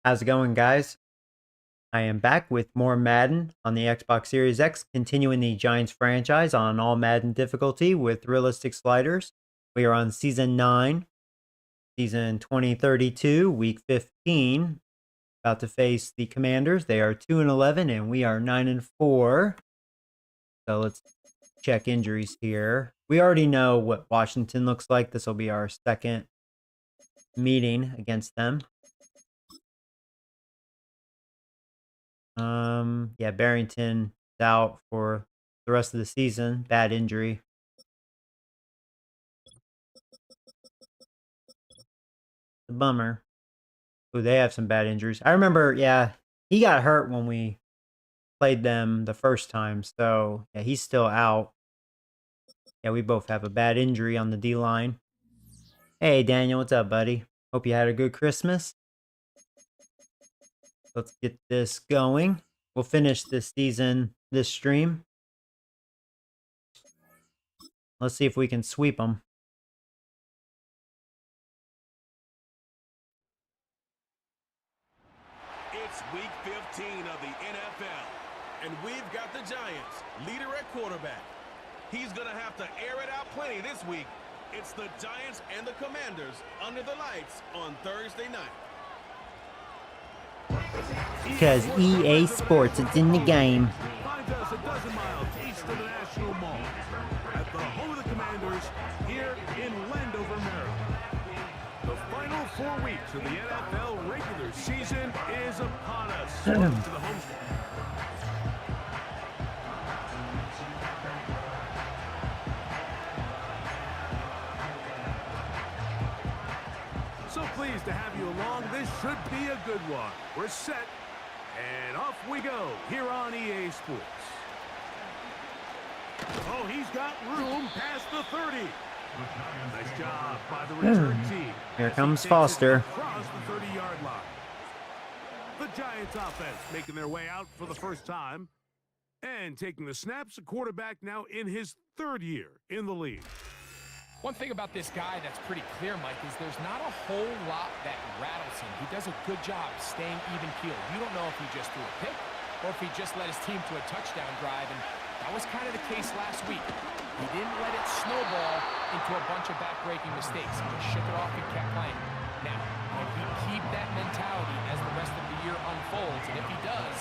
How's it going, guys? I am back with more Madden on the Xbox Series X, continuing the Giants franchise on all Madden difficulty with realistic sliders. We are on Season 9, Season 2032, Week 15. About to face the Commanders. They are 2-11, and we are 9-4. So let's check injuries here. We already know what Washington looks like. This will be our second meeting against them. Yeah, Barrington out for the rest of the season. Bad injury. The bummer. Oh, they have some bad injuries. I remember, yeah, he got hurt when we played them the first time. So, yeah, he's still out. Yeah, we both have a bad injury on the D-line. Hey, Daniel, what's up, buddy? Hope you had a good Christmas. Let's get this going. We'll finish this season, this stream. Let's see if we can sweep them. It's week 15 of the NFL, and we've got the Giants, leader at quarterback. He's going to have to air it out plenty this week. It's the Giants and the Commanders under the lights on Thursday night. Because EA Sports, it's in the game. Finds us a dozen miles east of the National Mall at the home of the Commanders here in Landover, Maryland. The final 4 weeks of the NFL regular season is upon us. Welcome to the home. So pleased to have you along. This should be a good one. We're set, and off we go here on EA Sports. Oh, he's got room past the 30. Nice job by the return team. Here comes Foster. Across the 30-yard line. The Giants offense making their way out for the first time and taking the snaps. A quarterback now in his third year in the league. One thing about this guy that's pretty clear, Mike, is there's not a whole lot that rattles him. He does a good job staying even-keeled. You don't know if he just threw a pick or if he just led his team to a touchdown drive, and that was kind of the case last week. He didn't let it snowball into a bunch of back-breaking mistakes. He just shook it off and kept playing. Now, can he keep that mentality as the rest of the year unfolds? And if he does,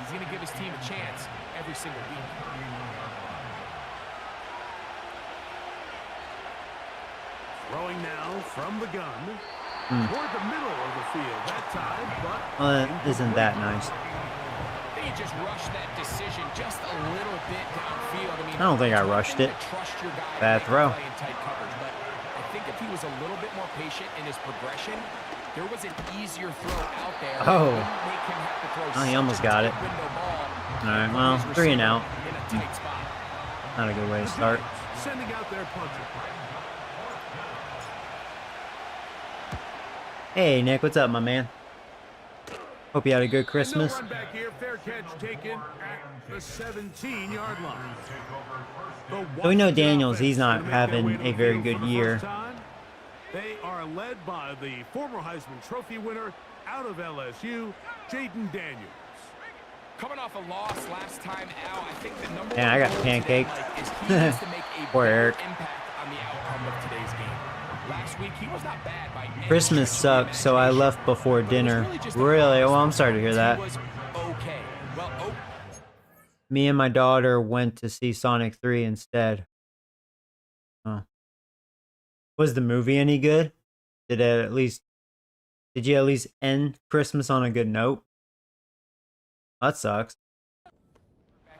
he's going to give his team a chance every single week. Throwing now from the gun toward the middle of the field that time, but Well, isn't that nice? They just rushed that decision just a little bit downfield. I don't think I rushed it. Bad throw. In tight coverage, but I think if he was a little bit more patient in his progression, there was an easier throw out there. Oh. Oh, he almost got it. All right, well, 3 and out. In a tight spot. Not a good way to start. sending out their puncher. Hey, Nick, what's up, my man? Hope you had a good Christmas. No run back here. Fair catch taken at the 17-yard line. So we know Daniels, he's not having a very good year. They are led by the former Heisman Trophy winner out of LSU, Jaden Daniels. Coming off a loss last time out, I think the number Yeah, I got pancaked. Poor Eric. Impact on the outcome of today's game. Last week he was not bad by any Christmas stretch of sucked, so I left before dinner. Really? Well, I'm sorry to hear that. Okay. Well, Me and my daughter went to see Sonic 3 instead. Oh. Was the movie any good? Did you at least end Christmas on a good note? That sucks.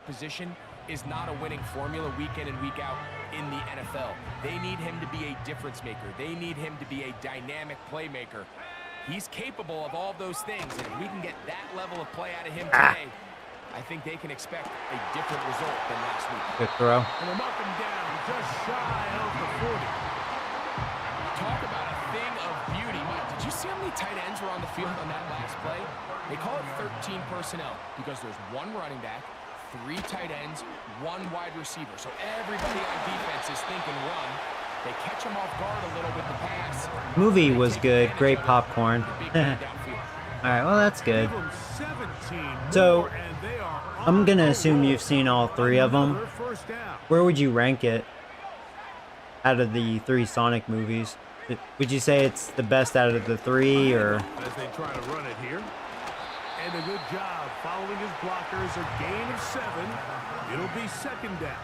position is not a winning formula week in and week out in the NFL. They need him to be a difference maker. They need him to be a dynamic playmaker. He's capable of all those things, and if we can get that level of play out of him today, I think they can expect a different result than last week. Good throw. And they're marking down just shy of the 40. Talk about a thing of beauty. Mike, did you see how many tight ends were on the field on that last play? They call it 13 personnel because there's one running back, 3 tight ends, 1 wide receiver. So everybody on defense is thinking run. They catch them off guard a little with the pass. Movie was good. Great popcorn. I All right, well, that's good. Give them 17 So, more, and they are I'm on going to the assume roll. you've seen all 3 of them. Another first down. Where would you rank it out of the 3 Sonic movies? Would you say it's the best out of the 3, or? As they try to run it here. And a good job following his blockers. A gain of 7. It'll be second down.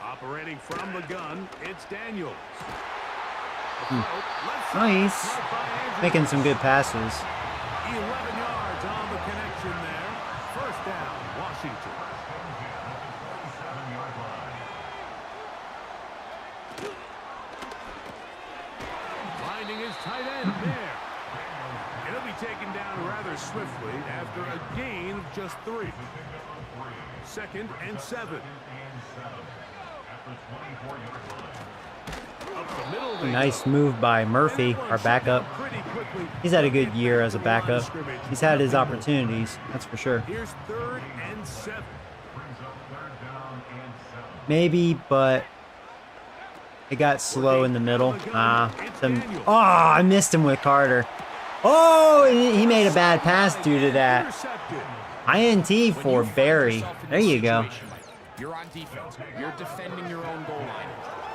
Operating from the gun, it's Daniels. Nice. Making some good passes. 11 yards on the connection there. First down, Washington. Finding his tight end there. It'll be taken down rather swiftly after a gain of just 3. Second and 7. Up the middle they Nice go. move by Murphy, our backup. Pretty quickly. He's had a good year as a backup. He's had his opportunities, that's for sure. Here's third and 7. Maybe, but it got slow in the middle. I missed him with Carter. Oh, and he made a bad pass due to that. Intercepted. INT for Barry. There you go. You're on defense. You're defending your own goal line.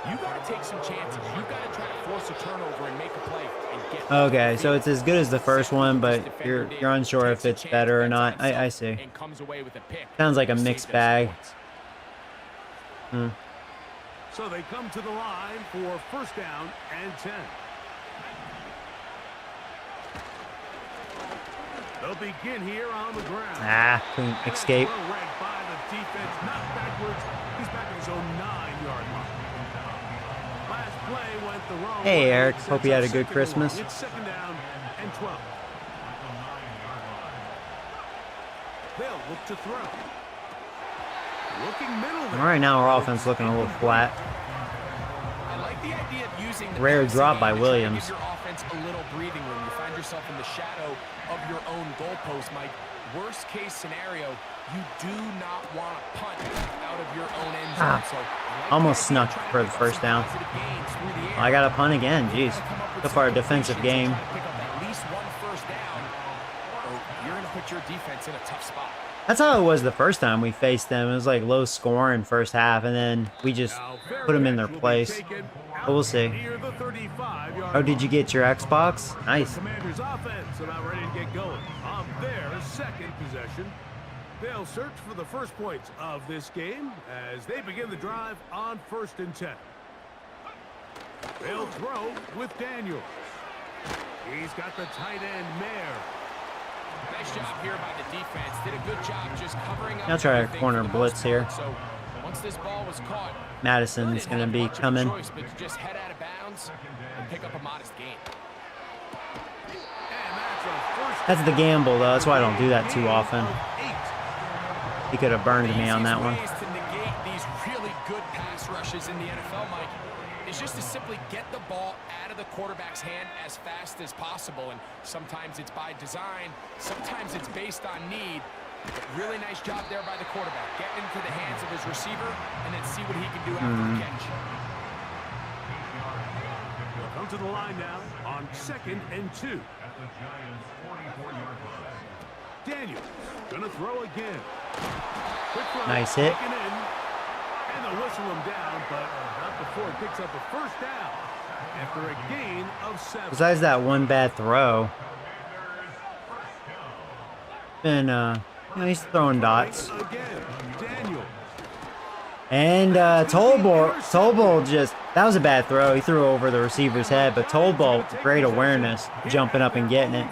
You got to take some chances. You got to try to force a turnover and make a play and get. Okay, so it's as good as the first one, but you're unsure if it's better or not. I see. And comes away with a pick. Sounds like a mixed bag. So they come to the line for first down and 10. They'll begin here on the ground. Couldn't escape. Throw right by the defense, not backwards. He's back at his own 9-yard line. Last play went the wrong Hey, way. Eric. Sets Hope you up had a good second and Christmas. long. It's second down and 12. They'll look to throw. Looking middle there. Right now, our offense looking a little flat. I like the idea of using the Rare passing drop game by to try to Williams. give your offense a little breathing room. You find yourself in the shadow of your own goalpost, Mike. Worst case scenario, you do not want to punt out of your own end zone. So I like Almost the idea of snuck trying to for the pick up first some down. positive gains through the air. I got a punt again. Jeez. So far, a defensive game. Pick up at least one first down, or you're going to put your defense in a tough spot. That's how it was the first time we faced them. It was like low scoring first half, and then we just put them in their place. But we'll see. Near the 35-yard Oh, did you get your Xbox? Nice. Commanders offense about ready to get going on their second possession. They'll search for the first points of this game as they begin the drive on first and 10. They'll throw with Daniels. He's got the tight end Mayer. Nice job here by the defense. Did a good job just covering up. I'll try a everything corner for the blitz most part. here. So once this ball was caught, Madison's going to be coming. choice, but to just head out of bounds and pick up a modest gain. And that's a first That's the gamble, though. That's why I don't do that too often. He could have burned me on that one. Ways to negate these really good pass rushes in the NFL, Mike, is just to simply get the ball out of the quarterback's hand as fast as possible. And sometimes it's by design, sometimes it's based on need. But really nice job there by the quarterback. Get into the hands of his receiver and then see what he can do after the catch. They'll come to the line now on second and 2. Daniels gonna throw again. Quick throw, Nice hit. taken in, and they'll whistle him down, but not before it picks up a first down after a gain of 7. Besides that one bad throw, and he's throwing dots. Again, Daniels. And Tolbol just, that was a bad throw. He threw over the receiver's head, but Tolbol, great awareness, jumping up and getting it.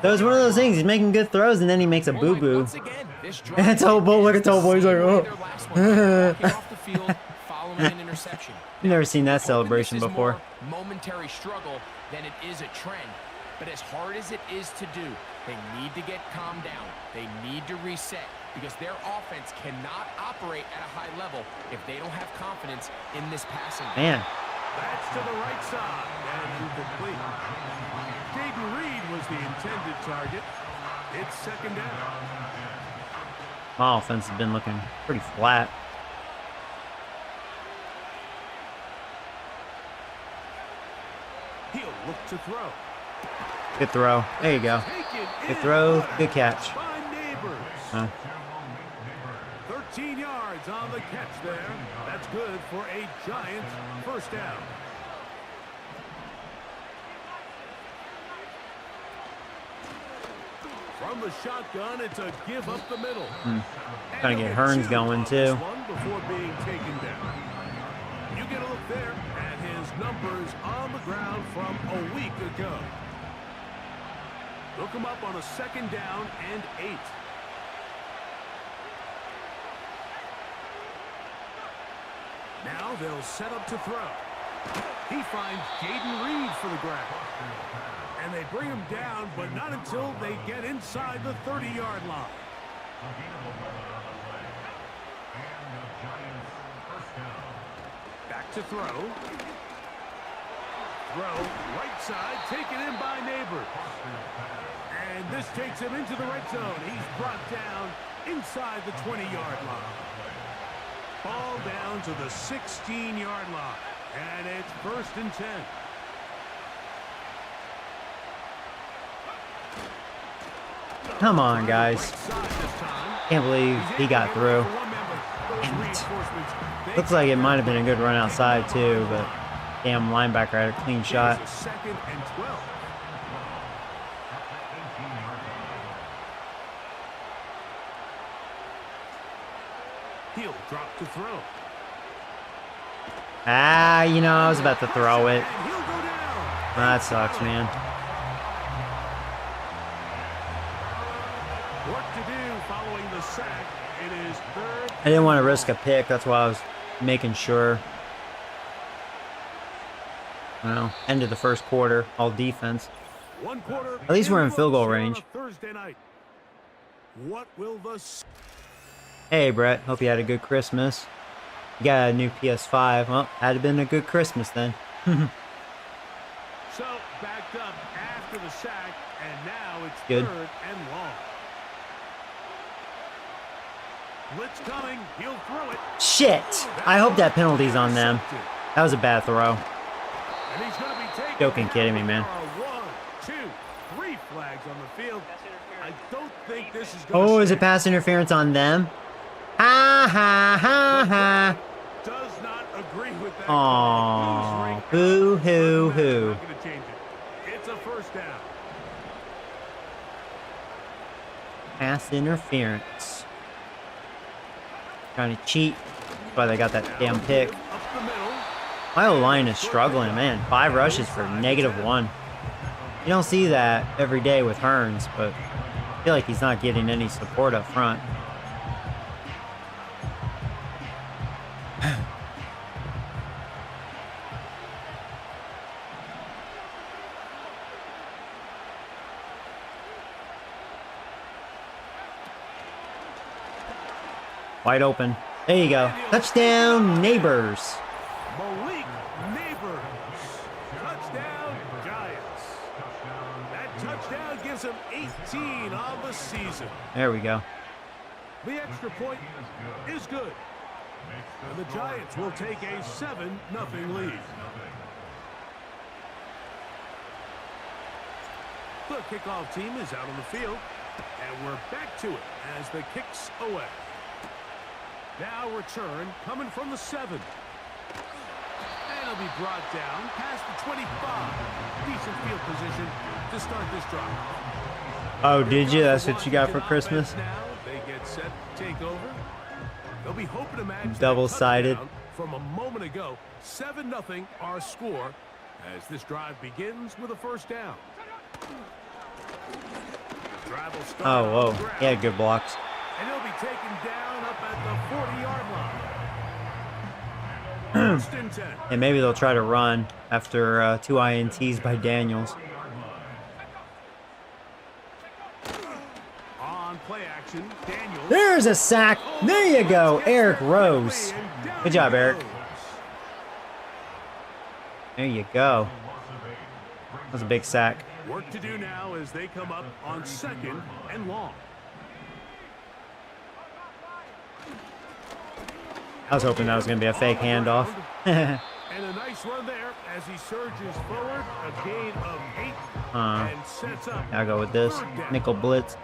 That was one of those things. He's making good throws, and then he makes a boo-boo. Once again, this drive- And Tolbol, look at Tolbol. He's like, Their oh. last one, walking off the field following an interception. You've never seen that Hoping celebration this is before. more momentary struggle than it is a trend. But as hard as it is to do, they need to get calmed down. They need to reset because their offense cannot operate at a high level if they don't have confidence in this passing game. Man, That's to the right side and incomplete. Jaden Reed was the intended target. It's second down. my offense has been looking pretty flat. Look to throw. Good throw. There you go. Taken Good in throw. by Good catch. Neighbors. Huh. 13 yards on the catch there. That's good for a Giants first down. From the shotgun, it's a give up the middle. Trying to get Hearns going too. One before being taken down. You get a look there at his numbers on the ground from a week ago. Look him up on a 2nd down and 8. Now they'll set up to throw. He finds Jaden Reed for the grab. And they bring him down, but not until they get inside the 30-yard line. Back to throw. Throw, right side, taken in by Neighbors. And this takes him into the red zone. He's brought down inside the 20-yard line. Ball down to the 16-yard line. And it's 1st and 10. Come on, guys. Can't believe he got through. Looks like it might have been a good run outside too, but damn linebacker had a clean shot. 2nd and 12. He'll drop to throw. Ah, you know, I was about to throw it. And he'll go down. That sucks, man. Work to do following the sack. It is 3rd. I didn't want to risk a pick. That's why I was making sure. Well, end of the first quarter, all defense. 1 quarter. At least we're in field goal on a range. Thursday night. What will the Hey, Brett. Hope you had a good Christmas. You got a new PS5. Well, had to been a good Christmas then. So backed up after the sack, and now it's Good. 3rd and long. Blitz coming. He'll throw it. Shit! I hope that penalty's on them. That was a bad throw. And he's going to be taken. Joking, kidding me, man. There are 1, 2, 3 flags on the field. I don't think this is going Oh, to is it pass interference on them? Ha ha ha ha. Does not agree with that. Aww. Boo hoo hoo. Not going to change it. It's a 1st down. Pass interference. Trying to cheat. That's why they got that damn pick. Up the middle. My O-line is struggling, man. 5 rushes for -1. You don't see that every day with Hearns, but I feel like he's not getting any support up front. Wide open. There you go. Touchdown, Neighbors. Malik Neighbors. Touchdown, Giants. That touchdown gives him 18 on the season. There we go. The extra point is good. And the Giants will take a 7-0 lead. The kickoff team is out on the field. And we're back to it as the kick's away. Now return coming from the 7. And he'll be brought down past the 25. Decent field position to start this drive. Oh, did you? That's what you got for Christmas? Now they get set to take over. They'll be hoping to match that Double-sided. touchdown from a moment ago. 7-0 our score as this drive begins with a 1st down. Drive will start Oh, on whoa. the ground. He had good blocks. And he'll be taken down up at the 40-yard line. 1st and 10. And maybe they'll try to run after 2 INTs by Daniels. On play action, Daniels. There's a sack. There you go, Eric Rose. Good job, Eric. There you go. That was a big sack. Work to do now as they come up on 2nd and long. I was hoping that was going to be a fake handoff. And a nice run there as he surges forward. A gain of 8 and sets up. I'll go with this. Nickel blitz.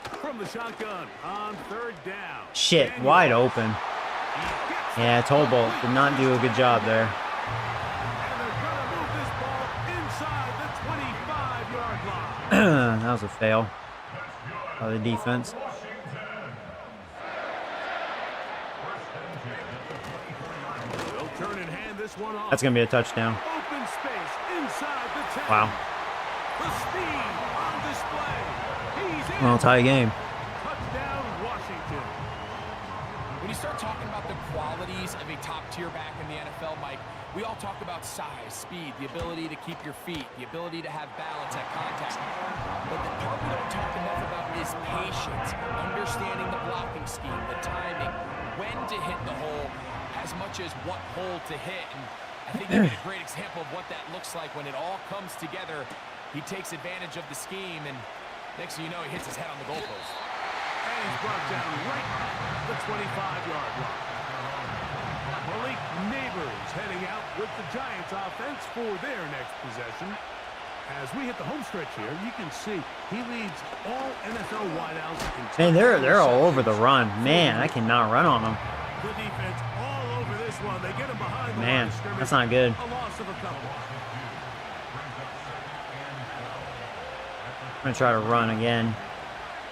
From the shotgun on 3rd down. Shit, wide open. Yeah, Tollbolt did not do a good job there. And they're going to move this ball inside the 25-yard line. That was a fail by the defense. They'll turn and hand this one off. That's going to be a touchdown. Open space inside the 10. Wow. The speed on display. He's in. Well, tie game. Touchdown, Washington. When you start talking about the qualities of a top-tier back in the NFL, Mike, we all talk about size, speed, the ability to keep your feet, the ability to have balance at contact. But the part we don't talk enough about is patience, understanding the blocking scheme, the timing, when to hit the hole, as much as what hole to hit. And I think you made a great example of what that looks like when it all comes together. He takes advantage of the scheme, and next thing you know, he hits his head on the goalpost. And he's brought down right at the 25-yard line. Malik Neighbors heading out with the Giants offense for their next possession. As we hit the home stretch here, you can see he leads all NFL wideouts. Man, they're all over the run. Man, I cannot run on them. The defense all over this one. They get him behind the line Man, of scrimmage. that's not good. A loss of a couple. I'm going to try to run again.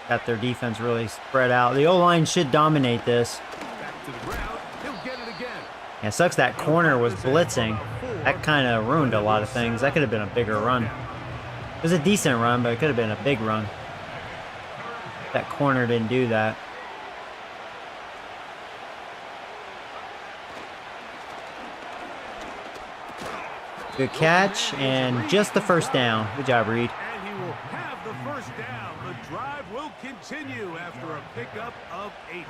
Got their defense really spread out. The O-line should dominate this. Back to the ground. He'll get it again. Yeah, it sucks that corner was blitzing. That kind of ruined a lot of things. That could have been a bigger run. It was a decent run, but it could have been a big run. That corner didn't do that. Good catch, and just the first down. Good job, Reed. And he will have the first down. The drive will continue after a pickup of 8.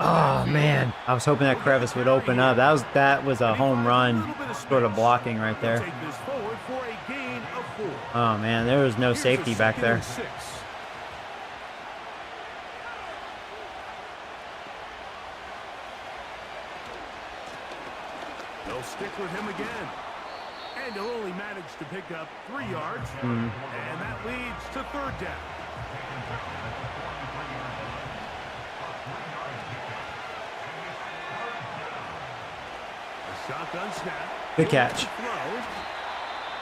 Oh man, I was hoping that crevice would open up. That was a home run, sort of blocking right there. Oh man, there was no safety back there. They'll stick with him again. And he'll only manage to pick up 3 yards. And that leads to 3rd down. A shotgun snap. Good catch.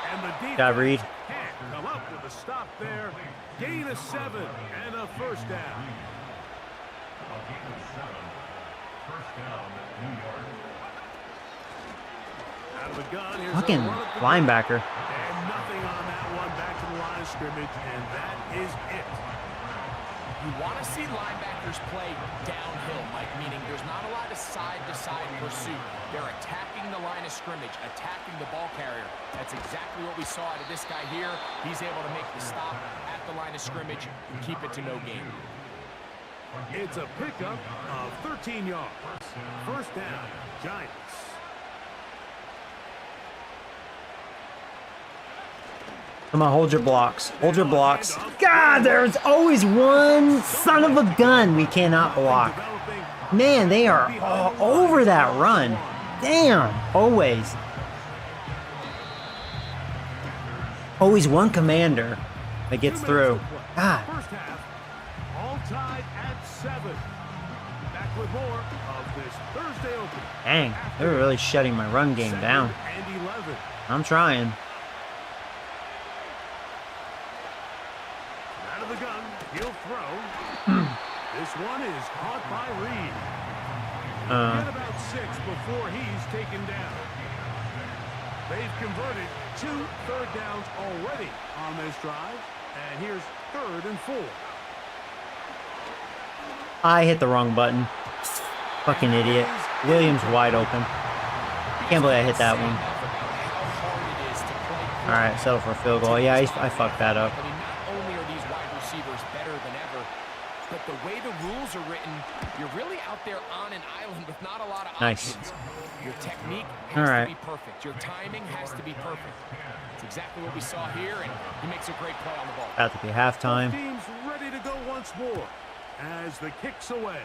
And the defense Job, Reed. can't come up with a stop there. Gain of 7 and a first down. Out of the gun, here's Fucking a run at the linebacker. and nothing on that one. Back to the line of scrimmage, and that is it. You want to see linebackers play downhill, Mike, meaning there's not a lot of side-to-side pursuit. They're attacking the line of scrimmage, attacking the ball carrier. That's exactly what we saw out of this guy here. He's able to make the stop at the line of scrimmage and keep it to no gain. It's a pickup of 13 yards. First down, Giants. Come on, hold your blocks. Hold your blocks. God, there's always one son of a gun we cannot block. Man, they are all over that run. Damn, always. Always one commander that gets through. God. First half, all tied at 7. Back with more of this Thursday opener. Dang, they're really shutting my run game down. And 11. I'm trying. Out of the gun, he'll throw. This one is caught by Reed. Get about 6 before he's taken down. They've converted 2 third downs already on this drive. And here's 3rd and 4. I hit the wrong button. Fucking idiot. Williams wide open. Can't believe I hit that one. Alright, settle for a field goal. Yeah, I fucked that up. I mean, not only are these wide receivers better than ever, but the way the rules rules are written, you're really out there on an island with not a lot of Nice. options. Your technique has All to right. be perfect. Your timing has to be perfect. It's exactly what we saw here, and he makes a great play on the ball. About to be Both halftime. teams ready to go once more as the kick's away.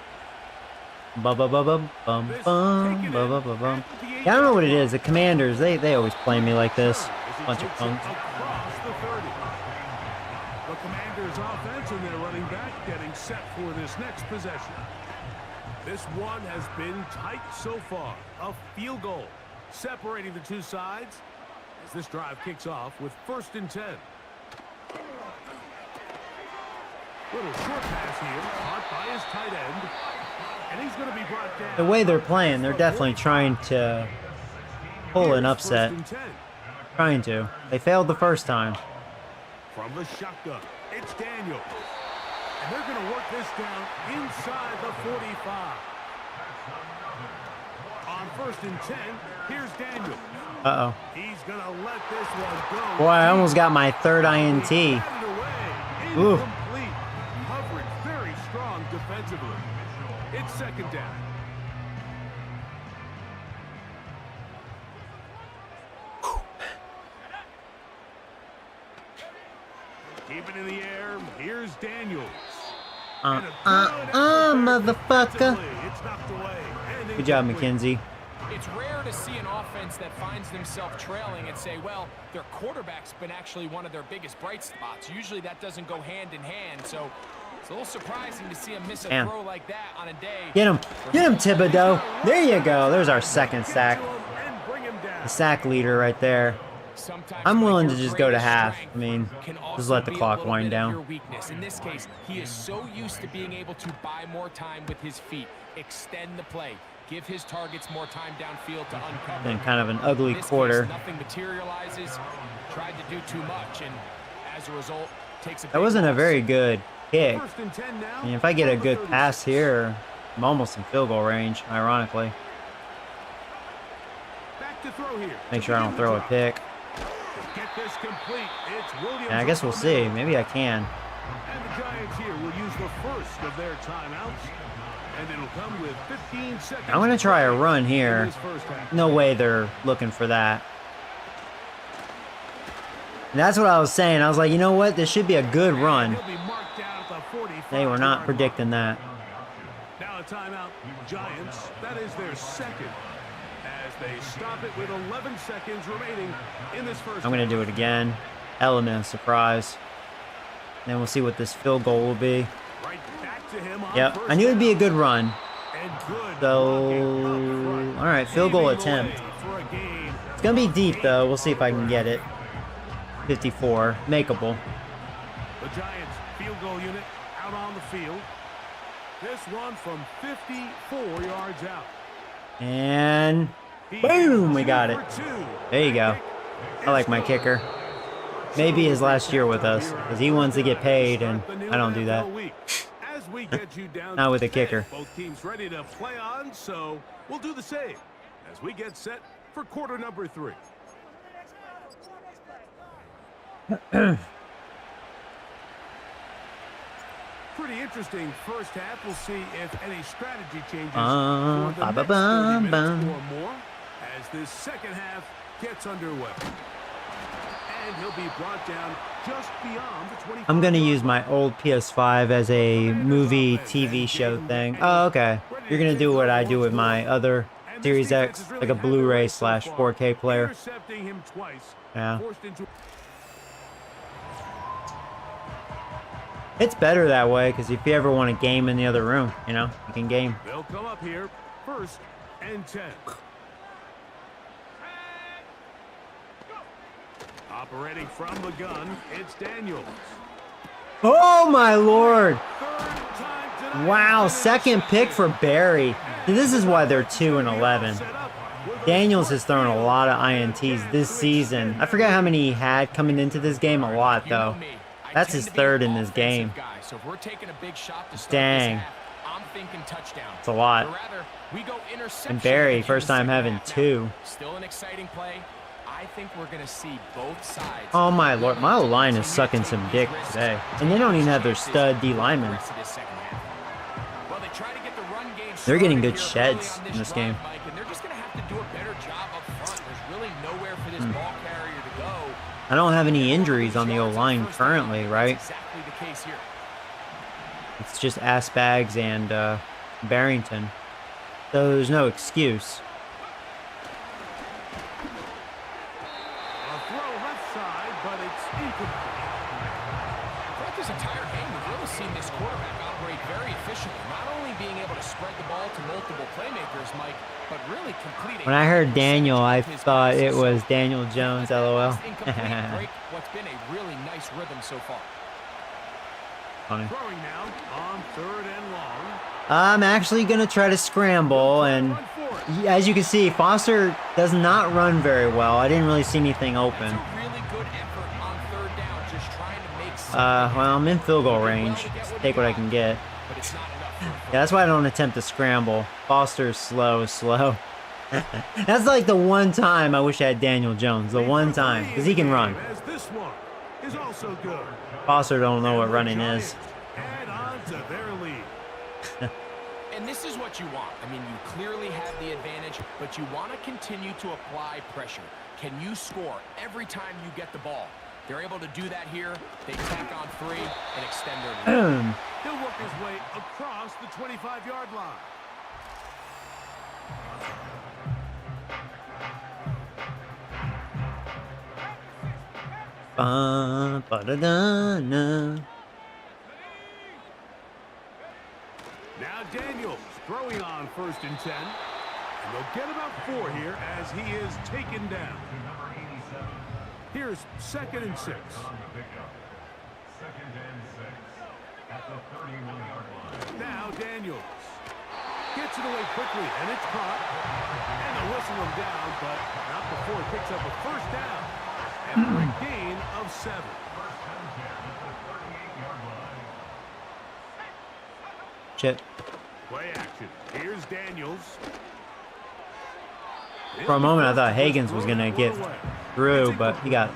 Bum bum bum bum bum bum bum bum bum. Yeah, I don't know what it is. The Commanders, they always play me like this. Bunch of punks. Across the 30. The Commanders' offense and their running back getting set for this next possession. This one has been tight so far. A field goal separating the two sides as this drive kicks off with 1st and 10. Little short pass here, caught by his tight end. And he's going to be brought down. The way they're playing, they're definitely trying to pull an upset. Here's 1st and 10. Trying to. They failed the first time. From the shotgun, it's Daniels. And they're going to work this down inside the 45. On 1st and 10, here's Daniels. Uh-oh. He's going to let this one go. Boy, I almost got my 3rd INT. Batted away. Ooh. Incomplete. Coverage very strong defensively. It's 2nd down. Keep it in the air. Here's Daniels. Motherfucker. It's knocked away. And Good job, incomplete. McKenzie. It's rare to see an offense that finds themselves trailing and say, well, their quarterback's been actually one of their biggest bright spots. Usually that doesn't go hand in hand, so it's a little surprising to see him miss a Damn. throw like that on a day. Get him, Thibodeau. There you go. There's our 2nd sack. And bring him down. The sack leader right there. Sometimes I'm willing to your just go to greatest half. strength I mean, can just also let the be a clock little wind bit of down. your weakness. In this case, he is so used to being able to buy more time with his feet, extend the play, give his targets more time downfield to uncover. Been kind of an ugly In this quarter. case, nothing materializes. Tried to do too much, and as a result, takes a That big wasn't a loss. very good kick. 1st and 10 now. I mean, if I get a from the good 36. pass here, I'm almost in field goal range, ironically. Back to throw here. Make sure I don't throw a pick. Get this complete. It's Williams. And I guess we'll see. Maybe I can. And the Giants here will use the first of their timeouts. And it'll come with 15 seconds. I'm going to try a run in here. this first half. No way they're looking for that. And that's what I was saying. I was like, you know what? This should be a good run. He'll be marked down at the 45 They were not yard predicting that. line. Now a timeout. Giants. That is their 2nd. As they stop it with 11 seconds remaining in this first I'm going to do it again. Element of surprise. Then we'll see what this field goal will be. Right back to him on Yep, first I knew it'd be a down. good run. And good So, blocking up front. all right, field goal Paving the attempt. way for a gain. It's going to be deep, though. We'll see if I can get it. 54. Makeable. The Giants field goal unit out on the field. This one from 54 yards out. And He boom, is we got 2 it. for 2. There you go. I like my kicker. Maybe his last year with us, because he wants to get paid, and I don't do that. As we get you down Not with a to 10, kicker. Both teams ready to play on, so we'll do the same as we get set for quarter number 3. Pretty interesting first half. We'll see if any strategy changes for the next 30 minutes or more as this second half gets underway. And he'll be brought down just beyond the 25. I'm going to use my old PS5 as a movie TV show thing. Oh, okay. You're going to do what I do with my other Series X, like a Blu-ray / 4K player. Intercepting him twice. Yeah. Forced into It's better that way, because if you ever want to game in the other room, you know, you can game. They'll come up here 1st and 10. Operating from the gun, it's Daniels. Oh, my Lord. Third time tonight. Wow, second pick for Barry. This is why they're 2-11. Set up with Daniels has thrown a lot of INTs this season. I forget how many he had coming into this game. A lot, You know though. me. I That's tend his to be an 3rd in this offensive game. guy, so if we're taking a big shot to start Dang. this half, I'm thinking touchdown. It's a lot. Or rather, we go interception And Barry, in first the time second having half now. 2. Still an exciting play. I think we're going to see both sides. Oh, my Lord. My line is sucking some dick today. And they don't even have their stud D linemen. Rest of this second half. But try to get the run game They're getting good started here sheds early on in this drive, game. Mike, and they're just going to have to do a better job up front. There's really nowhere for this ball carrier to go. I don't have any injuries on the O-line currently, right? That's exactly the case here. It's just Aspags and Barrington. So there's no excuse. A throw left side, but it's incomplete. Throughout this entire game, we've really seen this quarterback operate very efficiently, not only being able to spread the ball to multiple playmakers, Mike, but really completing. When I heard Daniel, I thought it was Daniel Jones, LOL. Break what's been a really nice rhythm so far. Funny. Throwing now on 3rd and long. I'm actually going to try to scramble, and Run for it. as you can see, Foster does not run very well. I didn't really see anything open. That's a really good effort on 3rd down, just trying to make Well, I'm in field goal range. Just take what I can get. but it's not enough. Yeah, that's why I don't attempt to scramble. Foster's slow. That's like the one time I wish I had Daniel Jones. The one time. Because he can run. As this one is also good. Foster don't know what running is. Add on to their lead. And this is what you want. I mean, you clearly have the advantage, but you want to continue to apply pressure. Can you score every time you get the ball? They're able to do that here. They tack on 3 and extend their lead. He'll work his way across the 25-yard line. Ba-da-da-na. Now Daniels throwing on 1st and 10. And they'll get about 4 here as he is taken down. Here's 2nd and 6. Now Daniels gets it away quickly, and it's caught. And they'll whistle him down, but not before he picks up a 1st down. And for a gain of 7. Shit. Play action. Here's Daniels. For a moment, I thought Higgins was going to get through, but he got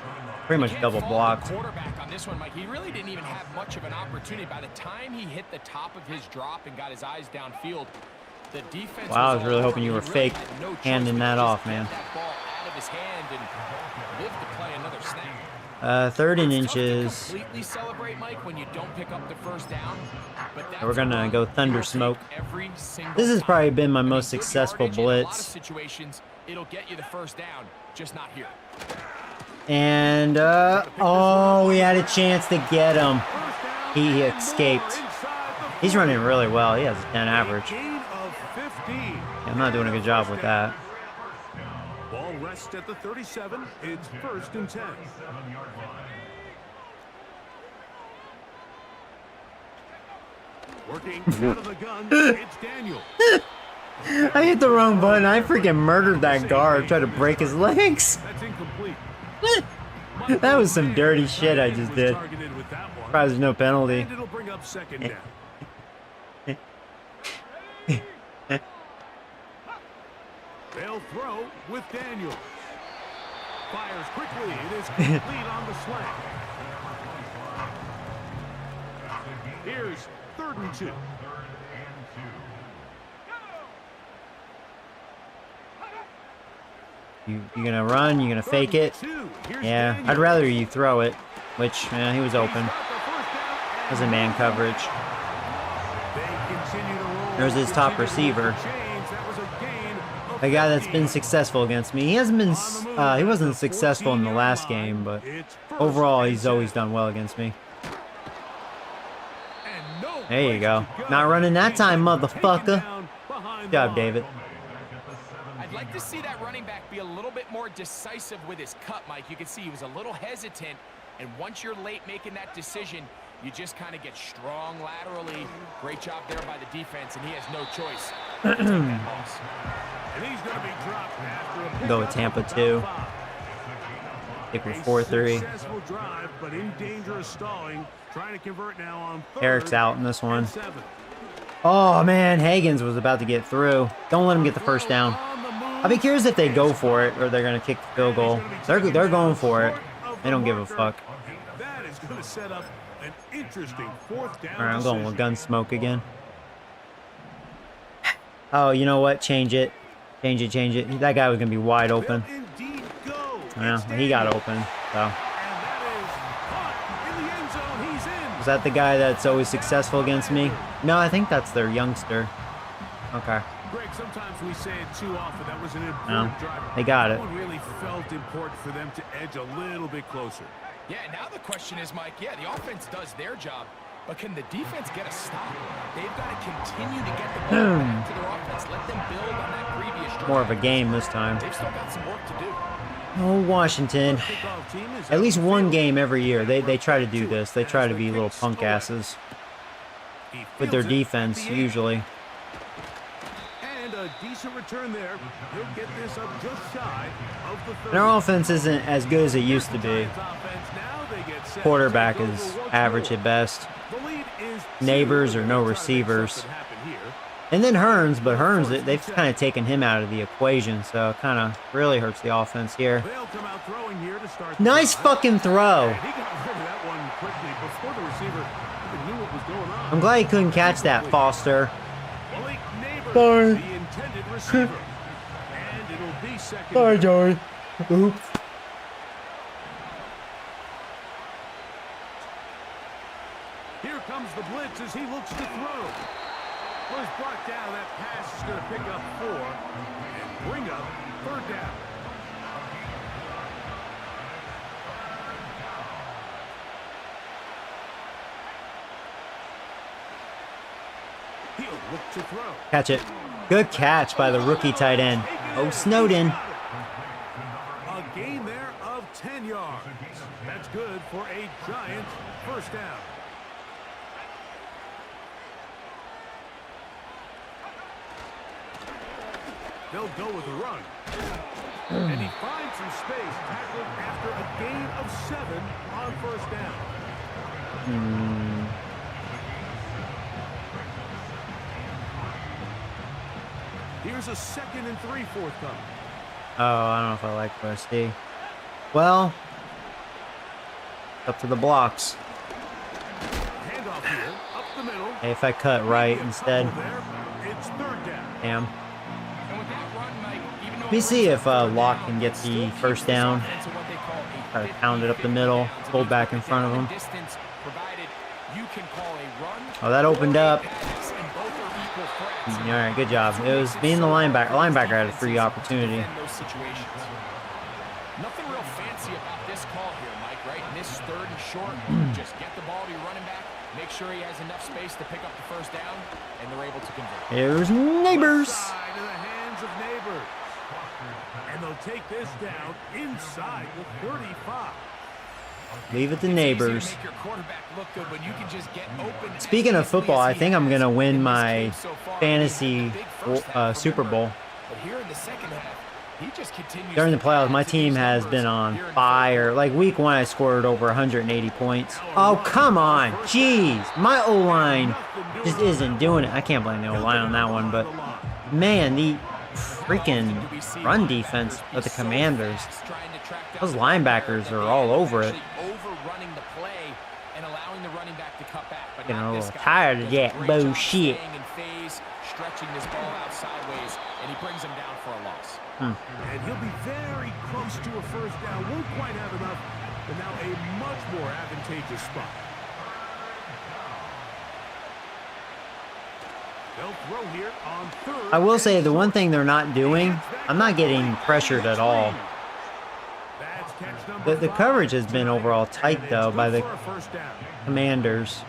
pretty much Can't double fault the blocked. quarterback on this one, Mike. He really didn't even have much of an opportunity. By the time he hit the top of his drop and got his eyes downfield, the defense. Wow, I was really all hoping you over. were He really fake had no choice handing but that to just off, get man. That ball out of his hand and live to play another snap. 3rd and It's tough to inches. completely celebrate, Mike, when you don't pick up the 1st down. But that's We're gonna a go run thunder you will smoke. take every single This has time. probably been my I mean, most good successful yardage in a lot of blitz. situations, it'll get you the 1st down, just not here. And, oh, we had a chance to get him. First down He and more escaped. inside the He's 40. running really well. He has a 10 average. Gain of 15. Yeah, I'm not doing a good job with that. Ball rests at the 37. It's 1st and 10. Working out of the gun, it's Daniel. I hit the wrong button. I freaking murdered that guard. Tried to break his legs. That's incomplete. That was some dirty shit I just did. Targeted with that one. Surprised there's no penalty. And it'll bring up 2nd down. They'll throw with Daniels. Fires quickly. It is complete on the slant. Here's 3rd and 2. You gonna run? You gonna fake it? 3rd and 2. Here's Yeah, Daniels. I'd rather you throw it. Which, he was open. Got the 1st down As a and man more. coverage. They continue to roll. There's his top Continue to receiver. move the chains. That was a gain of A guy that's 15. been successful against me. He hasn't been. He wasn't successful in the last game, but overall, he's always done well against me. There you go. Not running that time, motherfucker. Good job, David. I'd like to see that running back be a little bit more decisive with his cut, Mike. You can see he was a little hesitant, and once you're late making that decision, you just kind of get strong laterally. Great job there by the defense, and he has no choice. And he's going to be dropped after a Go with Tampa too. Stick with 4-3. Successful drive, but in danger of stalling. Trying to convert now on 3rd Eric's out in this one. and 7. Oh man, Higgins was about to get through. Don't let him get the 1st down. On the move. I'll be curious if they go for it or they're gonna kick the field goal. They're going for it. They don't give a fuck. That is going to set up an interesting 4th down. All right, I'm going with decision. gun smoke again. Oh, you know what? Change it. Change it, change it. That guy was going to be wide open. They'll indeed go. Well, It's he got Daniels. open. So, And that is caught in the end zone. He's in. is that the guy that's always successful against me? No, I think that's their youngster. Okay. Greg, sometimes we say it too often. That was an No, important drive. they got That it. one really felt important for them to edge a little bit closer. Yeah, now the question is, Mike, yeah, the offense does their job, but can the defense get a stop? They've got to continue to get the ball back to their offense. Let them build on that previous drive. More of a game this time. They've still got some work to do. Oh, Washington. Kickoff team is At least out the one field. game every year. They try to do this. They try to be little punk asses He with their fields it at defense, the 8. usually. And a decent return there. He'll get this up just shy of the 30. And our offense isn't as good as it used to be. Giants offense now, they get set to Quarterback take is over once average more. at best. The lead is Neighbors 2. or no They're trying to make receivers. something happen here. And then Hearns, but Hearns, they've kind of taken him out of the equation, so it kind of really hurts the offense here. They'll come out throwing here to start the Nice drive. fucking throw. And he got rid of that one quickly before the receiver even knew what was going on. I'm glad he couldn't catch that, Foster. Malik Neighbors, Sorry. the intended receiver. And it'll be second. Sorry, down. Joey. Oops. Here comes the blitz as he looks to throw. Well, he's brought down. That pass is going to pick up 4 and bring up 3rd down. He'll look to throw. Catch it. Good catch by the rookie tight end. Oh, Snowden. A gain there of 10 yards. That's good for a Giants first down. They'll go with a run. And he finds some space, tackled after a gain of 7 on first down. Here's a 2nd and 3 forthcoming. Oh, I don't know if I like what I see. Well, up to the blocks. Handoff here, up the middle. Hey, if I cut right instead. There, it's 3rd down. Damn. And with that run, Mike, even though Let me see if Locke can get the first down. Try to pound it up the middle. Hold back in front of him. Distance provided you can call a run. Oh, that opened up. Pass, and both are equal threats. All right, good job. It was being the linebacker. Linebacker had a free opportunity. In those situations. Nothing real fancy about this call here, Mike, right? In this 3rd and short, just get the ball to your running back, make sure he has enough space to pick up the first down, and they're able to convert. Here's Neighbors. Left side in the hands of Neighbors. And they'll take this down inside the 35. Leave it to It's easy Neighbors. to make your quarterback look good when you can just get open Speaking as of football, easily I as think he I'm going to has. win In this my game so far, fantasy he had a big first half, Super Bowl. remember. But here in the second half, he just continues During the to playoffs, add my to team these has numbers been on here in fire. Like week 1, I scored over 180 points. Oh, come on. Jeez. My O-line just isn't doing it. I can't blame the O-line on that one, but man, the freaking run defense of the Commanders. Those linebackers are all over it. Overrunning the play and allowing the running back to cut back. But Getting not a this little guy. tired of Does a that great job bullshit. staying in phase, stretching this ball out sideways, and he brings him down for a loss. And he'll be very close to a first down. Won't quite have enough, but now a much more advantageous spot. They'll throw here on 3rd. I will say and the one short. thing they're not doing, I'm not getting pressured at all. That's catch number The 5 coverage has been tonight, overall and tight, it's though, good by the for a first down. Commanders.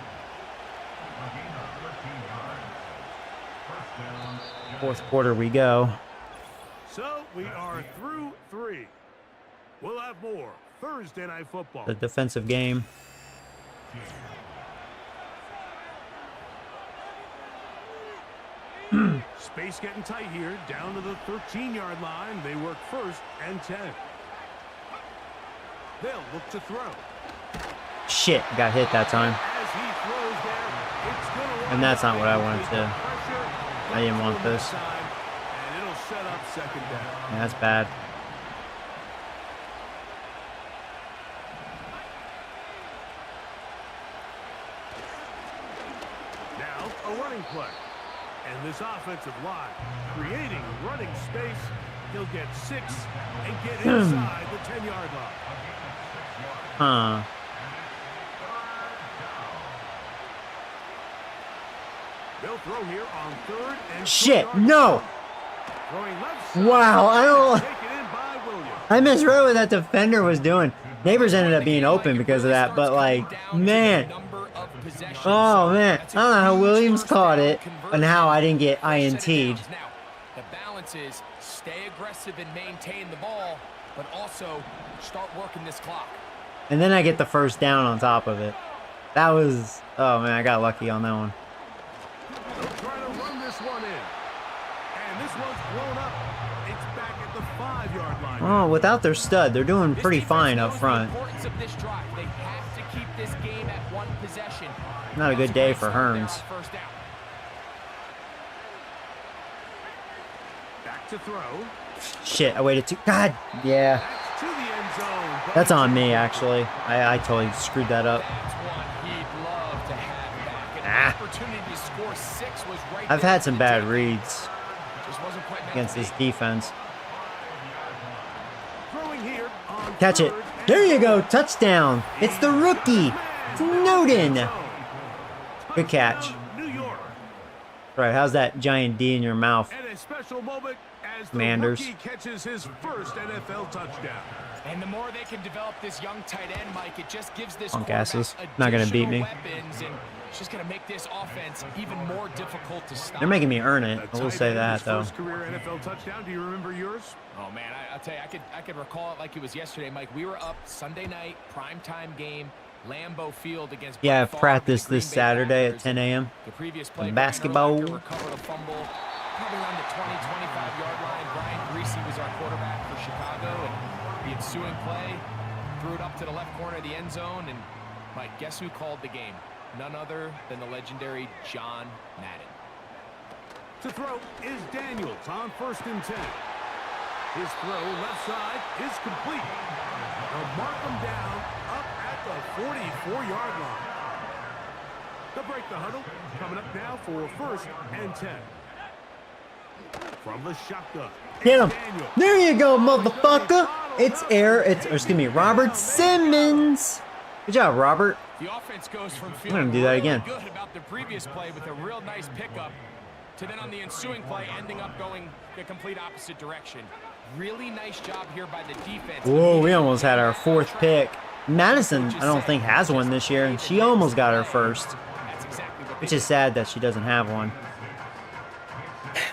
Fourth quarter we go. So we are through 3. We'll have more Thursday Night Football. The defensive game. Space getting tight here, down to the 13-yard line. They work 1st and 10. They'll look to throw. Shit, got hit that time. As he throws there, it's gonna And that's not what I wanted Pressure to. I didn't want this. side, and it'll set up 2nd down. Yeah, that's bad. Now a running play. And this offensive line, creating running space, he'll get 6 and get inside the 10-yard line. Huh. They'll throw here on 3rd and Shit, 2 yards. no! Throwing left side. Wow, I don't... Taken in by Williams. I misread what that defender was doing. Neighbors ended up being open because of that, but like, man. Oh, man. I don't know how Williams caught it and how I didn't get INT'd. Now, the balance is stay aggressive and maintain the ball, but also start working this clock. And then I get the first down on top of it. That was... Oh, man, I got lucky on that one. They'll try to run this one in. And this one's blown up. It's back at the 5-yard line. Oh, without their stud, they're doing pretty fine up front. The importance of this drive. They have to keep this game at 1 possession. Not a good day for Hearns. First down. Back to throw. Shit, I waited too... God, yeah. That's to the end zone. But That's on me, actually. I totally screwed that up. That's one he'd love to have back. An opportunity to score 6 was right I've there had for some the bad taking. reads Just wasn't quite meant against to this be. defense. throwing here on Catch it. 3rd There and you go. 4. Touchdown. It's the rookie. Snowden. Good catch. Touchdown, New York. Right, how's that giant D in your mouth? And a special moment as the Commanders. rookie catches his first NFL touchdown. And the more they can develop this young tight end, Mike, it just gives this Punk quarterback asses. Not gonna beat me. weapons, and it's just going to make this offense even more difficult to stop. They're making me earn it. I will Tight say end, that, his though. First career NFL touchdown. Do you remember yours? Oh man, I'll tell you, I could recall it like it was yesterday, Mike. We were up Sunday night, primetime game, Lambeau Field against. Yeah, Brett Favre practice and the this Green Bay Saturday at Packers. 10 a.m. The previous play, And Brian basketball. Urlacher recovered a fumble, probably around the 20-25-yard line. Brian Greasy was our quarterback for Chicago, and the ensuing play threw it up to the left corner of the end zone. And Mike, guess who called the game? None other than the legendary John Madden. To throw is Daniels on 1st and 10. His throw left side is complete. They'll mark him down up at the 44-yard line. They'll break the huddle. Coming up now for 1st and 10. From the shotgun. Get him. Daniels. There you go, motherfucker. It's Robert Simmons. Good job, Robert. The offense goes from gonna feeling do that really again. good about the previous play with a real nice pickup to then on the ensuing play ending up going the complete opposite direction. Really nice job here by the defense. Whoa, we almost had our 4th pick. Madison, I don't think, has one this year, and she almost got her first, That's exactly what which is sad that she doesn't have one.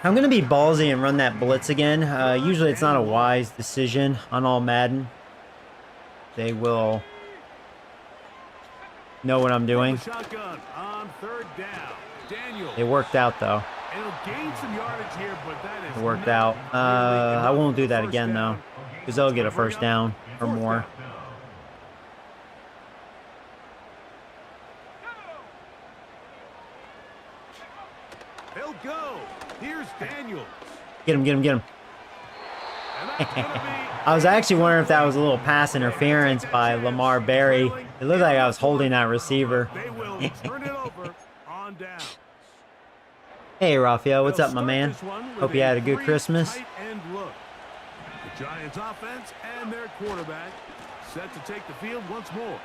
I'm going to be ballsy and run that blitz again. Usually it's not a wise decision on All-Madden. They will know what I'm doing. Shotgun on 3rd down. Daniels. It worked out, though. It'll gain some yardage here, but that is It worked not out. nearly I won't do enough that for again, first though, down. because they'll get a first down or Fourth more. down. They'll go. Here's Daniels. Get him, get him, get him. And that's gonna be I was actually wondering if that was a little pass interference by Lamar Berry. It looked like I was holding that receiver. They will turn it over on down. Hey, Rafael, what's They'll up, my start man? this one with Hope you had a good three Christmas. tight end look. The Giants offense and their quarterback set to take the field once more.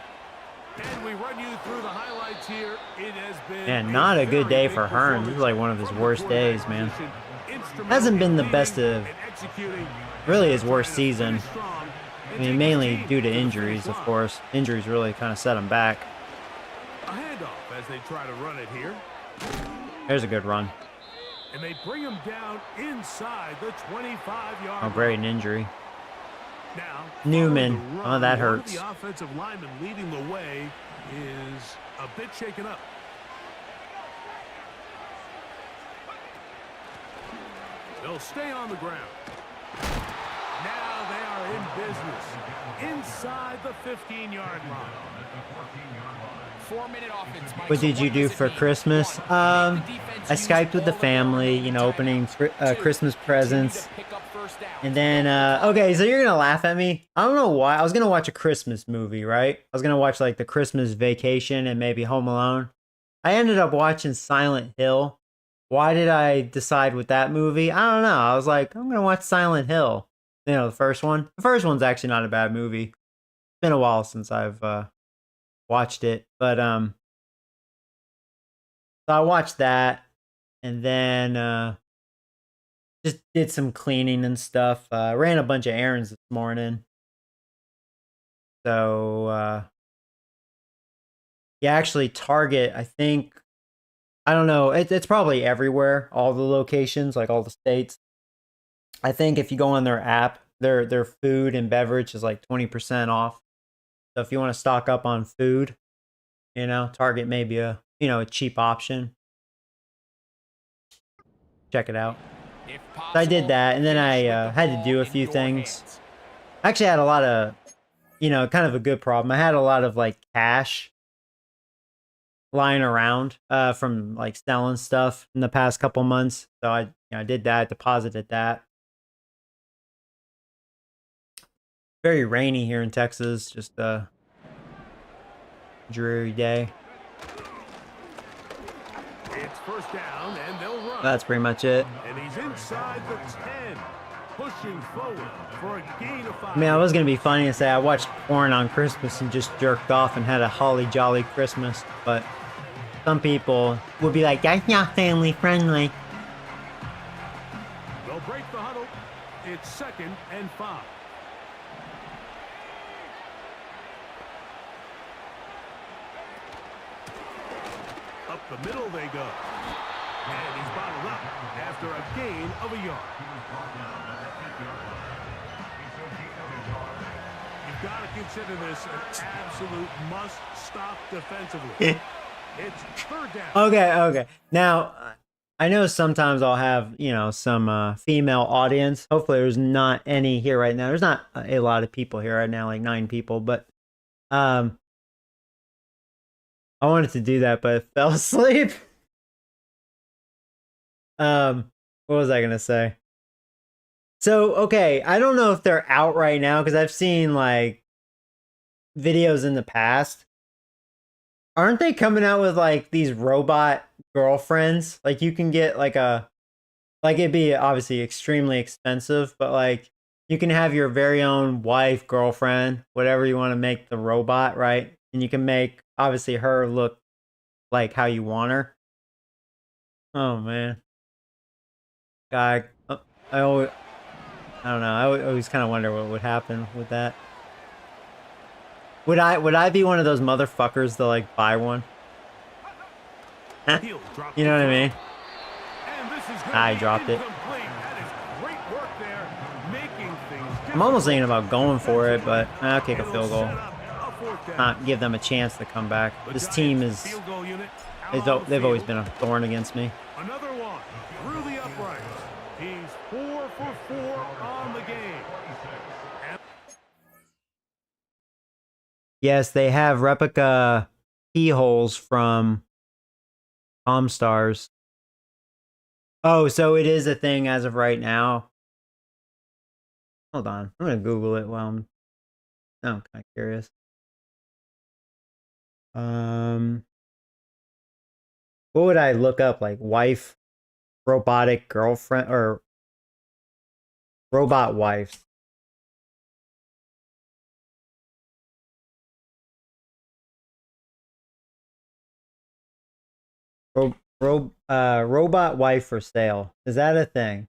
And we run you through the highlights here. It has been Man, not a good very day big for Hearns. This is like one of his performance worst from the days, quarterback man. position. Instrumental Hasn't been in the leading best of, and executing, really his trying worst to season. finish strong and I take mean, his mainly team due to the finish injuries, of line. course. Injuries really kind of set him back. A handoff as they try to run it here. There's a good run. And they bring him down inside the 25-yard Oh, great, an injury. Now, Newman. following the Oh, run, that one of hurts. The offensive lineman leading the way is a bit shaken up. They'll stay on the ground. Now they are in business inside the 15-yard line. 4-minute offense, Mike. What So did you do does it for mean? Christmas? The defense I used Skyped with the all of family, their you know, opening timeouts. Christmas Continue presents. to pick up first down. And then, okay, so you're gonna laugh at me. I don't know why. I was gonna watch a Christmas movie, right? I was gonna watch like the Christmas Vacation and maybe Home Alone. I ended up watching Silent Hill. why did I decide with that movie? I don't know. I was like, I'm gonna watch Silent Hill. You know, the first one. The first one's actually not a bad movie. It's been a while since I've watched it, but so I watched that, and then just did some cleaning and stuff. Ran a bunch of errands this morning, so yeah, actually, Target. I think I don't know. It's probably everywhere, all the locations, like all the states. I think if you go on their app, their food and beverage is like 20% off. So if you want to stock up on food, you know, Target may be a a cheap option. Check it out. If So I did possible, that, and then finish I with the had to ball do a in few your things. hands. I actually had a lot of, kind of a good problem. I had a lot of like cash lying around from like selling stuff in the past couple months. So I did that, deposited that. Very rainy here in Texas, just a dreary day. It's first down, and they'll run. That's pretty much it. And he's inside the 10, pushing forward for a gain of 5. I mean, I was gonna be funny and say I watched porn on Christmas and just jerked off and had a holly jolly Christmas, but some people would be like, "That's not family friendly." They'll break the huddle. It's 2nd and 5. Up the middle they go. And he's bottled up after a gain of a yard. You've got to consider this an absolute must-stop defensively. It's 3rd down. Okay. Now, I know sometimes I'll have, some female audience. Hopefully there's not any here right now. There's not a lot of people here right now, like 9 people, but I wanted to do that, but I fell asleep. What was I gonna say? So, okay, I don't know if they're out right now because I've seen like videos in the past. Aren't they coming out with like these robot girlfriends? Like you can get like it'd be obviously extremely expensive, but like you can have your very own wife, girlfriend, whatever you want to make the robot, right? And you can make obviously her look like how you want her. Oh man. God, I always, I don't know. I always kind of wonder what would happen with that. Would I be one of those motherfuckers to like buy one? He'll drop You know what I mean? And this is I dropped it. incomplete. That is great work there, making things I'm almost thinking about going for it, but I'll kick a It'll field goal. set up a 4th down. Not give them a chance to come back. The This Giants team is field goal unit out on the they've always field. been a thorn against me. Another one through the uprights. He's 4 for 4 on the game. And Yes, they have replica keyholes from Comstars. Oh, so it is a thing as of right now. Hold on, I'm gonna Google it while I'm kind of curious. What would I look up? Like wife, robotic girlfriend, or robot wife? Robot wife for sale. Is that a thing?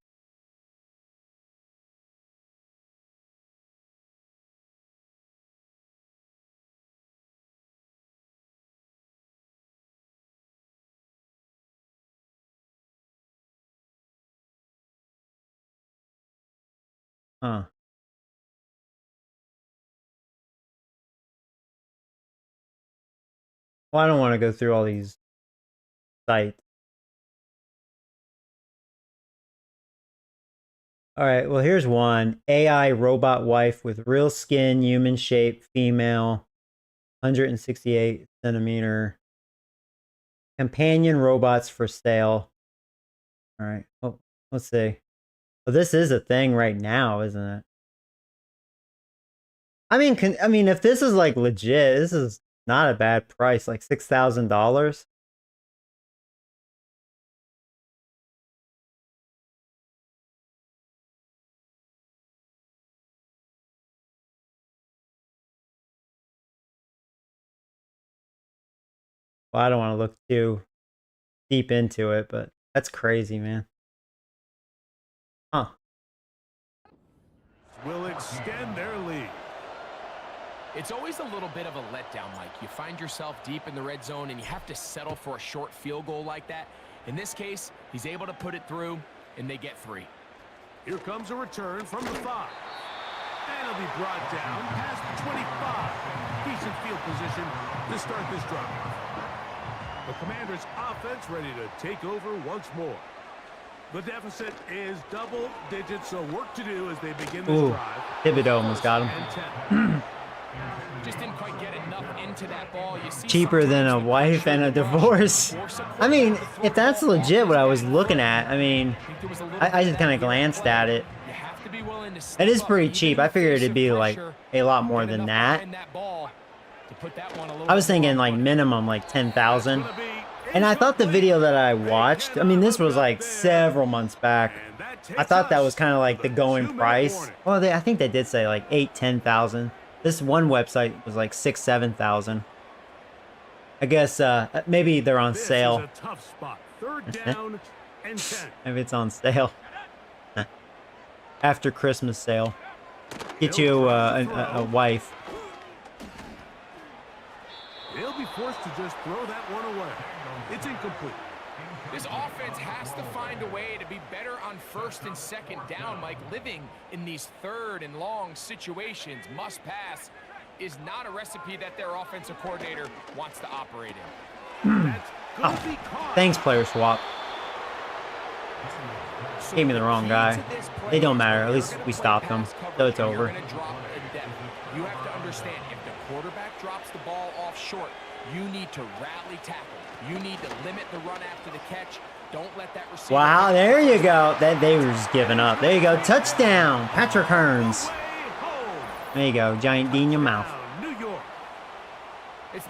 Huh. Well, I don't want to go through all these sites. All right, well, here's one. AI robot wife with real skin, human shape, female, 168 centimeter. Companion robots for sale. All right. Oh, let's see. Well, this is a thing right now, isn't it? I mean, if this is like legit, this is not a bad price. Like $6,000. Well, I don't want to look too deep into it, but that's crazy, man. Huh. Will extend their lead. It's always a little bit of a letdown, Mike. You find yourself deep in the red zone and you have to settle for a short field goal like that. In this case, he's able to put it through, and they get 3. Here comes a return from the 5. And it'll be brought down past the 25. Decent field position to start this drive. The Commanders' offense ready to take over once more. The deficit is double digits, so work to do as they begin this drive. Thibodeau almost got him. Just didn't quite get enough into that ball. You see, Cheaper than a wife and a divorce. I mean, if that's legit what I was looking at, I mean, I just kind of glanced at it. It is pretty cheap. I figured it'd be like a lot more than that. I was thinking like minimum like 10,000. And I thought the video that I watched, I mean, this was like several months back. I thought that was kind of like the going price. Well, I think they did say like 8,000-10,000. This one website was like 6,000-7,000. I guess maybe they're on sale. Maybe it's on sale. After Christmas sale. Get you a wife. They'll be forced to just throw that one away. It's incomplete. This offense has to find a way to be better on 1st and 2nd down, Mike. Living in these 3rd and long situations, must pass, is not a recipe that their offensive coordinator wants to operate in. Thanks, player swap. Gave me the wrong guy. They don't matter. At least we stopped them, so it's over. You have to understand, if the quarterback drops the ball off short, you need to rally tackle. You need to limit the run after the catch. Don't let that receiver. Wow, there you go. They were just giving up. There you go. Touchdown, Patrick Hearns. There you go. Giant D in your mouth.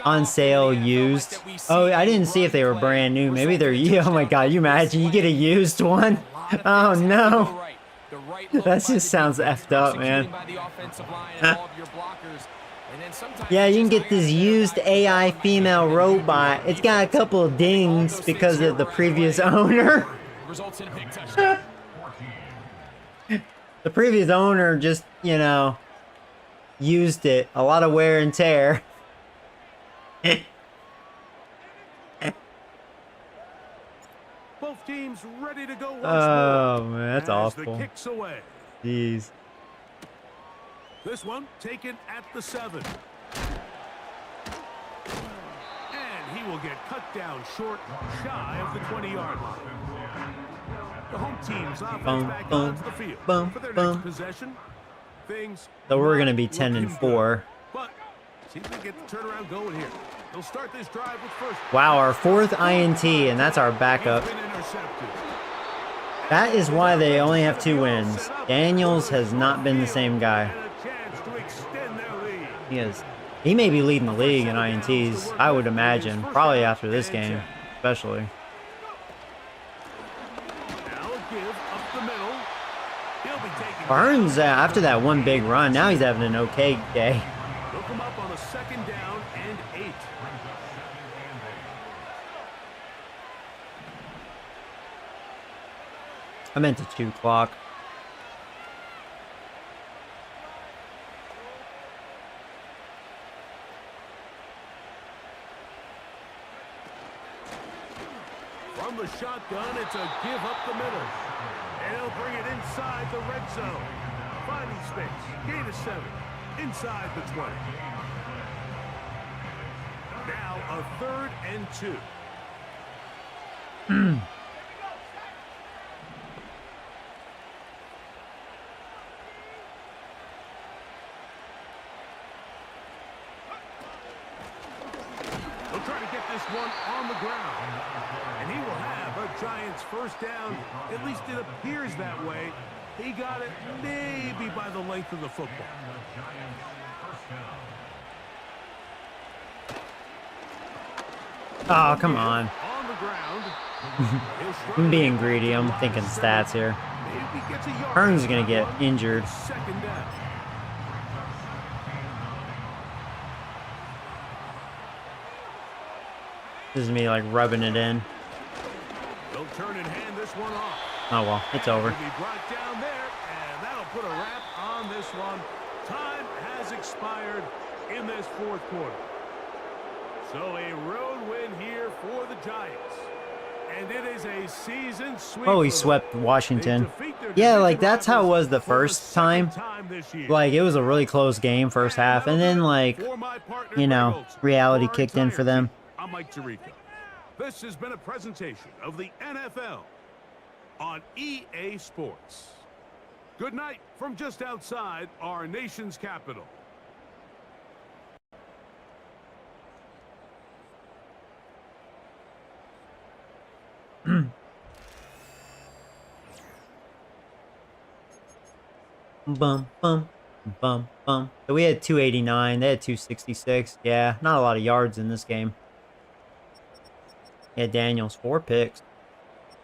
On sale, used. Oh, I didn't see if they were brand new. Maybe they're used. Oh my God, you imagine you get a used one? Oh no. That just sounds effed up, man. Yeah, you can get this used AI female robot. It's got a couple of dings because of the previous owner. The previous owner just, you know, used it. A lot of wear and tear. Both teams ready to go once Oh, more man, that's awful. The kicks away. Jeez. This one taken at the 7. And he will get cut down short, shy of the 20-yard line. The home team's offense back onto the field for their next possession. So we're going to be 10-4. But see if they get the turnaround going here. They'll start this drive with first. Wow, our 4th INT, and that's our backup. That is why they only have 2 wins. Daniels has not been the same guy. He may be leading the league in INTs, I would imagine. Probably after this game, especially. Burns, after that one big run, now he's having an okay day. They'll come up on a 2nd down and 8. I meant to 2 o'clock. From the shotgun, it's a give up the middle. And he'll bring it inside the red zone. Finding space. Gain of 7. Inside the 20. Now a 3rd and 2. They'll try to get this one on the ground. And he will have a Giants 1st down. At least it appears that way. He got it maybe by the length of the football. Oh, come on. On the ground. I'm being greedy. I'm thinking stats here. Hearns is going to get injured. 2nd down. This is me like rubbing it in. They'll turn and hand this one off. Oh well, it's over. Will be brought down there, and that'll put a wrap on this one. Time has expired in this fourth quarter. So a road win here for the Giants. And it is a season sweep. Oh, he swept Washington. Yeah, like that's how it was the first time. Like it was a really close game first half, and then like, you know, reality kicked in for them. I'm Mike Tirico. This has been a presentation of the NFL on EA Sports. Good night from just outside our nation's capital. Bum bum bum bum. So we had 289. They had 266. Yeah, not a lot of yards in this game. Yeah, Daniels 4 picks.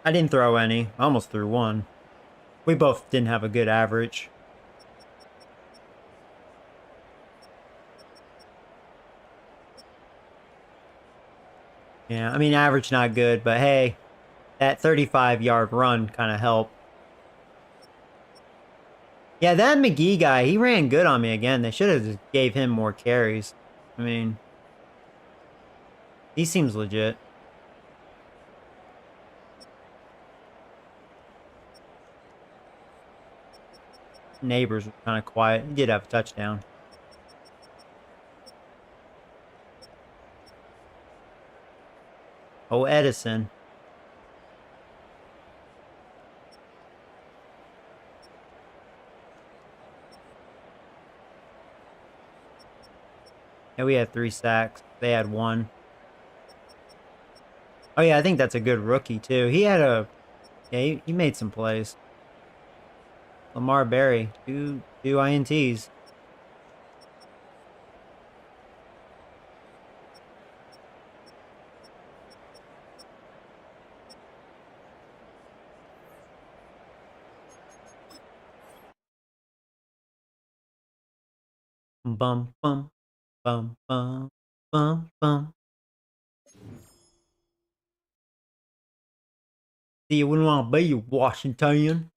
I didn't throw any. I almost threw one. We both didn't have a good average. Yeah, I mean average not good, but hey, that 35-yard run kind of helped. Yeah, that McGee guy, he ran good on me again. They should have just gave him more carries. I mean, he seems legit. Neighbors were kind of quiet. He did have a touchdown. Oh, Edison. Yeah, we had 3 sacks. They had 1. Oh, yeah, I think that's a good rookie, too. He had a... Yeah, he made some plays. Lamar Berry. Two INTs. Bum, bum, bum, bum, bum, bum. See, you wouldn't want to be Washington.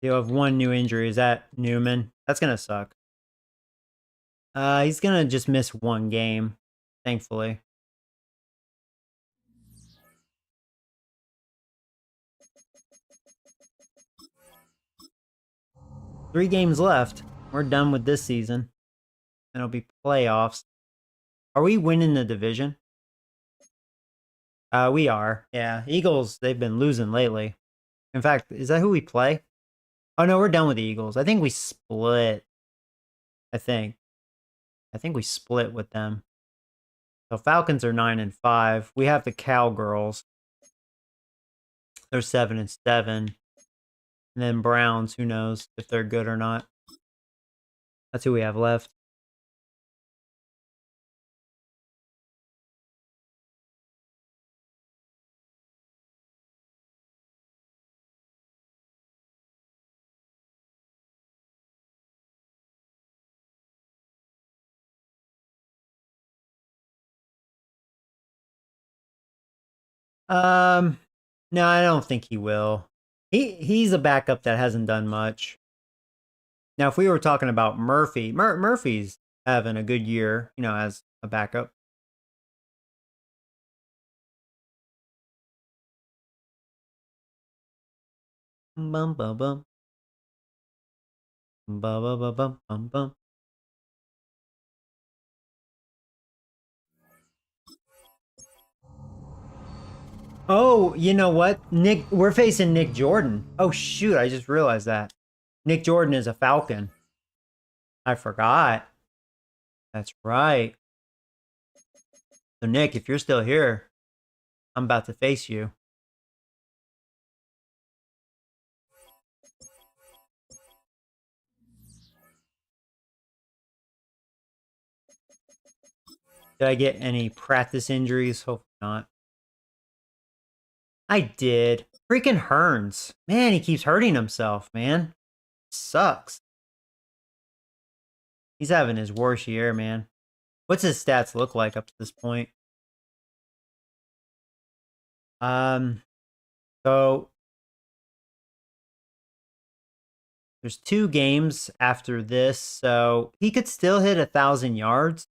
You have 1 new injury. Is that Newman? That's going to suck. He's going to just miss 1 game, thankfully. Three games left. We're done with this season. It'll be playoffs. Are we winning the division? We are. Yeah, Eagles, they've been losing lately. In fact, is that who we play? Oh, no, we're done with the Eagles. I think we split. I think we split with them. So Falcons are 9-5. We have the Cowgirls. They're 7-7. And then Browns, who knows if they're good or not. That's who we have left. No, I don't think he will. He's a backup that hasn't done much. Now, if we were talking about Murphy, Murphy's having a good year, you know, as a backup. Bum bum bum. Bum bum bum bum bum bum. Oh, you know what? We're facing Nick Jordan. Oh shoot, I just realized that. Nick Jordan is a Falcon. I forgot. That's right. So Nick, if you're still here, I'm about to face you. Did I get any practice injuries? Hope not. I did. Freaking Hearns. Man, he keeps hurting himself, man. Sucks. He's having his worst year, man. What's his stats look like up to this point? So there's 2 games after this, so he could still hit 1,000 yards.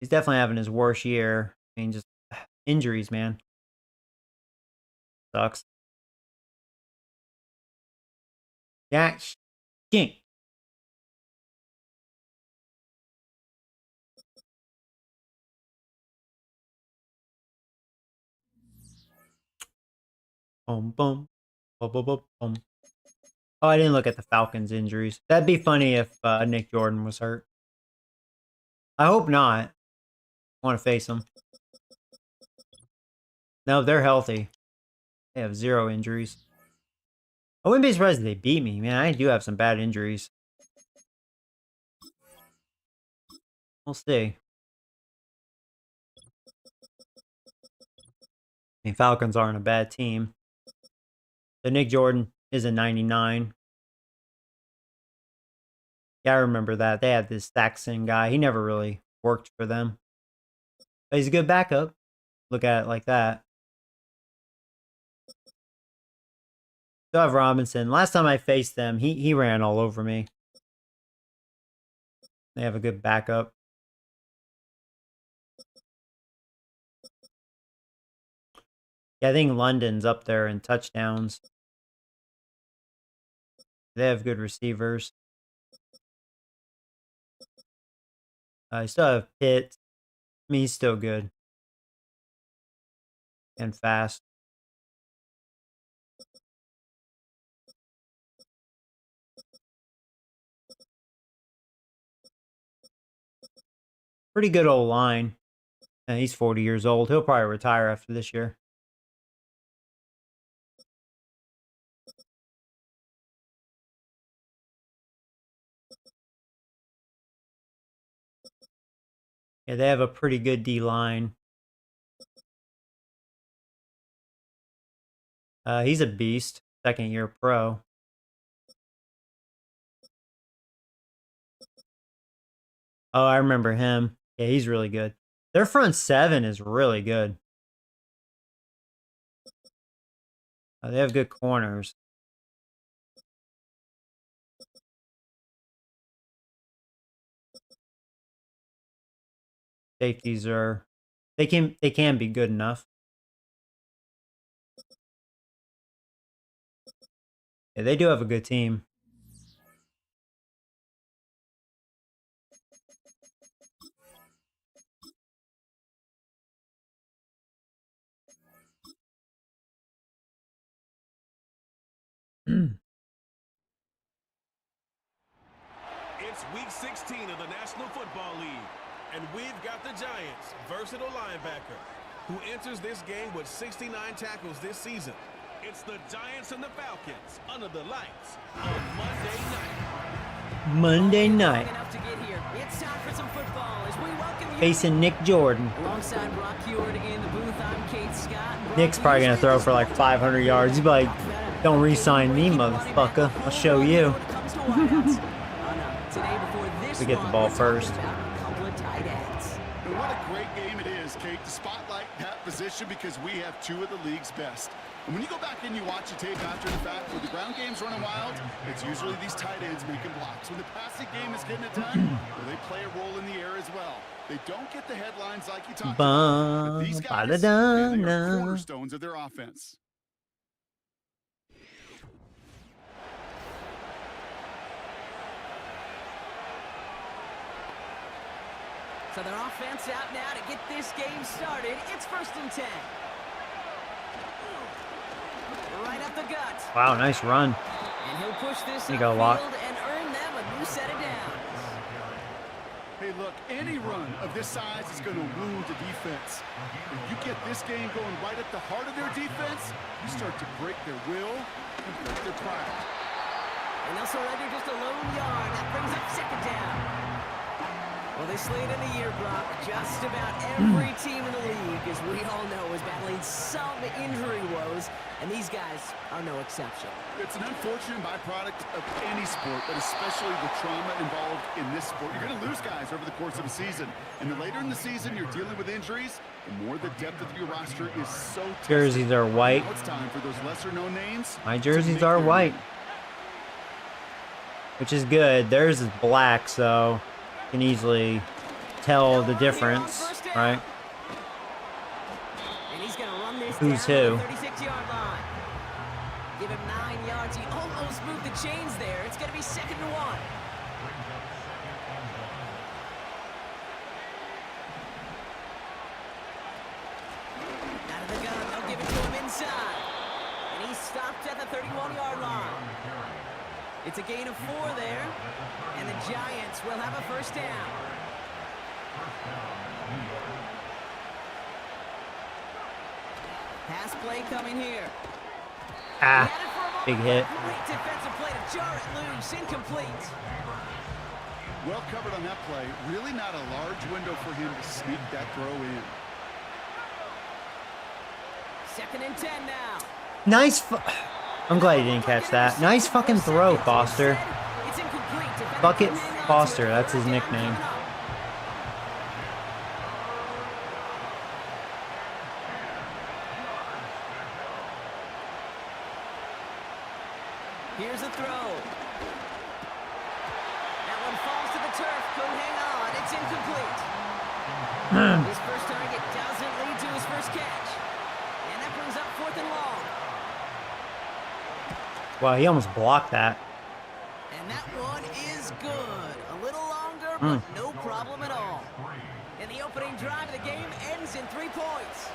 He's definitely having his worst year. I mean, just injuries, man. Sucks. Yeah, stink. Boom, boom, boom, boom, boom, boom. Oh, I didn't look at the Falcons' injuries. That'd be funny if Nick Jordan was hurt. I hope not. I want to face them. No, they're healthy. They have 0 injuries. I wouldn't be surprised if they beat me. Man, I do have some bad injuries. We'll see. I mean, Falcons aren't a bad team. The Nick Jordan is a 99. Yeah, I remember that. They had this Saxon guy. He never really worked for them. But he's a good backup. Look at it like that. Still have Robinson. Last time I faced them, he ran all over me. They have a good backup. Yeah, I think London's up there in touchdowns. They have good receivers. I still have Pitt. I mean, he's still good. And fast. Pretty good old line. And he's 40 years old. He'll probably retire after this year. Yeah, they have a pretty good D-line. He's a beast. 2nd-year pro. Oh, I remember him. Yeah, he's really good. Their front 7 is really good. They have good corners. Safeties are they can be good enough. Yeah, they do have a good team. It's week 16 of the National Football League, and we've got the Giants, versatile linebacker, who enters this game with 69 tackles this season. It's the Giants and the Falcons under the lights on Monday night. Monday night. It's time for some football as we welcome you. Facing Nick Jordan. Alongside Brock Heward in the booth, I'm Kate Scott. Nick's probably going to throw for like 500 yards. He's like, don't re-sign me, motherfucker. I'll show you. We get the ball first. And what a great game it is, Kate, to spotlight that position because we have 2 of the league's best. And when you go back and you watch the tape after the fact, when the ground game's running wild, it's usually these tight ends making blocks. When the passing game is getting it done, well, they play a role in the air as well. They don't get the headlines like you talked about, but these guys, they are cornerstones of their offense. So their offense out now to get this game started. It's 1st and 10. Right up the gut. Wow, nice run. And he'll push this You got a lot. upfield and earn them a new set of downs. Hey, look, any run of this size is going to wound the defense. If you get this game going right at the heart of their defense, you start to break their will and break their pride. And they'll surrender just a lone yard. That brings up 2nd down. Well, this late in the year, Brock, just about every team in the league, as we all know, is battling some injury woes, and these guys are no exception. It's an unfortunate byproduct of any sport, but especially the trauma involved in this sport. You're going to lose guys over the course of a season, and the later in the season you're dealing with injuries, the more the depth of your roster is so tested. Jerseys are white. Now it's time for those lesser-known names. My jerseys are white, which is good. Theirs is black, so you can easily tell the difference, right? And he's going to run this Who's down who? to the 36-yard line. Give him 9 yards. He almost moved the chains there. It's going to be 2nd and 1. Out of the gun. They'll give it to him inside. And he's stopped at the 31-yard line. It's a gain of 4 there. And the Giants will have a first down. Pass play coming here. Ah, big hit. Great defensive play to jar it loose. Incomplete. Well covered on that play. Really not a large window for him to sneak that throw in. 2nd and 10 now. Nice. I'm glad you didn't catch that. Nice fucking throw, Foster. It's incomplete. Bucket Foster, that's his nickname. Here's a throw. That one falls to the turf. Couldn't hang on. It's incomplete. His first target doesn't lead to his first catch. And that brings up 4th and long. Wow, he almost blocked that. And that one is good. A little longer, but no problem at all. And the opening drive of the game ends in 3 points.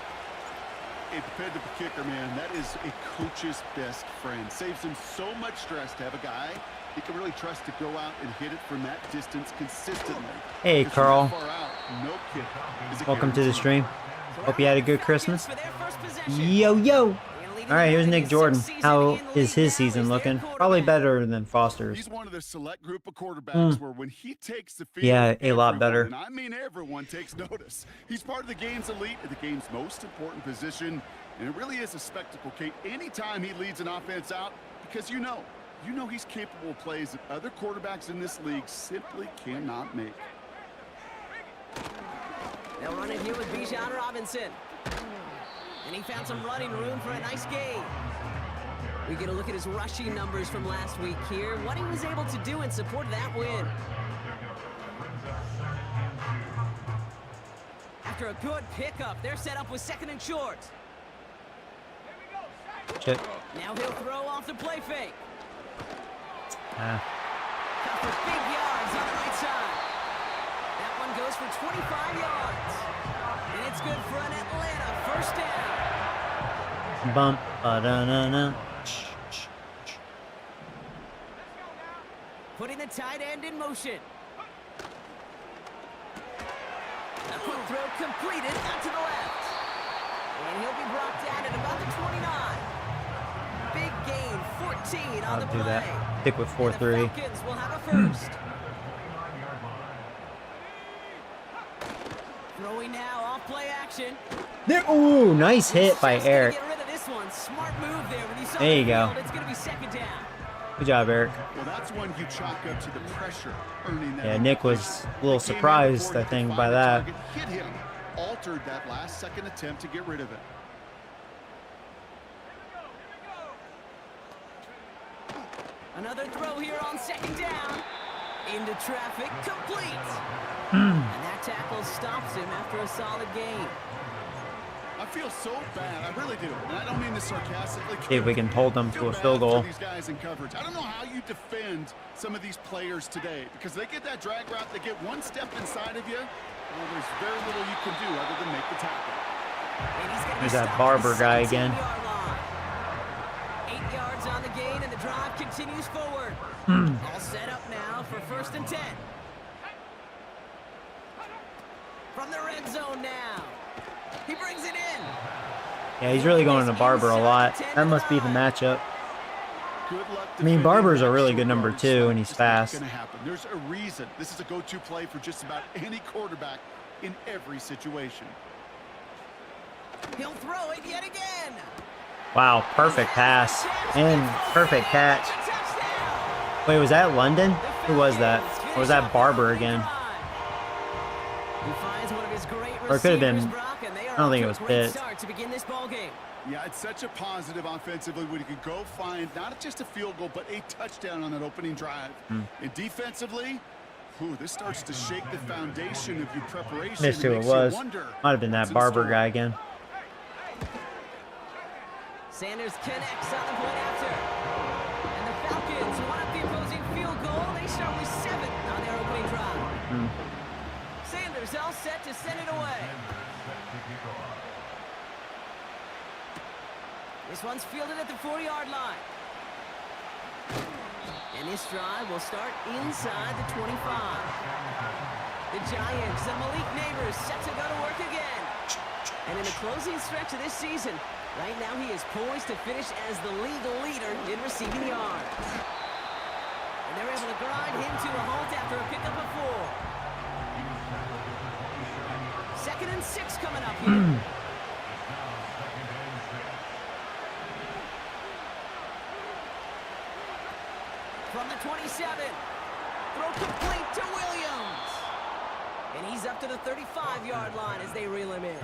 A dependable kicker, man. That is a coach's best friend. Saves him so much stress to have a guy he can really trust to go out and hit it from that distance consistently. Hey, Because from Carl. that far out, no kick is a Welcome to the guarantee. stream. Hope you had a good Christmas. For their first possession. Yo, yo. All right, here's Nick Jordan. Season How in the is league his now season as their looking? quarterback. Probably better than Foster's. He's one of the select group of quarterbacks where when he takes the field, Yeah, a lot everyone, better. and I mean everyone, takes notice. He's part of the game's elite at the game's most important position, and it really is a spectacle, Kate, anytime he leads an offense out, because you know he's capable of plays that other quarterbacks in this league simply cannot make. They'll run it here with Bijan Robinson. And he found some running room for a nice gain. We get a look at his rushing numbers from last week here. What he was able to do in support of that win. After a good pickup, they're set up with 2nd and short. Shit. Now he'll throw off the play fake. Ah. Cut for big yards on the right side. That one goes for 25 yards. And it's good for an Atlanta first down. Bump. Ba-da-na-na. Putting the tight end in motion. A quick throw completed out to the left. And he'll be brought down at about the 29. Big gain, 14 on the I'll do play. that. Stick with And the 4-3. Falcons will have a first. Throwing now off play action. There. Ooh, nice hit by Just gonna Eric. Get rid of this one. Smart move there. When he saw There you the go. field, it's going to be 2nd down. Good job, Eric. Well, that's one you chalk up to the pressure, earning that. Yeah, Nick was a little Came in surprised, before I he could think, find by the that. target, hit him, altered that last-second attempt to get rid of it. Another throw here on 2nd down. Into traffic, complete. And that tackle stops him after a solid gain. I feel so bad, I really do, and I don't mean this sarcastically. See if we can hold them I feel to a bad field for goal. These guys in coverage. I don't know how you defend some of these players today because they get that drag route, they get one step inside of you. Well, there's very little you can do other than make the tackle. And he's gonna be There's that stopped Barber at the guy again. 17-yard line. 8 yards on the gain, and the drive continues forward. All set up now for 1st and 10. From the red zone now. He brings it in. Yeah, he's really going to Barber a lot. That must be the matchup. Good luck. I mean, Barber's a really good number 2, and he's fast. Gonna happen. There's a reason. This is a go-to play for just about any quarterback in every situation. He'll throw it yet again. Wow, perfect pass and perfect catch. Wait, was that London? Who was that? Or was that Barber again? Or it could have been. I don't think it was Pitts. Yeah, it's such a positive offensively when you can go find not just a field goal, but a touchdown on that opening drive. And defensively, this starts to shake the foundation of your preparation. Missed who it was. Might have been that Barber guy again. Sanders connects on the point after. And the Falcons want up the opposing field goal. They start with 7 on their opening drive. Sanders all set to send it away. This one's fielded at the 40-yard line. And this drive will start inside the 25. The Giants and Malik Neighbors set to go to work again. And in the closing stretch of this season, right now he is poised to finish as the league leader in receiving yards. And they're able to grind him to a halt after a pickup of 4. 2nd and 6 coming up here. From the 27, throw complete to Williams. And he's up to the 35-yard line as they reel him in.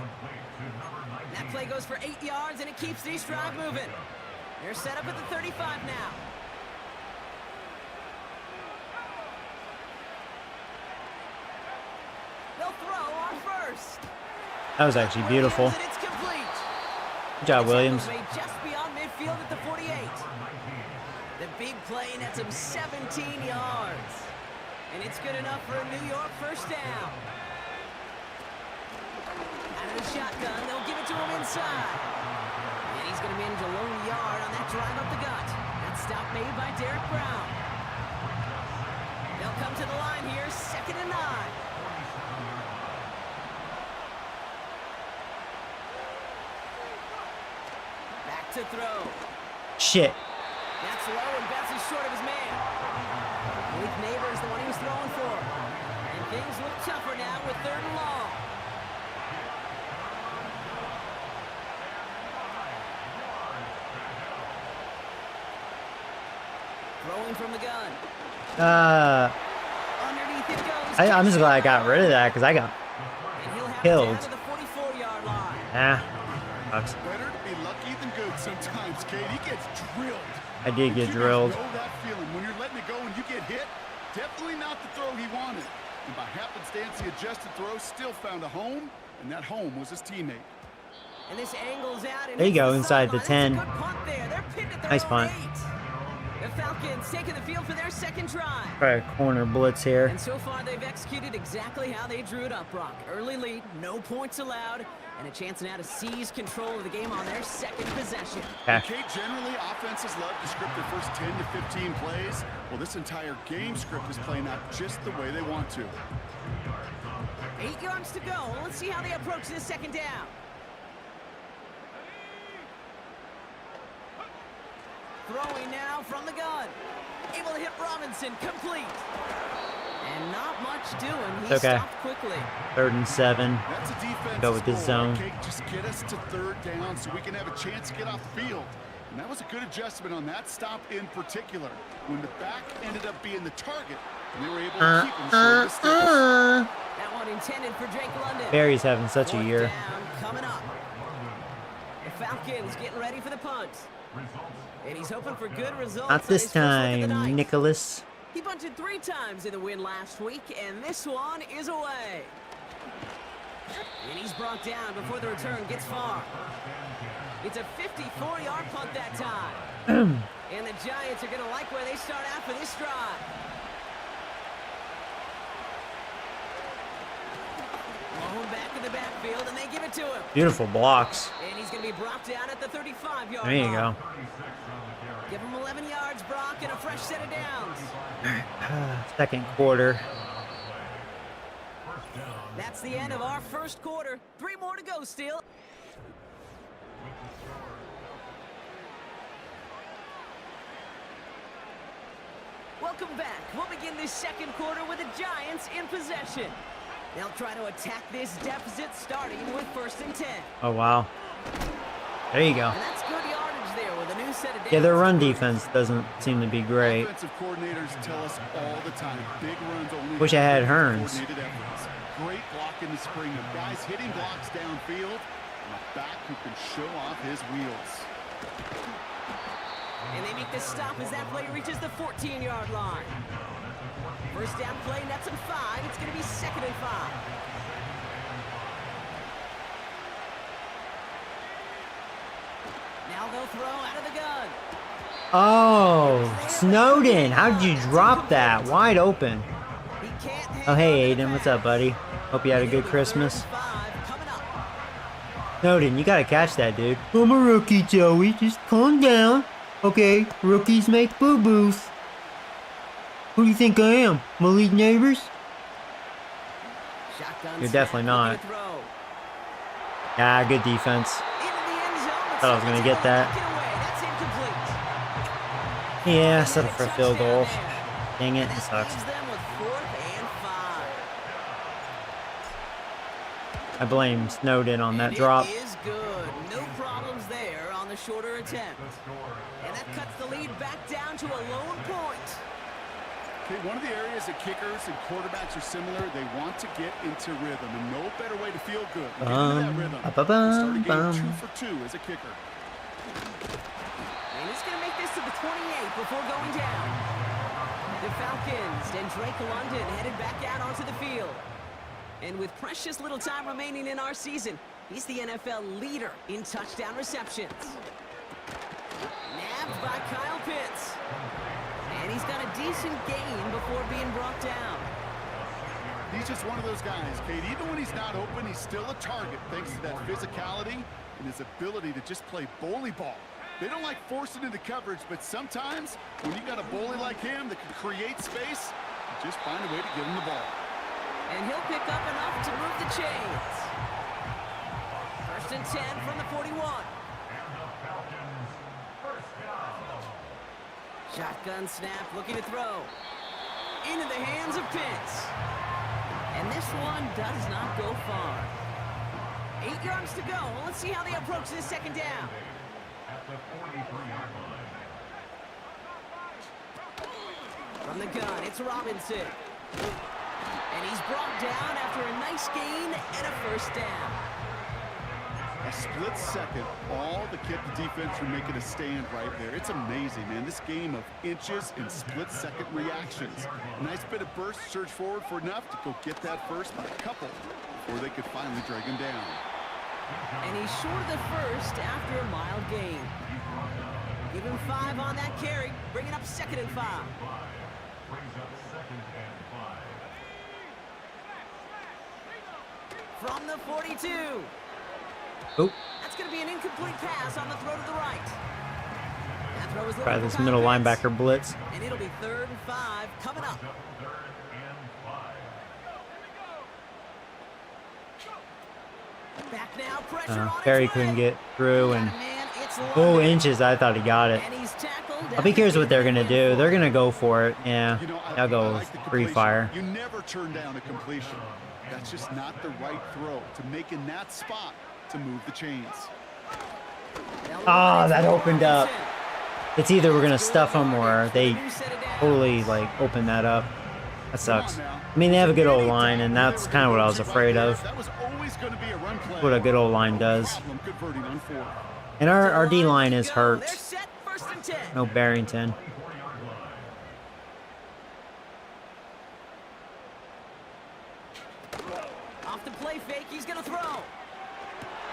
That play goes for 8 yards, and it keeps these drive moving. They're set up at the 35 now. They'll throw our first. That was actually beautiful. And it's complete. Good job, Williams. Made just beyond midfield at the 48. The big play nets him 17 yards. And it's good enough for a New York first down. Out of the shotgun, they'll give it to him inside. And he's going to manage a lone yard on that drive up the gut. That stop made by Derek Brown. They'll come to the line here, 2nd and 9. Back to throw. Shit. That's low and bounces short of his man. Malik Neighbors the one he was throwing for. And things look tougher now with 3rd and long. Throwing from the gun. Underneath it goes. I'm just glad I got rid of that because I got And he'll have killed. it down to the 44-yard line. Sucks. Better to be lucky than good sometimes, Kate. He gets drilled. I did get You drilled. know that feeling when you're letting it go and you get hit? Definitely not the throw he wanted. And by happenstance, the adjusted throw still found a home, and that home was his teammate. And this angles out. And There you hits go, the inside the sideline. 10. It's a good punt there. They're pinned at their Nice own punt. 8. The Falcons taking the field for their 2nd drive. Try a corner blitz here. And so far, they've executed exactly how they drew it up, Brock. Early lead, no points allowed, and a chance now to seize control of the game on their 2nd possession. Okay. Kate, generally, offenses love to script their first 10 to 15 plays. Well, this entire game script is playing out just the way they want to. 8 yards to go. Let's see how they approach this 2nd down. Throwing now from the gun. Able to hit Robinson, complete. And not much doing. He Okay. stopped quickly. 3rd and 7. That's a defense. Go with the zone. Kate, just get us to 3rd down so we can have a chance to get off the field. And that was a good adjustment on that stop in particular. When the back ended up being the target, and they were able to keep him short of the sticks. That one intended for Drake London. Barry's having such a 4th year. down coming up. The Falcons getting ready for the punt. And he's hoping for good results. Not on this his first look at the time, night. Nicholas. He bunted 3 times in the win last week, and this one is away. And he's brought down before the return gets far. It's a 54-yard punt that time. And the Giants are going to like where they start out for this drive. Blown back in the backfield, and they give it to him. Beautiful blocks. And he's going to be brought down at the 35-yard line. There you go. Give him 11 yards, Brock, and a fresh set of downs. 2nd quarter. That's the end of our 1st quarter. 3 more to go still. Welcome back. We'll begin this second quarter with the Giants in possession. They'll try to attack this deficit starting with 1st and 10. Oh, wow. There you go. And that's good yardage there with a new set of downs. Yeah, their run defense doesn't seem to be great. Offensive coordinators tell us all the time, big runs only. Wish I had Hearns. Great block in the spring of guys hitting blocks downfield, and a back who can show off his wheels. And they make the stop as that play reaches the 14-yard line. First down play, nets them 5. It's going to be 2nd and 5. Now they'll throw out of the gun. Oh, Snowden. How did you drop that? Wide open. He can't hang Oh, hey, on to Aiden. What's that. up, buddy? Hope you had a good Christmas. 3rd and 5 coming up. Snowden, you gotta catch that, dude. I'm a rookie, Joey. Just calm down. Okay, rookies make boo-boos. Who do you think I am? My league neighbors? Shotgun You're snap, definitely not. looking to throw. Ah, good defense. Into the end zone. Thought I was gonna get that. Knock it away. That's incomplete. Yeah, settle for a field goal. Dang it, it This sucks. leaves them with 4th and 5. I blame Snowden on that And drop. It is good. No problems there on the shorter attempt. And that cuts the lead back down to a lone point. Okay, one of the areas that kickers and quarterbacks are similar, they want to get into rhythm, and no better way to feel good than get into that rhythm. Start a game 2 for 2 as a kicker. And he's going to make this to the 28 before going down. The Falcons and Drake London headed back out onto the field. And with precious little time remaining in our season, he's the NFL leader in touchdown receptions. Nabbed by Kyle Pitts. And he's got a decent gain before being brought down. He's just one of those guys, Kate. Even when he's not open, he's still a target thanks to that physicality and his ability to just play bully ball. They don't like forcing into coverage, but sometimes when you got a bully like him that can create space, you just find a way to give him the ball. And he'll pick up enough to move the chains. 1st and 10 from the 41. Shotgun snap, looking to throw. Into the hands of Pitts. And this one does not go far. 8 yards to go. Let's see how they approach this 2nd down. From the gun, it's Robinson. And he's brought down after a nice gain and a 1st down. A split second, all to keep the defense from making a stand right there. It's amazing, man. This game of inches and split-second reactions. A nice bit of burst, surge forward for enough to go get that first by a couple before they could finally drag him down. And he's short of the 1st after a mild gain. Give him 5 on that carry, bringing up 2nd and 5. From the 42. Oh, That's going to be an incomplete pass on the throw to the right. That throw is try looking this for middle Kyle Pitts. linebacker blitz. And it'll be 3rd and 5 coming up. Back now, pressure on its Perry way. couldn't get through, and Man, it's oh, London. inches. I thought he got it. And he's tackled. I'll be curious what they're gonna do. They're gonna go for it. Yeah, You know, I'll go like the free completion. fire. You never turn down a completion. That's just not the right throw to make in that spot to move the chains. Oh, that opened up. It's either we're gonna stuff them or they totally like open that up. That sucks. I mean, they have a good old line, and that's kind of what I was afraid of. That was always going to be a run play. What a good old line does. Problem converting on 4th. And our D line is hurt. They're set, 1st and 10. No Barrington. Off the play fake, he's gonna throw.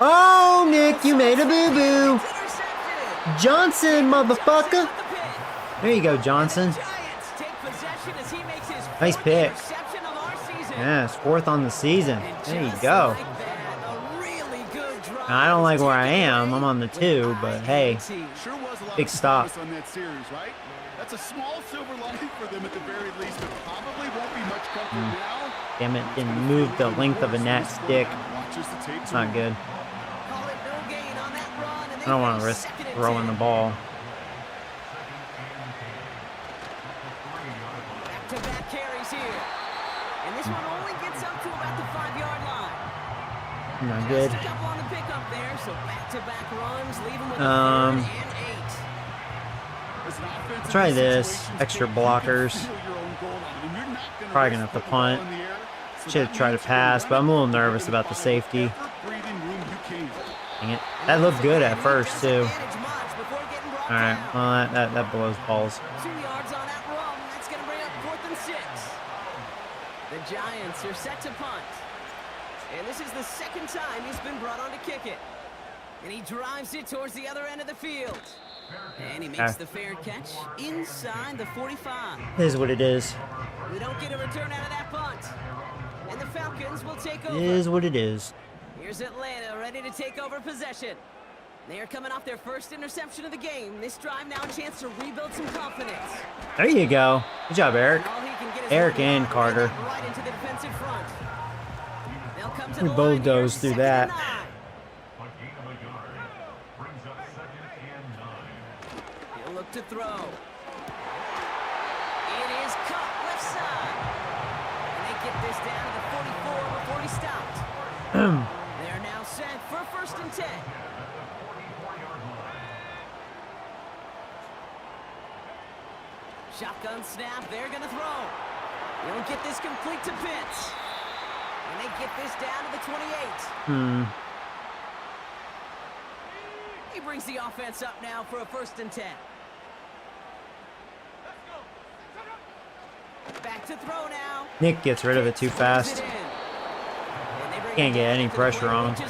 Oh, Nick, you made a boo-boo. Intercepted. Johnson, motherfucker. At the pin. There you go, Johnson. Giants take possession as he makes his Nice 4th pick. interception of our season. Yes, 4th on the season. And There you just go. like that, a really good drive. Now, I don't like where I Taken am. away I'm on the 2, but hey, Sure was a lot Big of stop. promise on that series, right? That's a small silver lining for them at the very least, but probably won't be much comfort now. damn it, didn't move the length of a net stick. Watches the tape It's not good. Call it no gain on that run, and I don't want to finish risk 2nd and throwing the 10. ball. Back-to-back carries here. And this one only gets up to about the 5-yard line. Not good. Just a couple on the pickup there, so back-to-back runs, leave him with a 3rd and 8. Try this. Extra blockers. Probably gonna have to punt. Should try to pass, but I'm a little nervous about the safety. Dang it. That looked good at first, too. Alright, well, that blows balls. 2 yards on that run. That's going to bring up 4th and 6. The Giants are set to punt. And this is the 2nd time he's been brought on to kick it. And he drives it towards the other end of the field. And he makes the fair catch inside the 45. It is what it is. We don't get a return out of that punt. And the Falcons will take over. It is what it is. Here's Atlanta ready to take over possession. They are coming off their first interception of the game. This drive now a chance to rebuild some confidence. There you go. Good job, Eric. All he can get is Eric one and yard, Carter. right into the defensive front. They'll come to We the both line here, dozed through 2nd that. and 9. He'll look to throw. It is cut left side. And they get this down to the 44 before he stopped. They're now set for 1st and 10. Shotgun snap, they're going to throw. They'll get this complete to Pitts. And they get this down to the 28. He brings the offense up now for a 1st and 10. Back to throw now. Nick gets rid of it too fast. Can't get any pressure on him.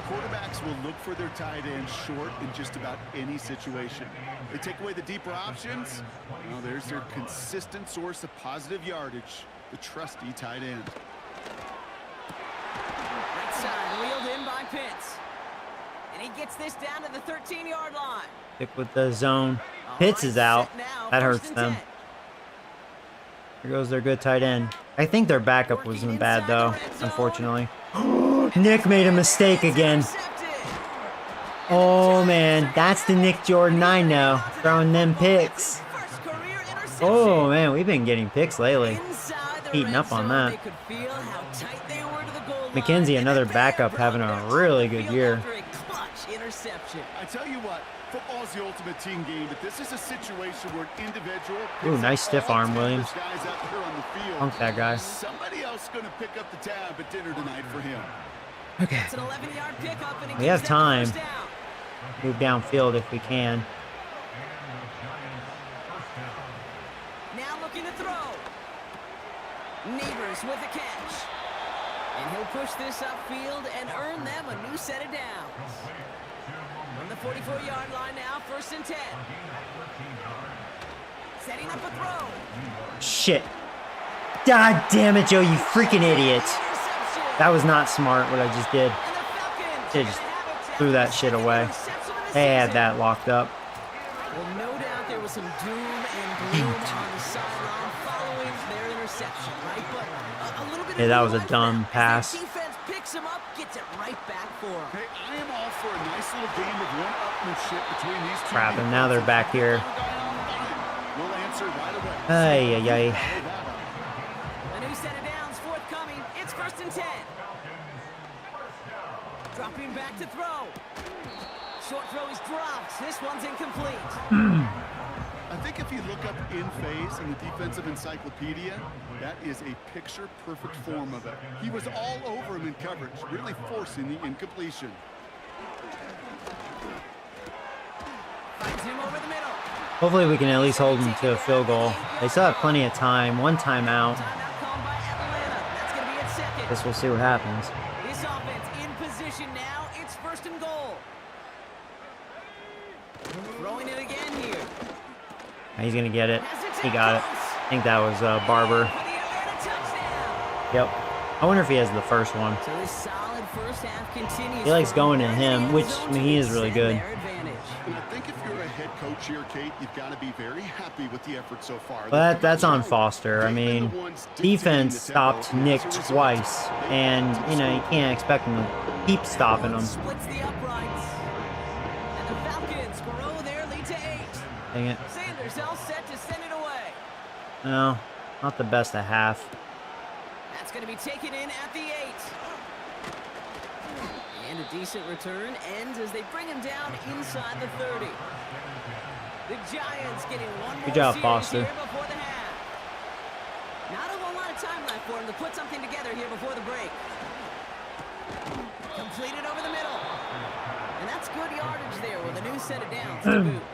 Quarterbacks will look for their tight end short in just about any situation. They take away the deeper options. Well, there's their consistent source of positive yardage, the trusty tight end. Right side, wheeled in by Pitts. And he gets this down to the 13-yard line. Stick with the zone. Pitts is out. That hurts them. Here goes their good tight end. I think their backup wasn't bad, though, unfortunately. Nick made a mistake again. Oh, man. That's the Nick Jordan I know. Throwing them picks. Oh, man. We've been getting picks lately. Heating up on that. McKenzie, another backup, having a really good year. I tell you what, football's the ultimate team game, but this is a situation where an individual. Ooh, nice stiff arm, Williams. Guys out there on the field. Punk that guy. Somebody else going to pick up the tab at dinner tonight for him. Okay. It's an 11-yard pickup, and We have time. Move downfield if we can. Now looking to throw. Neighbors with the catch. And he'll push this upfield and earn them a new set of downs. From the 44-yard line now, 1st and 10. Setting up a throw. Shit. God damn it, Joe, you freaking idiot. That was not smart what I just did. I just threw that shit away. They had that locked up. Well, no doubt there was some doom and gloom on the sideline following their interception, right? But a little bit Yeah, that was a dumb pass. Defense picks him up, gets it right back for him. Hey, I am all for a nice little game of one-upmanship between these two. Crap, and now they're back here. We'll answer right away. Ay, ay, ay. A new set of downs forthcoming. It's 1st and 10. Dropping back to throw. Short throw is dropped. This one's incomplete. I think if you look up in phase in the defensive encyclopedia, that is a picture-perfect form of it. He was all over him in coverage, really forcing the incompletion. Finds him over the middle. Hopefully we can at least hold them to a field goal. They still have plenty of time. One timeout. Timeout called by Atlanta. That's going to be its second. Guess we'll see what happens. This offense in position now. It's 1st and goal. Throwing it again here. He's going to get it. He got it. I think that was Barber. For the Atlanta touchdown. Yep. I wonder if he has the first one. So this solid first half continues. He likes going to him, which, I mean, he is really good. And I think if you're a head coach here, Kate, you've got to be very happy with the effort so far. But that's on Foster. I mean, defense stopped Nick twice, and, you know, you can't expect him to keep stopping him. Splits the uprights. And the Falcons grow their lead to 8. Dang it. Sanders all set to send it away. No, not the best at half. That's going to be taken in at the 8. And a decent return ends as they bring him down inside the 30. The Giants getting one more Good job, series Foster. here before the half. Not a whole lot of time left for him to put something together here before the break. Completed over the middle. And that's good yardage there with a new set of downs to boot.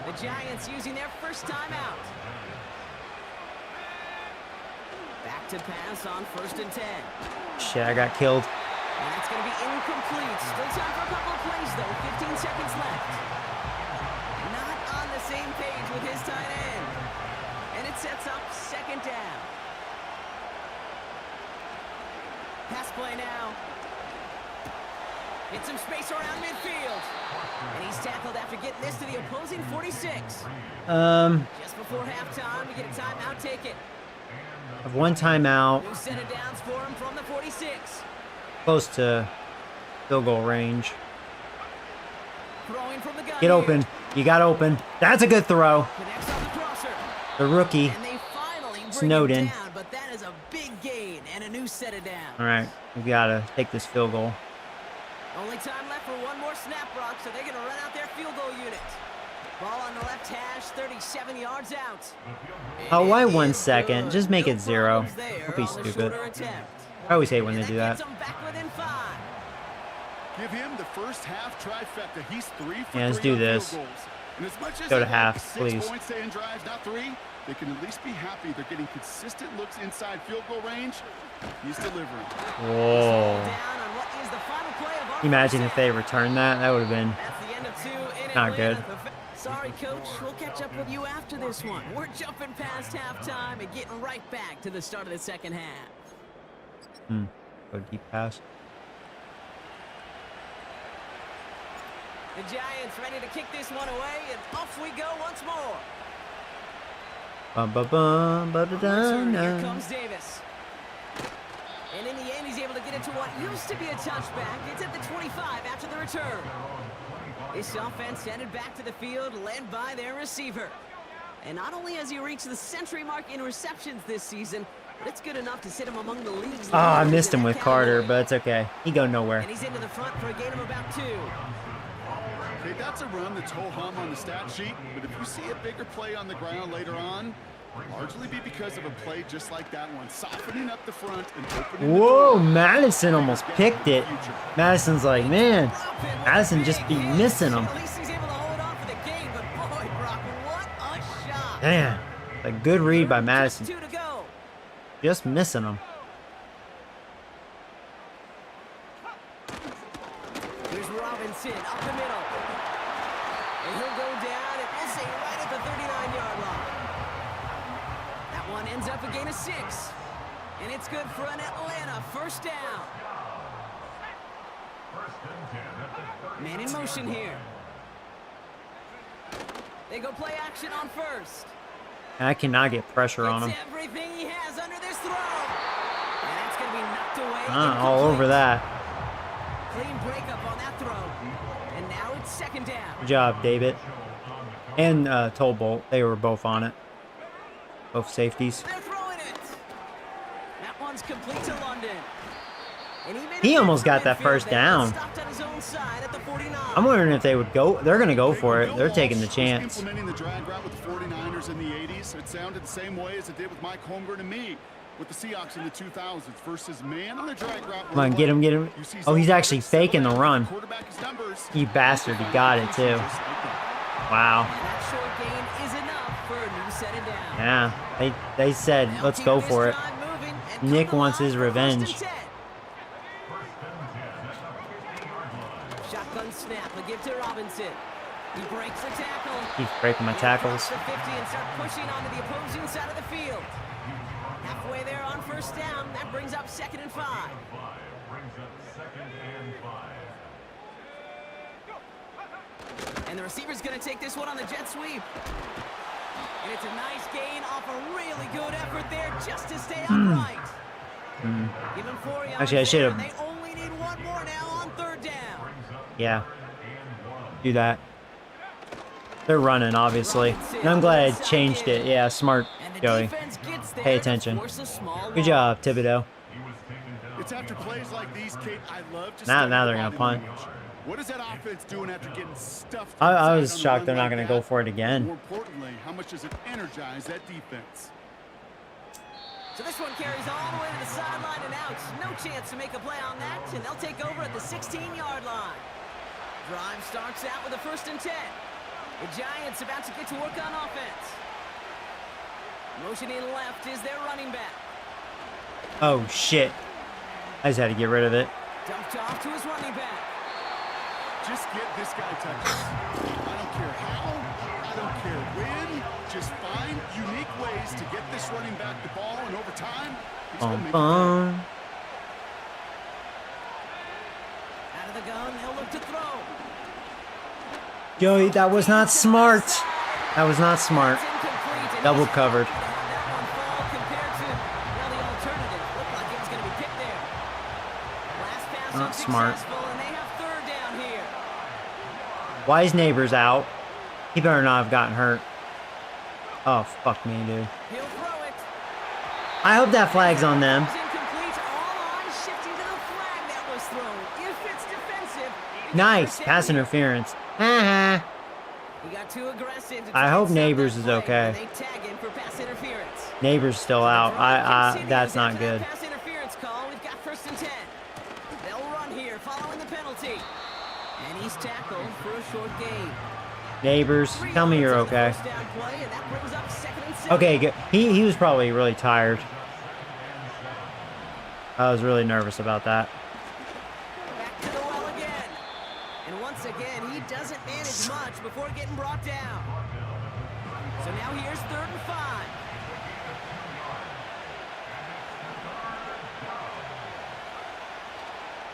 The Giants using their first timeout. Back to pass on 1st and 10. Shit, I got killed. And that's going to be incomplete. Still time for a couple of plays, though. 15 seconds left. Not on the same page with his tight end. And it sets up 2nd down. Pass play now. Hit some space around midfield. And he's tackled after getting this to the opposing 46. Just before halftime, we get a timeout taken. I've one timeout. New set of downs for him from the 46. Close to field goal range. Throwing from the gun. Get open. You got open. That's a good throw. Connects on the crosser. The rookie. And they finally bring Snowden. him down, but that is a big gain and a new set of downs. All right, we gotta take this field goal. Only time left for one more snap, Brock, so they're going to run out their field goal unit. Ball on the left hash, 37 yards out. Oh, why And 1 is second? good. Just make No it 0. problems there Don't be on the stupid. shorter attempt. I always hate when And they do that. gets them back within 5. Give him the first half trifecta. He's 3 for Yeah, let's 3 do on field this. goals. And as much as Go to they half, like 6 please. points to end drives, not 3, they can at least be happy they're getting consistent looks inside field goal range. He's delivering. Whoa. Down on what is the final play of our Imagine first if they half. returned that. That would have been That's the end of 2 in not Atlanta. good. Sorry, Coach. We'll catch up with you after this one. We're jumping past halftime and getting right back to the start of the second half. Go deep pass. The Giants ready to kick this one away, and off we go once more. Bum, bum, bum, ba, da, da, Here da. comes Davis. And in the end, he's able to get into what used to be a touchback. It's at the 25 after the return. This offense headed back to the field, led by their receiver. And not only has he reached the century mark in receptions this season, but it's good enough to sit him among the league's Oh, I leaders missed in him that with Carter, category. but it's okay. He go nowhere. And he's into the front for a gain of about 2. Okay, that's a run that's ho-hum on the stat sheet, but if you see a bigger play on the ground later on, largely be because of a play just like that one, softening up the front and opening the Whoa, door. Madison almost picked it. Madison's like, man, Madison just be missing him. At least he's able to hold on for the game, but boy, Brock, what a shot. Damn. A good read by Madison. Just 2 to go. Just missing him. Here's Robinson up the middle. And he'll go down and we'll say right at the 39-yard line. That one ends up a gain of 6. And it's good for an Atlanta first down. Man in motion here. They go play action on first. I cannot get pressure on him. It's everything he has under this throw. And that's going to be knocked away. All over Incomplete. that. Clean breakup on that throw. And now it's 2nd down. Good job, David. And Tolbolt. They were both on it. Both safeties. They're throwing it. That one's complete to London. And made He a almost got that midfield first there, down. stopped on his own side at the 49. I'm wondering if they would go. They're going to go for it. Bill They're taking the Walsh was chance. Implementing the drag route with the 49ers in the 80s. It sounded the same way as it did with Mike Holmgren and me with the Seahawks in the 2000s versus man on the drag route. Come on, get him, get him. Oh, he's actually faking the run. You bastard. He got it, too. Wow. And that short gain is enough for a new set of downs. Yeah. They said, Now let's keep go this for it. drive moving and Nick come wants alive his for 1st and revenge. 10. Shotgun snap, a give to Robinson. He breaks the tackle. Keeps breaking my And tackles. across the 50 and start pushing onto the opposing side of the field. Halfway there on first down, that brings up 2nd and 5. And the receiver's going to take this one on the jet sweep. And it's a nice gain off a really good effort there just to stay upright. Give him 4 yards Actually, I should there, have- and they only need one more now on 3rd down. Yeah. Do that. They're running, obviously. And I'm glad I changed it. Yeah, smart, Joey. Pay attention. Good job, Thibodeau. It's after plays like these, Kate, I love to Now study they're the gonna body punt. language. What is that offense doing after getting stuffed? I inside was on a shocked run they're not like going to that? go for it again. More importantly, how much does it energize that defense? So this one carries all the way to the sideline and out. No chance to make a play on that, and they'll take over at the 16-yard line. Drive starts out with a 1st and 10. The Giants about to get to work on offense. Motioning left is their running back. Oh, shit. I just had to get rid of it. Dumped off to his running back. Just get this guy touches. I don't care how, I don't care when. Just find unique ways to get this running back the ball, and over time, he's going to make it play. Out of the gun, they'll look to throw. Joey, that was not smart. That was not smart. It's incomplete, and Double he's covered. happy to have that one fall compared to, well, the alternative. Looked like it was going to be picked there. Last pass Not smart. unsuccessful, and they have 3rd down here. Why is Neighbors out? He better not have gotten hurt. Oh, fuck me, dude. He'll throw it. I hope that flag's on them. It's incomplete. All eyes shifting to the flag that was thrown. If it's defensive. Nice. Pass interference. Haha. He got too aggressive to I try hope and stop Neighbors that is play, okay. and they tag him for pass interference. Neighbors still out. That's not After that good. Pass interference call. We've got 1st and 10. They'll run here following the penalty. And he's tackled for a short gain. Neighbors, tell me you're okay. First down play, and that brings up 2nd and 6. Okay, good. He was probably really tired. I was really nervous about that. Back to the well again. And once again, he doesn't manage much before getting brought down. So now here's 3rd and 5.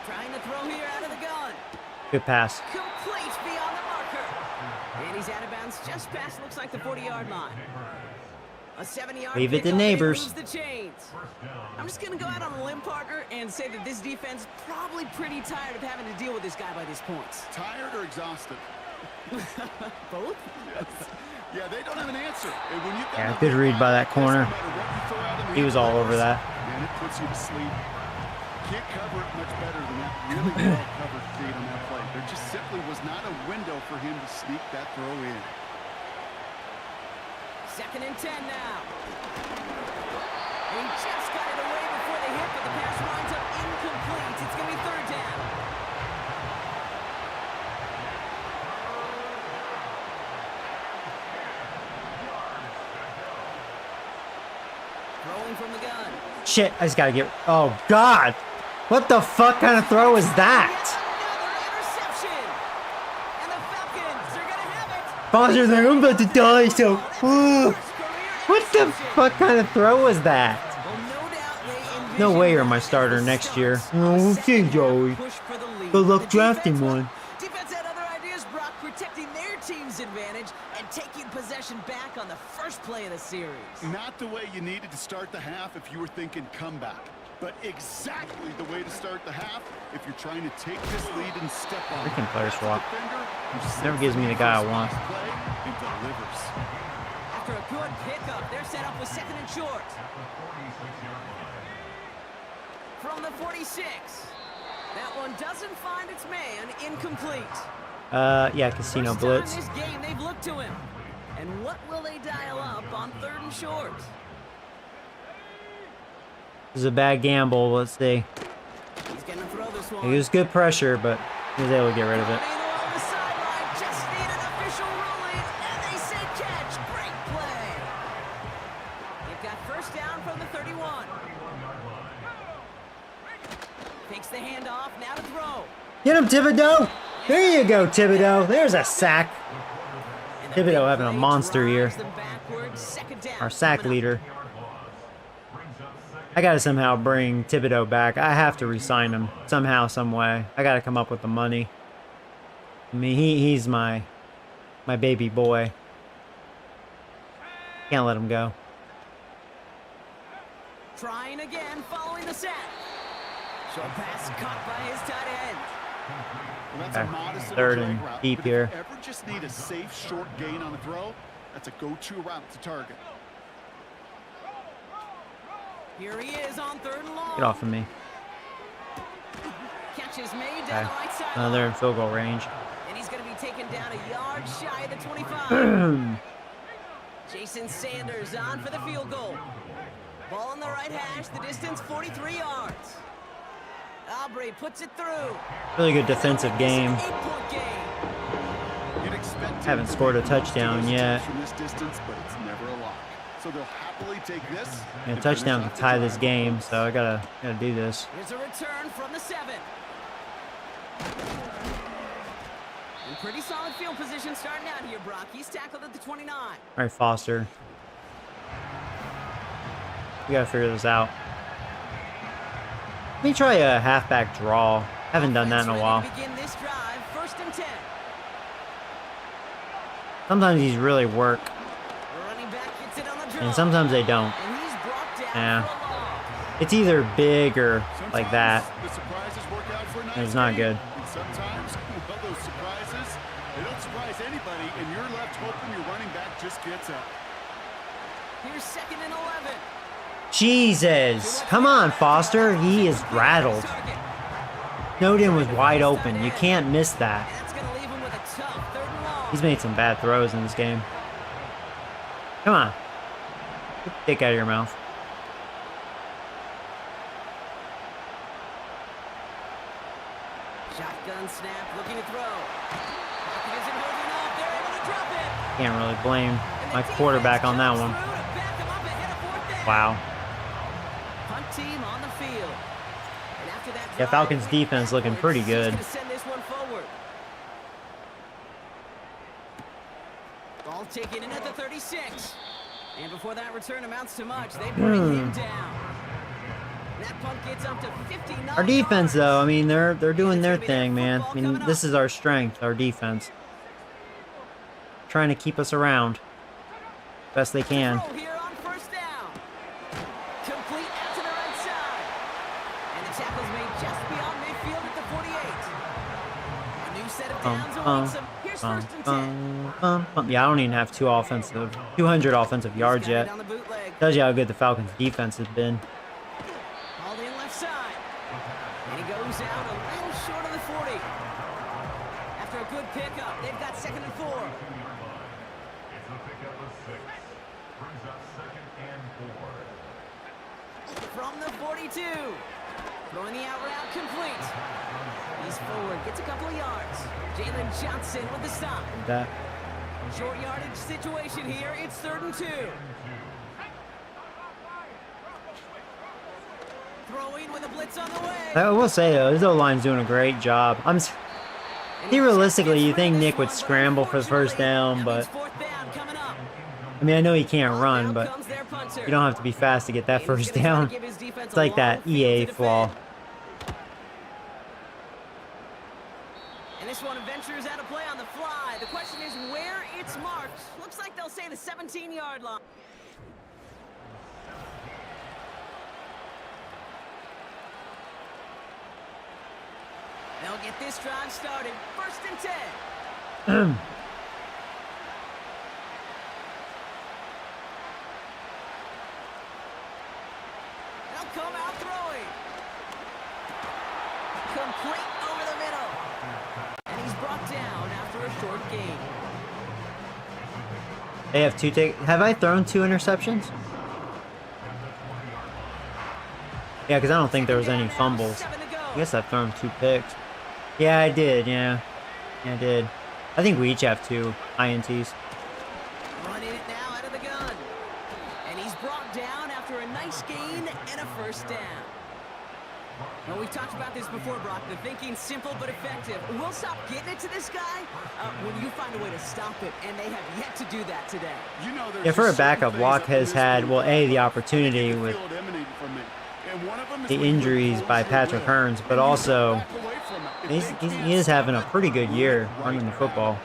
Trying to throw here out of the gun. Good pass. Complete beyond the marker. And he's out of bounds just past, looks like the 40-yard line. A 7-yard Leave it to pickup, and Neighbors. moves the chains. I'm just going to go out on a limb, partner, and say that this defense is probably pretty tired of having to deal with this guy by this point. Tired or exhausted? Both? Yes. Yeah, they don't have an answer. And when you've got Yeah, a good read by that no corner. matter what you throw out in the He was all over that. Man, it puts you to sleep. Can't cover it much better than that. Really well covered feed on that play. There just simply was not a window for him to sneak that throw in. 2nd and 10 now. He just got it away before they hit, but the pass winds up incomplete. It's going to be 3rd down. Throwing from the gun. Shit, I just gotta get. Oh, God. What the fuck kind of throw is that? Another interception. And the Falcons are going to have it. Foster's like, I'm about to die, so. What the fuck kind of throw was that? Well, no doubt they envision No way you're my that starter as the next start year. of Oh, a okay, Joey. push for the lead. Good luck The drafting defense, one. Defense had other ideas, Brock, protecting their team's advantage and taking possession back on the first play of the series. Not the way you needed to start the half if you were thinking comeback, but exactly the way to start the half if you're trying to take this lead and step on it. Freaking player That's a swap. defender who Never sets gives me the guy I want. play and delivers. After a good pickup, they're set up with 2nd and short. From the 46. That one doesn't find its man. Incomplete. Yeah, Casino First Blitz. time this game, they've looked to him. And what will they dial up on 3rd and short? This is a bad gamble. Let's see. He's going to throw this one. He was good pressure, but he was able to get rid of it. Running along the sideline, just need an official ruling, and they say catch. Great play. They've got 1st down from the 31. Takes the handoff, now to throw. Get him, Thibodeau! There you go, Thibodeau. There's a sack. And the big Thibodeau having a play monster year. drives them backwards. 2nd down. Our sack coming up. leader. I gotta somehow bring Thibodeau back. I have to re-sign him somehow, some way. I gotta come up with the money. I mean, he's my baby boy. Can't let him go. Trying again, following the sack. Short pass caught by his tight end. Well, that's a modest little Third drag and route, deep but if here. you ever just need a safe short gain on a throw, that's a go-to route to target. Here he is on 3rd and long. Get off of me. Catch is made Okay. down the right side. They're in field goal range. And he's going to be taken down a yard shy of the 25. Jason Sanders on for the field goal. Ball on the right hash, the distance 43 yards. Aubrey puts it through. Really good defensive game. 8-point game. You'd expect Haven't scored a touchdown yet. from this distance, but it's never a lock. So they'll happily take this. A and touchdown finish to off the tie this drive. game, so I gotta do this. Here's a return from the 7. In pretty solid field position starting out here, Brock. He's tackled at the 29. All right, Foster. We gotta figure this out. Let me try a halfback draw. Haven't done that in a while. Offense ready to begin this drive, 1st and 10. Sometimes these really work, The running back gets it on the draw. and sometimes they don't. And he's brought down Yeah. for a loss. It's either big or like that. Sometimes the surprises work out for a nice It's not game, good. And sometimes, well, those surprises, they don't surprise anybody, and you're left hoping your running back just gets up. Here's 2nd and 11. Jesus. Come on, Foster. He is rattled. Snowden was wide open. You can't miss that. And that's going to leave him with a tough 3rd and long. He's made some bad throws in this game. Come on. Get the dick out of your mouth. Shotgun snap, looking to throw. Pocket isn't holding up. They're able to drop it. Can't really blame And my the quarterback on defense that jumps one. through to back him up ahead of 4th down. Wow. Punt team on the field. And after that Yeah, drive, Falcons defense looking pretty he's good. gonna send this one forward. Ball taken in at the 36. And before that return amounts to much, they bring him down. That punt gets up to 59 Our defense, yards. though, I mean, they're doing their thing, man. I mean, this is our strength, our defense. Trying to keep us around best they can. Throw here on 1st down. Complete out to the right side. And the tackle's made just beyond midfield at the 48. A new set of downs awaits him. Here's 1st and 10. Yeah, I don't even have 200 offensive yards He's got it yet. on the bootleg. Tells you how good the Falcons defense has been. Ball in left side. And he goes out a little short of the 40. After a good pickup, they've got 2nd and 4. From the 42. Throwing the out route complete. He's forward, gets a couple of yards. Jalen Johnson with the stop. That Short yardage situation here. It's 3rd and 2. Throwing with a blitz on the way. I will say though, his O-line's doing a great job. See, realistically, you think Nick would scramble for the 1st down, but I mean, I know he can't run, but you don't have to be fast to get that 1st down. It's like that EA flaw. And this one ventures out of play on the fly. The question is where it's marked. Looks like they'll say the 17-yard line. They'll get this drive started. 1st and 10. They'll come out throwing. Complete over the middle. And he's brought down after a short gain. They have have I thrown 2 interceptions? Yeah, because I don't think there was any fumbles. 7 to go. I guess I've thrown 2 picks. Yeah, I did, yeah. Yeah, I did. I think we each have 2 INTs. Running it now out of the gun. And he's brought down after a nice gain and a 1st down. Well, we've talked about this before, Brock. The thinking's simple but effective. We'll stop getting it to this guy when you find a way to stop it, and they have yet to do that today. You know, there's Yeah, for a just certain backup, things Watt up in has this had, game well, that the opportunity the with field emanated from me. And one of them is the when you injuries close by your Patrick will, Hearns, but and you also back away from it. If they can't he is having a stop pretty it, good year right running the back. football.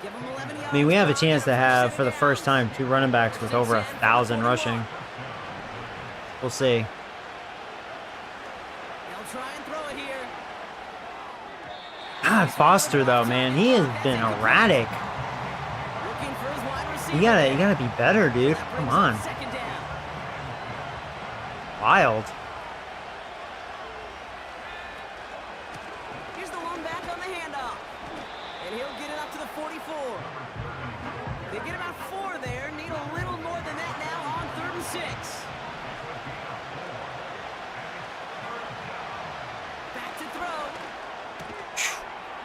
Give him 11 yards. I mean, we have a chance to have, for the first time, 2 running backs with over 1,000 rushing. We'll see. They'll try and throw it here. God, Foster though, man, he has been erratic. Looking for his wide receiver. You gotta be better, dude. That Come brings on. up second down. Wild. Here's the one back on the handoff. And he'll get it up to the 44. They get about 4 there. Need a little more than that now on 3rd and 6. Back to throw.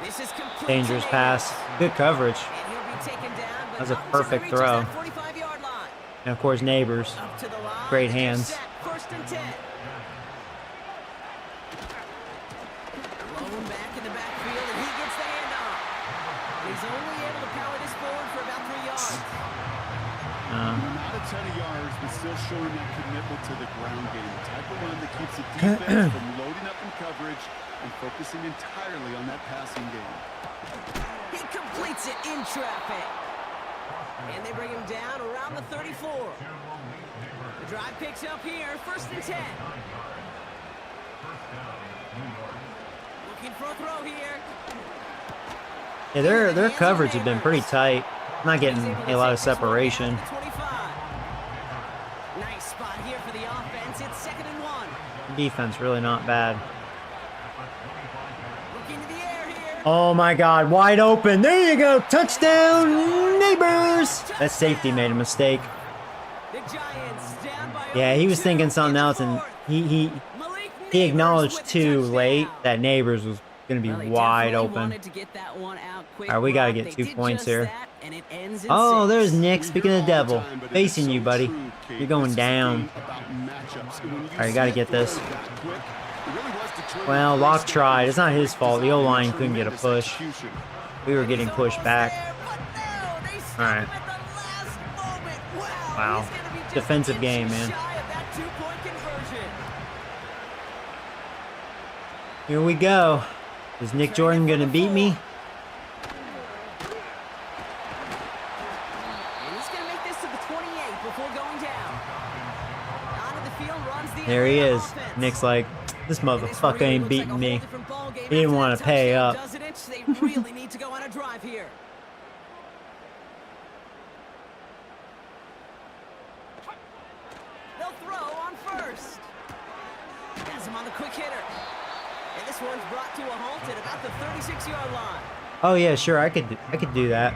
This is complete. Dangerous pass. Good coverage. And he'll be taken down, but That was a not until he perfect reaches throw. that 45-yard line. And of course, Neighbors. Up to the line. Great and they're hands. set. 1st and 10. Blown back in the backfield, and he gets the handoff. He's only able to power this forward for about 3 yards. Not a ton of yards, but still showing that commitment to the ground game. The type of run that keeps the defense from loading up in coverage and focusing entirely on that passing game. He completes it in traffic. And they bring him down around the 34. The drive picks up here, 1st and 10. Looking for a throw here. Yeah, their coverage has been pretty tight. Not getting a lot of separation. Nice spot here for the offense. It's 2nd and 1. Defense really not bad. Looking to the air here. Oh my God, wide open. There you go. Touchdown, Neighbors. That safety made a mistake. The Giants down by Yeah, he was over thinking 2 something in the else, and 4th. he Malik he Neighbors acknowledged with the too touchdown. late that Neighbors was going to Well, be they wide definitely open. wanted to get that one out quick, All right, we got to Rob. get They 2 did points just here. that, and it ends in Oh, 6. there's Nick. Speaking of the We hear all the devil, time, but it is facing so you, buddy. true, Kate. You're going This is a down. game about matchups. And when you All right, you see got to it get this. throw that quick, it really was determined Well, by Locke Staples' tried. It's not his fault. The O-line couldn't get a tremendous push. execution. We were getting He's pushed almost back. there, but no, they stopped All right. him at the last moment. Wow. Wow. He's gonna be just Defensive game, inches man. shy of that 2-point conversion. Here we go. Is Nick Jordan going to beat me? And he's gonna make this to the 28 before going down. Onto the field runs the There he Atlanta is. offense. Nick's like, this And this motherfucker really ain't looks like a beating whole me. different ball game He didn't after wanna that pay touchdown, up. doesn't it? They really need to go on a drive here. They'll throw on 1st. Has him on the quick hitter. And this one's brought to a halt at about the 36-yard line. Oh yeah, sure. I could do that.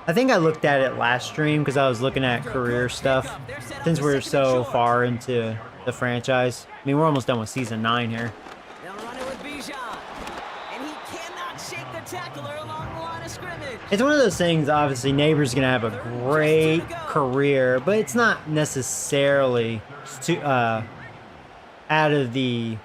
I think I looked at it last stream because I was looking at career stuff. Since we're so far into the franchise, I mean, we're almost done with season 9 here. They'll run it with Bijan. And he cannot shake the tackler along the line of scrimmage. It's one of those things. Obviously, Neighbors gonna have a great career, but it's not necessarily out of the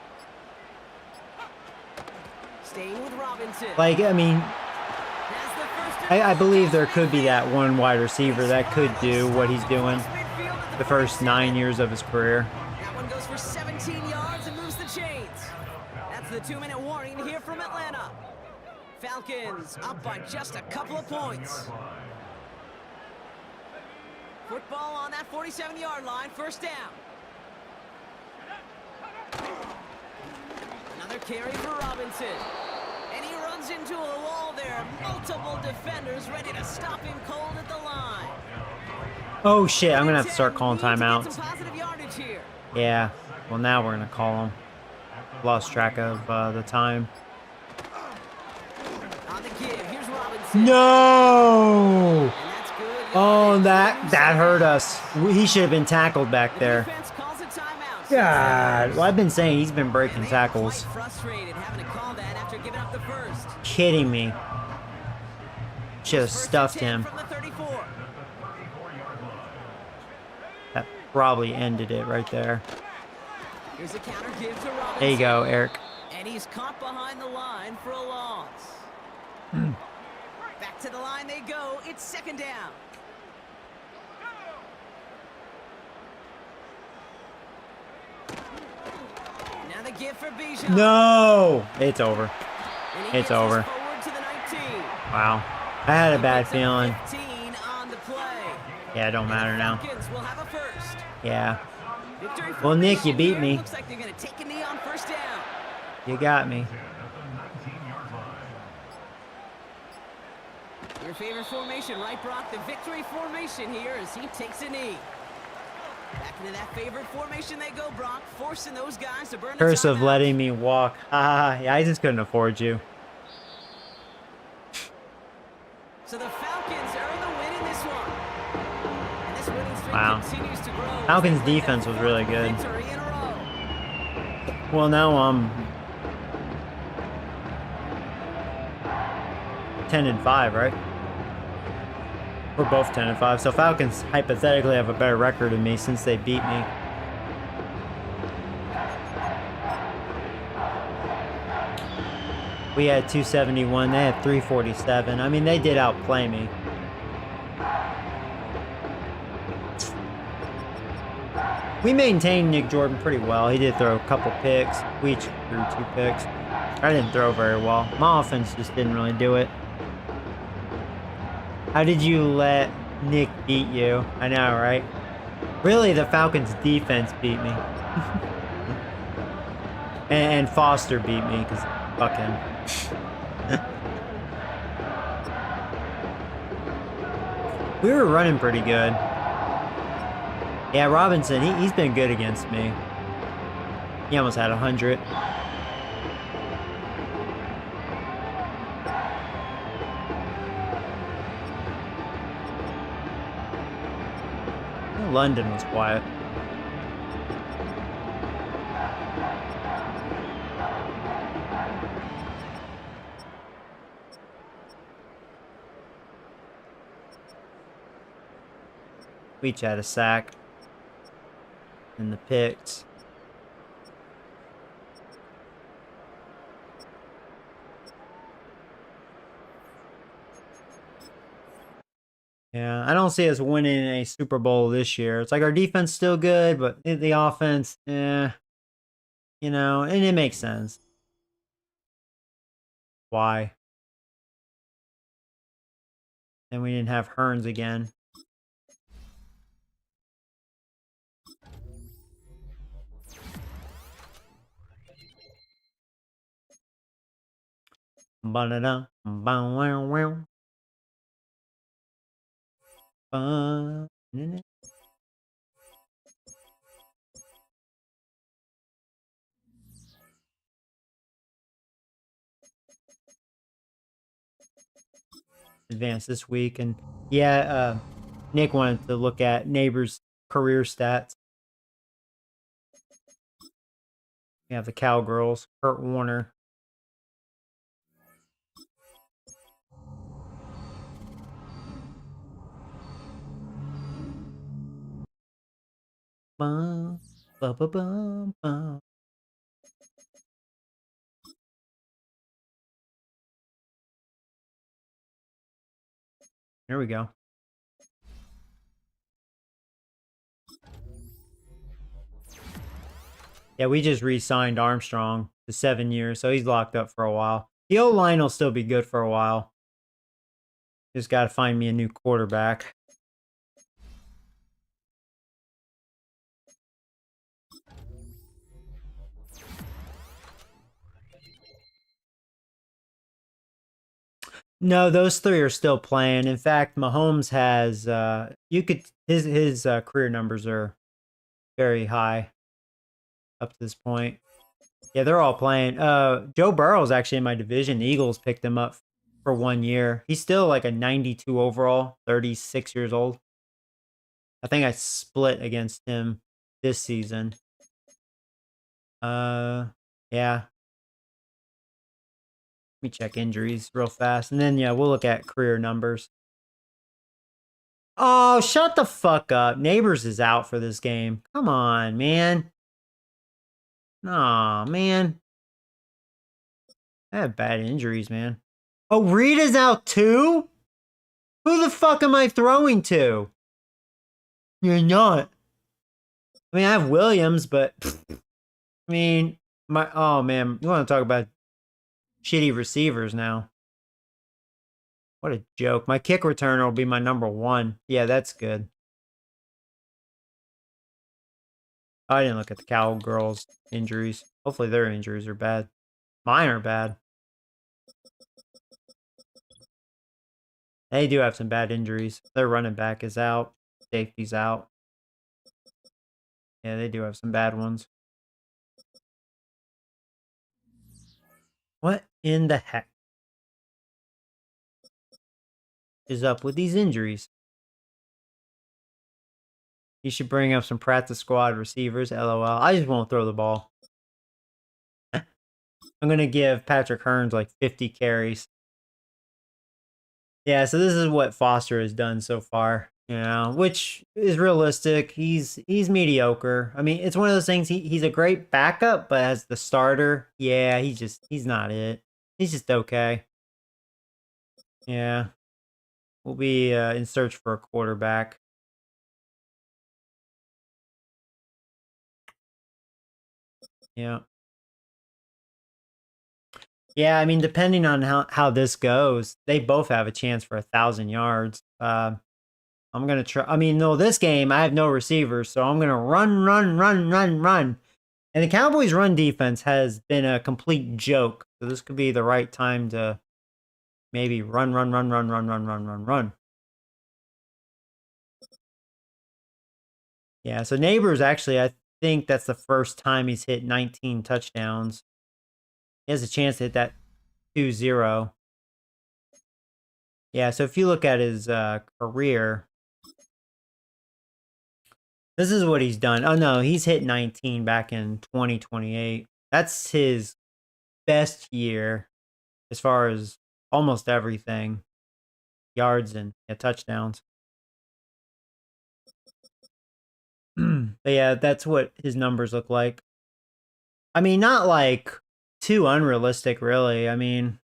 Staying with Robinson. like. I mean, Has the first and I goal. believe there could be that one wide receiver that could do what he's doing Midfield at the first 9 years of his career. That one goes for 17 yards and moves the chains. That's the 2-minute warning here from Atlanta. Falcons up by just a couple of points. Football on that 47-yard line, 1st down. Another carry for Robinson. And he runs into a wall there. Multiple defenders ready to stop him cold at the line. Oh shit! I'm gonna have to start calling Need to get timeouts. some positive yardage here. Yeah. Well, now we're gonna call them. Lost track of the time. On the give, here's Robinson. No! And that's good. Oh, that hurt us. He should have been tackled back The there. defense calls a timeout. God. Well, I've been saying he's been breaking And they are tackles. quite frustrated having to call that after giving up the first. Kidding me. Should have First and stuffed 10 him. From the 34. That probably ended it right there. Here's a counter give to Robinson. There you go, Eric. And he's caught behind the line for a loss. Back to the line they go. It's 2nd down. Now the give for Bijan. No! It's over. And he It's gets us over. forward to the 19. Wow. I had a He bad gets up feeling. 15 on the play. Yeah, it don't And the matter now. Falcons will have a first. Yeah. Victory Well, Nick, you formation beat here. me. Looks like they're going to take a knee on 1st down. You got me. Your favorite formation, right, Brock? The victory formation here as he takes a knee. Back into that favorite formation they go, Brock, forcing those guys to burn the Curse of timeout. letting me walk. Yeah, I just couldn't afford you. So the Falcons earn the win in this one. And this winning streak continues to grow. Falcons defense was really good. Victory in a row. Well, now I'm 10-5, right? We're both 10-5, so Falcons hypothetically have a better record than me since they beat me. We had 271, they had 347. I mean, they did outplay me. We maintained Nick Jordan pretty well. He did throw a couple picks. We each threw 2 picks. I didn't throw very well. My offense just didn't really do it. How did you let Nick beat you? I know, right? Really, the Falcons' defense beat me. and Foster beat me, because fuck him. We were running pretty good. Yeah, Robinson, he's been good against me. He almost had 100. London was quiet. We each had a sack in the picks. Yeah, I don't see us winning a Super Bowl this year. It's like our defense still good, but the offense, you know, and it makes sense. Why? And we didn't have Hearns again. Ba-da-da, ba-wow-wow. Ba-na-na. Advance this week, and yeah, Nick wanted to look at Neighbors' career stats. We have the Cowgirls, Kurt Warner. Bum, ba, ba, bum, bum. There we go. Yeah, we just re-signed Armstrong to 7 years, so he's locked up for a while. The O-line will still be good for a while. Just got to find me a new quarterback. No, those 3 are still playing. In fact, Mahomes has his career numbers are very high up to this point. Yeah, they're all playing. Joe Burrow's actually in my division. The Eagles picked him up for 1 year. He's still like a 92 overall, 36 years old. I think I split against him this season. Yeah. Let me check injuries real fast. And then, yeah, we'll look at career numbers. Oh, shut the fuck up. Neighbors is out for this game. Come on, man. Aw, man. I have bad injuries, man. Oh, Rita's out too? Who the fuck am I throwing to? You're not. I mean, I have Williams, but I mean, oh man, you want to talk about shitty receivers now? What a joke. My kick returner will be my #1. Yeah, that's good. I didn't look at the Cowgirls' injuries. Hopefully their injuries are bad. Mine are bad. They do have some bad injuries. Their running back is out. Safety's out. Yeah, they do have some bad ones. What in the heck is up with these injuries? You should bring up some practice squad receivers, LOL. I just won't throw the ball. I'm going to give Patrick Hearns like 50 carries. Yeah, so this is what Foster has done so far, which is realistic. He's mediocre. I mean, it's one of those things. He's a great backup, but as the starter, yeah, he's not it. He's just okay. Yeah, we'll be in search for a quarterback. Yeah. Yeah, I mean, depending on how this goes, they both have a chance for 1,000 yards. I'm gonna try. I mean, no, this game I have no receivers, so I'm gonna run, run, run, run, run. And the Cowboys' run defense has been a complete joke. So this could be the right time to maybe run, run, run, run, run, run, run, run, run. Yeah. So Neighbors actually, I think that's the first time he's hit 19 touchdowns. He has a chance to hit that 2-0. Yeah. So if you look at his career, this is what he's done. Oh no, he's hit 19 back in 2028. That's his best year as far as almost everything, yards and touchdowns. But yeah, that's what his numbers look like. I mean, not like too unrealistic, really. I mean,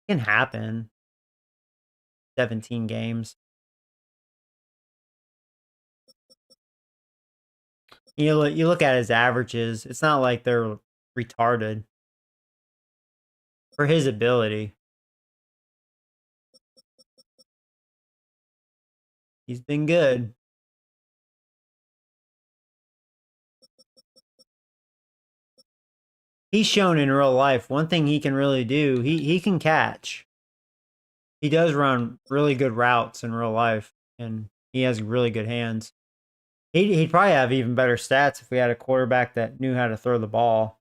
it can happen. 17 games. You look at his averages. It's not like they're retarded for his ability. He's been good. He's shown in real life one thing he can really do. He can catch. He does run really good routes in real life, and he has really good hands. He'd probably have even better stats if we had a quarterback that knew how to throw the ball,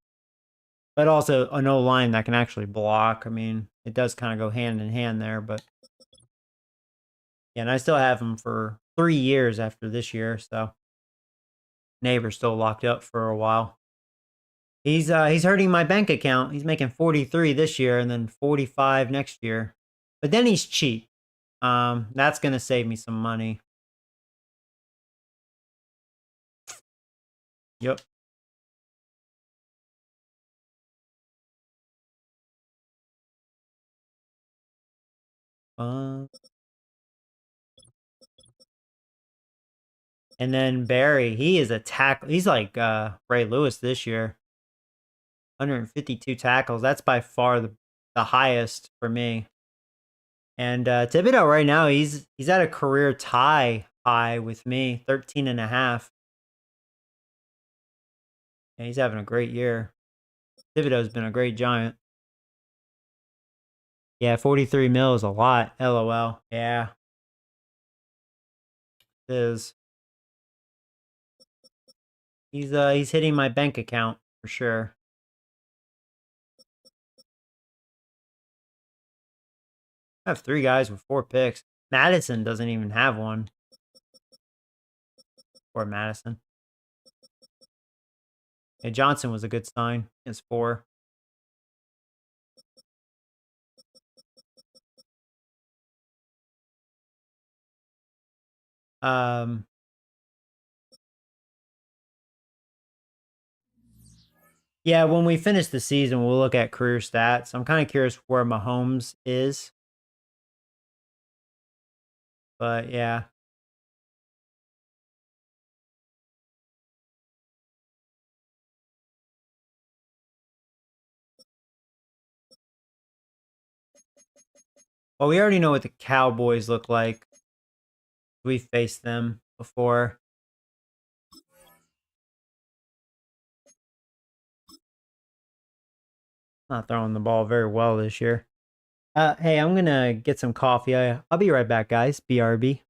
but also an O-line that can actually block. I mean, it does kind of go hand in hand there, but yeah, and I still have him for 3 years after this year, so Neighbor's still locked up for a while. He's hurting my bank account. He's making 43 this year and then 45 next year. But then he's cheap. That's gonna save me some money. Yep. Uh, and then Barry, he is a tackle. He's like Ray Lewis this year. 152 tackles. That's by far the highest for me. And Thibodeau right now, he's at a career tie high with me, 13 and a half. And he's having a great year. Thibodeau's been a great Giant. Yeah, 43 mil is a lot. LOL. Yeah. It is. He's hitting my bank account for sure. I have 3 guys with 4 picks. Madison doesn't even have one. Or Madison. Hey, Johnson was a good sign. It's 4. Um, yeah, when we finish the season, we'll look at career stats. I'm kind of curious where Mahomes is. But yeah. Well, we already know what the Cowboys look like. We faced them before. Not throwing the ball very well this year. Hey, I'm gonna get some coffee. I'll be right back, guys. BRB.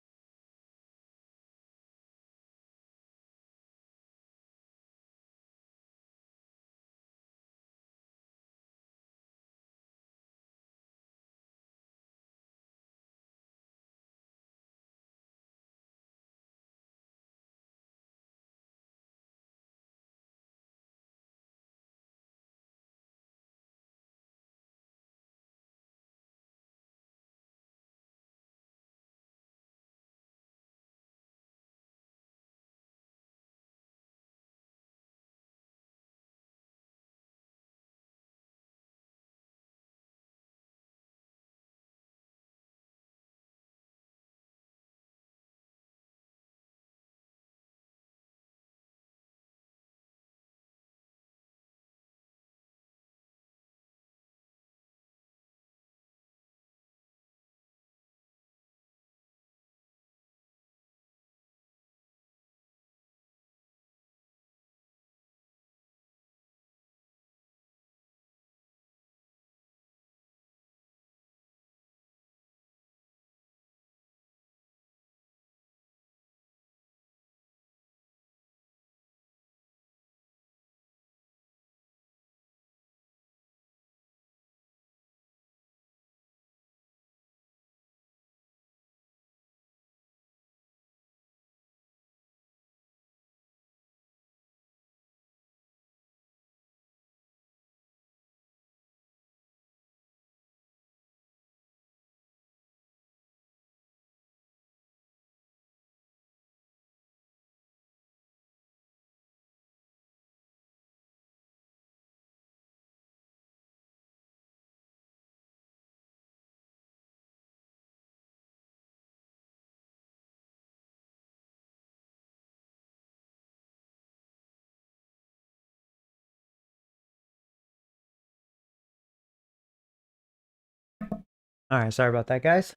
All right, sorry about that, guys.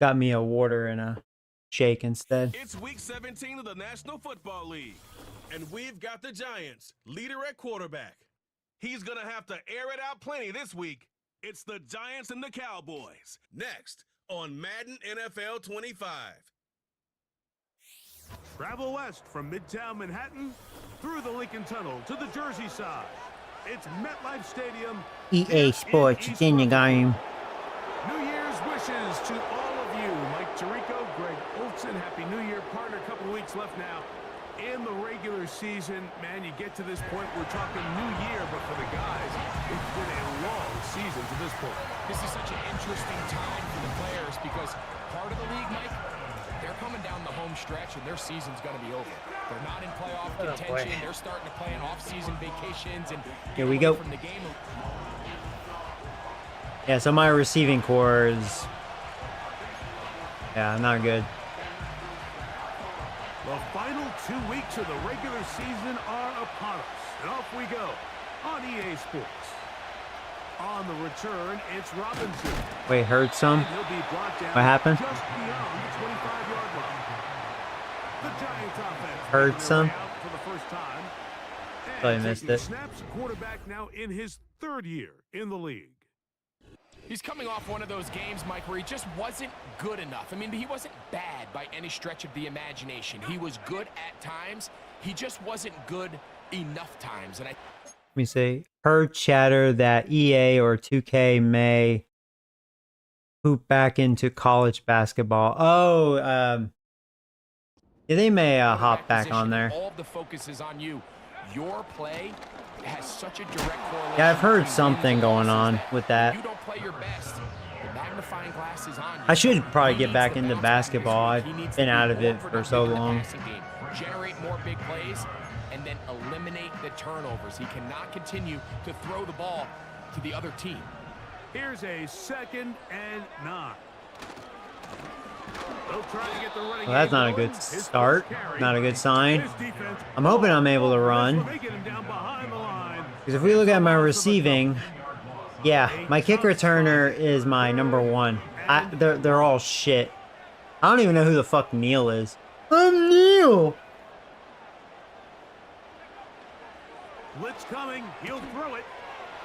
Got me a water and a shake instead. It's week 17 of the National Football League, and we've got the Giants, leader at quarterback. He's going to have to air it out plenty this week. It's the Giants and the Cowboys. Next on Madden NFL 25. Travel west from Midtown Manhattan through the Lincoln Tunnel to the Jersey side. It's MetLife Stadium. EA Sports, it's in the game. New Year's wishes to all of you. Mike Tirico, Greg Olson, Happy New Year, partner. A couple of weeks left now in the regular season. Man, you get to this point, we're talking New Year, but for the guys, it's been a long season to this point. This is such an interesting time for the players because part of the league, Mike, they're coming down the home stretch and their season's going to be over. They're not in playoff contention. They're starting to plan off-season vacations and here we go. From the game. Yeah, so my receiving core is, yeah, not good. The final 2 weeks of the regular season are upon us, and off we go on EA Sports. On the return, it's Robinson. Wait, heard some? What happened? Just beyond the 25-yard line. The Giants offense Heard some? for the first time. Probably missed it. Snaps, quarterback now in his third year in the league. He's coming off one of those games, Mike, where he just wasn't good enough. I mean, he wasn't bad by any stretch of the imagination. He was good at times. He just wasn't good enough times. And Let me see. Heard chatter that EA or 2K may hoop back into college basketball. Oh, yeah, they may hop back on there. All of the focus is on you. Your play has such a direct correlation. Yeah, I've heard something going on with that. You don't play your best. The magnifying glass is on you. I should probably get back into basketball. I've been out of it for so long. Generate more big plays and then eliminate the turnovers. He cannot continue to throw the ball to the other team. Here's a 2nd and 9. They'll try to get the running Well, that's not a good start. Not a good sign. I'm hoping I'm able to run. Because if we look at my receiving, yeah, my kick returner is my number one. They're all shit. I don't even know who the fuck Neil is. I'm Neil! Blitz coming. He'll throw it.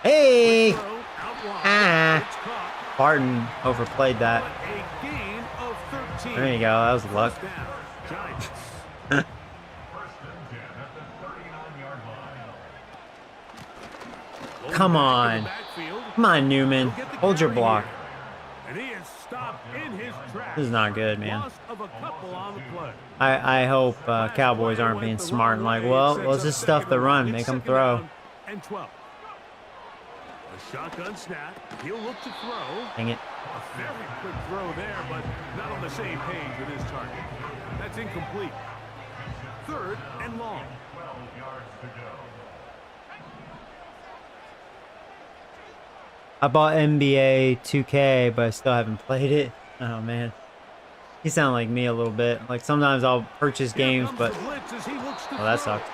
Hey! Throw out wide. Ah. It's caught. Barton overplayed that. A gain of 13. There you go. That was luck. First down, Giants. Come on. Come on, Newman. Hold your block. And he is stopped in his tracks. This is not good, man. Loss of a couple on the play. I hope Cowboys aren't being smart and like, well, let's just stuff the run, make them throw. And 12. A shotgun snap. He'll look to throw. Dang it. A very quick throw there, but not on the same page with his target. That's incomplete. 3rd and long. I bought NBA 2K, but I still haven't played it. Oh, man. You sound like me a little bit. Like, sometimes I'll purchase games, but... Oh, that sucked.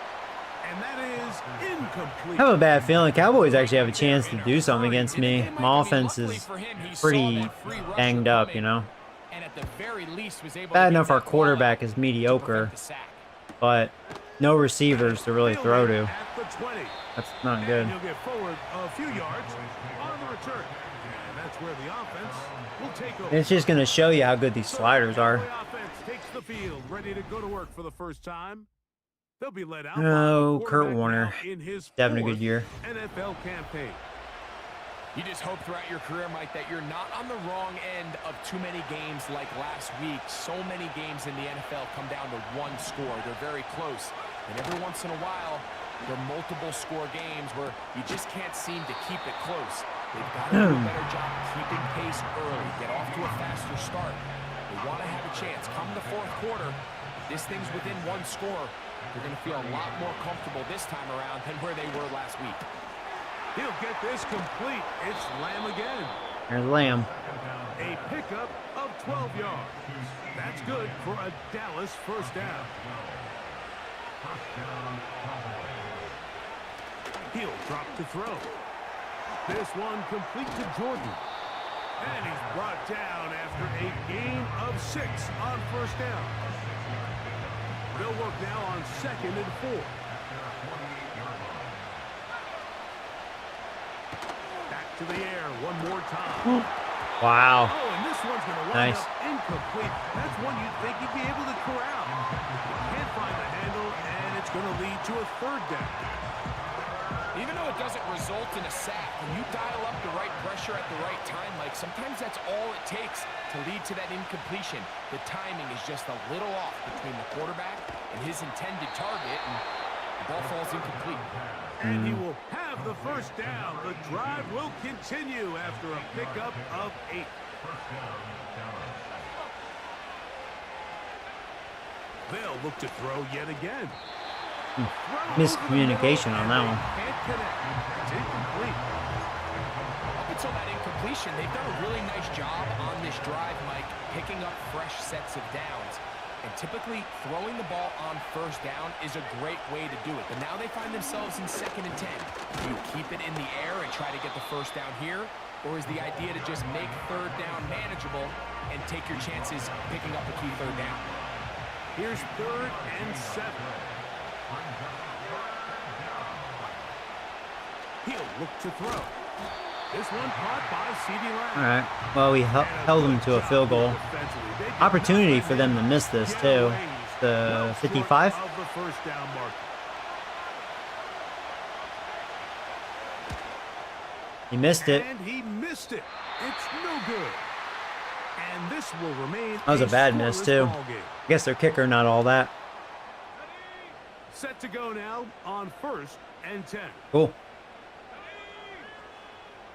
And that is incomplete. I have a bad feeling Cowboys actually have a chance to do something against me. My offense is pretty banged up, you know? Bad enough our quarterback is mediocre, but no receivers to really throw to. That's not good. He'll get forward a few yards on the return. And that's where the offense will take over. It's just going to show you how good these sliders are. The offense takes the field, ready to go to work for the first time. They'll be led out Oh, by the Kurt quarterback Warner. now in his Having a good 4th year. NFL campaign. You just hope throughout your career, Mike, that you're not on the wrong end of too many games like last week. So many games in the NFL come down to one score. They're very close. And every once in a while, there are multiple score games where you just can't seem to keep it close. They've got to do a better job keeping pace early, get off to a faster start. They want to have a chance. Come the 4th quarter, if this thing's within one score, they're going to feel a lot more comfortable this time around than where they were last week. He'll get this complete. It's Lamb again. There's Lamb. A pickup of 12 yards. That's good for a Dallas first down. He'll drop to throw. This one complete to Jordan. And he's brought down after a gain of 6 on first down. They'll work now on 2nd and 4. Back to the air one more time. Wow. Oh, and this one's going to wind Nice. up incomplete. That's one you'd think he'd be able to corral. Can't find the handle, and it's going to lead to a 3rd down. Even though it doesn't result in a sack, when you dial up the right pressure at the right time, Mike, sometimes that's all it takes to lead to that incompletion. The timing is just a little off between the quarterback and his intended target, and the ball falls incomplete. And he will have the first down. The drive will continue after a pickup of 8. They'll look to throw yet again. Miscommunication on that one. Can't connect. It's incomplete. Up until that incompletion, they've done a really nice job on this drive, Mike, picking up fresh sets of downs. And typically, throwing the ball on first down is a great way to do it. But now they find themselves in 2nd and 10. Do you keep it in the air and try to get the first down here? Or is the idea to just make 3rd down manageable and take your chances picking up a key 3rd down? Here's 3rd and 7. He'll look to throw. This one caught by C.D. Lamb. All right. Well, we held them to a field goal. Opportunity for them to miss this, too. The 55. Of the first down mark. He missed it. And he missed it. It's no good. And this will remain That was a bad miss, scoreless too. ball game. I guess their kicker, not all that. Set to go now on 1st and 10. Cool.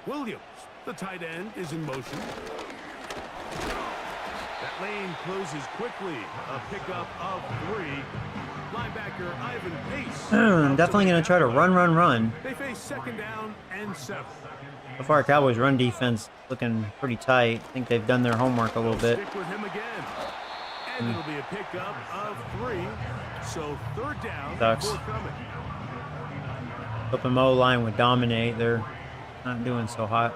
Williams, the tight end, is in motion. That lane closes quickly. A pickup of 3. Linebacker Ivan Pace. Definitely going to try to run. They face 2nd down and 7. So far, Cowboys' run defense looking pretty tight. I think they've done their homework a little bit. Stick with him again. And it'll be a pickup of 3. So 3rd down Sucks. forthcoming. Hoping Mo line would dominate. They're not doing so hot.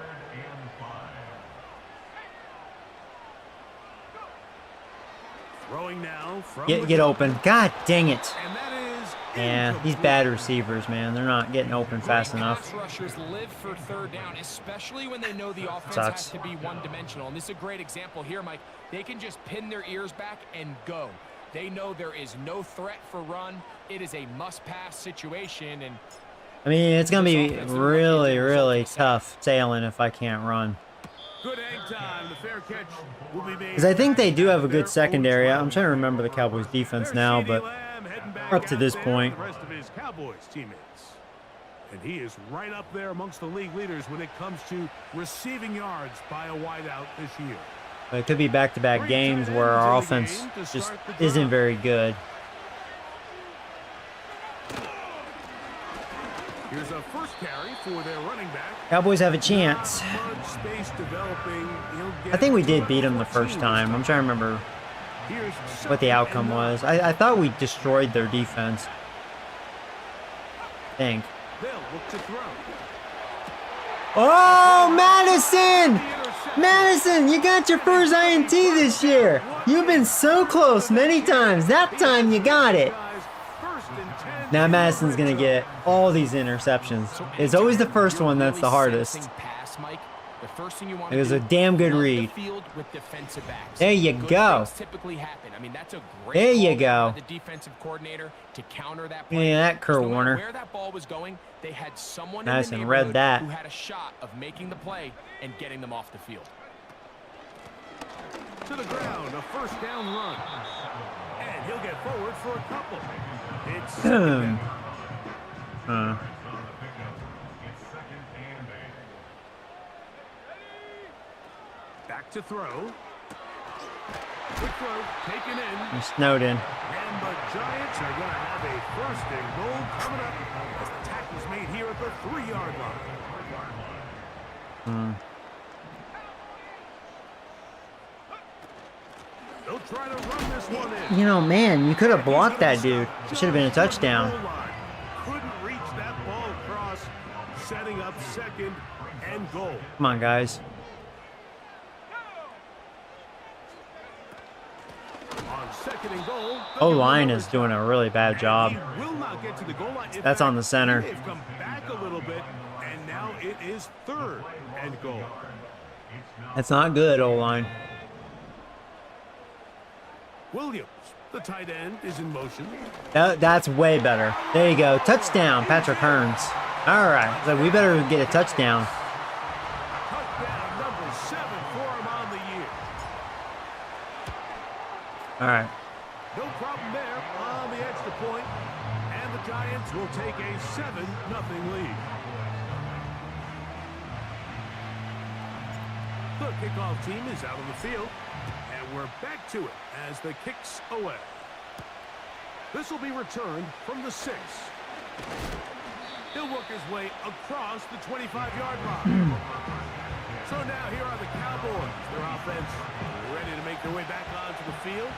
Throwing now from Get open. God dang it. And that is Yeah, these bad receivers, man, they're not getting open fast enough. Pass rushers live for third down, especially when they know the offense Sucks. has to be one-dimensional. And this is a great example here, Mike. They can just pin their ears back and go. They know there is no threat for run. It is a must-pass situation. And I mean, it's going to be really, really tough sailing if I can't run. Good hang time. The fair catch will be made. Because I think they do have a good secondary. I'm trying to remember the Cowboys defense now, but up to this point. The rest of his Cowboys teammates. And he is right up there amongst the league leaders when it comes to receiving yards by a wideout this year. But it could be back-to-back games where our offense just isn't very good. Here's a first carry for their running back. Cowboys have a chance. I think we did beat them the first time. I'm trying to remember what the outcome was. I thought we destroyed their defense. I think. They'll look to throw. Oh, Madison! Madison, you got your first INT this year. You've been so close many times. That time you got it. Now Madison's going to get all these interceptions. It's always the first one that's the hardest. It was a damn good read. There you go. There you go. The defensive coordinator to counter that play. Yeah, that Kurt Warner. Where that ball was going, they had someone Madison read that. who had a shot of making the play and getting them off the field. To the ground, a first down run. And he'll get forward for a couple. It's second down. Back to throw. Quick throw taken in. You're snowed in. And the Giants are going to have a first and goal coming up as the tackle's made here at the 3-yard line. They'll try to run this one in. You know, man, you could have blocked that dude. It should have been a touchdown. Couldn't reach that ball across, setting up second and goal. Come on, guys. On second and goal, O-line is doing a really bad job. will not get to the goal line. That's on the center. They've come back a little bit, and now it is third and goal. That's not good, O-line. Williams, the tight end, is in motion. That's way better. There you go. Touchdown, Patrick Hearns. All right. So we better get a touchdown. Touchdown number 7 for him on the year. All right. No problem there on the extra point, and the Giants will take a 7-0 lead. The kickoff team is out on the field, and we're back to it as the kick's away. This will be returned from the 6. He'll work his way across the 25-yard line. So now here are the Cowboys. Their offense ready to make their way back onto the field.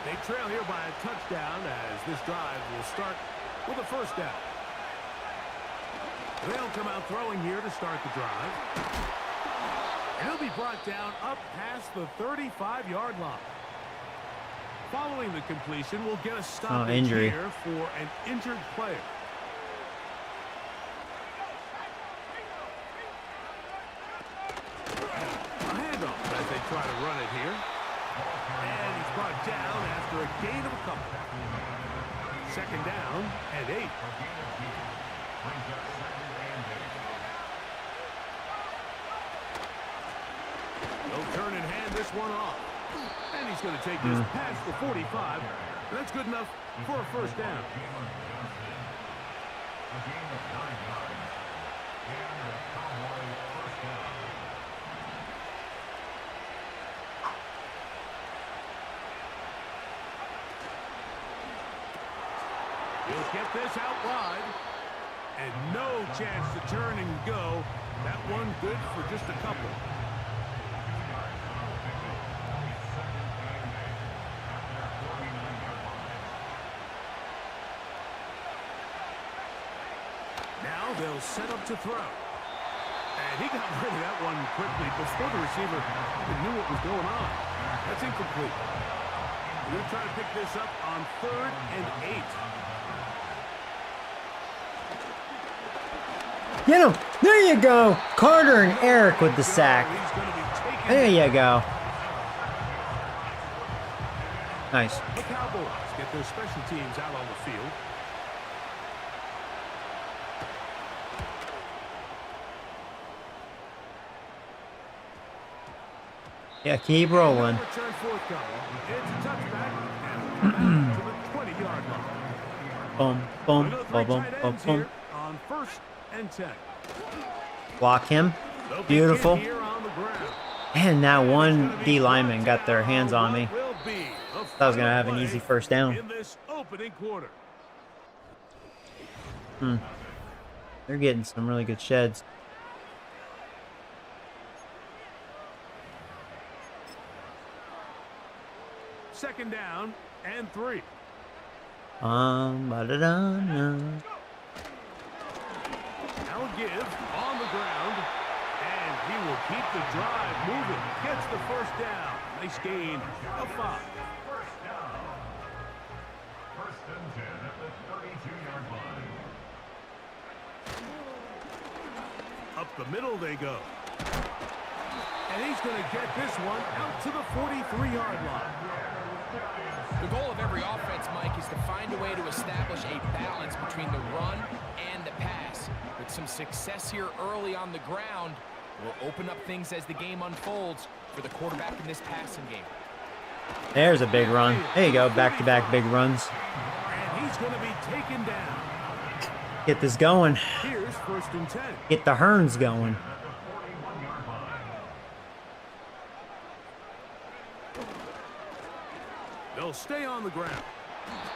They trail here by a touchdown as this drive will start with a first down. They'll come out throwing here to start the drive. And he'll be brought down up past the 35-yard line. Following the completion, we'll get a stoppage here for an injured player. A handoff as they try to run it here. And he's brought down after a gain of a couple. Second down and 8. They'll turn and hand this one off. And he's going to take this past the 45. That's good enough for a first down. He'll get this out wide. And no chance to turn and go. That one good for just a couple. Now they'll set up to throw. And he got rid of that one quickly before the receiver even knew what was going on. That's incomplete. We're going to try to pick this up on 3rd and 8. Get him. There you go. Carter and Eric with the sack. He's going to be taken. There you go. Nice. The Cowboys get their special teams out on the field. Yeah, keep rolling. Return forthcoming. It's a touchback and to the 20-yard line. Boom, boom, Another boom, three boom, tight boom, ends boom. here on 1st and 10. Block him. They'll be Beautiful. here on the ground. And that one D lineman got their hands on me. Will be the Thought I was going to have an final easy play first down. in this opening quarter. They're getting some really good sheds. Second down and 3. Ba-da-da-na. Now give on the ground, and he will keep the drive moving. Gets the first down. Nice gain of 5. Up the middle they go. And he's going to get this one out to the 43-yard line. The goal of every offense, Mike, is to find a way to establish a balance between the run and the pass. With some success here early on the ground, will open up things as the game unfolds for the quarterback in this passing game. There's a big run. There you go. Back-to-back big runs. And he's going to be taken down. Get this going. Here's 1st and 10. Get the Hearns going. They'll stay on the ground.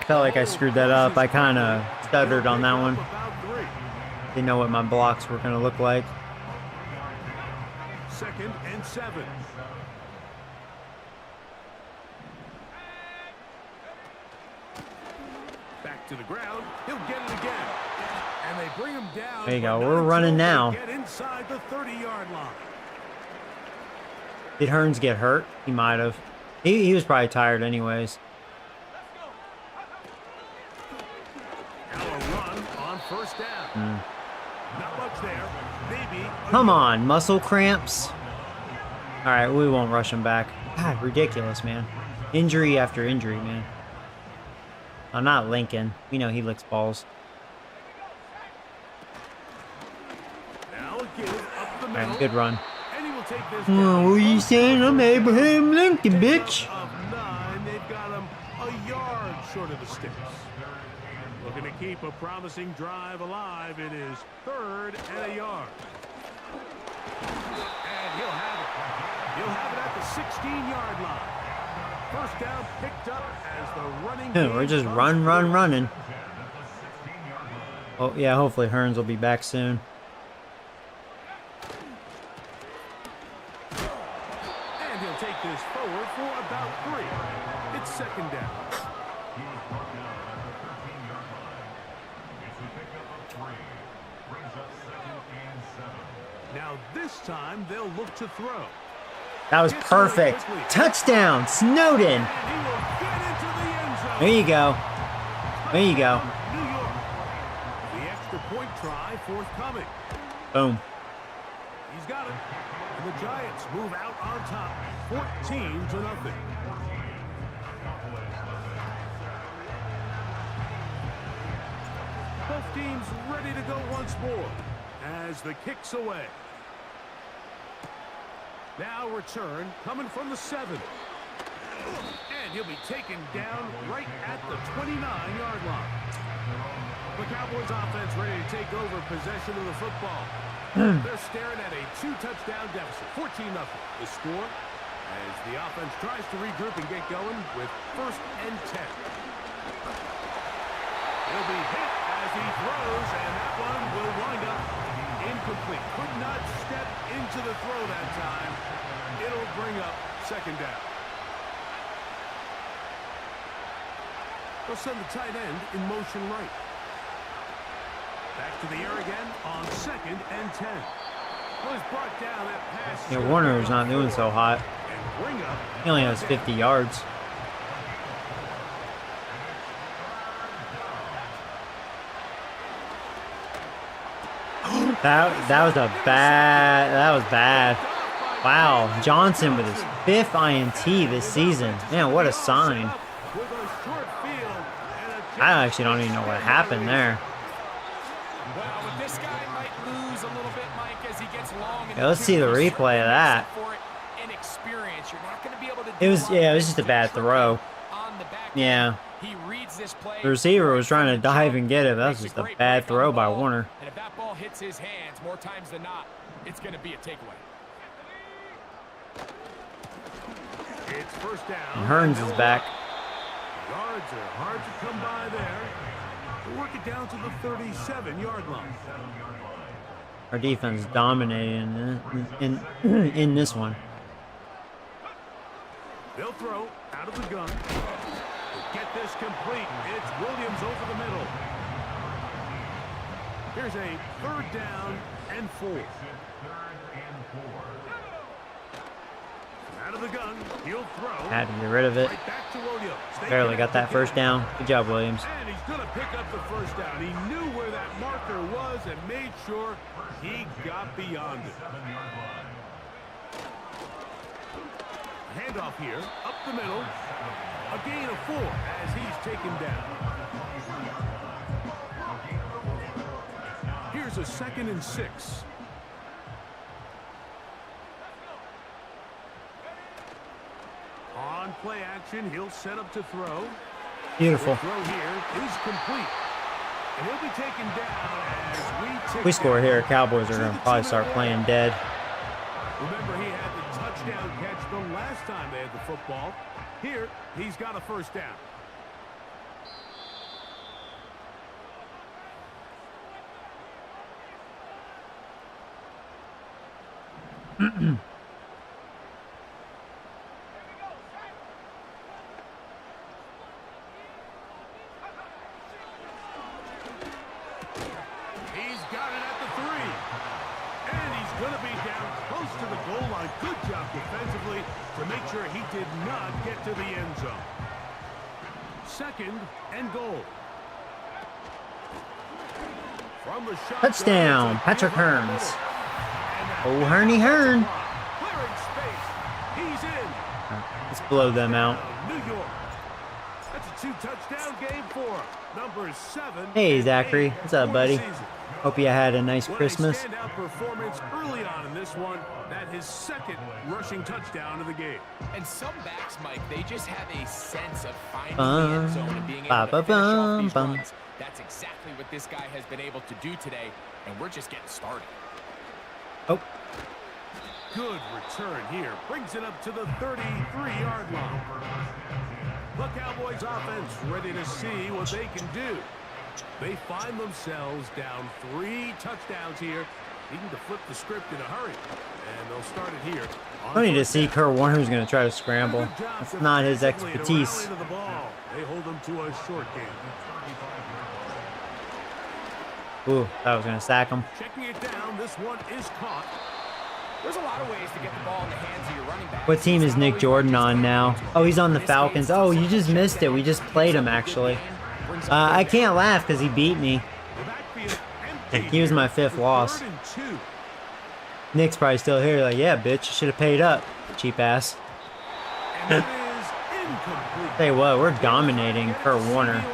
Felt like I screwed that up. I kind of stuttered on that one. About 3. Didn't know what my blocks were going to look like. 2nd and 7. Back to the ground. He'll get it again. And they bring him down. There you go. but We're not running until now. they Get inside the 30-yard line. Did Hearns get hurt? He might have. He was probably tired anyways. Now a run on 1st down. Not much there. Maybe. Come on, muscle cramps. All right, we won't rush him back. God, ridiculous, man. Injury after injury, man. Oh, not Lincoln. We know he licks balls. Now a give up the All middle. right, good run. And he will take this Oh, down. what are you saying? I'm Abraham Lincoln, bitch. Of 9, they've got him a yard short of the sticks. Looking to keep a promising drive alive. It is 3rd and a yard. And he'll have it. He'll have it at the 16-yard line. First down picked up as the running We're game just comes running. Oh, yeah, hopefully Hearns will be back soon. And he'll take this forward for about 3. It's 2nd down. Now this time they'll look to throw. That was perfect. Touchdown, Snowden. And he will get into the end zone. There you go. There you go. New York. The extra point try forthcoming. Boom. He's got it. And the Giants move out on top, 14-0. Both teams ready to go once more as the kick's away. Now return coming from the 7. And he'll be taken down right at the 29-yard line. The Cowboys offense ready to take over possession of the football. They're staring at a 2-touchdown deficit, 14-0. The score as the offense tries to regroup and get going with 1st and 10. He'll be hit as he throws, and that one will wind up incomplete. Could not step into the throw that time. It'll bring up 2nd down. They'll send the tight end in motion right. Back to the air again on 2nd and 10. Was brought down that pass. Yeah, Warner's not doing so hot. And bring up He only has 50 yards. That was bad. Wow, Johnson with his 5th INT this season. Man, what a sign. I actually don't even know what happened there. Well, but this guy might lose a little bit, Mike, as he gets long. Yeah, let's see the replay of that. Inexperience. You're not going to be able to It was just a bad throw. Yeah. He reads this play. The receiver was trying to dive and get it. That was just a bad throw by Warner. And if that ball hits his hands more times than not, it's going to be a takeaway. It's first down. And Hearns is back. Yards are hard to come by there. We'll work it down to the 37-yard line. Our defense dominating in this one. They'll throw out of the gun. To get this complete, it's Williams over the middle. Here's a 3rd down and 4. Out of the gun, he'll throw. Had to get rid of it. Right back to Williams. Barely got that first down. Good job, Williams. And he's going to pick up the first down. He knew where that marker was and made sure he got beyond it. Handoff here, up the middle. A gain of 4 as he's taken down. Here's a 2nd and 6. On play action, he'll set up to throw. Beautiful. The throw here is complete. And he'll be taken down as If we score here, Cowboys are going to probably start playing dead. Remember, he had the touchdown catch the last time they had the football. Here, he's got a first down. He's got it at the 3. And he's going to be down close to the goal line. Good job defensively to make sure he did not get to the end zone. 2nd and goal. From the shotgun, Touchdown, Patrick Hearns. Oh, Herney Hearn. clearing space. He's in. Let's blow them out. New York. That's a 2-touchdown game for number 7. Hey, and Zachary. 8 What's up, for the buddy? season. Hope you had a nice What Christmas. a standout performance early on in this one. That his 2nd rushing touchdown of the game. And some backs, Mike, they just have a sense of finding the end zone and being able to finish off these runs. That's exactly what this guy has been able to do today, and we're just getting started. Oh, Good return here. Brings it up to the 33-yard line. The Cowboys offense ready to see what they can do. They find themselves down 3 touchdowns here, needing to flip the script in a hurry. And they'll start it here. funny to see Kurt Warner's going to try to scramble. That's not his expertise. They hold him to a short game. Ooh, I was going to sack him. Checking it down, this one is caught. There's a lot of ways to get the ball in the hands of your running back. What team is Nick Jordan on now? Oh, he's on the Falcons. Oh, you just missed it. We just played him, actually. I can't laugh because he beat me. The backfield empty He was here. my 5th loss. 3rd and 2. Nick's probably still here. Like, yeah, bitch, you should have paid up, cheap ass. And it is incomplete. Tell you what, we're dominating Kurt Warner.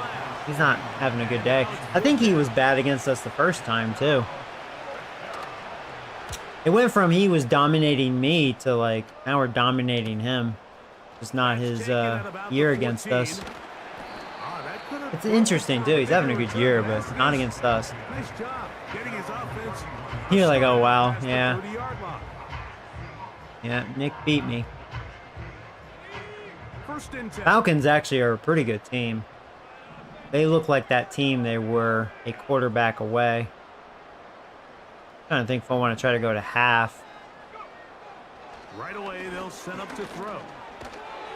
He's not having a good day. I think he was bad against us the first time, too. It went from he was dominating me to, like, now we're dominating him. It's not his year against us. It's interesting, too. He's having a good year, but not against us. Nice job getting his offense. You're like, oh, wow, Past the yeah. 30-yard line. Yeah, Nick beat me. 1st and 10. Falcons actually are a pretty good team. They look like that team they were a quarterback away. Trying to think if I want to try to go to half. Right away, they'll set up to throw.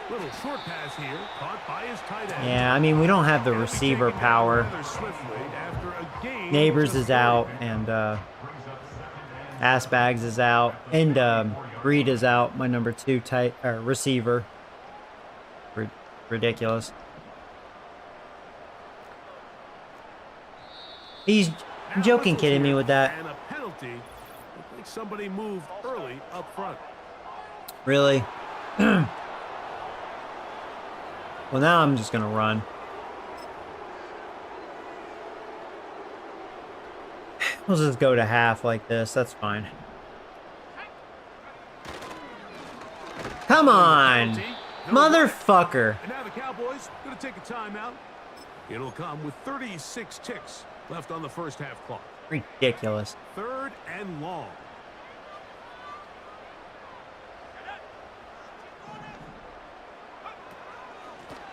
Little short pass here, caught by his tight end. Yeah, I mean, we don't have the receiver power. Rather swiftly after a gain Neighbors of is 3. out, and Assbags is out, and Reed is out, my number 2 receiver. Ridiculous. He's joking, kidding me with that. And a penalty penalty. Looked like somebody moved early up front. Really? Well, now I'm just gonna run. We'll just go to half like this. That's fine. Come on, motherfucker. And now the Cowboys going to take a timeout. It'll come with 36 ticks left on the first half clock. Ridiculous. 3rd and long.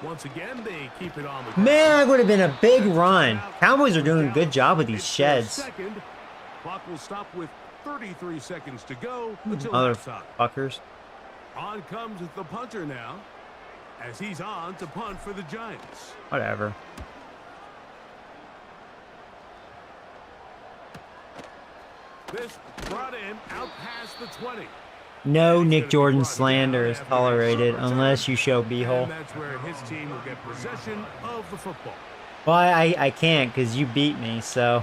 Once again, they keep it on the Man, that would have been a big run. Cowboys are doing a good job with these sheds. Second. Clock will stop with 33 seconds to go until halftime. Motherfuckers. On comes the punter now, as he's on to punt for the Giants. Whatever. This brought in out past the 20. No Nick Jordan slander is tolerated unless you show B-hole. And that's where his team will get possession of the football. Well, I can't because you beat me, so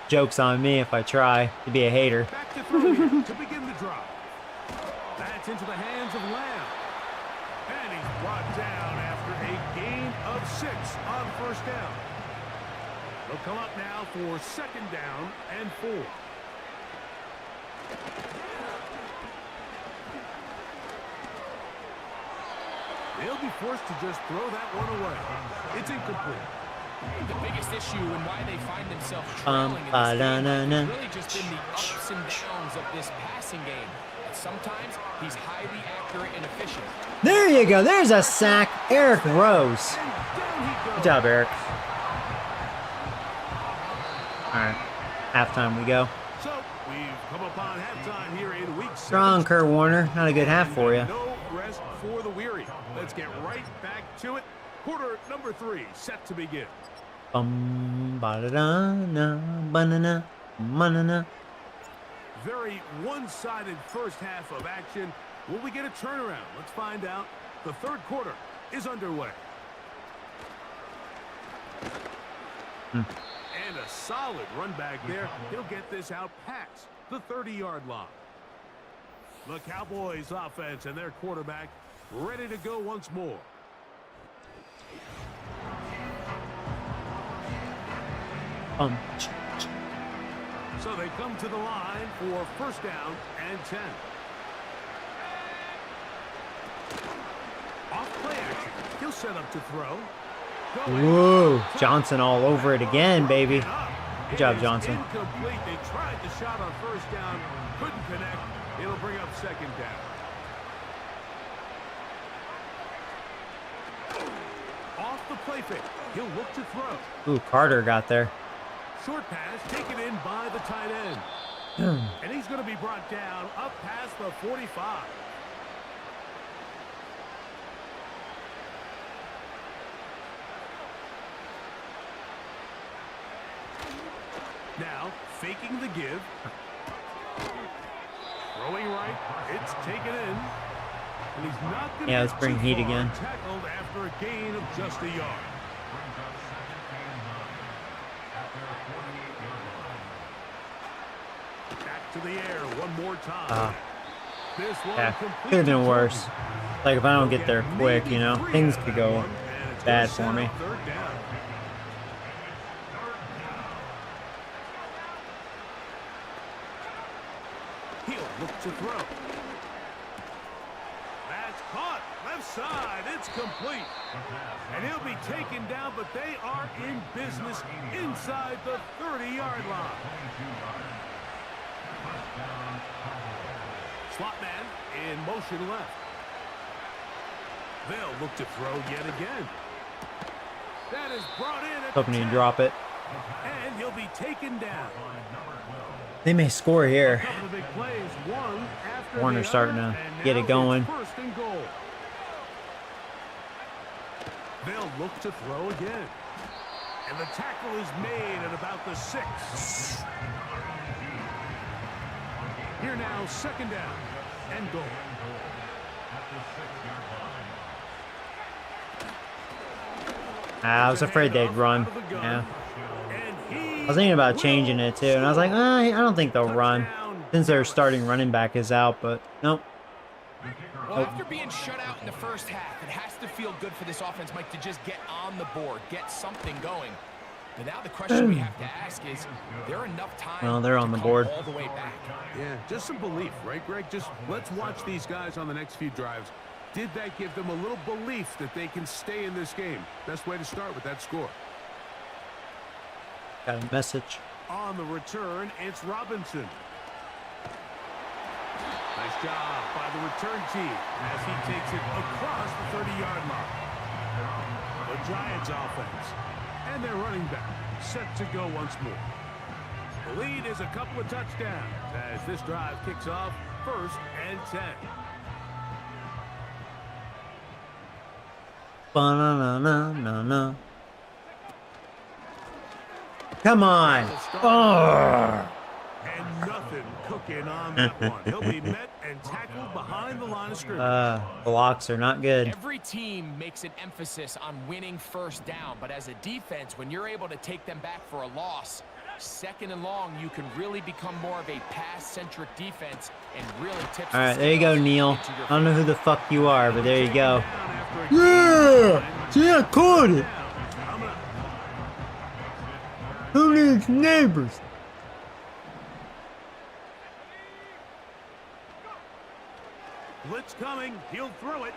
joke's on me if I try to be a hater. Back to throw here to begin the drive. That's into the hands of Lamb. And he's brought down after a gain of 6 on first down. They'll come up now for 2nd down and 4. They'll be forced to just throw that one away. It's incomplete. The biggest issue and why they find themselves trailing in this game has really just been the ups and downs of this passing game. And sometimes he's highly accurate and efficient. There you go. There's a sack. Eric Rose. Good job, Eric. All right. Halftime we go. So we've come upon halftime here in week 6. Strong, Kurt Warner. Not a good half for you. No rest for the weary. Let's get right back to it. Quarter number 3 set to begin. Ba-da-da-na, banana, banana. Very one-sided first half of action. Will we get a turnaround? Let's find out. The 3rd quarter is underway. And a solid run back there. He'll get this out past the 30-yard line. The Cowboys offense and their quarterback ready to go once more. So they come to the line for 1st down and 10. Off play action. He'll set up to throw. Whoa, Johnson all over it again, baby. Good job, Johnson. Incomplete. They tried the shot on 1st down. Couldn't connect. It'll bring up 2nd down. Off the play fake. He'll look to throw. Ooh, Carter got there. Short pass taken in by the tight end. And he's going to be brought down up past the 45. Now, faking the give. Throwing right. It's taken in. And he's not going to Yeah, let's bring heat again. Tackled after a gain of just a yard. Back to the air one more time. This one Yeah, could have been worse. Like, if I don't get there quick, you know, things could go bad for me. 3rd down. He'll look to throw. That's caught. Left side. It's complete. And he'll be taken down, but they are in business inside the 30-yard line. Slot man in motion left. They'll look to throw yet again. That is brought in at Hoping the you 10. drop it. And he'll be taken down. They may score here. A couple of big plays, one after Warner's the starting other, to and get now it going. it's 1st and goal. They'll look to throw again. And the tackle is made at about the 6. Here now, 2nd down and goal. I was afraid they'd run. Out of the gun, Yeah. And he I was thinking about changing it too, and I was like, I don't think they'll run since their starting running back is out, but nope. Well, after being shut out in the first half, it has to feel good for this offense, Mike, to just get on the board, get something going. But now the question we have to ask is, there enough time Well, they're on to the come board. all the way back? Yeah, just some belief, right, Greg? Just let's watch these guys on the next few drives. Did that give them a little belief that they can stay in this game? Best way to start with that score. Got a message. On the return, it's Robinson. Nice job by the return team as he takes it across the 30-yard line. The Giants offense. And their running back set to go once more. The lead is a couple of touchdowns as this drive kicks off 1st and 10. Ba-na-na-na-na-na. Come on. Oh. And nothing cooking on that one. He'll be met and tackled behind the line of scrimmage. Blocks are not good. Every team makes an emphasis on winning first down, but as a defense, when you're able to take them back for a loss, 2nd and long, you can really become more of a pass-centric defense and really tip. All right, there you go, Neil. I don't know who the fuck you are, but there you go. Yeah! See, I caught it! Who needs neighbors? Blitz coming. He'll throw it.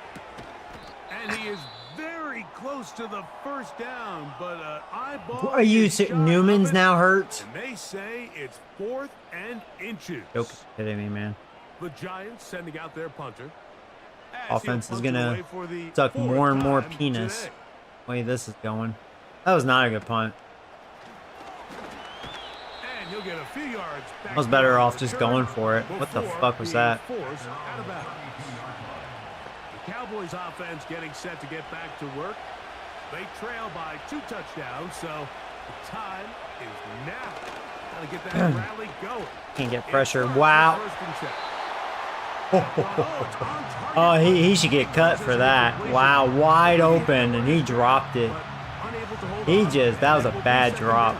And he is very close to the first down, but eyeball. Are you Newman's now hurt? And they say it's 4th and inches. You're kidding me, man. The Giants sending out their punter. Offense is gonna suck more and more penis. Today. Way this is going. That was not a good punt. And he'll get a few yards back. I was better off just going for it. What the fuck was that? Out of bounds. The Cowboys offense getting set to get back to work. They trail by 2 touchdowns, so the time is now. Got to get that rally going. Can't get pressure. Wow. Oh, he should get cut for that. Wow, wide open, and he dropped it. That was a bad drop.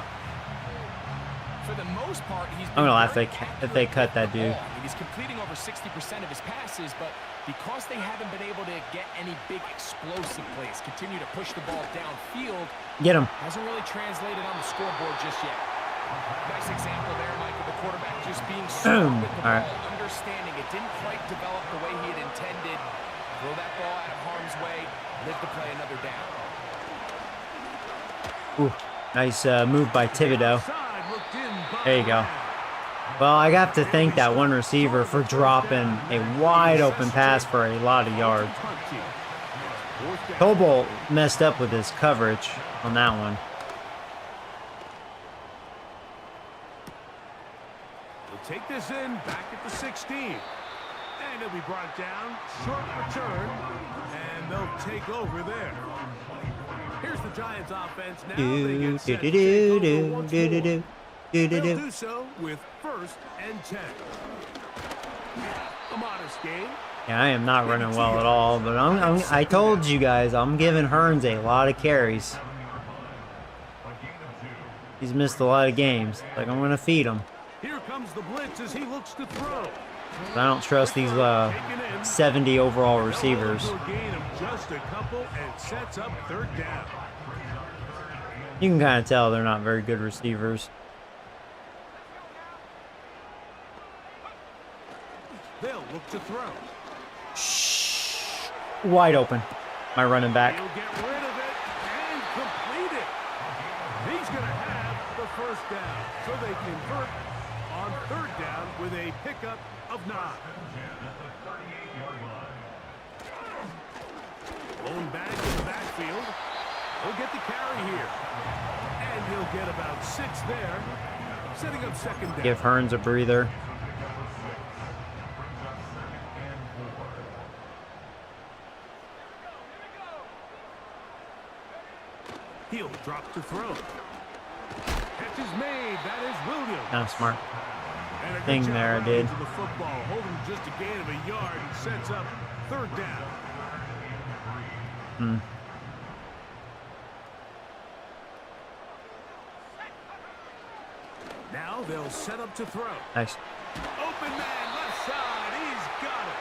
For the most part, he's I'm gonna laugh if they cut that dude. He's completing over 60% of his passes, but because they haven't been able to get any big explosive plays, continue to push the ball downfield, Get him. hasn't really translated on the scoreboard just yet. Nice example there, Mike, of the quarterback just being smart with the ball, understanding it didn't quite develop the way he had intended. Throw that ball out of harm's way, live to play another down. Ooh, nice move by Thibodeau. There you go. Well, I have to thank that one receiver for dropping a wide open pass for a lot of yards. Coble messed up with his coverage on that one. Take this in back at the 16. And it'll be brought down. Short return. And they'll take over there. Here's the Giants offense now. They get set to take over once more. They'll do so with 1st and 10. A modest game. Yeah, I am not running well at all, but I told you guys, I'm giving Hearns a lot of carries. He's missed a lot of games. Like, I'm going to feed him. Here comes the blitz as he looks to throw. But I don't trust these 70 overall receivers. Gain of just a couple and sets up 3rd down. You can kind of tell they're not very good receivers. They'll look to throw. Wide open. My running back. He'll get rid of it and complete it. He's going to have the 1st down, so they convert on 3rd down with a pickup of 9. Blown back in the backfield. He'll get the carry here. And he'll get about 6 there, setting up 2nd down. Give Hearns a breather. He'll drop to throw. Catch is made. That is Williams. Kind of smart And a good thing job there I running did. to the football, holding just a gain of a yard and sets up 3rd down. He'll set up to throw. Nice. Open man, left side. He's got it.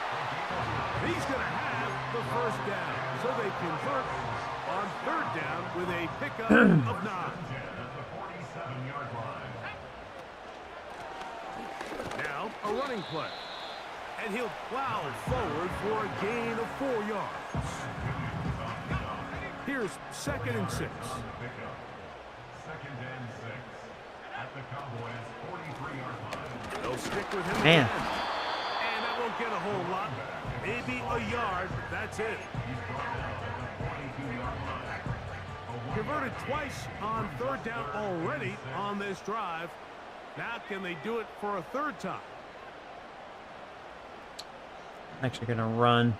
He's going to have the first down. So they convert on third down with a pickup of 9. Now a running play. And he'll plow forward for a gain of 4 yards. Here's 2nd and 6. They'll stick with him Man. again. And that won't get a whole lot. Maybe a yard. That's it. Converted twice on third down already on this drive. Now can they do it for a 3rd time? Actually gonna run.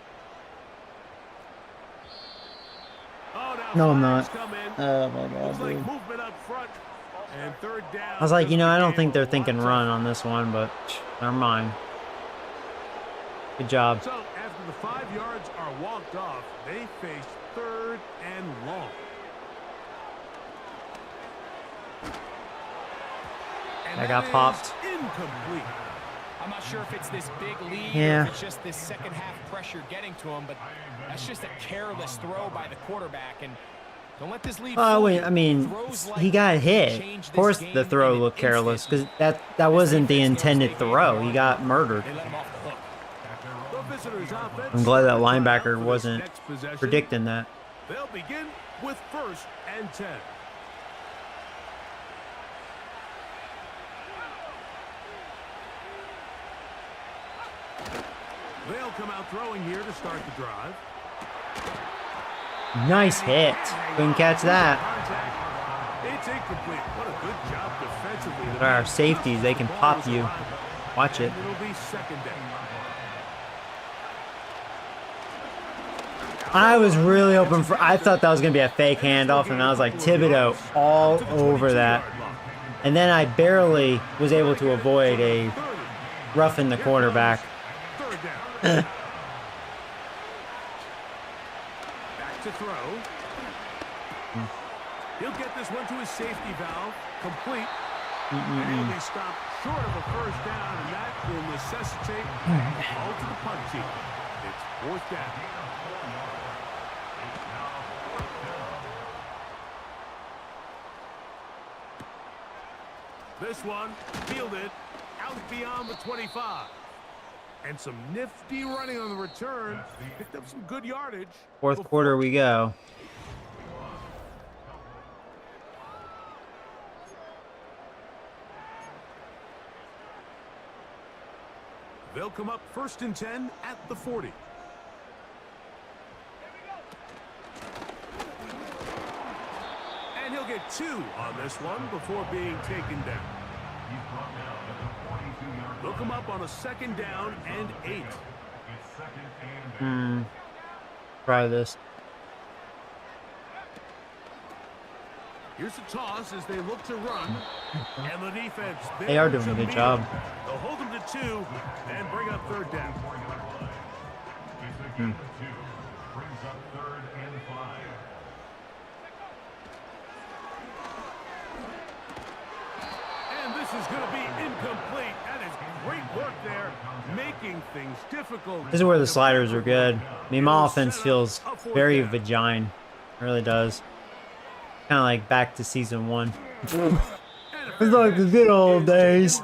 Oh, now No, I'm flags not. come in. Oh my god, Looks like dude. movement up front. And 3rd down. I was like, you know, I don't think they're Became a thinking lot run tougher. on this one, but never mind. Good job. So after the 5 yards are walked off, they face 3rd and long. And I that got is popped. Incomplete. I'm not sure if it's this big lead Yeah. or if it's just this second half pressure getting to him, but that's just a careless throw by the quarterback. And don't let this lead. Oh, fool wait, you. I mean, Throws he like got that hit. change Of this course game the throw in an looked careless, because instant. that wasn't the This defense knows intended they throw. gained He yards. got murdered. They let him off the hook. The visitors' offense I'm glad that started to line up linebacker for this wasn't next possession. predicting that. They'll begin with 1st and 10. They'll come out throwing here to start the drive. Nice hit. Couldn't catch that. Contact. It's incomplete. What a good job defensively. But our safeties, they can pop you. Watch it. And it'll be 2nd down. I was really hoping for. I thought that was gonna be a fake handoff, and I was like Thibodeau all over that. And then I barely was able to avoid a roughing the quarterback. 3rd down. Back to throw. He'll get this one to his safety valve. Complete. And he'll be stopped short of a 1st down, and that will necessitate a ball to the punt team. It's 4th down. This one fielded out beyond the 25. And some nifty running on the return. Picked up some good yardage. Fourth quarter we go. They'll come up 1st and 10 at the 40. And he'll get 2 on this one before being taken down. They'll come up on a 2nd down and 8. Try this. Here's a toss as they look to run. And the defense. They are doing a good job. They'll hold them to 2 and bring up 3rd down. And this is going to be incomplete. That is great work there, making things difficult. This is where the sliders are good. I mean, my offense feels very vagine. It really does. Kind of like back to season 1. It's like the good old days.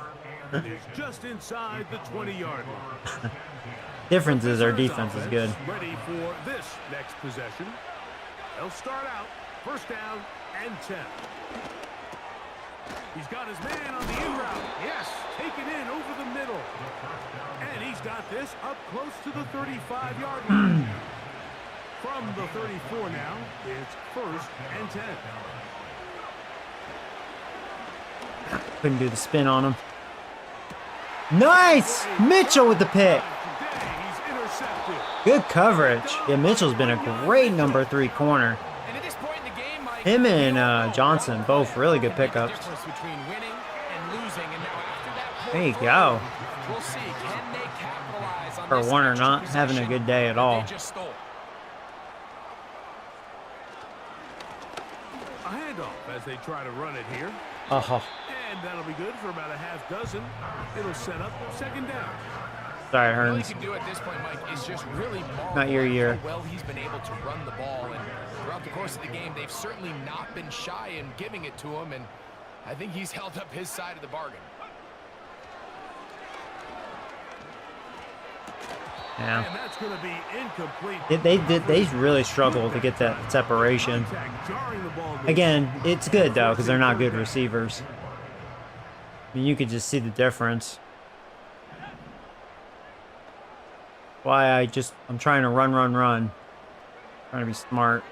It's just inside the 20-yard line. Difference is our defense is good. Ready for this next possession. They'll start out 1st down and 10. He's got his man on the in route. Yes, taken in over the middle. And he's got this up close to the 35-yard line. From the 34 now, it's 1st and 10. Couldn't do the spin on him. Nice! Mitchell with the pick. Today he's intercepted. Good coverage. Yeah, Mitchell's been a great number 3 corner. And at this point in the game, Mike, Him and we all know Johnson, that both really good can make the pickups. difference between winning and losing. And now after that There you poor go. throw, we'll see, can they capitalize on For this Warner extra not having a possession good day at that all. They just stole. A handoff as they try to run it here. Oh, And And that'll be good for about a half dozen. It'll set up second down. Sorry, All he Hearns. can do at this point, Mike, is just really marvel Not your at year. how well he's been able to run the ball. And throughout the course of the game, they've certainly not been shy in giving it to him. And I think he's held up his side of the bargain. Yeah. And that's going to be incomplete. They really struggle to get that separation. Contact, jarring the ball loose. Again, it's good though because they're not good receivers. I mean, you could just see the difference. Why I'm trying to run. Trying to be smart.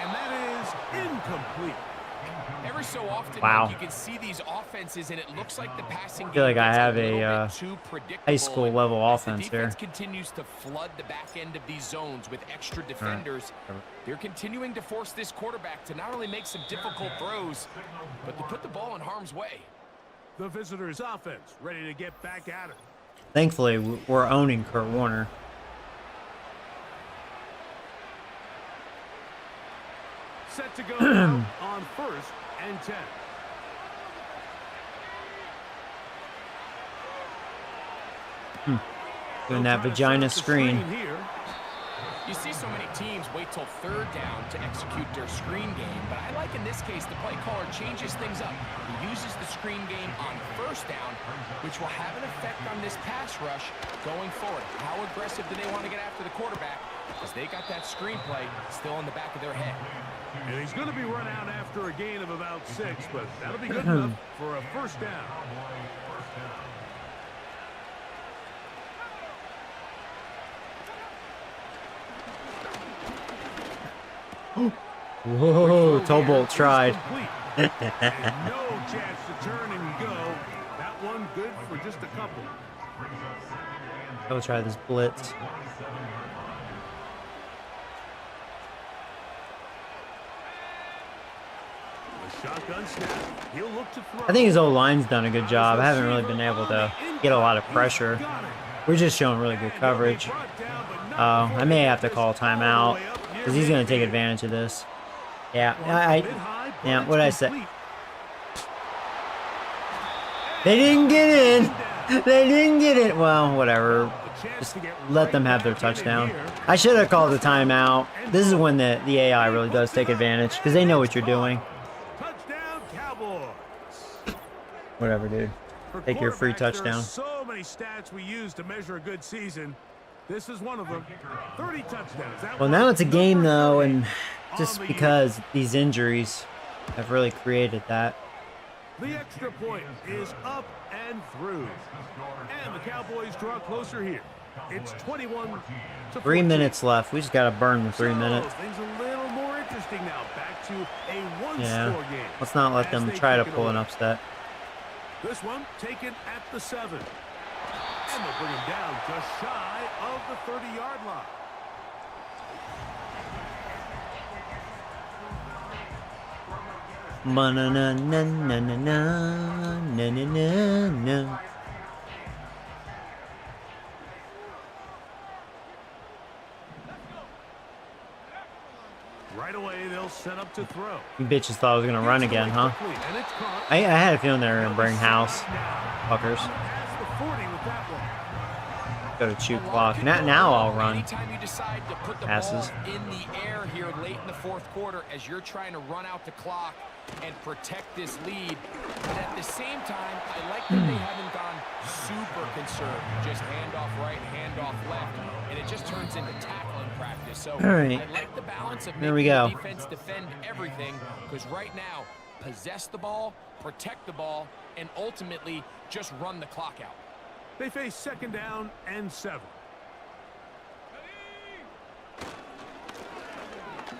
And that is incomplete. Every so often, Wow. Mike, you can see these offenses, and it looks like the passing game feel like I gets have little a, bit too predictable. high school And level as offense the defense here. continues to flood the back end of these zones with extra defenders. They're continuing to force this quarterback to not only make some difficult throws, but to put the ball in harm's way. The visitors' offense ready to get back at it. Thankfully, we're owning Kurt Warner. Set to go now on 1st and 10. Doing that vagina screen. Here. You see so many teams wait till third down to execute their screen game, but I like in this case the play caller changes things up. He uses the screen game on first down, which will have an effect on this pass rush going forward. How aggressive do they want to get after the quarterback? Because they got that screen play still in the back of their head. And he's going to be run out after a gain of about 6, but that'll be good enough for a first down. Whoa, Tobolt tried. And no chance to turn and go. That one good for just a couple. Go try this blitz. A shotgun snap. He'll look to throw. I think his O-line's done a good job. I haven't really been able to get a lot of pressure. We're just showing really good coverage. I may have to call a timeout because he's going to take advantage of this. Yeah, yeah. What did I say? They didn't get in. They didn't get it. Well, whatever. Just let them have their touchdown. I should have called the timeout. This is when the AI really does take advantage because they know what you're doing. Touchdown, Cowboys. Whatever, dude. For Take your free quarterbacks, there are touchdown. so many stats we use to measure a good season. This is one of them. 30 touchdowns. That Well, was now it's a game, though, number and 30 just on the because these injuries have really created that. year. The extra point is up and through. And the Cowboys draw closer here. It's 21 to 3 14. minutes left. We just got to burn the 3 So, minutes. Things a little more interesting now. Back to a one-score Yeah. game. Let's not let as them they try to kick it pull an away. upset. This one taken at the 7. And they'll bring him down just shy of the 30-yard line. Ma-na-na-na-na-na-na-na-na-na. Right away, they'll set up to throw. You bitches thought I was going to run again, huh? Quickly, and it's caught. I had a feeling they were going to bring house. Fuckers. Past the 40 with that one. Go to chew clock. Now I'll run. Anytime you decide to put the Passes. ball in the air here late in the fourth quarter as you're trying to run out the clock and protect this lead. But at the same time, I like that they haven't gone super conserved. Just handoff right, handoff left, and it just turns into tackling practice. So All right. I like the balance of There we making go. the defense defend everything, because right now, possess the ball, protect the ball, and ultimately just run the clock out. They face second down and 7.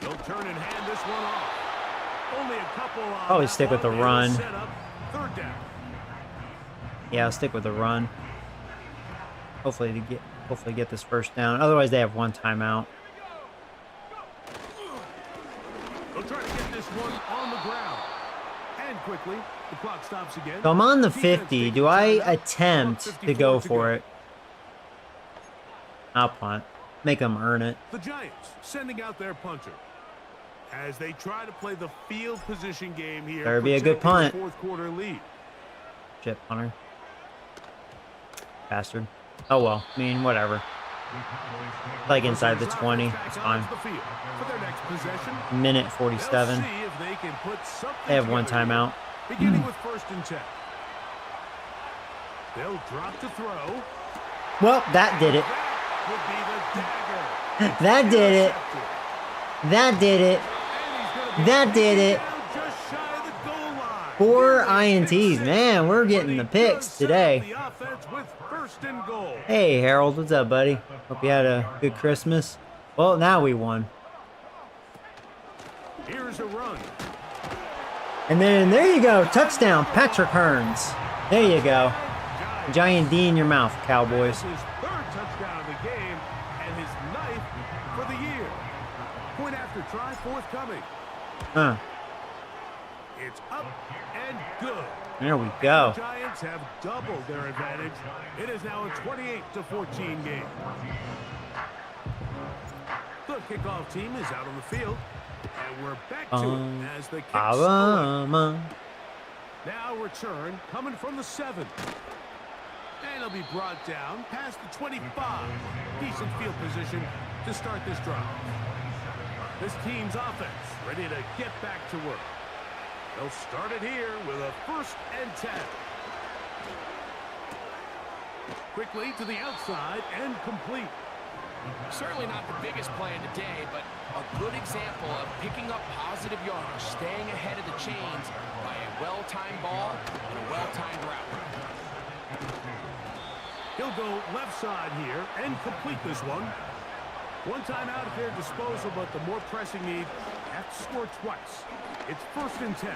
They'll turn and hand this one off. Only a couple on Always that stick with the one. They'll run. set up third down. Yeah, I'll stick with the run. Hopefully get this first down. Otherwise, they have one timeout. They'll try to get this one on the ground. And quickly, the clock stops again. So I'm on the Defense 50. taking Do I timeout. attempt to 54 go to for it? I'll punt. Make them earn it. The Giants sending out their punter. As they try to play the field position game here. Better be a good protecting the punt. fourth quarter lead. Shit, punter. Bastard. Oh well. I mean, whatever. Like inside the 20. It's fine. Minute 47. They have one timeout. Beginning with 1st and 10. They'll drop to throw. Well, that did it. That would be the dagger. That did it. That did it. That did it. Just shy of the goal line. 4 INTs. Man, we're getting the picks today. The offense with 1st and goal. Hey, Harold. What's up, buddy? Hope you had a good Christmas. Well, now we won. Here's a run. And then there you go. Touchdown, Patrick Hearns. There you go. Giant D in your mouth, Cowboys. His 3rd touchdown of the game and his 9th for the year. Point after try forthcoming. Huh. It's up and good. There we go. The Giants have doubled their advantage. It is now a 28-14 game. The kickoff team is out on the field. And we're back to it as the kicks away. Now return coming from the 7. And it'll be brought down past the 25. Decent field position to start this drive. This team's offense ready to get back to work. They'll start it here with a 1st and 10. Quickly to the outside and complete. Certainly not the biggest play of the day, but a good example of picking up positive yardage, staying ahead of the chains by a well-timed ball and a well-timed route. He'll go left side here and complete this one. One timeout at their disposal, but the more pressing need, have to score twice. It's 1st and 10.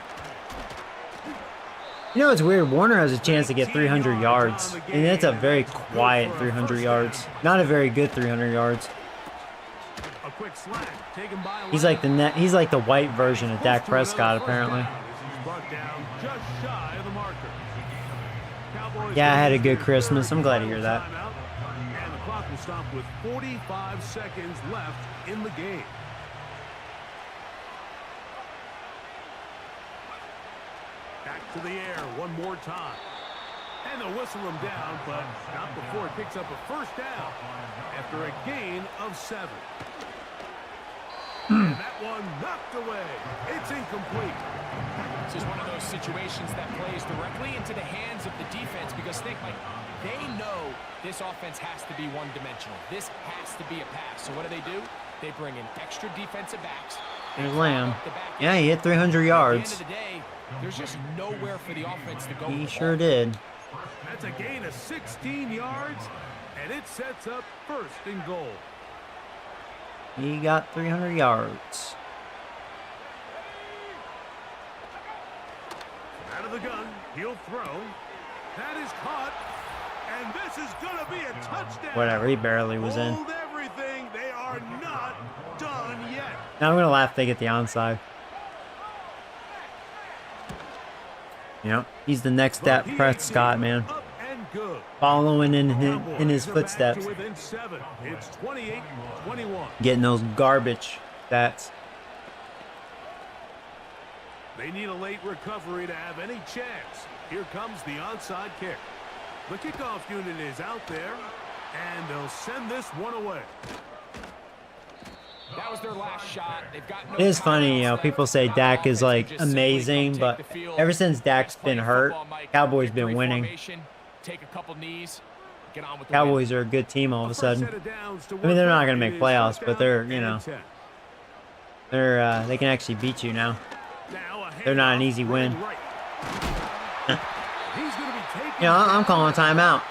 You know, it's weird. Warner has a chance to get 300 yards, and it's a very quiet 300 yards. Not a very good 300 yards. A quick slant taken by He's like the he's like the white version of Dak Prescott, apparently. He's brought down just shy of the marker. Cowboys Yeah, I had a good Christmas. I'm glad to hear that. And the clock will stop with 45 seconds left in the game. Back to the air one more time. And they'll whistle him down, but not before it picks up a 1st down after a gain of 7. And that one knocked away. It's incomplete. This is one of those situations that plays directly into the hands of the defense because think, Mike, they know this offense has to be one-dimensional. This has to be a pass. So what do? They bring in extra defensive backs. There's Lamb. Yeah, he hit 300 yards. At the end of the day, there's just nowhere for the offense to go. He sure did. That's a gain of 16 yards, and it sets up 1st and goal. He got 300 yards. Out of the gun, he'll throw. That is caught, and this is going to be a touchdown. Whatever, he barely was in. Hold everything. They are not done yet. Now I'm going to laugh if they get the onside. Yep, he's the next step Prescott, man. Up and good. Following in his Cowboys are back footsteps. to within 7. It's 28-21. Getting those garbage stats. They need a late recovery to have any chance. Here comes the onside kick. The kickoff unit is out there, and they'll send this one away. That was their last shot. They've got no It is funny, you know, timeouts people left. say Our Dak is offense like can just simply amazing, come but take the field. ever since Dak's Just play been hurt, football, Mike. Cowboys Victory been winning. formation, take a couple knees, get on with the Cowboys are a good team all of a sudden. I mean, they're not going to make playoffs, but they're, you know, they can actually beat you now. They're not an easy win. You know, I'm calling timeout.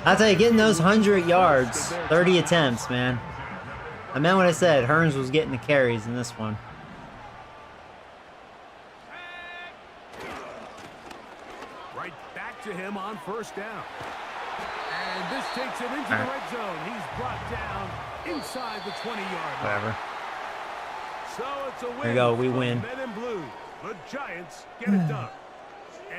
I'll tell you, getting those 100 yards, 30 attempts, man. I meant what I said. Hearns was getting the carries in this one. Right back to him on 1st down. And this takes him into the red zone. He's brought down inside the 20-yard line. Whatever. So it's a win. There you go, we for the win. Men in blue. The Giants get it done.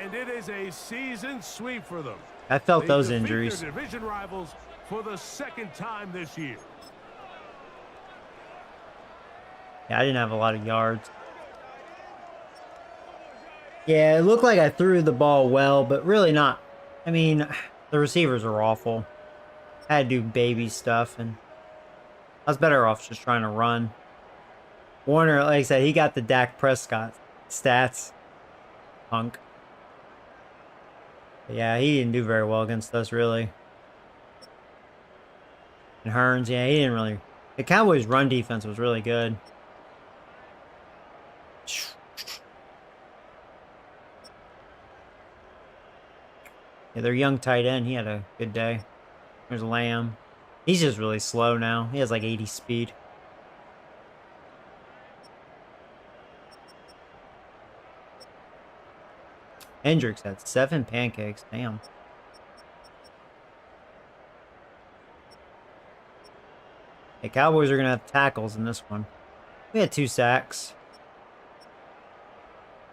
And it is a season sweep for them. I felt They those defeat injuries. their division rivals for the 2nd time this year. Yeah, I didn't have a lot of yards. Yeah, it looked like I threw the ball well, but really not. I mean, the receivers are awful. I had to do baby stuff, and I was better off just trying to run. Warner, like I said, he got the Dak Prescott stats. Punk. But yeah, he didn't do very well against us, really. And Hearns, yeah, he didn't really. The Cowboys' run defense was really good. Yeah, their young tight end, he had a good day. There's Lamb. He's just really slow now. He has like 80 speed. Hendricks had 7 pancakes. Damn. The Cowboys are going to have tackles in this one. We had 2 sacks.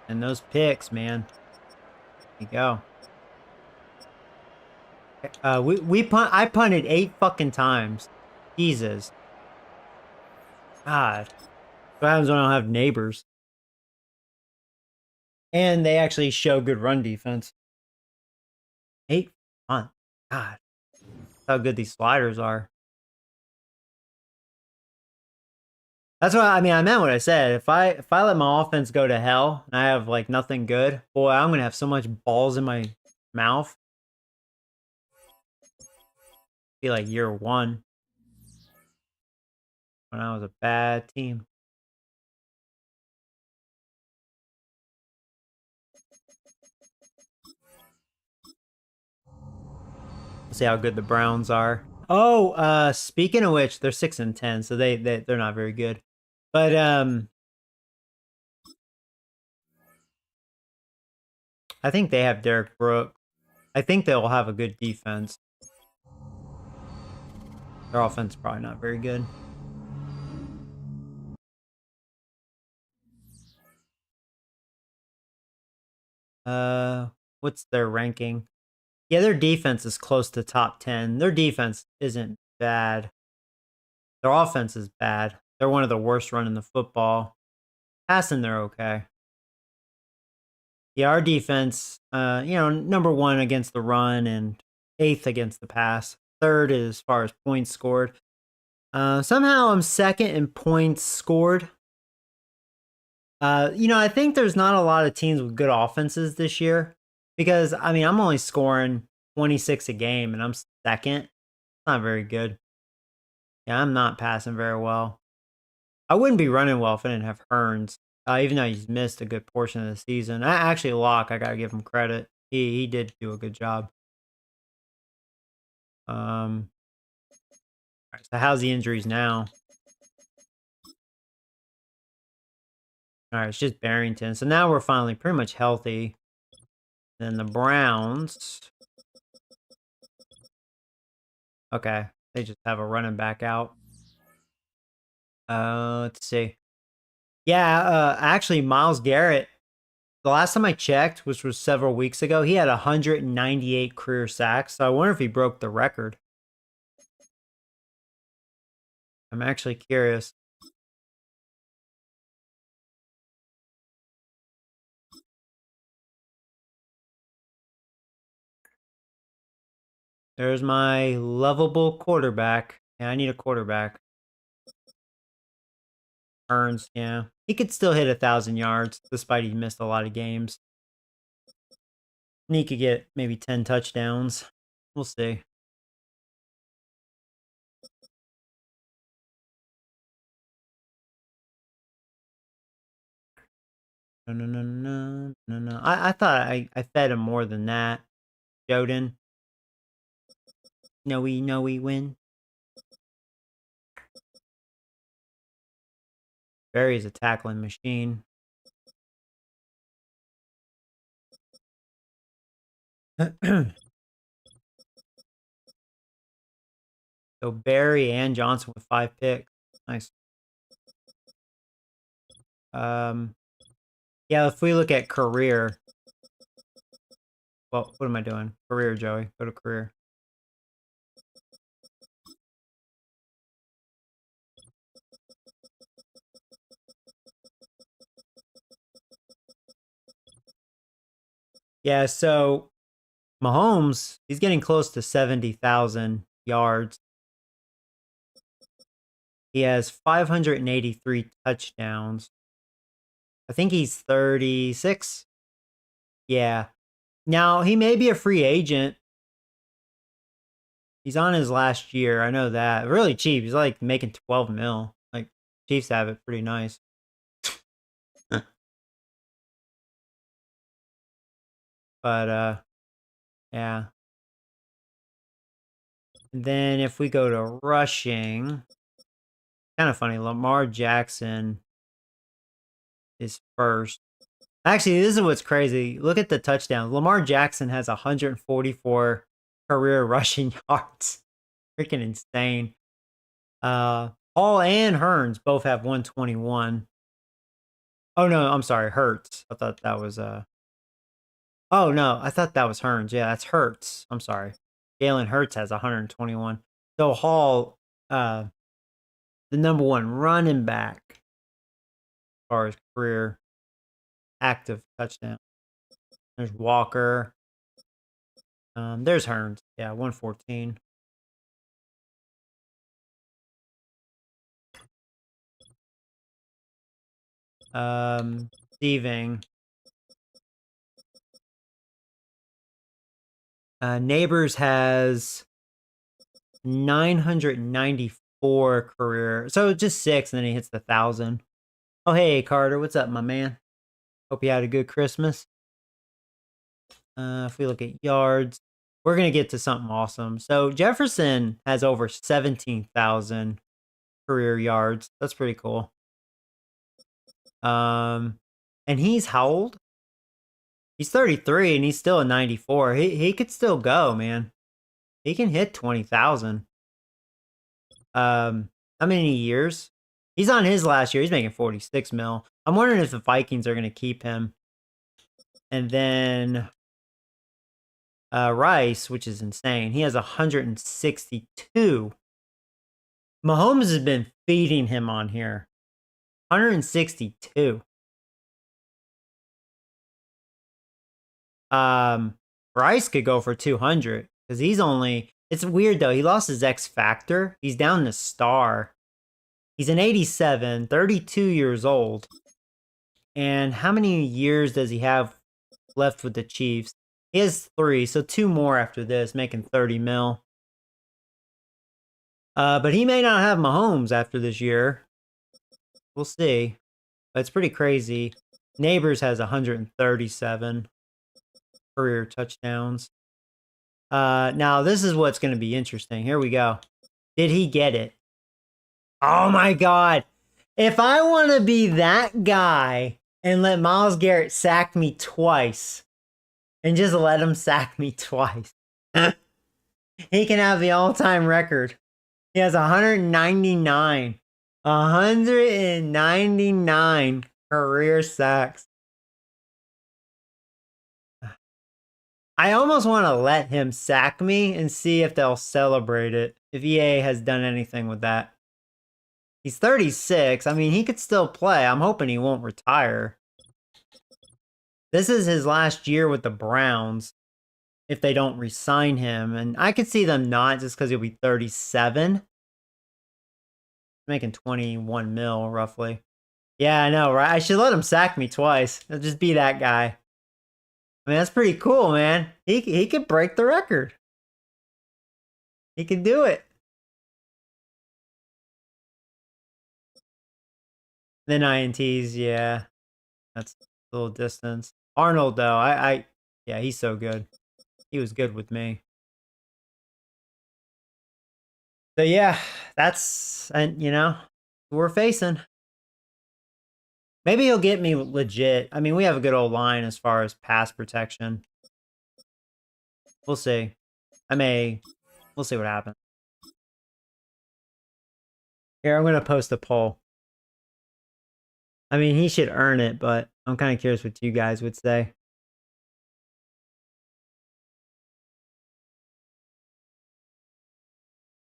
And those picks, man. There you go. I punted 8 fucking times. Jesus. God. What happens when I don't have neighbors? And they actually show good run defense. 8 punt. God. How good these sliders are. That's what I mean. I meant what I said. If I let my offense go to hell and I have like nothing good, boy, I'm gonna have so much balls in my mouth. Be like year 1 when I was a bad team. Let's see how good the Browns are. Oh, speaking of which, they're 6-10, so they're not very good. But I think they have Derek Brooks. I think they'll have a good defense. Their offense is probably not very good. What's their ranking? Yeah, their defense is close to top 10. Their defense isn't bad. Their offense is bad. They're one of the worst running the football. Passing, they're okay. Yeah, our defense, number 1 against the run and 8th against the pass. 3rd as far as points scored. Somehow I'm 2nd in points scored. I think there's not a lot of teams with good offenses this year because, I mean, I'm only scoring 26 a game and I'm 2nd. Not very good. Yeah, I'm not passing very well. I wouldn't be running well if I didn't have Hearns, even though he's missed a good portion of the season. Actually, Locke, I got to give him credit. He did do a good job. All right, so how's the injuries now? All right, it's just Barrington. So now we're finally pretty much healthy. Then the Browns. Okay, they just have a running back out. Let's see. Yeah, actually, Myles Garrett, the last time I checked, which was several weeks ago, he had 198 career sacks. So I wonder if he broke the record. I'm actually curious. There's my lovable quarterback. Yeah, I need a quarterback. Burns, yeah. He could still hit 1,000 yards, despite he missed a lot of games. And he could get maybe 10 touchdowns. We'll see. No, no, no, no, no, no. I thought I fed him more than that. Joden. No, we win. Barry's a tackling machine. So Barry and Johnson with 5 picks. Nice. Yeah, if we look at career. Well, what am I doing? Career, Joey. Go to career. Yeah, so Mahomes, he's getting close to 70,000 yards. He has 583 touchdowns. I think he's 36. Yeah. Now, he may be a free agent. He's on his last year. I know that. Really cheap. He's like making 12 mil. Like, Chiefs have it pretty nice. But, yeah. And then if we go to rushing, kind of funny. Lamar Jackson is first. Actually, this is what's crazy. Look at the touchdowns. Lamar Jackson has 144 career rushing yards. Freaking insane. Hall and Hearns both have 121. Oh no, I'm sorry, Hurts. I thought that was oh no, I thought that was Hearns. Yeah, that's Hurts. I'm sorry. Jalen Hurts has 121. So Hall, the number one running back as far as career active touchdown. There's Walker. There's Hearns. Yeah, 114. Receiving. Neighbors has 994 career. So just 6, and then he hits the 1,000. Oh, hey, Carter. What's up, my man? Hope you had a good Christmas. If we look at yards, we're going to get to something awesome. So Jefferson has over 17,000 career yards. That's pretty cool. And he's how old? He's 33 and he's still a 94. He could still go, man. He can hit 20,000. How many years? He's on his last year. He's making 46 mil. I'm wondering if the Vikings are going to keep him. And then Rice, which is insane. He has 162. Mahomes has been feeding him on here. 162. Rice could go for 200 because he's only. It's weird though. He lost his X Factor. He's down to star. He's an 87, 32 years old. And how many years does he have left with the Chiefs? He has 3, so 2 more after this, making 30 mil. But he may not have Mahomes after this year. We'll see. But it's pretty crazy. Neighbors has 137 career touchdowns. Now, this is what's going to be interesting. Here we go. Did he get it? Oh, my God. If I want to be that guy and let Myles Garrett sack me twice, and just let him sack me twice, he can have the all-time record. He has 199. 199 career sacks. I almost want to let him sack me and see if they'll celebrate it, if EA has done anything with that. He's 36. I mean, he could still play. I'm hoping he won't retire. This is his last year with the Browns if they don't re-sign him. And I could see them not just because he'll be 37. Making 21 mil, roughly. Yeah, I know, right? I should let him sack me twice. I'll just be that guy. I mean, that's pretty cool, man. He could break the record. He could do it. Then INTs, yeah. That's a little distance. Arnold, though, yeah, he's so good. He was good with me. So, yeah, and we're facing. Maybe he'll get me legit. I mean, we have a good old line as far as pass protection. We'll see. We'll see what happens. Here, I'm going to post a poll. I mean, he should earn it, but I'm kind of curious what you guys would say.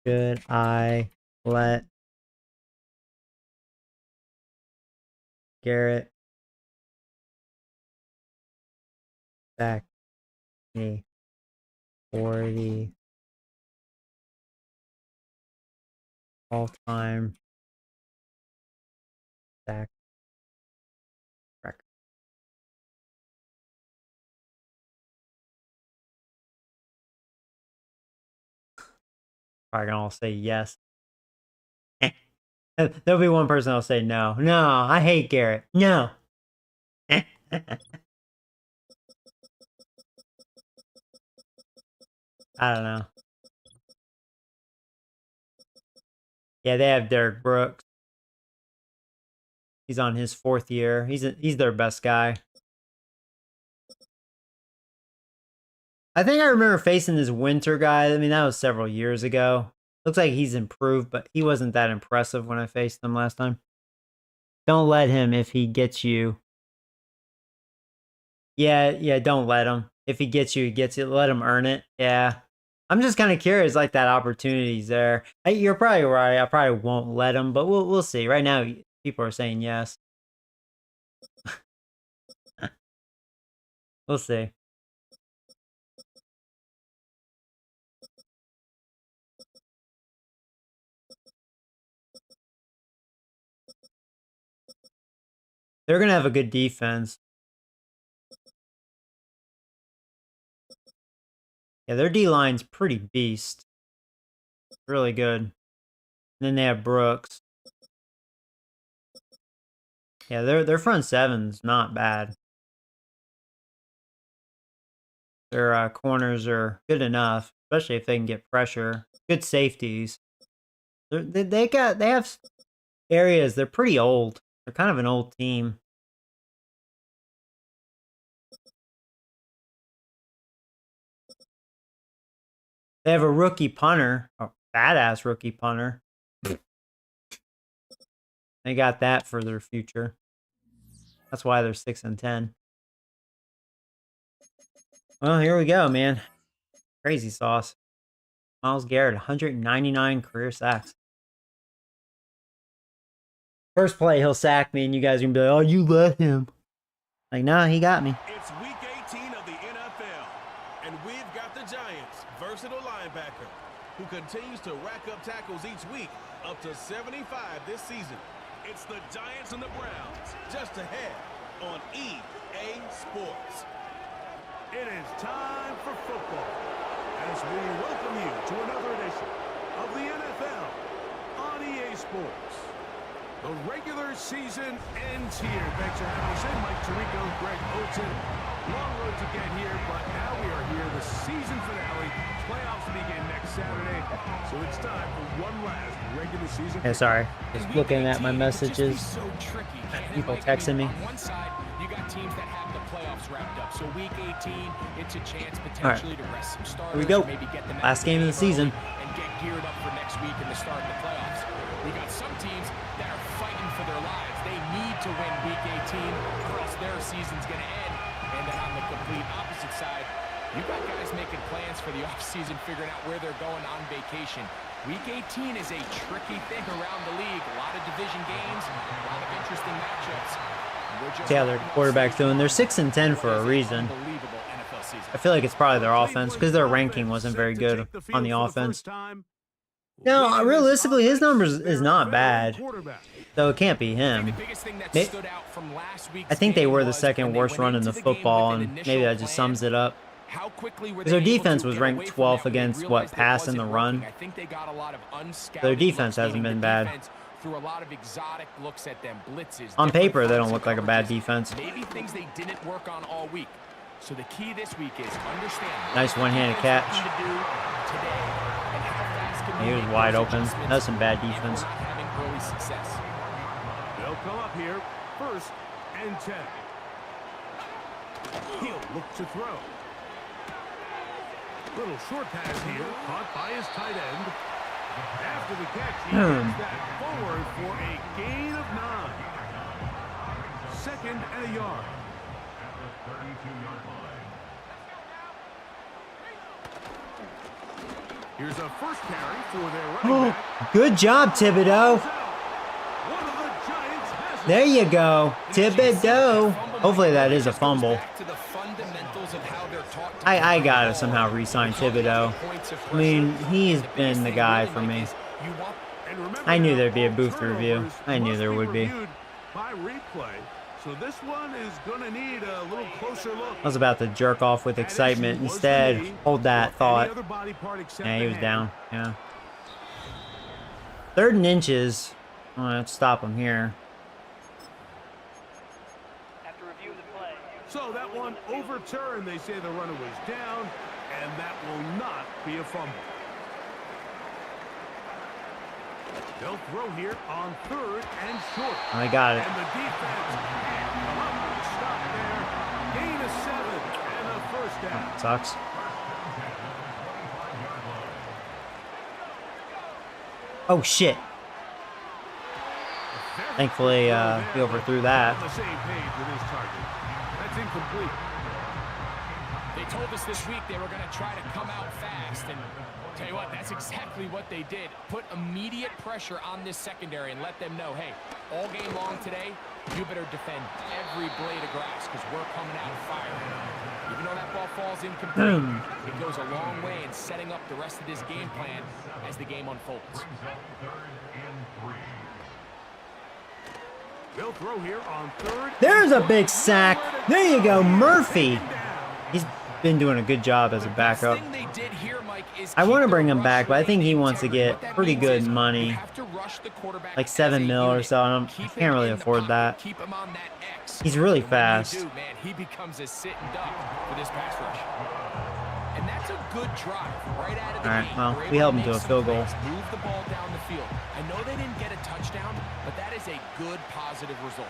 Should I let Garrett back for the all-time sack record. Probably gonna all say yes. There'll be one person that'll say no. No, I hate Garrett. No. I don't know. Yeah, they have Derek Brooks. He's on his 4th year. He's their best guy. I think I remember facing this Winter guy. I mean, that was several years ago. Looks like he's improved, but he wasn't that impressive when I faced him last time. Don't let him if he gets you. Yeah, don't let him. If he gets you, he gets it. Let him earn it. Yeah. I'm just kind of curious, like, that opportunity's there. You're probably right. I probably won't let him, but we'll see. Right now, people are saying yes. We'll see. They're going to have a good defense. Yeah, their D-line's pretty beast. Really good. And then they have Brooks. Yeah, their front seven's not bad. Their corners are good enough, especially if they can get pressure. Good safeties. They have areas. They're pretty old. They're kind of an old team. They have a rookie punter, a badass rookie punter. They got that for their future. That's why they're 6-10. Well, here we go, man. Crazy sauce. Myles Garrett, 199 career sacks. First play, he'll sack me, and you guys are going to be like, oh, you let him. Like, nah, he got me. It's week 18 of the NFL, and we've got the Giants' versatile linebacker, who continues to rack up tackles each week, up to 75 this season. It's the Giants and the Browns, just ahead on EA Sports. It is time for football as we welcome you to another edition of the NFL on EA Sports. The regular season ends here. Thanks for having us in, Mike Tirico, Greg Olsen. Long road to get here, but now we are here. The season finale. Playoffs begin next Saturday, so it's time for one last regular season. Yeah, sorry. Just looking at my messages. People texting me. On one side, you got teams that have the playoffs wrapped up. So week 18, it's a chance potentially to rest some starters. Here we go. Maybe get them Last game of the season. And get geared up for next week and the start of the playoffs. We got some teams that are fighting for their lives. They need to win week 18 or else their season's going to end. And then on the complete opposite side, you got guys making plans for the offseason, figuring out where they're going on vacation. Week 18 is a tricky thing around the league. A lot of division games, a lot of interesting matchups. See how their quarterback's doing. They're 6-10 for a reason. I feel like it's probably their offense because their ranking wasn't very good on the offense. No, realistically, his numbers is not bad, so it can't be him. I think they were the second worst run in the football, and maybe that just sums it up. Their defense was ranked 12th against, what, pass and the run? Their defense hasn't been bad. On paper, they don't look like a bad defense. Maybe things they didn't work on all week. So the key this week is understand. Nice one-handed catch. He was wide open. That's some bad defense. They'll come up here, 1st and 10. He'll look to throw. Little short pass here, caught by his tight end. After the catch, he gets that forward for a gain of 9. 2nd and a yard. Here's a first carry for their running back. Good job, Thibodeau. There you go, Thibodeau. Hopefully that is a fumble. To the fundamentals of how they're taught I gotta somehow re-sign Thibodeau. I mean, he's been the guy for me. I knew there'd be a booth review. I knew there would be. By replay, so this one is going to need a little closer look. I was about to jerk off with excitement. Instead, hold that thought. Yeah, he was down. Yeah. 3rd and inches. Oh, let's stop him here. So that one overturned. They say the runner was down, and that will not be a fumble. They'll throw here on 3rd and short. I got it. And the defense can't come up with a stop there. Gain of 7 and a first down. Sucks. Oh shit. Thankfully, he overthrew that. On the same page with his target. That's incomplete. They told us this week they were going to try to come out fast, and tell you what, that's exactly what they did. Put immediate pressure on this secondary and let them know, hey, all game long today, you better defend every blade of grass because we're coming out firing. Even though that ball falls incomplete, it goes a long way in setting up the rest of this game plan as the game unfolds. They'll throw here on 3rd. There's a big sack. There you go, Murphy. He's been doing a good job as a backup. I want to bring him back, but I think he wants to get pretty good money. Like 7 mil or so. I can't really afford that. He's really fast. He becomes a sitting duck for this pass rush. And that's a good drive right out of the gate. Well, we held him to a field goal. Move the ball down the field. I know they didn't get a touchdown, but that is a good positive result.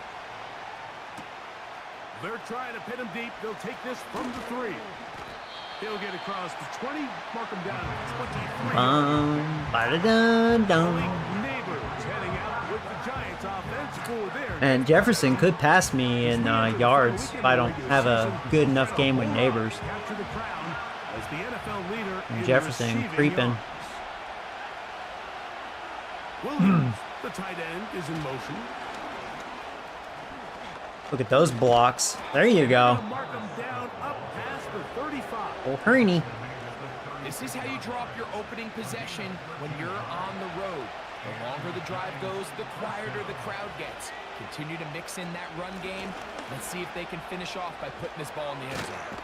They're trying to pin him deep. They'll take this from the 3. He'll get across the 20, mark him down at 23. Neighbors heading out with the Giants offense for their And Jefferson could pass me in yards if I don't have a good enough game with Neighbors. capture the crown as the NFL leader And in Jefferson receiving creeping. yards. Williams, the tight end, is in motion. Look at those blocks. There you go. Mark him down up past the 35. Oh, Herney. This is how you drop your opening possession when you're on the road. The longer the drive goes, the quieter the crowd gets. Continue to mix in that run game. Let's see if they can finish off by putting this ball in the end zone.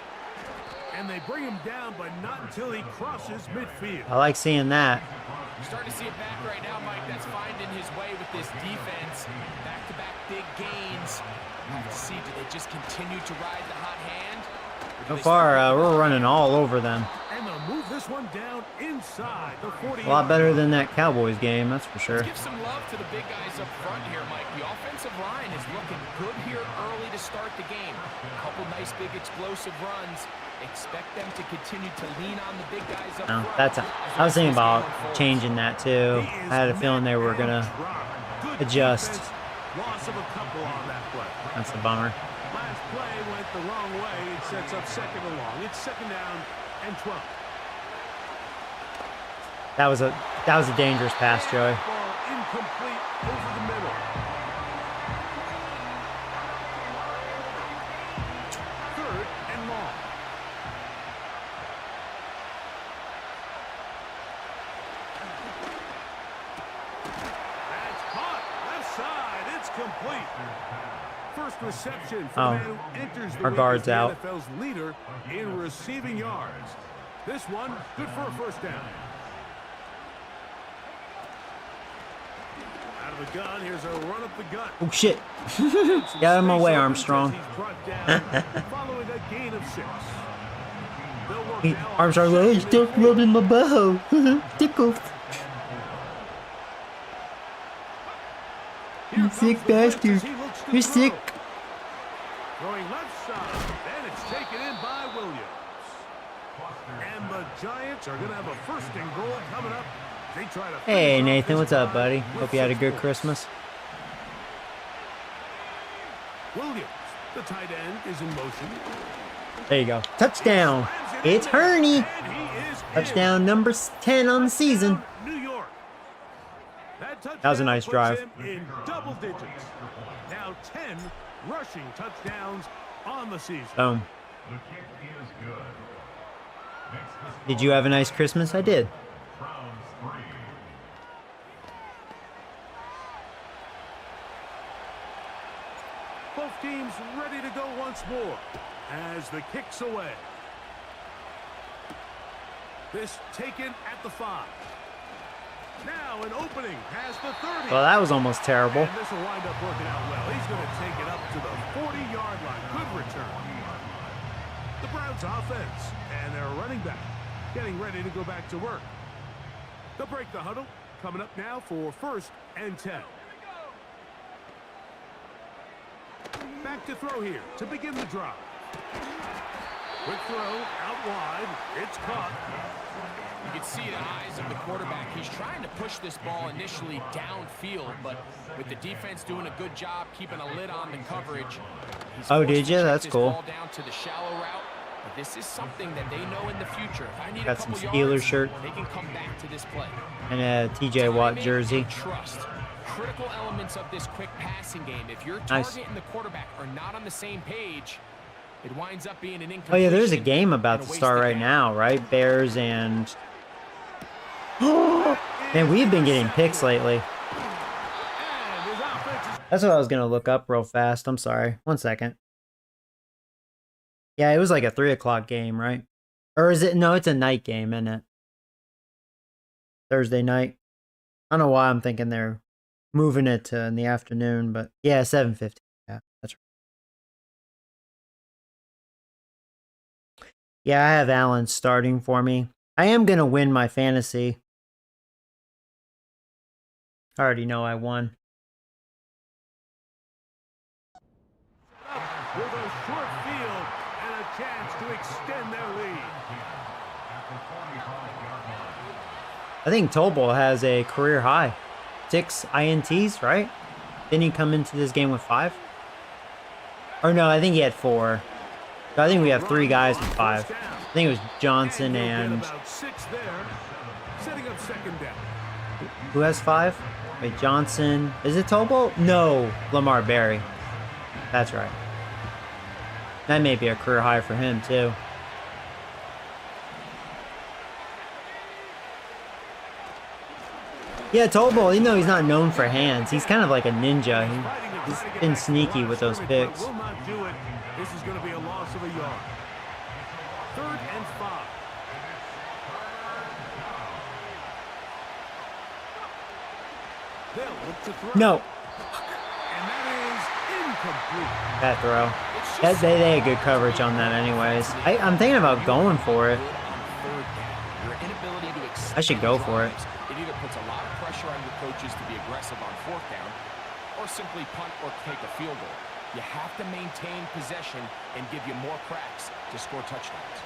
And they bring him down, but not until he crosses midfield. I like seeing that. You're starting to see it back right now, Mike. That's finding his way with this defense. Back-to-back big gains. Let's see, do they just continue to ride the hot hand? So far, we're running all over them. And they'll move this one down inside the 40. A lot better than that Cowboys game, that's for sure. Let's give some love to the big guys up front here, Mike. The offensive line is looking good here early to start the game. A couple nice big explosive runs. Expect them to continue to lean on the big guys up No, front. I was thinking about changing that too. I had a feeling they were gonna adjust. Loss of a couple on that play. That's a bummer. Last play went the wrong way. It sets up 2nd and long. It's 2nd down and 12. That was a dangerous pass, Joey. Ball incomplete over the middle. 3rd and long. That's caught. Left side. It's complete. First reception for the man who enters the our league guard's as the out. NFL's leader in receiving yards. This one, good for a first down. Out of the gun, here's a run up the gut. Oh shit! Get out of my way, Armstrong. He's brought down following a gain of 6. They'll work now on Armstrong's like, hey, stop rubbing my bow. Tickle. Here You comes sick the blitz bastard. as he looks to You're throw. sick. Throwing left side, and it's taken in by Williams. And the Giants are going to have a 1st and goal coming up. They try to Hey finish off Nathan, this what's up, drive buddy? with Hope you had a 6 good points. Christmas. Williams, the tight end, is in motion. There you go. Touchdown. It's Herney. And he is Touchdown number 10 on the season. New York. That was a nice puts drive. him in double digits. Now 10 rushing touchdowns on the season. Boom. Did you have a nice Christmas? I did. Both teams ready to go once more as the kick's away. This taken at the 5. Now an opening has the 30. Well, that was almost terrible. And this will wind up working out well. He's going to take it up to the 40-yard line. Good return. The Browns offense and their running back getting ready to go back to work. They'll break the huddle. Coming up now for 1st and 10. Back to throw here to begin the drive. Quick throw out wide. It's caught. You can see the eyes of the quarterback. He's trying to push this ball initially downfield, but with the defense doing a good job keeping a lid on the coverage. Oh, did you? That's cool. Ball down to the shallow route. But this is something that they know in the future. If I need Got a some couple Steelers yards, shirt. they can come back to this play. And a TJ Watt jersey. Trust. Critical elements of this quick passing game. If your Nice. target and the quarterback are not on the same page, it winds up being an incompletion. Oh yeah, there's a game about and a to waste start of right downs. now, right? Bears and... Man, we've been getting picks lately. And his offense is That's what I was going to look up real fast. I'm sorry. 1 second. Yeah, it was like a 3 o'clock game, right? Or is it? No, it's a night game, isn't it? Thursday night. I don't know why I'm thinking they're moving it to in the afternoon, but yeah, 7:50. Yeah, that's right. Yeah, I have Allen starting for me. I am going to win my fantasy. I already know I won. with a short field and a chance to extend their lead. I think Tolbol has a career high. 6 INTs, right? Didn't he come into this game with 5? Or no, I think he had 4. So I think we have 3 guys with 5. I think it was Johnson and... About 6 there, setting up 2nd down. Who has 5? Wait, Johnson. Is it Tolbol? No, Lamar Berry. That's right. That may be a career high for him, too. Yeah, Tolbol, even though he's not known for hands, he's kind of like a ninja. He's been sneaky with those picks. Will not do it. This is going to be a loss of a yard. 3rd and 5. They'll look to throw. No, And that is incomplete. that throw. They had good coverage on that anyways. I'm thinking about going for it. I should go for it. It either puts a lot of pressure on your coaches to be aggressive on 4th down or simply punt or take a field goal. You have to maintain possession and give you more cracks to score touchdowns.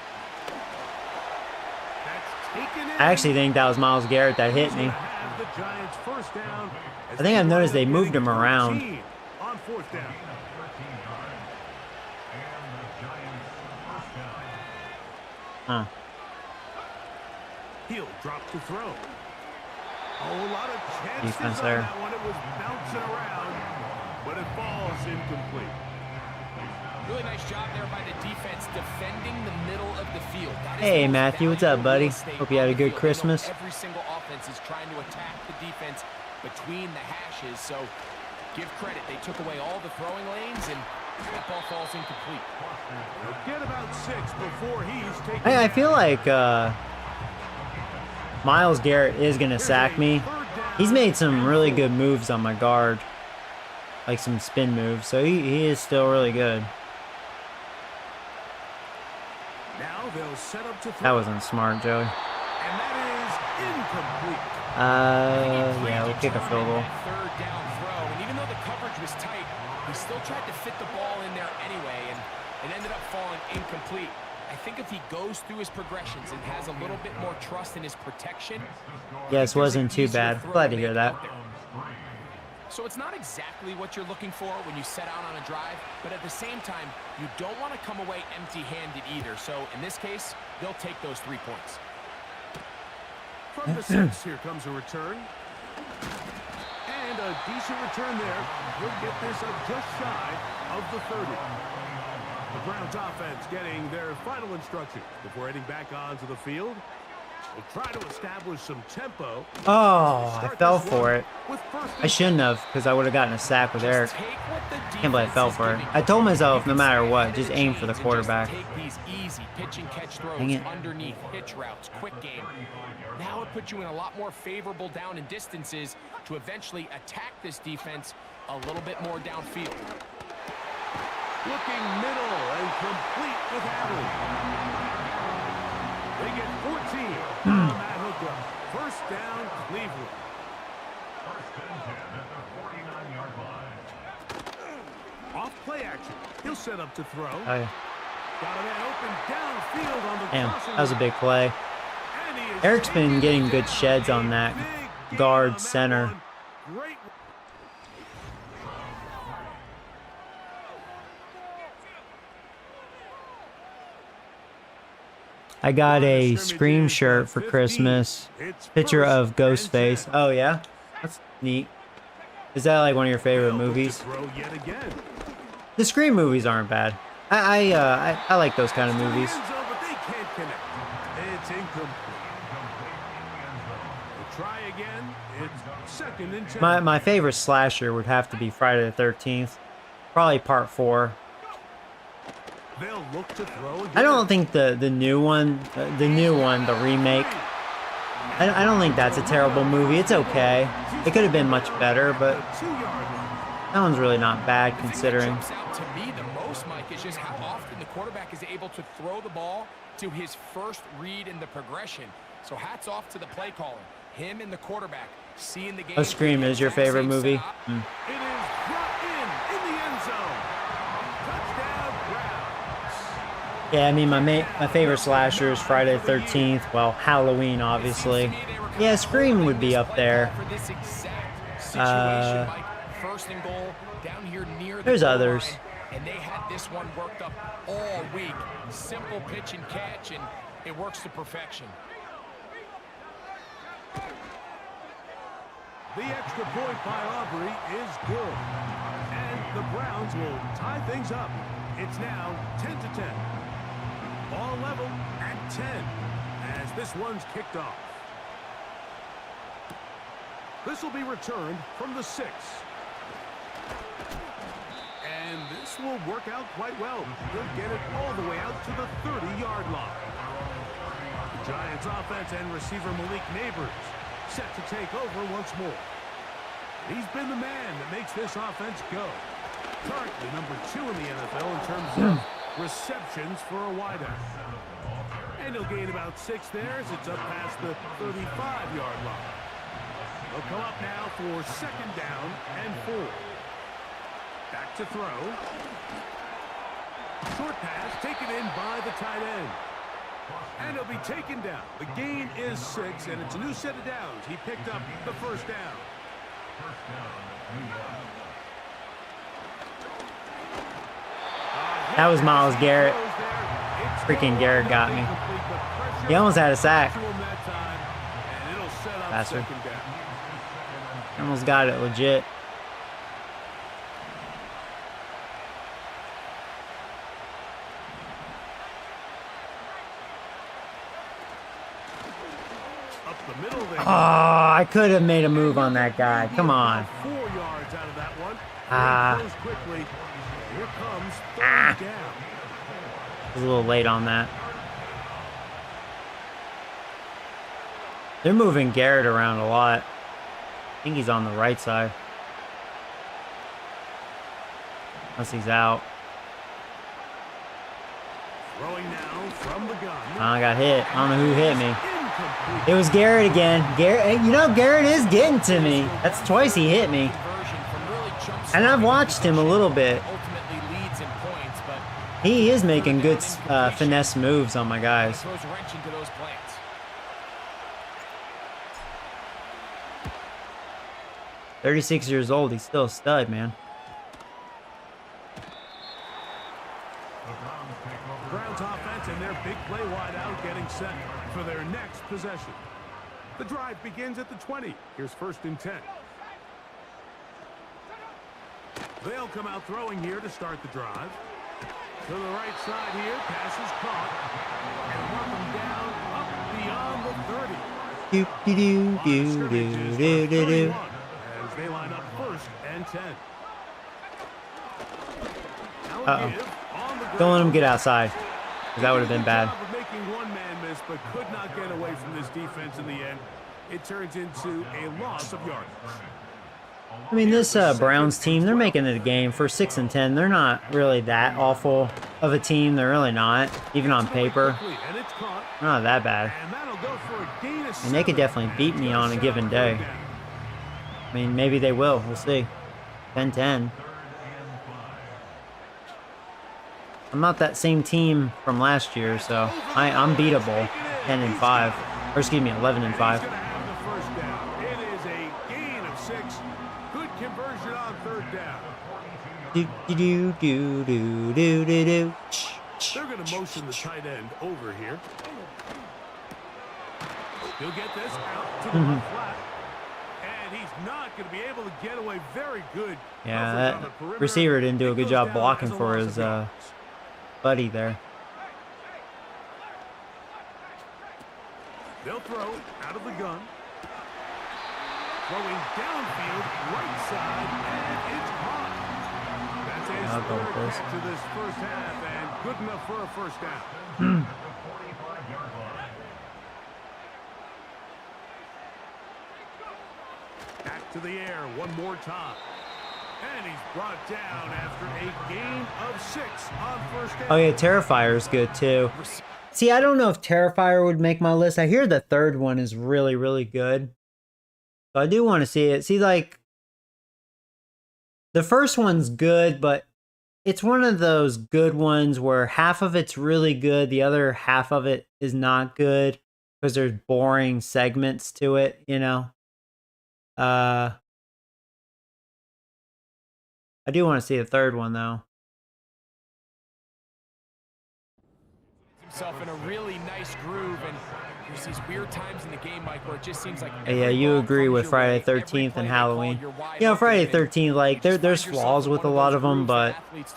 That's taken in. I actually think that was Myles Garrett that hit me. Have the Giants 1st down. I think I've noticed they moved him around. On 4th down. Huh. He'll drop to throw. Oh, a lot of chances Defense on there. that one. It was bouncing around, but it falls incomplete. Really nice job there by the defense defending the middle of the field. That is Hey, the most Matthew, what's up, valuable buddy? real estate Hope you had a on the good field. Christmas. Every single offense is trying to attack the defense between the hashes, so give credit. They took away all the throwing lanes, and that ball falls incomplete. He'll get about 6 before he's taken. I feel like Myles Garrett is going to sack me. He's made some really good moves on my guard. Like some spin moves. So he is still really good. Now they'll set up to throw. That wasn't smart, Joey. And that is incomplete. Yeah, we'll kick a field goal. That 3rd down throw, and even though the coverage was tight, he still tried to fit the ball in there anyway, and it ended up falling incomplete. I think if he goes through his progressions and has a little bit more trust in his protection. Yes, wasn't too bad. Glad to hear that. So it's not exactly what you're looking for when you set out on a drive, but at the same time, you don't want to come away empty-handed either. So in this case, they'll take those 3 points. From the 6, here comes a return. And a decent return there. He'll get this up just shy of the 30. The Browns offense getting their final instructions before heading back onto the field. We'll try to establish some tempo. Oh, I fell for it. I shouldn't have, because I would have gotten a sack with Eric. Can't believe I fell for it. I told myself, no matter what, just aim for the quarterback. Take these easy pitch and catch throws underneath hitch routes, quick game. Now it puts you in a lot more favorable down and distances to eventually attack this defense a little bit more downfield. Looking middle and complete with Allen. They get 14 on that hookup. First down, Cleveland. Off play action. He'll set up to throw. Oh, yeah. Got a man open downfield on the Damn, crossing that was a big play. and he is Eric's been taken getting down. good sheds on that Big guard gain on that center. one. Great. I got a Scream shirt for Christmas. Picture of Ghostface. Oh, yeah? That's neat. Is that like one of your favorite movies? Throw yet again. The Scream movies aren't bad. I like those kind of movies. End zone, but they can't connect. It's incomplete. We'll try again. It's second and 10. My favorite slasher would have to be Friday the 13th. Probably part 4. They'll look to throw again. I don't think the new one, the remake, I don't think that's a terrible movie. It's okay. It could have been much better, but 2-yard line. that one's really not bad considering. The thing that jumps out to me the most, Mike, is just how often the quarterback is able to throw the ball to his first read in the progression. So hats off to the play caller. Him and the quarterback seeing the game. Oh, Scream is your favorite movie? It is brought in the end zone. Touchdown, Browns. Yeah, I mean, my favorite slasher is Friday the 13th. Well, Halloween, obviously. Yeah, Scream would be up there. For this exact situation, Mike. First and goal down here near the There's goal others. line, and they had this one worked up all week. Simple pitch and catch, and it works to perfection. The extra point by Aubrey is good. And the Browns will tie things up. It's now 10-10. All level at 10 as this one's kicked off. This will be returned from the 6. And this will work out quite well. He'll get it all the way out to the 30-yard line. The Giants offense and receiver Malik Neighbors set to take over once more. He's been the man that makes this offense go. Currently number 2 in the NFL in terms of receptions for a wideout. And he'll gain about 6 there as it's up past the 35-yard line. They'll come up now for second down and 4. Back to throw. Short pass taken in by the tight end. And he'll be taken down. The gain is 6, and it's a new set of downs. He picked up the first down. That was Myles Garrett. Freaking Garrett got me. He almost had a sack. Bastard. Almost got it legit. Oh, I could have made a move on that guy. Come on. 4 yards out of that one. Ah. Quickly. Here comes Ah. third down. I was a little late on that. They're moving Garrett around a lot. I think he's on the right side. Unless he's out. Throwing now from the gun. I got hit. I don't know who hit me. Incomplete. It was Garrett again. Garrett, you know, Garrett is getting to me. That's twice he hit me. And I've watched him a little bit. Ultimately leads in points, but He is making good finesse moves on my guys. throws a wrench into those plans. "36 years old. He's still a stud, man." Browns offense and their big play wideout getting set for their next possession. The drive begins at the 20. Here's first and 10. They'll come out throwing here to start the drive. To the right side here, pass is caught. And mark him down up beyond the 30. Do do do do do do do. As they line up 1st and 10. Uh-oh. Don't let him get outside, because that would have been bad. Making one man miss, but could not get away from this defense in the end. It turns into a loss of yardage. I mean, this Browns team, they're making it a game for 6 and 10. They're not really that awful of a team. They're really not, even on paper. They're not that bad. And they could definitely beat me on a given day. I mean, maybe they will. We'll see. 10-10. I'm not that same team from last year, so I'm beatable. 10 and 5, or excuse me, 11 and 5. It is a gain of 6. Good conversion on 3rd down. Do do do do do do do. They're going to motion the tight end over here. He'll get this out to the left flat. And he's not going to be able to get away very good. Yeah, that receiver didn't do a good job blocking for his buddy there. They'll throw out of the gun. Throwing downfield, right side, and it's caught. That's his third catch to this 1st half, and good enough for a 1st down. Back to the air one more time. And he's brought down after a gain of 6 on 1st down. Oh yeah, Terrifier's good too. See, I don't know if Terrifier would make my list. I hear the 3rd one is really, really good. So I do want to see it. See, like, the 1st one's good, but it's one of those good ones where half of it's really good, the other half of it is not good, because there's boring segments to it, you know? I do want to see the 3rd one, though. Himself in a really nice groove, and there's these weird times in the game, Mike, where it just seems like Yeah, you agree with Friday the 13th and Halloween. You know, Friday the 13th, like, there's flaws with a lot of them, but it's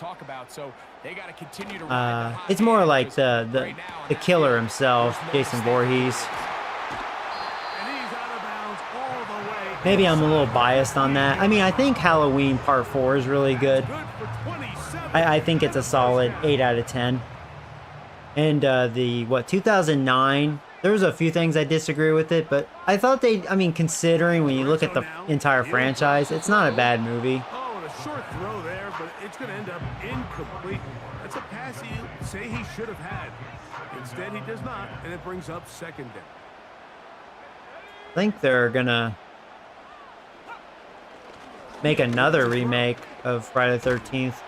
more like the killer himself, Jason Voorhees. Maybe I'm a little biased on that. I mean, I think Halloween Part 4 is really good. I think it's a solid 8 out of 10. And the 2009, there was a few things I disagree with it, but I thought I mean, considering when you look at the entire franchise, it's not a bad movie. Oh, and a short throw there, but it's going to end up incomplete. That's a pass you say he should have had. Instead, he does not, and it brings up 2nd down. I think they're going to make another remake of Friday the 13th.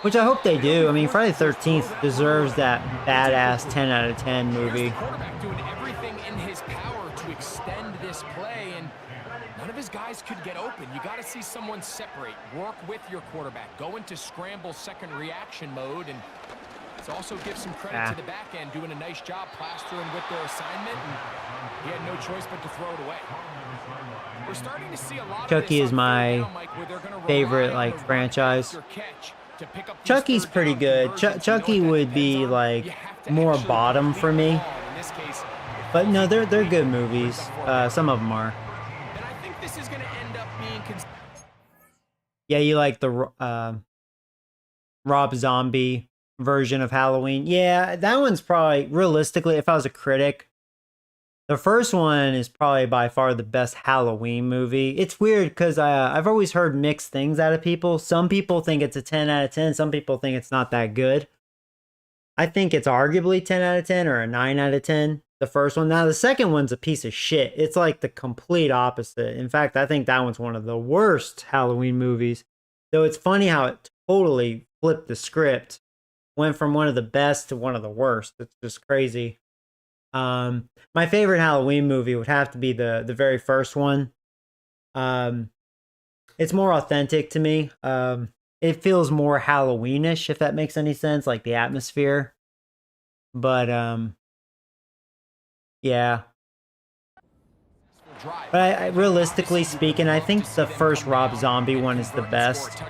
Which I hope they do. I mean, Friday the 13th deserves that badass 10 out of 10 movie. Quarterback doing everything in his power to extend this play, and none of his guys could get open. You got to see someone separate, work with your quarterback, go into scramble second reaction mode, and let's also give some credit to the back end doing a nice job plastering with their assignment, and he had no choice but to throw it away. We're starting to see a lot Chucky of is my favorite, like, franchise. Chucky's pretty good. Chucky would be, like, more bottom for me. But no, they're good movies. Some of them are. Yeah, you like the Rob Zombie version of Halloween. Yeah, that one's probably, realistically, if I was a critic, the first one is probably by far the best Halloween movie. It's weird because I've always heard mixed things out of people. Some people think it's a 10 out of 10. Some people think it's not that good. I think it's arguably 10 out of 10 or a 9 out of 10. The first one. Now, the second one's a piece of shit. It's like the complete opposite. In fact, I think that one's one of the worst Halloween movies. So it's funny how it totally flipped the script. Went from one of the best to one of the worst. It's just crazy. My favorite Halloween movie would have to be the very first one. It's more authentic to me. It feels more Halloweenish, if that makes any sense, like the atmosphere. But yeah. But I realistically speaking, I think the first Rob Zombie one is the best.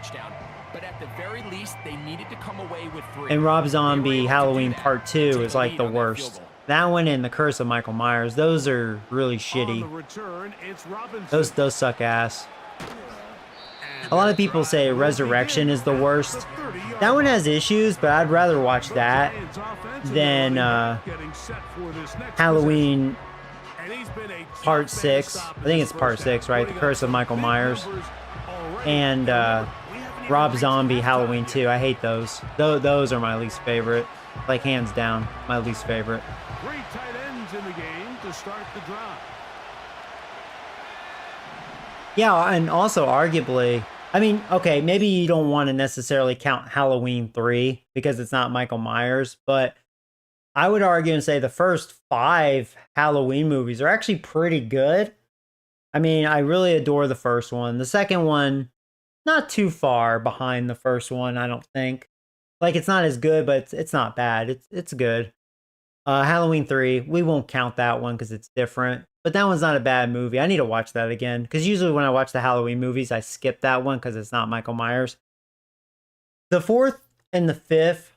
but at the very least, they needed to come away with 3. And Rob They were Zombie able to Halloween do that Part and 2 take is the like lead the on that field worst. goal. That one and The Curse of Michael Myers, those are really On the shitty. return, it's Robinson. Those suck ass. And A lot of their people drive say will Resurrection begin is the at worst. 30-yard That one line. has issues, but I'd rather watch The that Giants offense and than their running back getting set for this next Halloween possession. And he's been a tough Part man to 6. stop I in think this it's Part first 6, half, right? The putting up Curse of some Michael big Myers. numbers already. And We haven't even Rob reached Zombie halftime Halloween yet. 2. I hate those. Those are my least favorite. Like, hands down, my least favorite. 3 tight ends in the game to start the drive. Yeah, and also arguably, I mean, okay, maybe you don't want to necessarily count Halloween 3 because it's not Michael Myers, but I would argue and say the first 5 Halloween movies are actually pretty good. I mean, I really adore the first one. The second one, not too far behind the first one, I don't think. Like, it's not as good, but it's not bad. It's good. Halloween 3, we won't count that one because it's different. But that one's not a bad movie. I need to watch that again. Because usually when I watch the Halloween movies, I skip that one because it's not Michael Myers. The 4th and the 5th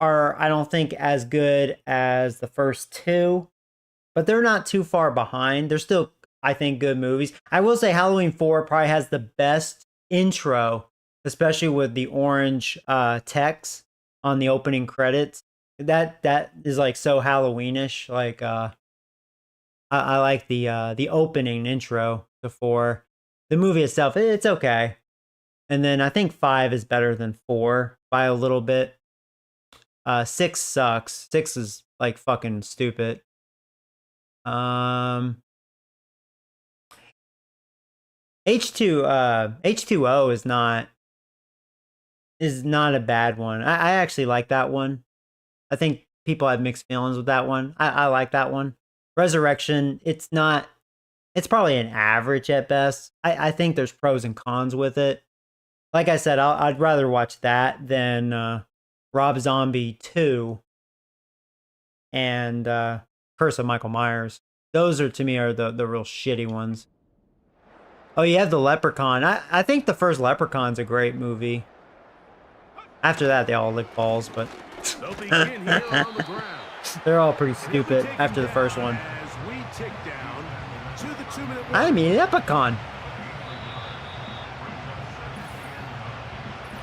are, I don't think, as good as the first 2. But they're not too far behind. They're still, I think, good movies. I will say Halloween 4 probably has the best intro, especially with the orange text on the opening credits. That is like so Halloweenish. Like I like the opening intro to 4. The movie itself, it's okay. And then I think 5 is better than 4 by a little bit. 6 sucks. 6 is like fucking stupid. H2O is not a bad one. I actually like that one. I think people have mixed feelings with that one. I like that one. Resurrection, it's probably an average at best. I think there's pros and cons with it. Like I said, I'd rather watch that than Rob Zombie 2 and Curse of Michael Myers. Those are, to me, are the real shitty ones. Oh, you have the Leprechaun. I think the first Leprechaun's a great movie. After that, they all lick balls, but They'll begin here on the ground. they're all pretty stupid after the first one. As we tick down to the 2-minute I warning. mean, Leprechaun.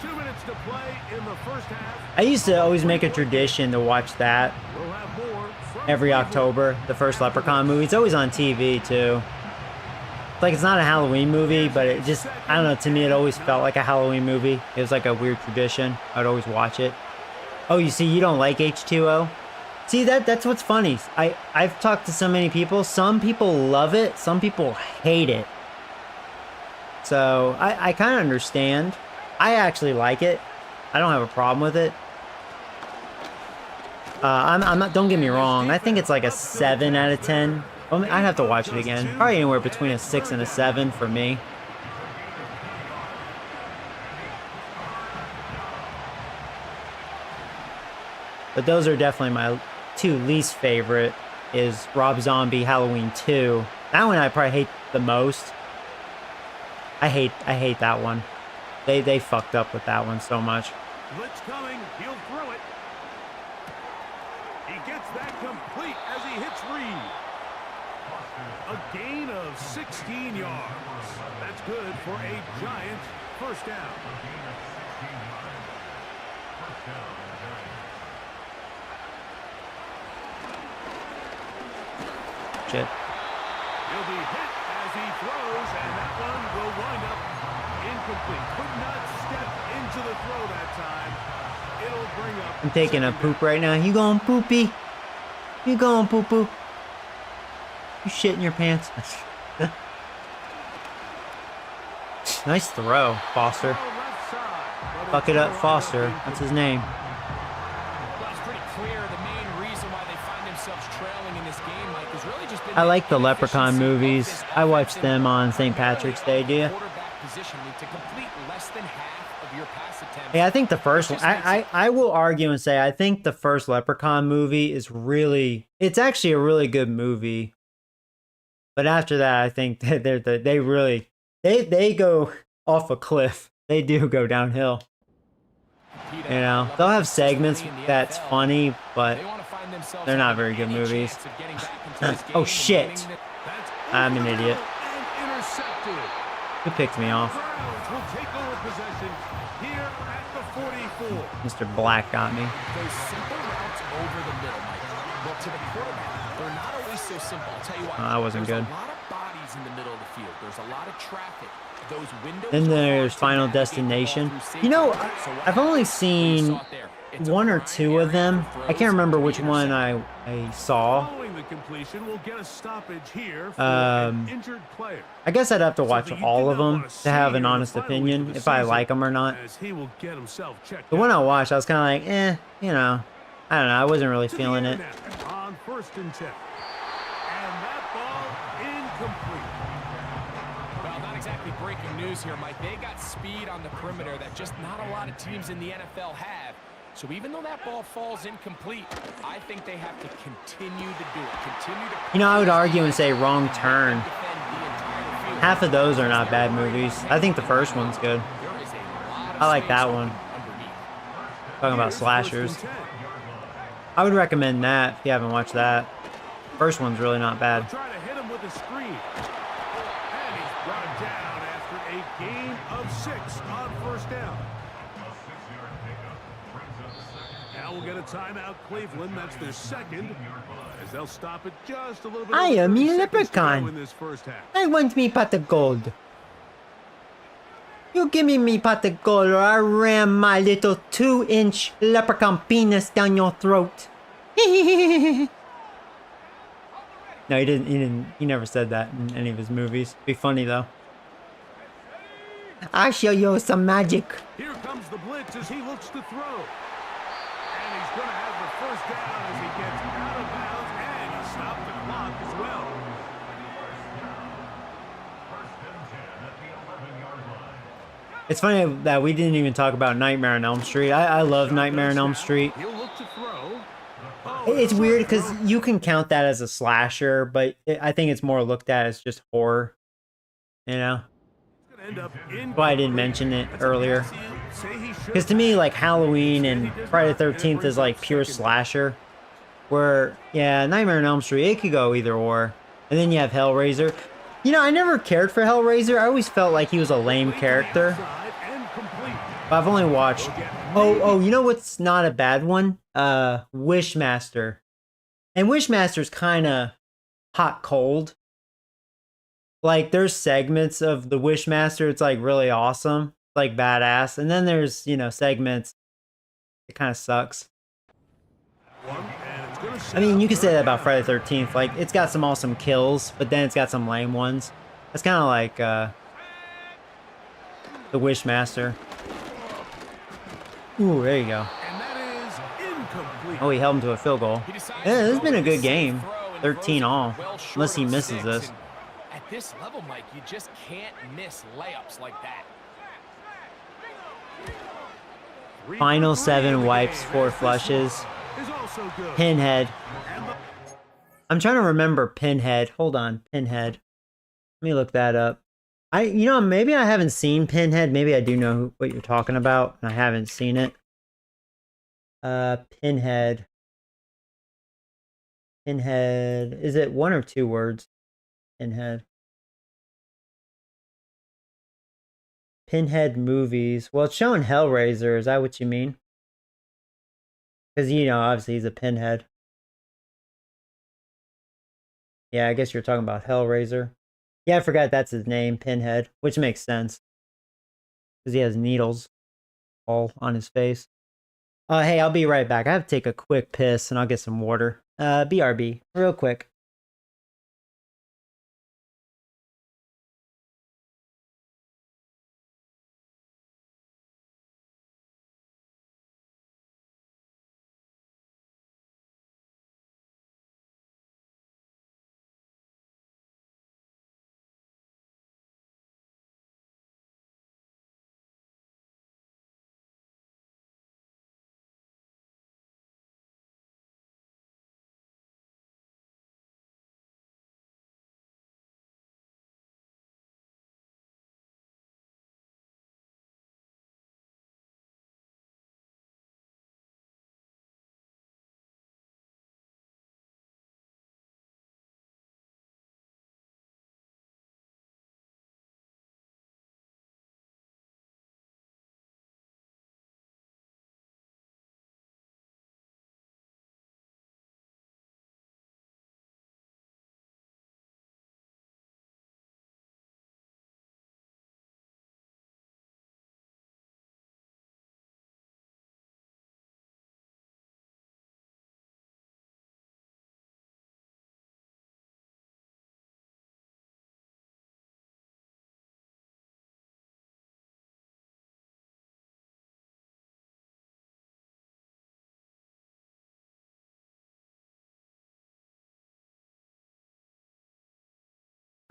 2 minutes to play in the first half. I used to always make a tradition to watch that We'll have more from every Cleveland. October, the first Leprechaun movie. It's always on TV, too. Like, it's not a Halloween movie, but it just, I don't know, to me, it always felt like a Halloween movie. It was like a weird tradition. I'd always watch it. Oh, you see, you don't like H2O? See, that's what's funny. I've talked to so many people. Some people love it. Some people hate it. So, I kind of understand. I actually like it. I don't have a problem with it. I'm not, don't get me wrong. I think it's like a 7 out of 10. Well, I'd have to watch it again. Probably anywhere between a 6 and a 7 for me. But those are definitely my 2 least favorite. Is Rob Zombie Halloween 2. That one I probably hate the most. I hate that one. They fucked up with that one so much. Blitz coming. He'll throw it. He gets that complete as he hits Reed. A gain of 16 yards. That's good for a Giants first down. Shit. He'll be hit as he throws, and that one will wind up incomplete. Could not step into the throw that time. It'll bring up. I'm taking a second poop down. right now. You going poopy? You going poo poo? You shit in your pants? Nice throw, Foster. Left side, but Fuck it up, Foster. That's his name. Well, it's pretty clear the main reason why they find themselves trailing in this game, Mike, has really just been I like the inefficiency Leprechaun of movies. this I watched offensive them on line. St. Patrick's Day, do you? Quarterback position to complete less than half of your pass attempts. Yeah, I think the first one. I will argue and say I think the first Leprechaun movie is really. It's actually a really good movie. But after that, I think they really they go off a cliff. They do go downhill. Pete, You I know, love they'll the have segments consistency in the that's NFL. funny, but They want to find themselves they're not having very good any movies. chance of getting back into this game Oh and shit! winning the- That's I'm over an the idiot. middle and intercepted. Who picked me off? Browns will take over possession here at the 44. Mr. Black got me. Those simple routes over the middle, Mike. Well, to the quarterback, they're not always so simple. I'll tell you what. That wasn't there's good. a lot of bodies in the middle of the field. There's a lot of traffic. Those windows Then are hard there's to Final navigate the ball Destination. through safety. You know, So what I've only happens? Well, you seen saw it there. It's a one or prime two of area them. for I throws can't remember to which one intercept. I saw. Following the completion, we'll get a stoppage here for Um, an injured player. I guess I'd have to watch Something you all do of not them wanna to see have here an in the honest final week of opinion the if I season, like them or not. as he will get himself checked The one I out. watched, I was kind of like, you know, I don't know. I wasn't really To the feeling air it. now on 1st and 10. And that ball incomplete. Well, not exactly breaking news here, Mike. They got speed on the perimeter that just not a lot of teams in the NFL have. So even though that ball falls incomplete, I think they have to continue to do it. Continue to... You know, I would argue and say Wrong Turn. defend the entire field. Half of those are not bad movies. I think the first one's good. There is a lot of I like space that open one. underneath. Talking about Here's 1st slashers. and 10. I would recommend that if you haven't watched that. First one's really not bad. Try to hit him with a screen. And he's brought down after a gain of 6 on 1st down. Now we'll get a timeout, Cleveland. That's their second, as they'll stop it just a little bit. I over am 30 a seconds to go leprechaun. in this first half. I want me pot of gold. You give me pot of gold or I ram my little 2-inch leprechaun penis down your throat. No, he didn't. He never said that in any of his movies. Be funny though. I'll show you some magic. Here comes the blitz as he looks to throw. And he's going to have the 1st down as he gets out of bounds, and he stopped the clock as well. It's funny that we didn't even talk about Nightmare on Elm Street. I love Nightmare on Elm Street. He'll look to throw. Oh, It's weird because throw. you can count that as a slasher, but I think it's more looked at as just horror. You know? It's gonna end up That's why I didn't mention it That's a earlier. pass you say he should Because to me, have. like Halloween Instead, he and does Friday not, the and it 13th brings is like up pure 2nd. slasher. Where, yeah, Nightmare on Elm Street, it could go either or. And then you have Hellraiser. You know, I never cared for Hellraiser. I always felt like he was a lame character. Outside and complete. But I've only watched. Oh, you know what's not a bad one? Wishmaster. And Wishmaster's kind of hot cold. Like there's segments of the Wishmaster, it's like really awesome, like badass. And then there's, you know, segments it kind of sucks. And it's gonna I mean, you set could say up that about 3rd Friday the 13th. Like it's got some awesome kills, but then it's got some lame ones. It's kind of like the Wishmaster. Ooh, there you go. down. And that is incomplete. Oh, he held him to a field goal. He decides Yeah, to this has go been a with good safe game. throw and 13 throws it all. well short Unless he of misses 6. this. And at this level, Mike, you just can't miss layups like that. Final 7 3 wipes, game 4 as this flushes. one is also good. Pinhead. And the I'm trying to remember Pinhead. Hold on, Pinhead. Let me look that up. You know, maybe I haven't seen Pinhead. Maybe I do know what you're talking about, and I haven't seen it. Pinhead. Pinhead. Is it 1 or 2 words? Pinhead. Pinhead movies. Well, it's showing Hellraiser. Is that what you mean? Because, you know, obviously he's a pinhead. Yeah, I guess you're talking about Hellraiser. Yeah, I forgot that's his name, Pinhead, which makes sense. Because he has needles all on his face. Hey, I'll be right back. I have to take a quick piss and I'll get some water. BRB, real quick.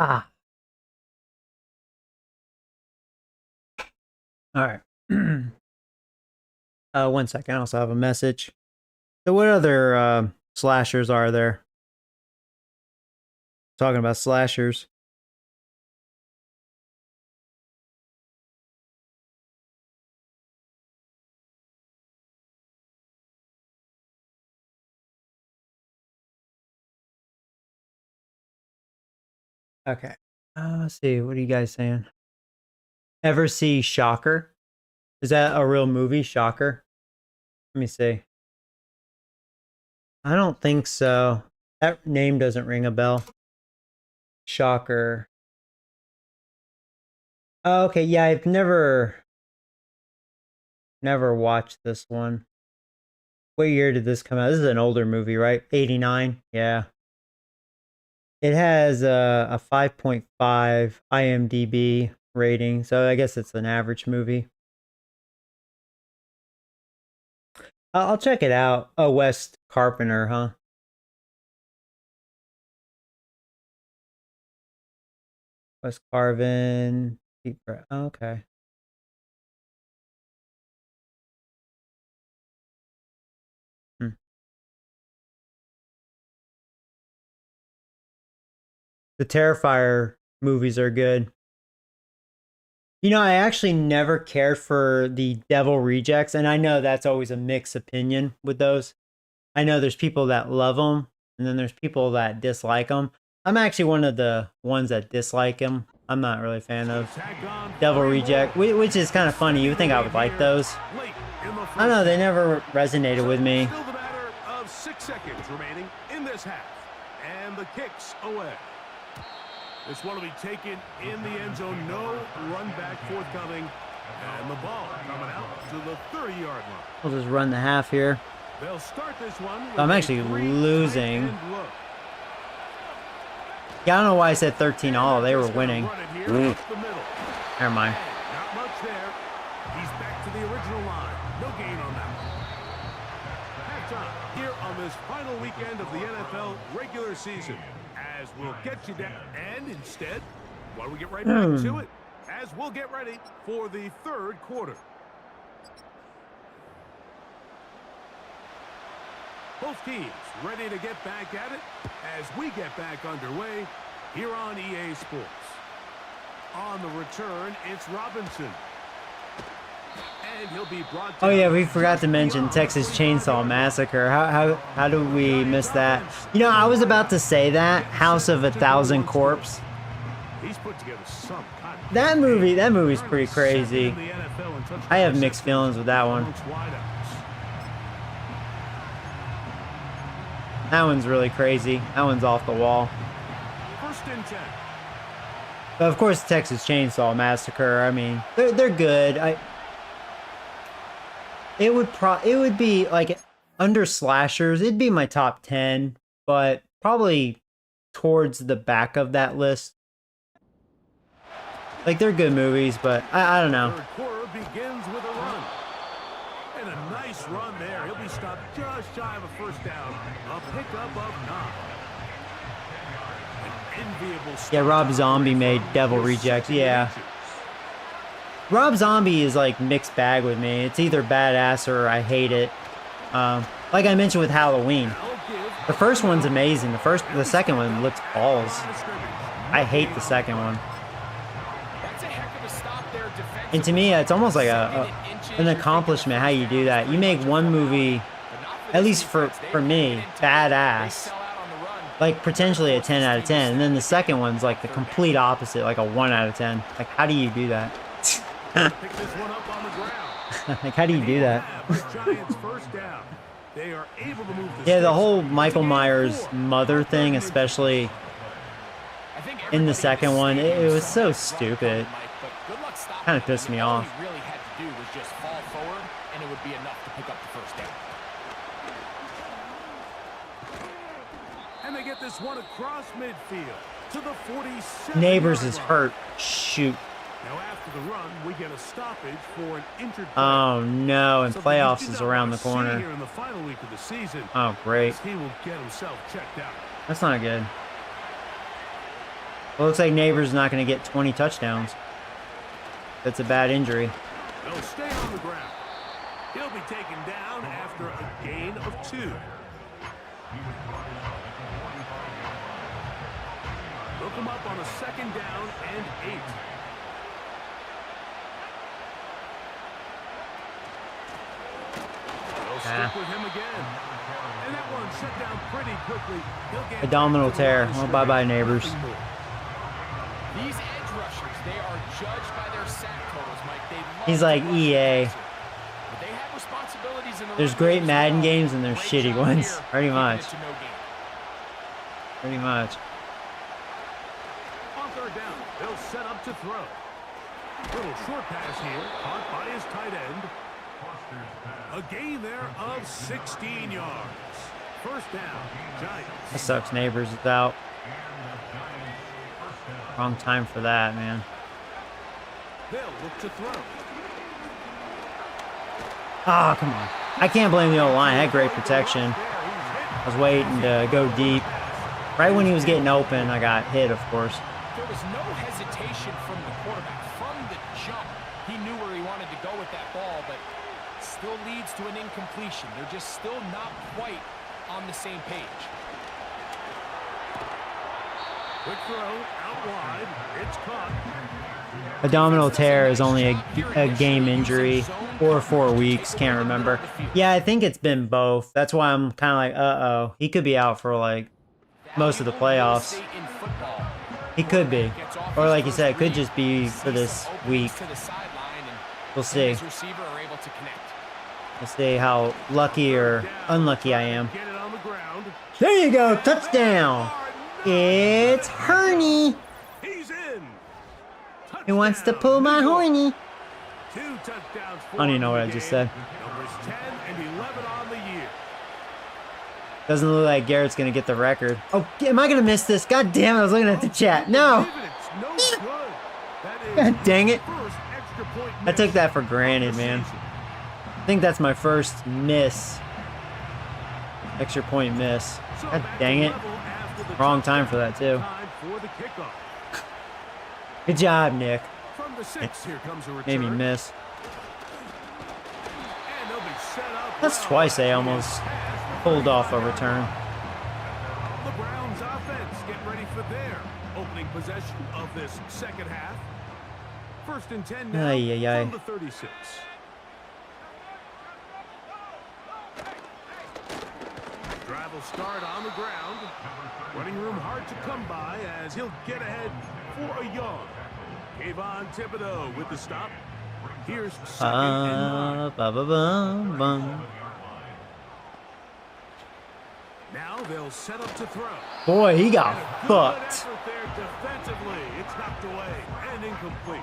Ah. All right. 1 second. I also have a message. So what other slashers are there? Talking about slashers. Okay. Let's see. What are you guys saying? Ever see Shocker? Is that a real movie, Shocker? Let me see. I don't think so. That name doesn't ring a bell. Shocker. Oh, okay, yeah, I've never watched this one. What year did this come out? This is an older movie, right? 89? Yeah. It has a 5.5 IMDb rating, so I guess it's an average movie. I'll check it out. Oh, Wes Carpenter, huh? Wes Carvin. Okay. Hmm. The Terrifier movies are good. You know, I actually never cared for the Devil Rejects, and I know that's always a mixed opinion with those. I know there's people that love them, and then there's people that dislike them. I'm actually one of the ones that dislike them. I'm not really a fan of Devil Reject, which is kind of funny. You would think I would like those. I don't know, they never resonated with me. Still the matter of 6 seconds remaining in this half. And the kick's away. This one will be taken in the end zone. No run back forthcoming. And the ball coming out to the 30-yard line. We'll just run the half here. They'll start this one. I'm actually losing. Yeah, I don't know why I said 13-all. They were winning. Never mind. Not much there. He's back to the original line. No gain on that one. Halftime here on this final weekend of the NFL regular season. As we'll get you down. And instead, why don't we get right back to it? As we'll get ready for the third quarter. Both teams ready to get back at it as we get back underway here on EA Sports. On the return, it's Robinson. And he'll be brought Oh yeah, we forgot to mention Texas Chainsaw Massacre. How do we miss that? You know, I was about to say that House of a Thousand Corpse. He's put together some kind of That movie's pretty crazy. I have mixed feelings with that one. That one's really crazy. That one's off the wall. First and 10. But of course, Texas Chainsaw Massacre. I mean, they're good. It would be like under slashers. It'd be my top 10, but probably towards the back of that list. Like they're good movies, but I don't know. Third quarter begins with a run. And a nice run there. He'll be stopped just shy of a first down. A pickup of 9. An enviable start. Yeah, Rob Zombie made Devil Rejects. Yeah. Rob Zombie is like mixed bag with me. It's either badass or I hate it. Like I mentioned with Halloween. The first one's amazing. The second one looks balls. I hate the second one. And to me, it's almost like an accomplishment how you do that. You make one movie, at least for me, badass, like potentially a 10 out of 10, and then the second one's like the complete opposite, like a 1 out of 10. Like, how do you do that? Like, how do you do that? Yeah, the whole Michael Myers mother thing, especially in the second one, it was so stupid. Kind of pissed me off. All he really had to do was just fall forward, and it would be enough to pick up the first down. And they get this one across midfield to the 47. Neighbors is hurt. Shoot. Now after the run, we get a stoppage for an injured player. Oh no, and playoffs is around the corner. Here in the final week of the season, oh great. he will get himself checked out. That's not good. Well, looks like Neighbors not going to get 20 touchdowns. That's a bad injury. They'll stay on the ground. He'll be taken down after a gain of 2. Look him up on a 2nd down and 8. They'll stick with him again. And that one shut down pretty quickly. He'll get Abdominal tear. Well, bye-bye, Neighbors. These edge rushers, they are judged by their sack totals, Mike. They love He's like to rush EA. the passer. But they have responsibilities in the There's run great game as Madden well. games and there's Great shitty job ones. here, Pretty keeping much. it to no gain. Pretty much. On 3rd down, they'll set up to throw. Little short pass here, caught by his tight end. A gain there of 16 yards. 1st down, Giants. That sucks. Neighbors is out. Wrong time for that, man. They'll look to throw. Ah, come on. I can't blame the old line. I had great protection. I was waiting to go deep. Right when he was getting open, I got hit, of course. There was no hesitation from the quarterback. From the jump, he knew where he wanted to go with that ball, but still leads to an incompletion. They're just still not quite on the same page. Quick throw, out wide. It's caught. Abdominal tear is only a game injury or 4 weeks. Can't remember. Yeah, I think it's been both. That's why I'm kind of like, uh-oh. He could be out for, like, most of the playoffs. He could be. Or like you said, it could just be for this week. We'll see. We'll see how lucky or unlucky I am. Get it on the ground. There you go. Touchdown. It's Herney. He's in. He wants to pull my horny. 2 touchdowns. I don't even know what I just said. Numbers 10 and 11 on the year. Doesn't look like Garrett's going to get the record. Oh, am I going to miss this? God damn it, I was looking at the chat. No. It's no good. That is God dang it. first extra point I took miss that for of granted, the man. season. I think that's my first miss. Extra point miss. So God back dang to it. level after the Wrong time for that, too. Time for the kickoff. Good job, Nick. From the 6, here comes a return. Made me miss. And they'll be set up That's well. twice they almost pulled off a return. The Browns offense getting ready for their opening possession of this 2nd half. 1st and 10 now Ay, ay, ay. from the 36. Drive will start on the ground. Running room hard to come by as he'll get ahead for a yard. Kayvon Thibodeau with the stop. Here's 2nd and 9. Ba-ba-bum-bum. Now they'll set up to throw. Boy, he got And a good fucked. effort there defensively. It's knocked away and incomplete.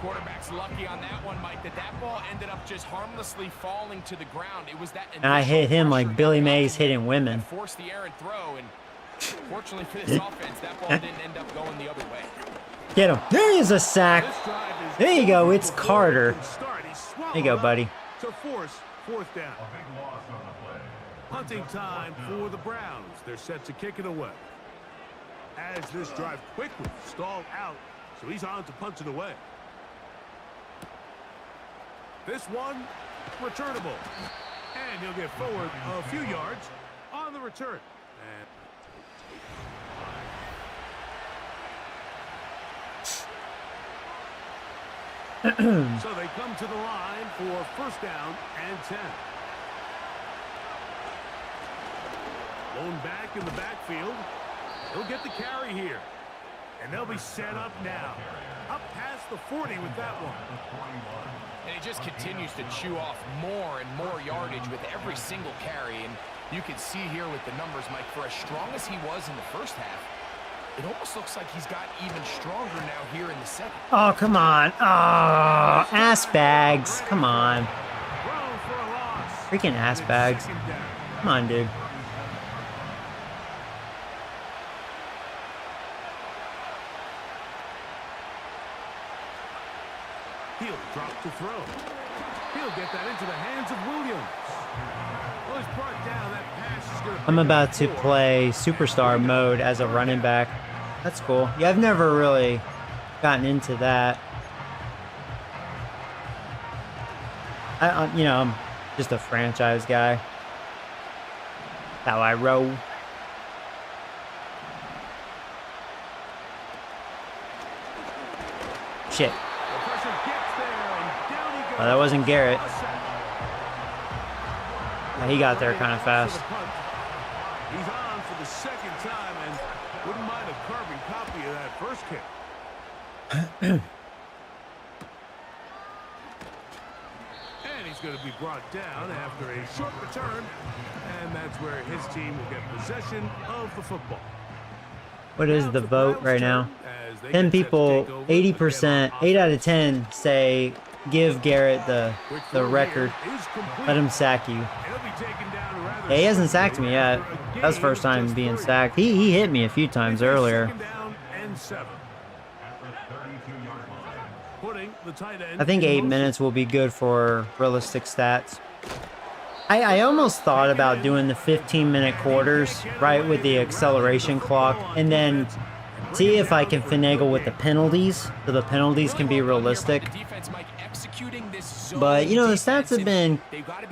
Quarterback's lucky on that one, Mike, that ball ended up just harmlessly falling to the ground. It was that And I hit him like Billy Mays hitting women. that forced the errant throw, and fortunately for this offense, that ball didn't end up going the other way. Get him. There is a sack. This drive is There you go. over It's before Carter. it can start. He swallowed There you go, up buddy. To force 4th down. Hunting time for the Browns. They're set to kick it away. As this drive quickly stalled out, so he's on to punch it away. This one, returnable. And he'll get forward a few yards on the return. So they come to the line for 1st down and 10. Lone back in the backfield. He'll get the carry here. And they'll be set up now. Up past the 40 with that one. And he just continues to chew off more and more yardage with every single carry. And you can see here with the numbers, Mike, for as strong as he was in the 1st half, it almost looks like he's got even stronger now here in the 2nd. Oh, come on. Oh, ass bags. Come on. Thrown for a loss. Freaking ass And it's bags. 2nd down. Come on, dude. He'll drop to throw. He'll get that into the hands of Williams. Well, he's brought down. That pass is going to I'm about to play superstar mode as a running back. That's cool. Yeah, I've never really gotten into that. You know, I'm just a franchise guy. How I roll. Shit. Oh, that wasn't Garrett. He got there kind of fast. He's on for the second time and wouldn't mind a carbon copy of that first kick. And he's going to be brought down after a short return, and that's where his team will get possession of the football. What is the vote right now? 10 people, 80%, 8 out of 10 say give Garrett the record. Let him sack you. Yeah, he hasn't sacked me yet. That's the first time being sacked. He hit me a few times earlier. I think 8 minutes will be good for realistic stats. I almost thought about doing the 15-minute quarters, right, with the acceleration clock, and then see if I can finagle with the penalties, so the penalties can be realistic. But, you know, the stats have been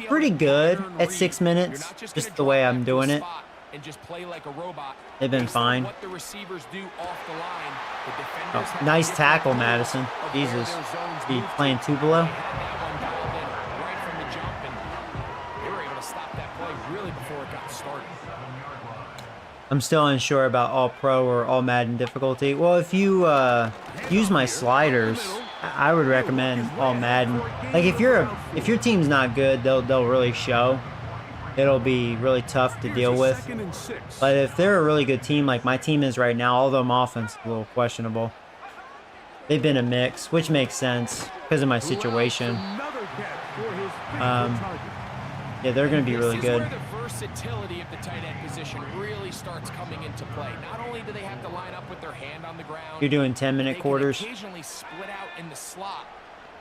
pretty good at 6 minutes, just the way I'm doing it. They've been fine. Oh, nice tackle, Madison. Jesus. Be playing Tupelo. I'm still unsure about All-Pro or All-Madden difficulty. Well, if you use my sliders, I would recommend All-Madden. Like if your team's not good, they'll really show. It'll be really tough to deal with. But if they're a really good team, like my team is right now, although my offense is a little questionable, they've been a mix, which makes sense because of my situation. Yeah, they're going to be really good. The versatility of the tight end position really starts coming into play. Not only do they have to line up with their hand on the ground, You're doing 10-minute quarters. They can occasionally split out in the slot.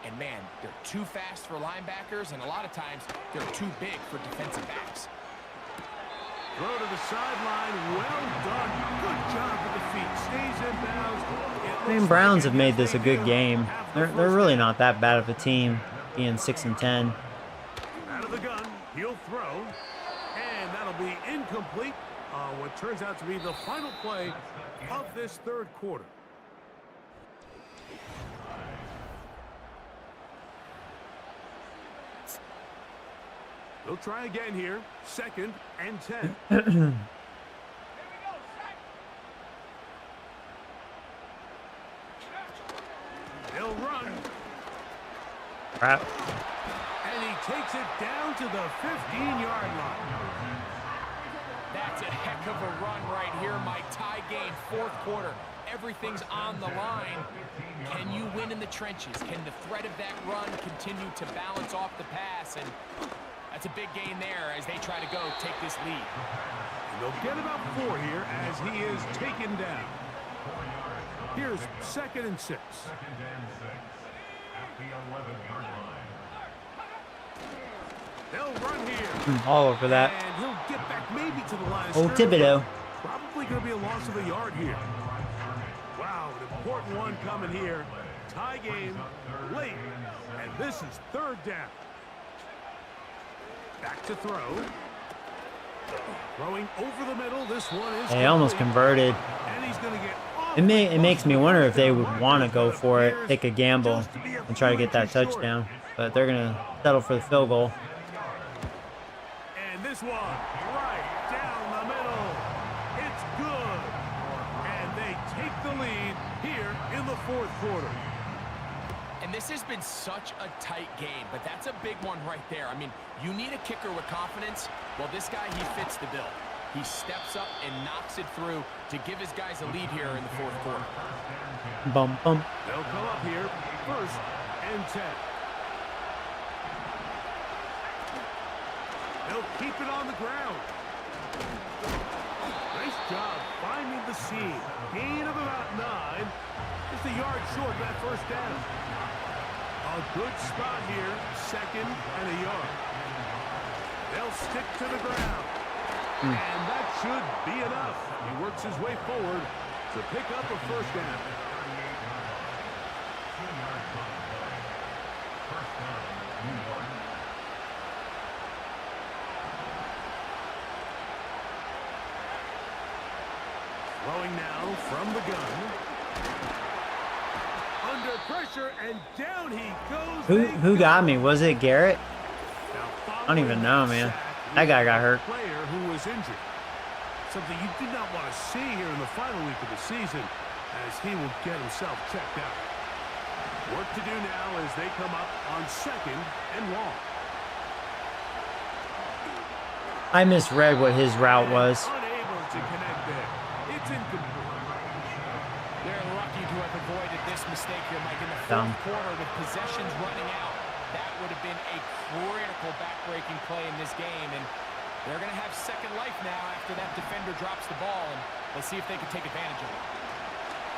And man, they're too fast for linebackers, and a lot of times they're too big for defensive backs. Throw to the sideline, well done. Good job with the feet. Stays in bounds. I mean, Browns have made this a good game. They're really not that bad of a team, being 6-10. Out of the gun, he'll throw, and that'll be incomplete on what turns out to be the final play of this third quarter. They'll try again here. 2nd and 10. They'll run. Crap. And he takes it down to the 15-yard line. That's a heck of a run right here, Mike. Tie game, 4th quarter. Everything's on the line. Can you win in the trenches? Can the threat of that run continue to balance off the pass? And that's a big gain there as they try to go take this lead. And they'll get about 4 here as he is taken down. Here's 2nd and 6. They'll run here. All over that. And he'll get back maybe to the line of Oh, scrimmage. Thibodeau. Probably going to be a loss of a yard here. Wow, an important one coming here. Tie game late. And this is 3rd down. Back to throw. Throwing over the middle. This one is They almost converted. And he's going to get It makes me wonder if they would want to go for it, take a gamble, and try to get that touchdown. But they're going to settle for the field goal. And this one right down the middle. It's good. And they take the lead here in the 4th quarter. And this has been such a tight game, but that's a big one right there. I mean, you need a kicker with confidence. Well, this guy, he fits the bill. He steps up and knocks it through to give his guys a lead here in the 4th quarter. Bum, bum. They'll come up here 1st and 10. They'll keep it on the ground. Nice job finding the seam. Gain of about 9. Just a yard short of that 1st down. A good spot here. 2nd and a yard. They'll stick to the ground. And that should be enough. He works his way forward to pick up a first down. Throwing now from the gun. Under pressure, and down he goes. Who got me? Was it Garrett? I don't even know, man. That guy got hurt. Player who was injured. Something you do not want to see here in the final week of the season, as he will get himself checked out. Work to do now as they come up on 2nd and long. I misread what his route was. Unable to connect there. It's incomplete. They're lucky to have avoided this mistake here, Mike. In the Dumb. fourth quarter with possessions running out, that would have been a critical back-breaking play in this game. And they're going to have second life now after that defender drops the ball. And let's see if they can take advantage of it.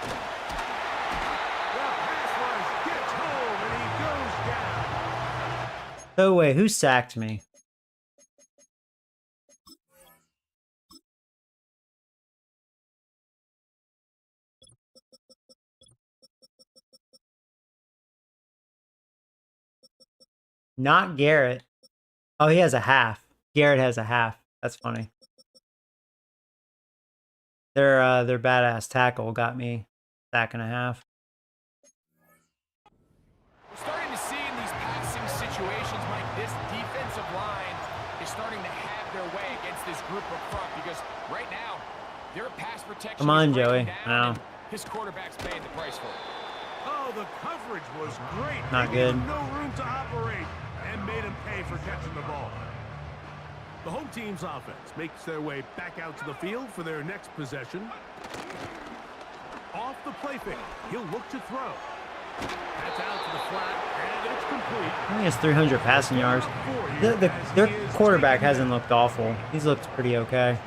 The pass rush gets home, and he goes down. So wait, who sacked me? Not Garrett. Oh, he has a half. Garrett has a half. That's funny. Their badass tackle got me sack and a half. We're starting to see in these passing situations, Mike, this defensive line is starting to have their way against this group up front because right now, their pass protection Come on, is breaking Joey. down, No. and his quarterback's paying the price for it. Oh, the coverage was great. Not They gave good. him no room to operate and made him pay for catching the ball. The home team's offense makes their way back out to the field for their next possession. Off the play fake, he'll look to throw. That's out to the flat, and it's complete. I think he has 300 passing yards. Their quarterback hasn't looked awful. He's looked pretty okay.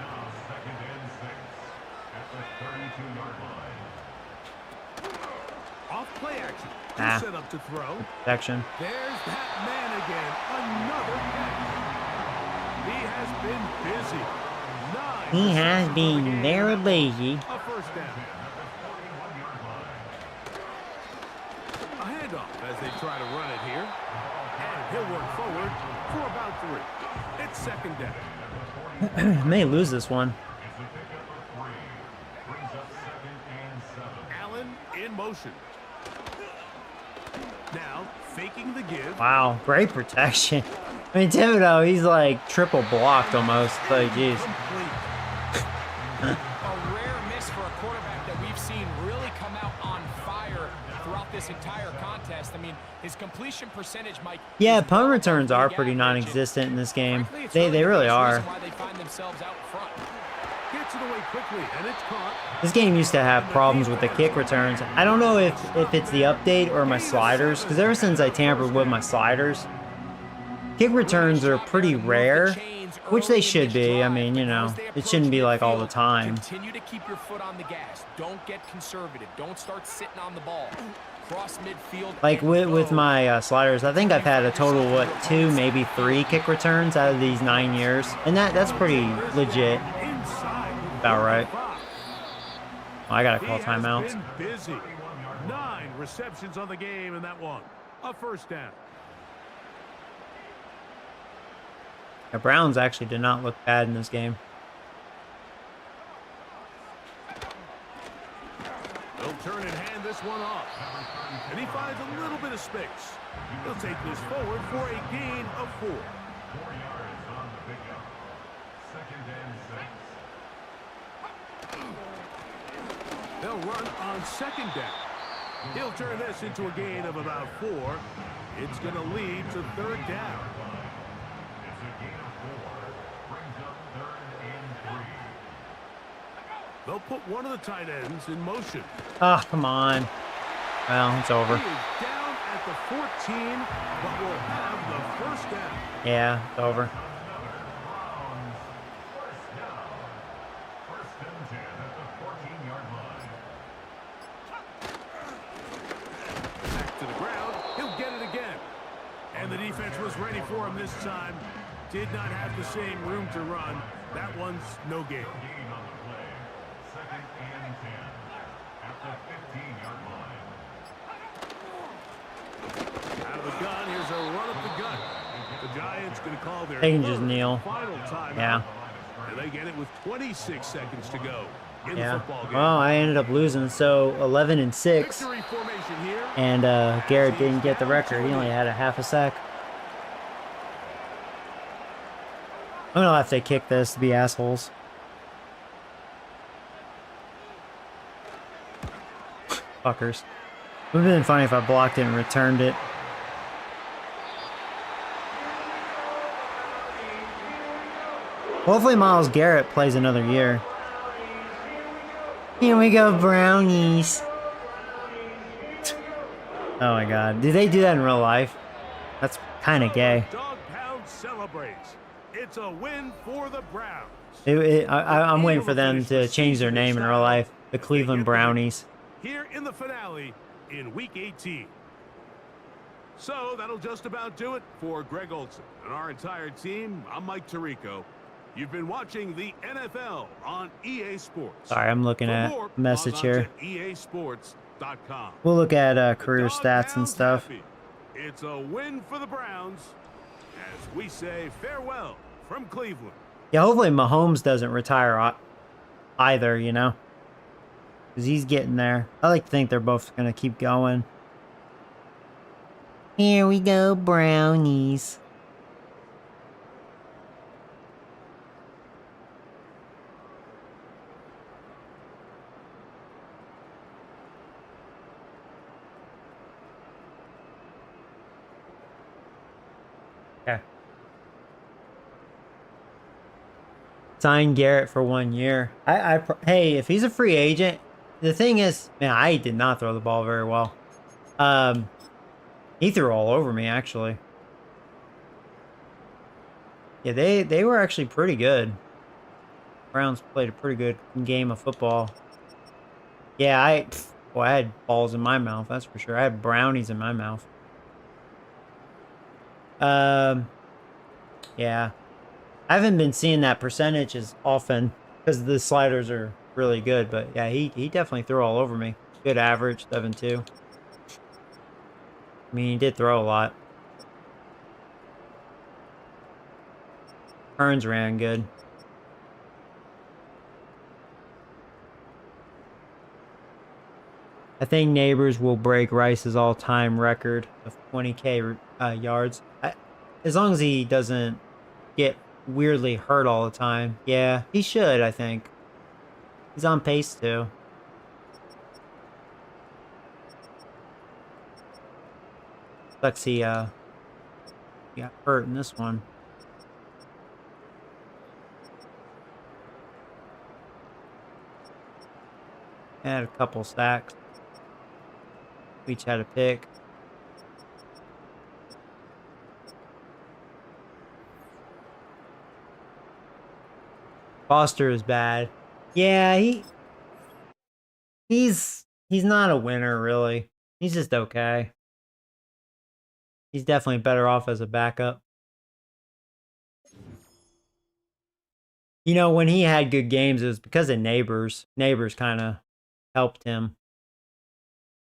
Off play action. Ah. Set up to throw. Protection. There's that man again. Another catch. He has been busy. 9 He has receptions on the been game. very lazy. A first down. A handoff as they try to run it here. And he'll work forward for about 3. It's 2nd down. May lose this one. Allen in motion. Now faking the give. Wow, great protection. I mean, Thibodeau, he's like triple blocked almost. Like, jeez. Complete. A rare miss for a quarterback that we've seen really come out on fire throughout this entire contest. I mean, his completion percentage, Mike. Yeah, is punt well returns above are league pretty average, non-existent in this game. and frankly, it's They the really biggest are. reason why they find themselves out front. Gets it away quickly, and it's caught. This game used to have problems with the kick returns. I don't know if it's the update or my sliders, because ever since I tampered with my sliders, kick returns are pretty rare, which they should be. I mean, you know, it shouldn't be like all the time. Continue to keep your foot on the gas. Don't get conservative. Don't start sitting on the ball. Cross midfield. Like with my sliders, I think I've had a total, what, 2, maybe 3 kick returns out of these 9 years. And that's pretty legit. About right. Oh, I gotta call timeouts. Been busy. 9 receptions on the game in that one. A first down. The Browns actually did not look bad in this game. They'll turn and hand this one off. And he finds a little bit of space. He'll take this forward for a gain of 4. 4 yards on the pickup. 2nd and 6. They'll run on 2nd down. He'll turn this into a gain of about 4. It's going to lead to 3rd down. It's a gain of 4. Brings up 3rd and 3. They'll put one of the tight ends in motion. Ah, come on. Well, it's over. He is down at the 14, but will have the first down. Yeah, it's over. Back to the ground. He'll get it again. And the defense was ready for him this time. Did not have the same room to run. That one's no gain. Out of the gun, here's a run up the gut. The Giants going to call their They can just kneel. final timeout. Yeah. And they get it with 26 seconds to go in the Yeah. football game. Well, I ended up losing, so 11-6. Victory formation here. And Garrett didn't get the record. He only had a half a sack. I'm gonna have to kick this to be assholes. Fuckers. It would have been funny if I blocked it and returned it. Hopefully Myles Garrett plays another year. Here we go, brownies. Oh my god. Do they do that in real life? That's kind of gay. Dog Pound celebrates. It's a win for the Browns. I'm waiting for them to change their name in real life. The Cleveland Brownies. Here in the finale in Week 18. So that'll just about do it for Greg Olson and our entire team. I'm Mike Tirico. You've been watching the NFL on EA Sports. Sorry, I'm looking For at more, a message log on here. to EASports.com. We'll look at career Dog stats and Pound's stuff. happy. It's a win for the Browns as we say farewell from Cleveland. Yeah, hopefully Mahomes doesn't retire either, you know? Because he's getting there. I like to think they're both going to keep going. Here we go, brownies. Okay. Sign Garrett for 1 year. Hey, if he's a free agent, the thing is, man, I did not throw the ball very well. He threw all over me, actually. Yeah, they were actually pretty good. Browns played a pretty good game of football. Yeah, I had balls in my mouth, that's for sure. I had brownies in my mouth. Yeah. I haven't been seeing that percentage as often because the sliders are really good, but yeah, he definitely threw all over me. Good average, 7-2. I mean, he did throw a lot. Hearns ran good. I think Neighbors will break Rice's all-time record of 20K yards. As long as he doesn't get weirdly hurt all the time. Yeah, he should, I think. He's on pace to. Sucks he got hurt in this one. Had a couple sacks. We each had a pick. Foster is bad. Yeah, he's not a winner, really. He's just okay. He's definitely better off as a backup. You know, when he had good games, it was because of Neighbors. Neighbors kind of helped him.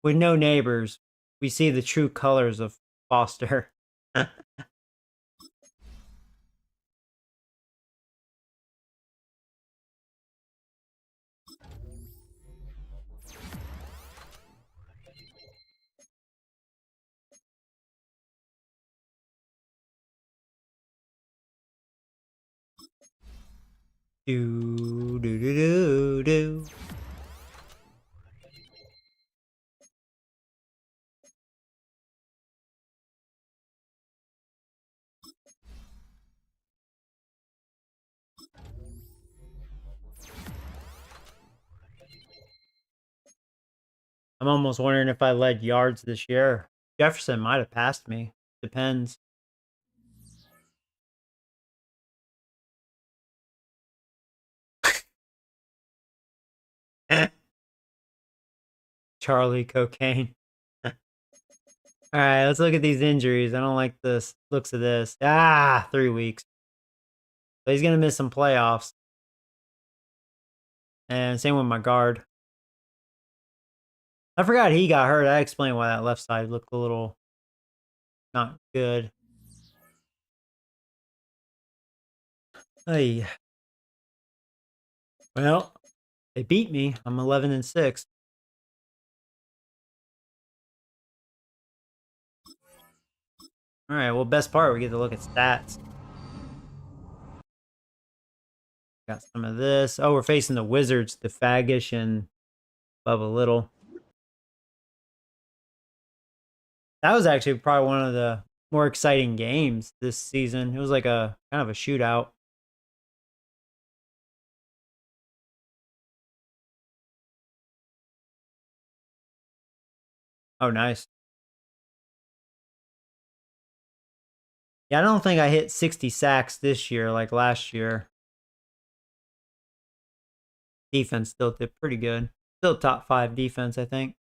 With no Neighbors, we see the true colors of Foster. Do do do do do. I'm almost wondering if I led yards this year. Jefferson might have passed me. Depends. Charlie Cocaine. All right, let's look at these injuries. I don't like the looks of this. 3 weeks. So he's going to miss some playoffs. And same with my guard. I forgot he got hurt. That explained why that left side looked a little not good. Hey, well, they beat me. I'm 11-6. All right. Well, best part, we get to look at stats. Got some of this. Oh, we're facing the Wizards, the Faggish and Bubba Little. That was actually probably one of the more exciting games this season. It was like a kind of a shootout. Oh, nice. Yeah, I don't think I hit 60 sacks this year like last year. Defense still did pretty good. Still top 5 defense, I think.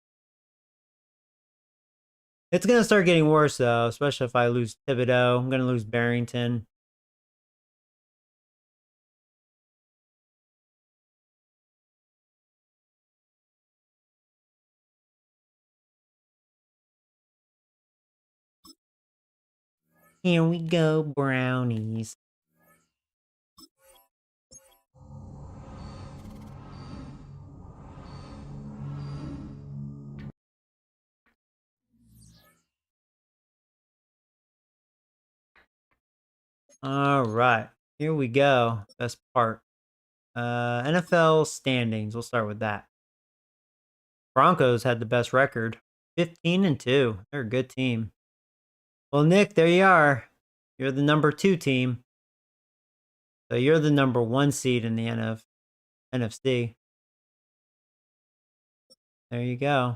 It's going to start getting worse, though, especially if I lose Thibodeau. I'm going to lose Barrington. Here we go, Brownies. All right, here we go. Best part. NFL standings. We'll start with that. Broncos had the best record, 15-2. They're a good team. Well, Nick, there you are. You're the number 2 team. So you're the number 1 seed in the NFC. There you go.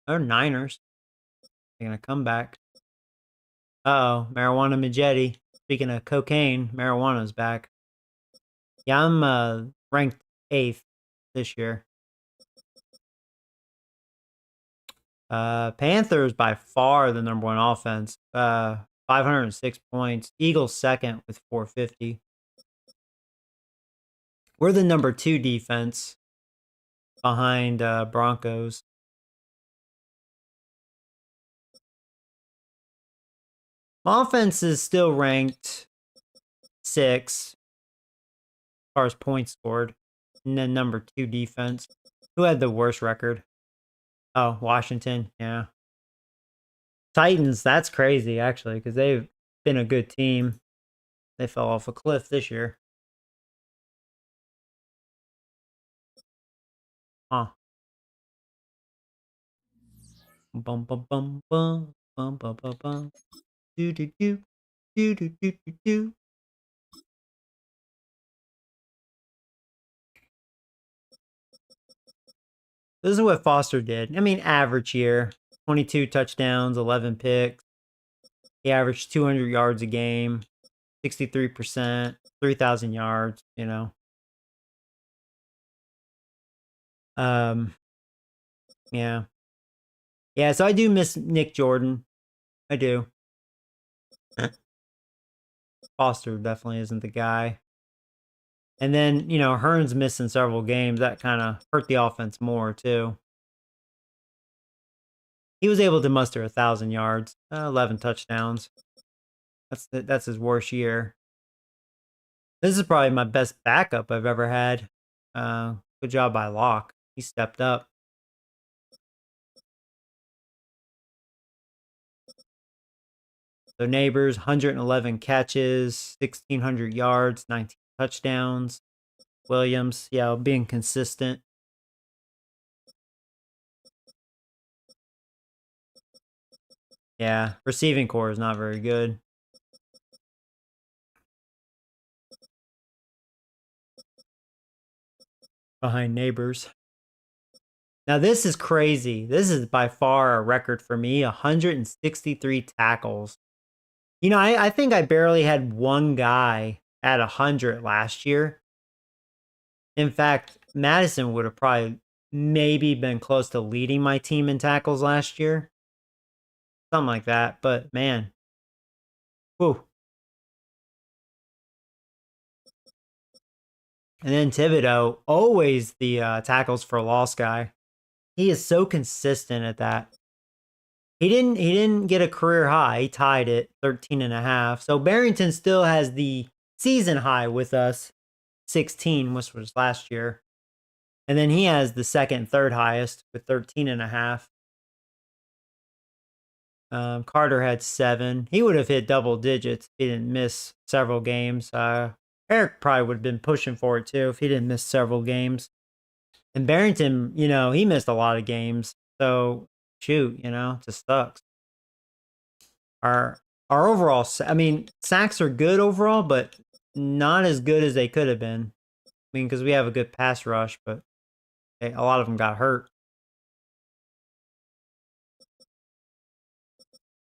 Oh, Niners. They're going to come back. Uh-oh, Marijuana Majetti. Speaking of cocaine, marijuana's back. Yeah, I'm ranked 8th this year. Panthers by far the number 1 offense. 506 points. Eagles second with 450. We're the number 2 defense behind Broncos. My offense is still ranked 6 as far as points scored. And then number 2 defense. Who had the worst record? Oh, Washington. Yeah. Titans, that's crazy, actually, because they've been a good team. They fell off a cliff this year. Huh. Bum bum bum bum bum bum bum bum. Do do do do do do do do. This is what Foster did. I mean, average year. 22 touchdowns, 11 picks. He averaged 200 yards a game, 63%, 3,000 yards, you know. Yeah. Yeah, so I do miss Nick Jordan. I do. Foster definitely isn't the guy. And then, you know, Hearn's missing several games. That kind of hurt the offense more, too. He was able to muster 1,000 yards, 11 touchdowns. That's his worst year. This is probably my best backup I've ever had. Good job by Locke. He stepped up. So Neighbors, 111 catches, 1,600 yards, 19 touchdowns. Williams, yeah, being consistent. Yeah, receiving core is not very good. Behind Neighbors. Now this is crazy. This is by far a record for me, 163 tackles. You know, I think I barely had one guy at 100 last year. In fact, Madison would have probably maybe been close to leading my team in tackles last year. Something like that. But man, whew. And then Thibodeau, always the tackles for loss guy. He is so consistent at that. He didn't get a career high. He tied it 13.5. So Barrington still has the season high with us, 16, which was last year. And then he has the second and third highest with 13.5. Carter had 7. He would have hit double digits if he didn't miss several games. Eric probably would have been pushing for it too if he didn't miss several games. And Barrington, he missed a lot of games. So shoot, it just sucks. Our overall, sacks are good overall, but not as good as they could have been. Because we have a good pass rush, but a lot of them got hurt.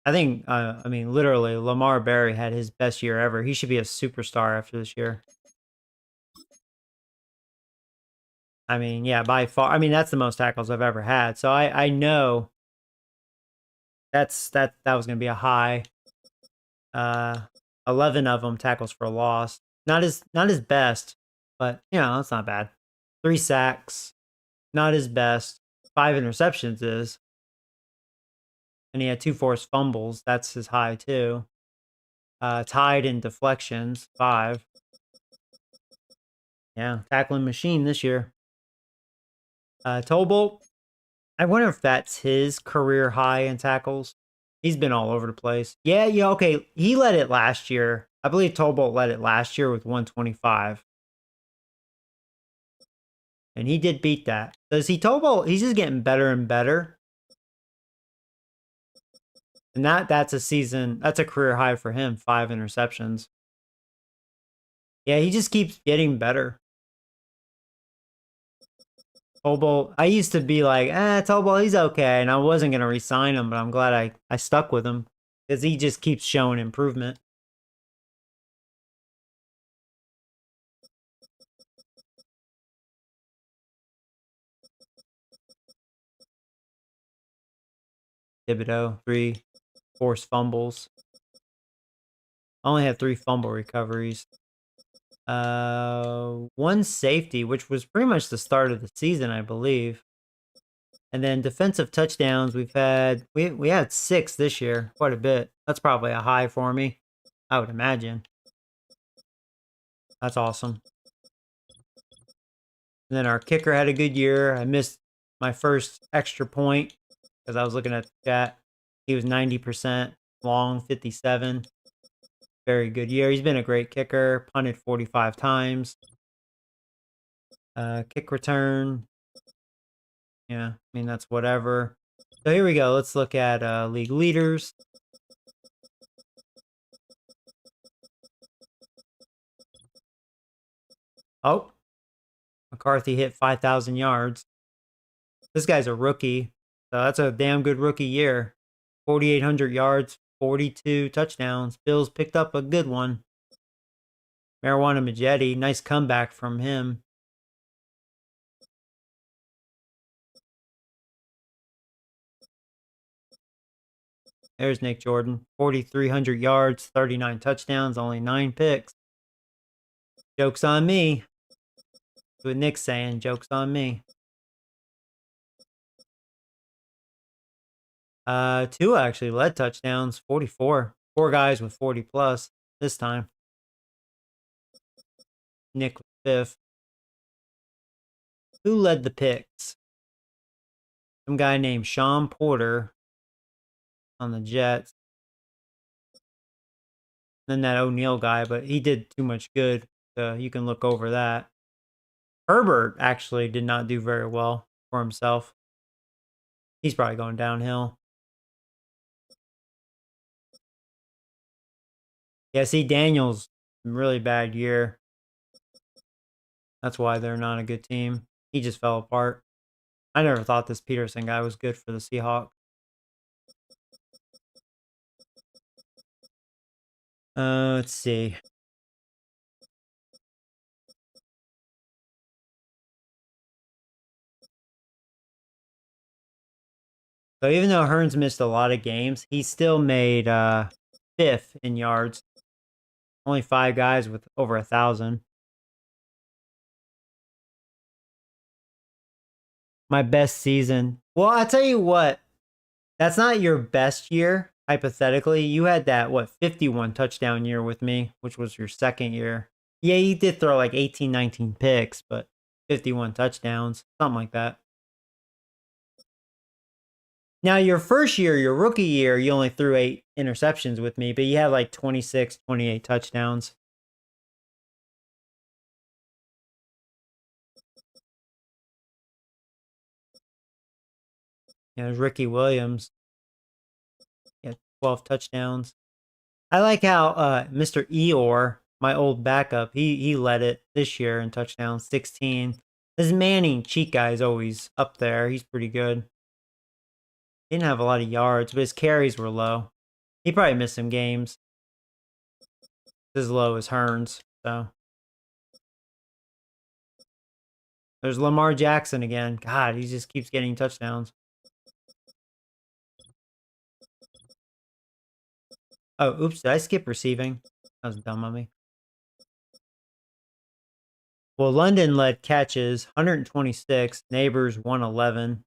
I think, literally, Lamar Berry had his best year ever. He should be a superstar after this year. Yeah, by far. That's the most tackles I've ever had. So I know that was going to be a high. 11 of them tackles for a loss. Not his best, but that's not bad. 3 sacks, not his best. 5 interceptions is. And he had 2 forced fumbles. That's his high too. Tied in deflections, 5. Yeah, tackling machine this year. Tolbolt, I wonder if that's his career high in tackles. He's been all over the place. Yeah, okay. He led it last year. I believe Tolbolt led it last year with 125. And he did beat that. Does he Tolbolt? He's just getting better and better. And that's a career high for him, 5 interceptions. Yeah, he just keeps getting better. Tolbolt, I used to be like, Tolbolt, he's okay. And I wasn't going to re-sign him, but I'm glad I stuck with him. Because he just keeps showing improvement. Thibodeau, 3 forced fumbles. Only had 3 fumble recoveries. 1 safety, which was pretty much the start of the season, I believe. And then defensive touchdowns, we had 6 this year, quite a bit. That's probably a high for me, I would imagine. That's awesome. And then our kicker had a good year. I missed my first extra point because I was looking at the chat. He was 90%, long 57. Very good year. He's been a great kicker. Punted 45 times. Kick return. Yeah, that's whatever. So here we go. Let's look at league leaders. Oh, McCarthy hit 5,000 yards. This guy's a rookie, so that's a damn good rookie year. 4,800 yards, 42 touchdowns. Bills picked up a good one. Marijuana Majetti, nice comeback from him. There's Nick Jordan, 4,300 yards, 39 touchdowns, only 9 picks. Joke's on me. That's what Nick's saying, joke's on me. Tua actually led touchdowns, 44. 4 guys with 40 plus this time. Nick was 5th. Who led the picks? Some guy named Sean Porter on the Jets. Then that O'Neal guy, but he did too much good. So you can look over that. Herbert actually did not do very well for himself. He's probably going downhill. Yeah, see, Daniels, really bad year. That's why they're not a good team. He just fell apart. I never thought this Peterson guy was good for the Seahawks. Let's see. So even though Hearns missed a lot of games, he still made 5th in yards. Only 5 guys with over 1,000. My best season. Well, I'll tell you what. That's not your best year, hypothetically. You had that, what, 51 touchdown year with me, which was your second year. Yeah, you did throw like 18, 19 picks, but 51 touchdowns, something like that. Now, your first year, your rookie year, you only threw 8 interceptions with me, but you had like 26, 28 touchdowns. Yeah, it was Ricky Williams. Yeah, 12 touchdowns. I like how Mr. Eeyore, my old backup, he led it this year in touchdowns, 16. This Manning cheat guy is always up there. He's pretty good. He didn't have a lot of yards, but his carries were low. He probably missed some games. As low as Hearns. So there's Lamar Jackson again. God, he just keeps getting touchdowns. Oh, oops, did I skip receiving? That was dumb of me. Well, London led catches, 126. Neighbors, 111.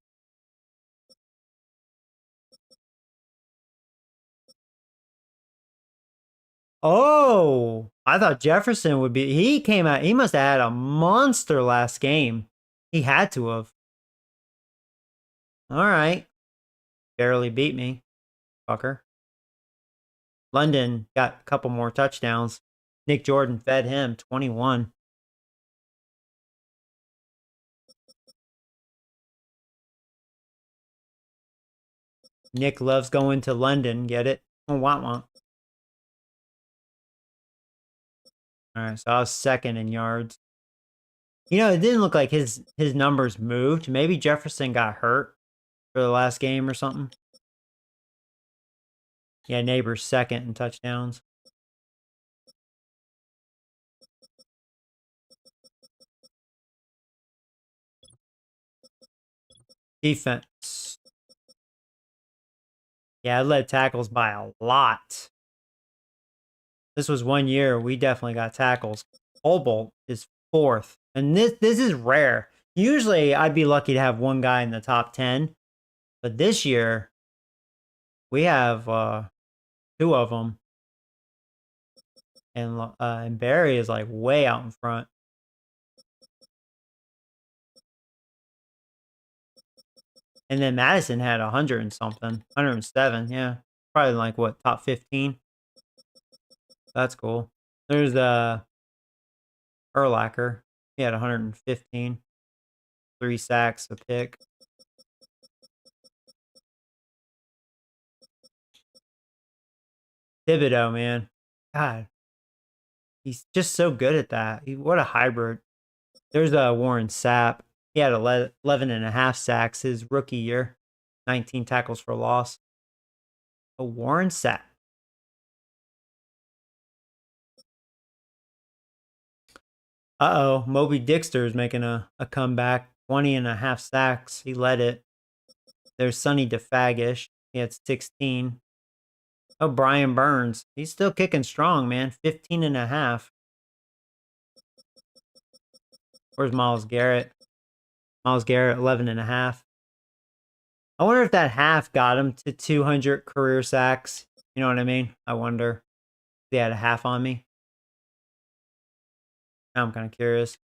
Oh, I thought Jefferson would be. He came out. He must have had a monster last game. He had to have. All right. Barely beat me, fucker. London got a couple more touchdowns. Nick Jordan fed him 21. Nick loves going to London. Get it? Oh, want. All right, so I was second in yards. You know, it didn't look like his numbers moved. Maybe Jefferson got hurt for the last game or something. Yeah, Neighbors second in touchdowns. Defense. Yeah, I led tackles by a lot. This was one year we definitely got tackles. Holbolt is fourth. And this is rare. Usually I'd be lucky to have one guy in the top 10. But this year we have 2 of them. And Barry is like way out in front. And then Madison had 100 and something. 107, yeah. Probably like what, top 15? That's cool. There's Urlacher. He had 115. 3 sacks, a pick. Thibodeau, man. God. He's just so good at that. What a hybrid. There's Warren Sapp. He had 11 and a half sacks his rookie year. 19 tackles for loss. Warren Sapp. Uh-oh. Moby Dixter is making a comeback. 20 and a half sacks. He led it. There's Sonny DeFagish. He had 16. Oh, Brian Burns. He's still kicking strong, man. 15 and a half. Where's Myles Garrett? Myles Garrett, 11 and a half. I wonder if that half got him to 200 career sacks. You know what I mean? I wonder if he had a half on me. Now I'm kind of curious.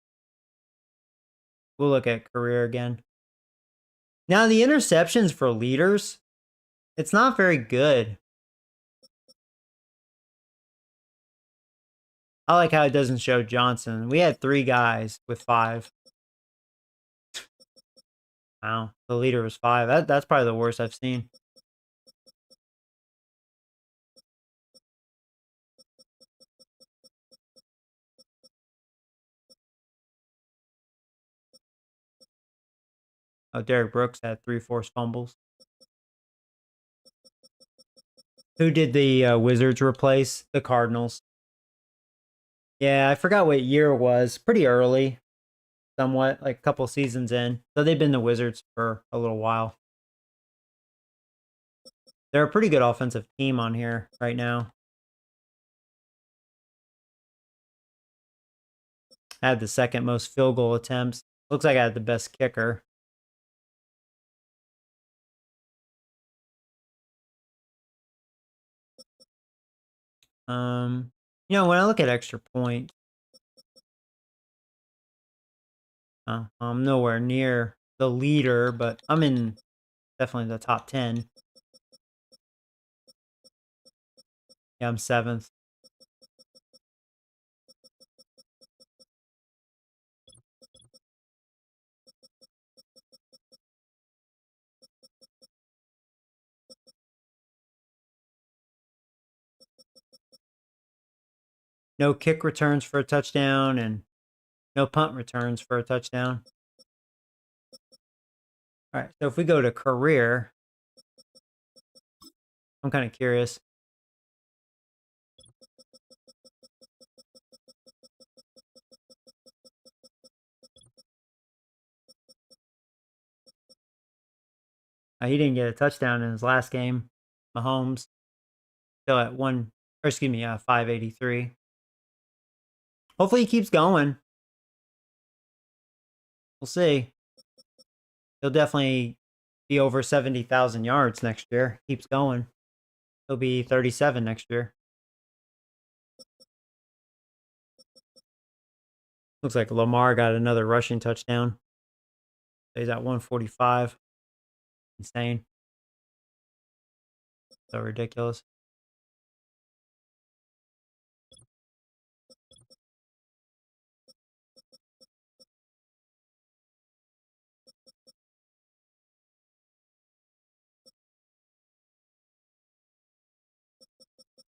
We'll look at career again. Now, the interceptions for leaders, it's not very good. I like how it doesn't show Johnson. We had 3 guys with 5. Wow, the leader was 5. That's probably the worst I've seen. Oh, Derek Brooks had 3 forced fumbles. Who did the Wizards replace? The Cardinals. Yeah, I forgot what year it was. Pretty early, somewhat, like a couple seasons in. So they've been the Wizards for a little while. They're a pretty good offensive team on here right now. I had the second most field goal attempts. Looks like I had the best kicker. When I look at extra points, I'm nowhere near the leader, but I'm in definitely the top 10. Yeah, I'm 7th. No kick returns for a touchdown and no punt returns for a touchdown. All right, so if we go to career, I'm kind of curious. He didn't get a touchdown in his last game. Mahomes still at 583. Hopefully he keeps going. We'll see. He'll definitely be over 70,000 yards next year. Keeps going. He'll be 37 next year. Looks like Lamar got another rushing touchdown. He's at 145. Insane. So ridiculous.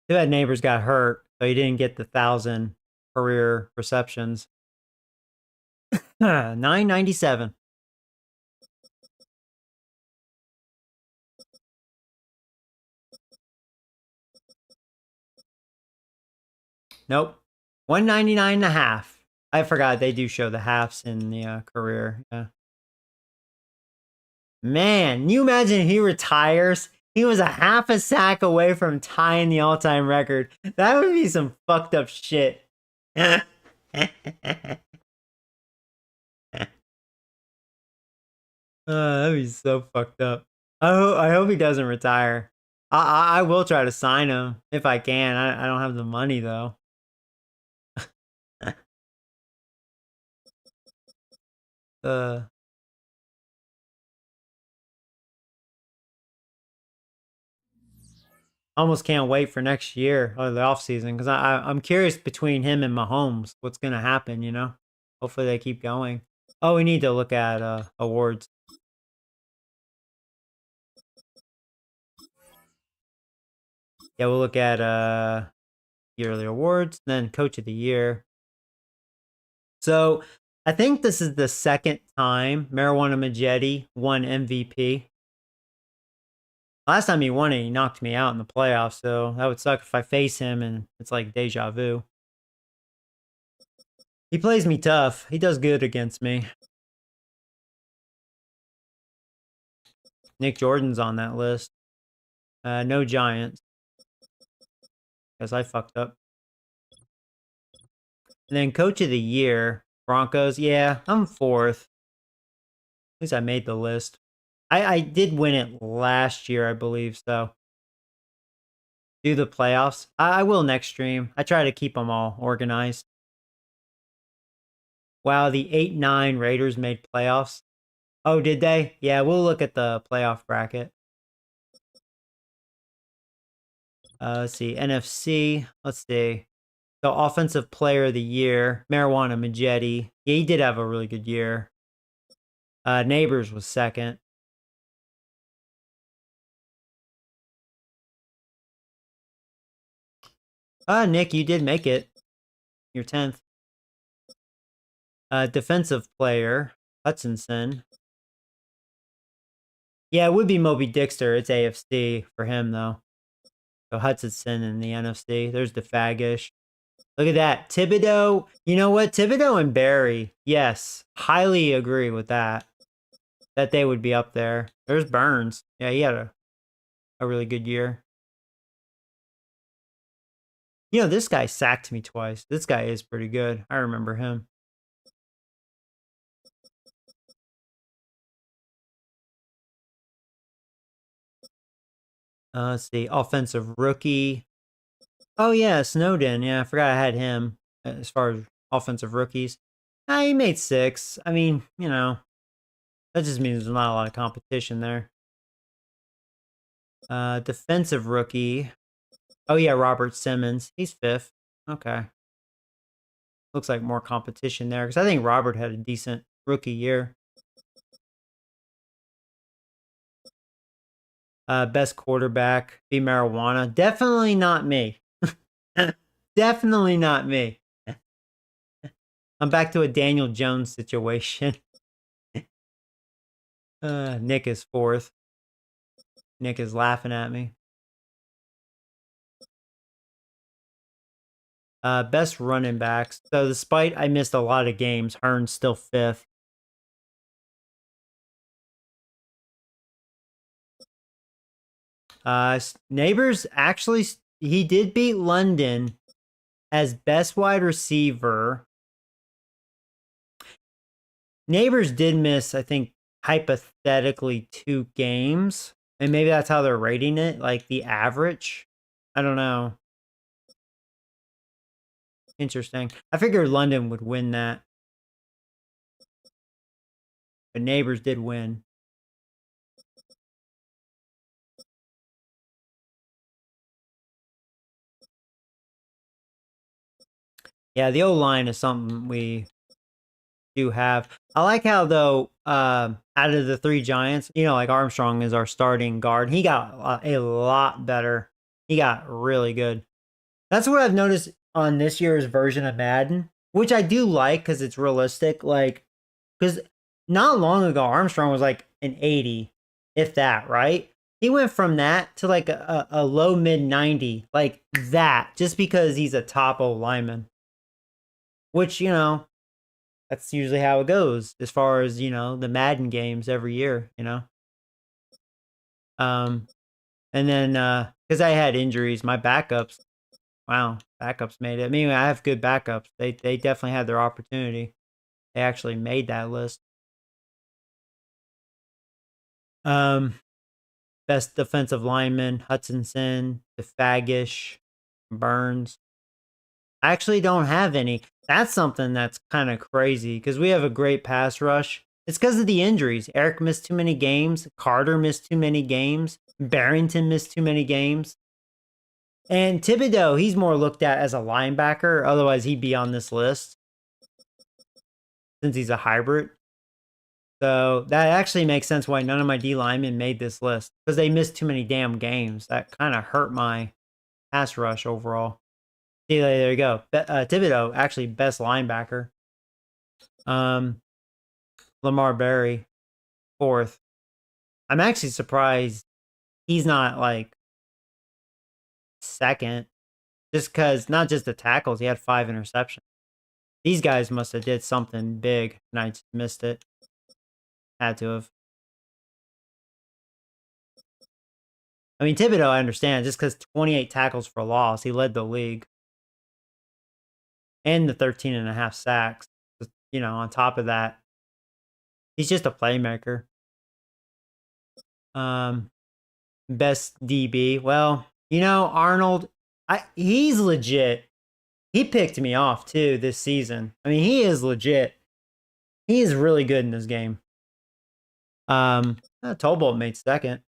Too bad Neighbors got hurt, so he didn't get the 1,000 career receptions. 997. Nope. 199.5. I forgot they do show the halves in the career. Yeah. Man, can you imagine he retires? He was a half a sack away from tying the all-time record. That would be some fucked up shit. That'd be so fucked up. I hope he doesn't retire. I will try to sign him if I can. I don't have the money though. uh, Almost can't wait for next year or the off season because I'm curious between him and Mahomes what's gonna happen. Hopefully they keep going. Oh, we need to look at awards. Yeah, we'll look at yearly awards, then Coach of the Year. So I think this is the second time Marijuana Majetti won MVP. Last time he won it, he knocked me out in the playoffs, so that would suck if I face him and it's like deja vu. He plays me tough. He does good against me. Nick Jordan's on that list. No Giants. Because I fucked up. And then Coach of the Year, Broncos. Yeah, I'm 4th. At least I made the list. I did win it last year, I believe, so. Do the playoffs. I will next stream. I try to keep them all organized. Wow, the 8-9 Raiders made playoffs. Oh, did they? Yeah, we'll look at the playoff bracket. Let's see. NFC. Let's see. So, Offensive Player of the Year, Marijuana Majetti. Yeah, he did have a really good year. Neighbors was 2nd. Nick, you did make it. You're 10th. Defensive Player, Hutchinson. Yeah, it would be Moby Dixter. It's AFC for him, though. So Hutchinson in the NFC. There's DeFagish. Look at that. Thibodeau. You know what? Thibodeau and Barry. Yes. Highly agree with that. That they would be up there. There's Burns. Yeah, he had a really good year. This guy sacked me twice. This guy is pretty good. I remember him. Let's see. Offensive Rookie. Oh yeah, Snowden. Yeah, I forgot I had him as far as offensive rookies. He made 6. I mean, that just means there's not a lot of competition there. Defensive rookie. Oh yeah, Robert Simmons. He's 5th. Okay. Looks like more competition there because I think Robert had a decent rookie year. Best quarterback, be marijuana. Definitely not me. Definitely not me. I'm back to a Daniel Jones situation. Nick is 4th. Nick is laughing at me. Best running backs. So despite I missed a lot of games, Hearn's still 5th. Neighbors actually, he did beat London as best wide receiver. Neighbors did miss, I think, hypothetically 2 games. And maybe that's how they're rating it, like the average. I don't know. Interesting. I figured London would win that. But Neighbors did win. Yeah, the O-line is something we do have. I like how, though, out of the 3 Giants, like Armstrong is our starting guard. He got a lot better. He got really good. That's what I've noticed on this year's version of Madden, which I do like because it's realistic. Like, because not long ago, Armstrong was like an 80, if that, right? He went from that to like a low mid 90, like that, just because he's a top O lineman. Which, that's usually how it goes as far as, the Madden games every year, And then, because I had injuries, my backups, wow, backups made it. I mean, I have good backups. They definitely had their opportunity. They actually made that list. Best defensive lineman, Hutchinson, DeFagish, Burns. I actually don't have any. That's something that's kind of crazy because we have a great pass rush. It's because of the injuries. Eric missed too many games. Carter missed too many games. Barrington missed too many games. And Thibodeau, he's more looked at as a linebacker. Otherwise, he'd be on this list since he's a hybrid. So that actually makes sense why none of my D linemen made this list because they missed too many damn games. That kind of hurt my pass rush overall. See, there you go. Thibodeau, actually best linebacker. Lamar Berry, 4th. I'm actually surprised he's not like 2nd, just because not just the tackles, he had 5 interceptions. These guys must have did something big, and I just missed it. Had to have. I mean, Thibodeau, I understand, just because 28 tackles for loss, he led the league. And the 13.5 sacks. On top of that, he's just a playmaker. Best DB. Well, Arnold, he's legit. He picked me off too this season. I mean, he is legit. He is really good in this game. Tolbolt made 2nd.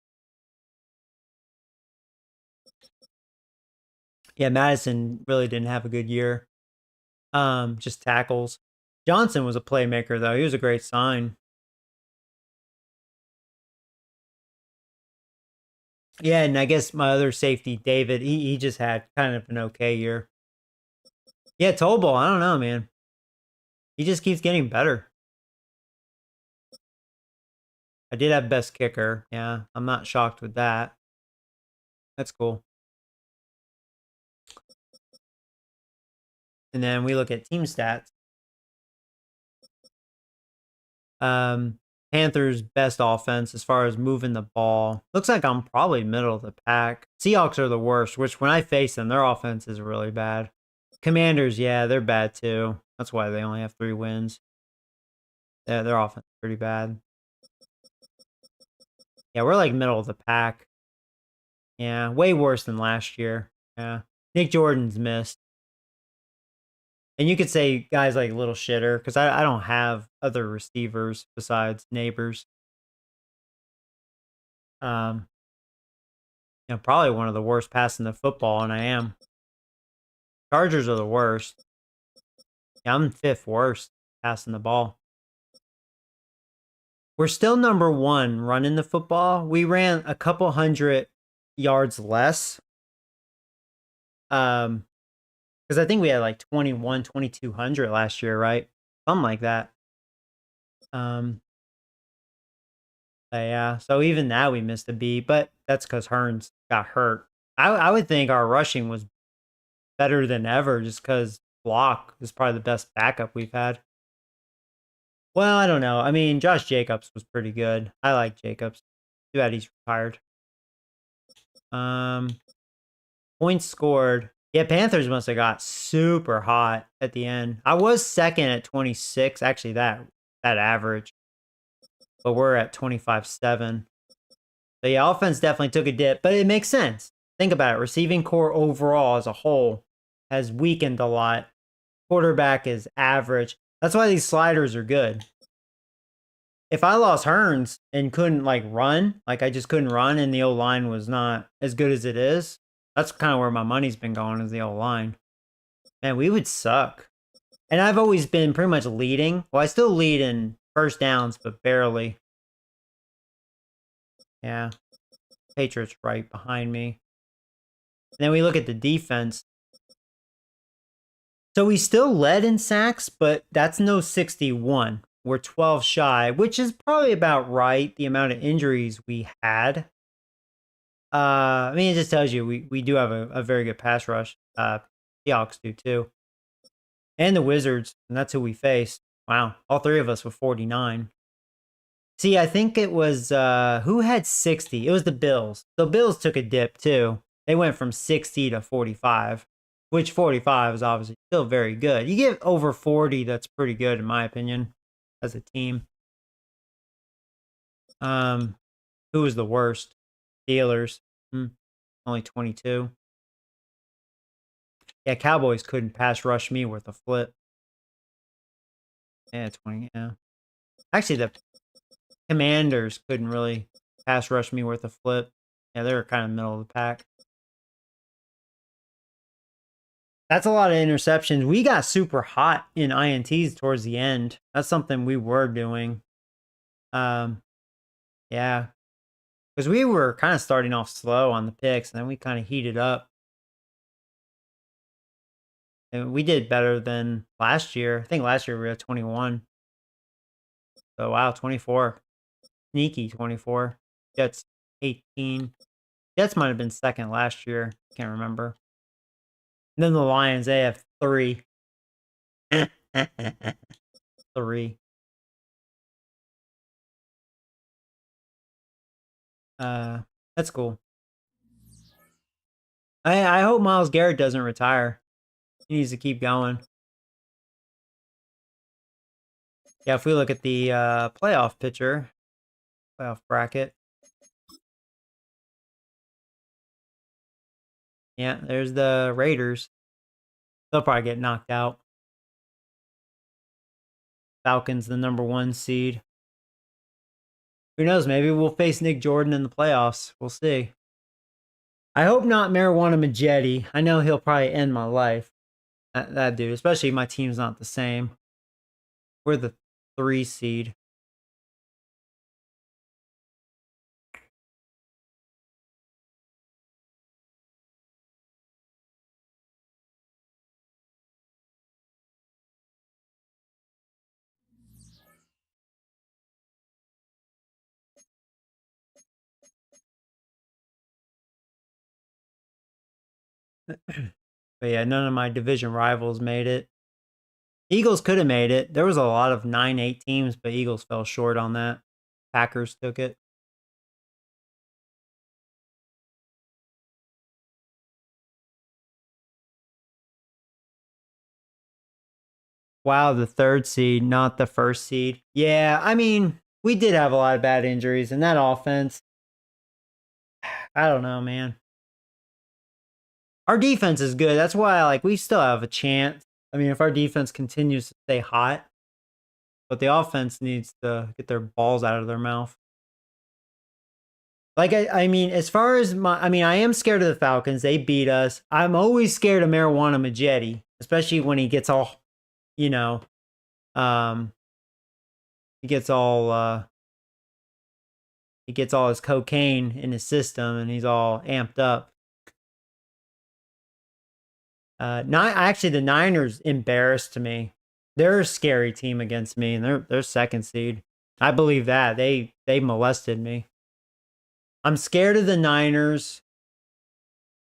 Yeah, Madison really didn't have a good year. Just tackles. Johnson was a playmaker though. He was a great sign. Yeah, and I guess my other safety, David, he just had kind of an okay year. Yeah, Tolbolt, I don't know, man. He just keeps getting better. I did have best kicker. Yeah, I'm not shocked with that. That's cool. And then we look at team stats. Panthers best offense as far as moving the ball. Looks like I'm probably middle of the pack. Seahawks are the worst, which when I face them, their offense is really bad. Commanders, yeah, they're bad too. That's why they only have 3 wins. Yeah, their offense is pretty bad. Yeah, we're like middle of the pack. Yeah, way worse than last year. Yeah. Nick Jordan's missed. And you could say guys like Little Shitter, because I don't have other receivers besides Neighbors. Probably one of the worst passing the football, and I am. Chargers are the worst. Yeah, I'm 5th worst passing the ball. We're still number 1 running the football. We ran a couple hundred yards less. Because I think we had like 2,200 last year, right? Something like that. Yeah, so even that we missed a beat, but that's because Hearns got hurt. I would think our rushing was better than ever just because Block is probably the best backup we've had. Well, I don't know. I mean, Josh Jacobs was pretty good. I like Jacobs. Too bad he's retired. Points scored. Yeah, Panthers must have got super hot at the end. I was 2nd at 26. Actually, that average. But we're at 25-7. So yeah, offense definitely took a dip, but it makes sense. Think about it. Receiving core overall as a whole has weakened a lot. Quarterback is average. That's why these sliders are good. If I lost Hearns and couldn't run, I just couldn't run and the O-line was not as good as it is, that's kind of where my money's been going, is the O-line. Man, we would suck. And I've always been pretty much leading. Well, I still lead in first downs, but barely. Yeah. Patriots right behind me. And then we look at the defense. So we still led in sacks, but that's no 61. We're 12 shy, which is probably about right, the amount of injuries we had. I mean, it just tells you we do have a very good pass rush. Seahawks do too. And the Wizards, and that's who we faced. Wow, all 3 of us with 49. See, I think it was, who had 60? It was the Bills. So Bills took a dip too. They went from 60 to 45, which 45 is obviously still very good. You get over 40, that's pretty good in my opinion, as a team. Who was the worst? Steelers. Only 22. Yeah, Cowboys couldn't pass rush me worth a flip. Yeah, 20, yeah. Actually, the Commanders couldn't really pass rush me worth a flip. Yeah, they were kind of middle of the pack. That's a lot of interceptions. We got super hot in INTs towards the end. That's something we were doing. Yeah. Because we were kind of starting off slow on the picks, and then we kind of heated up. And we did better than last year. I think last year we were at 21. So, wow, 24. Sneaky 24. Jets 18. Jets might have been 2nd last year. Can't remember. And then the Lions, they have 3. 3. That's cool. I hope Myles Garrett doesn't retire. He needs to keep going. Yeah, if we look at the playoff picture, playoff bracket. Yeah, there's the Raiders. They'll probably get knocked out. Falcons, the number 1 seed. Who knows? Maybe we'll face Nick Jordan in the playoffs. We'll see. I hope not Marijuana Majetti. I know he'll probably end my life. That dude, especially if my team's not the same. We're the 3 seed. But yeah, none of my division rivals made it. Eagles could have made it. There was a lot of 9-8 teams, but Eagles fell short on that. Packers took it. Wow, the 3rd seed, not the 1st seed. Yeah, I mean, we did have a lot of bad injuries, and that offense, I don't know, man. Our defense is good. That's why like we still have a chance. I mean, if our defense continues to stay hot, but the offense needs to get their balls out of their mouth. Like I mean, as far as I am scared of the Falcons. They beat us. I'm always scared of Marijuana Majetti, especially when he gets all, you know, um, he gets all his cocaine in his system and he's all amped up. Actually, the Niners embarrassed me. They're a scary team against me, and they're second seed. I believe that they molested me. I'm scared of the Niners.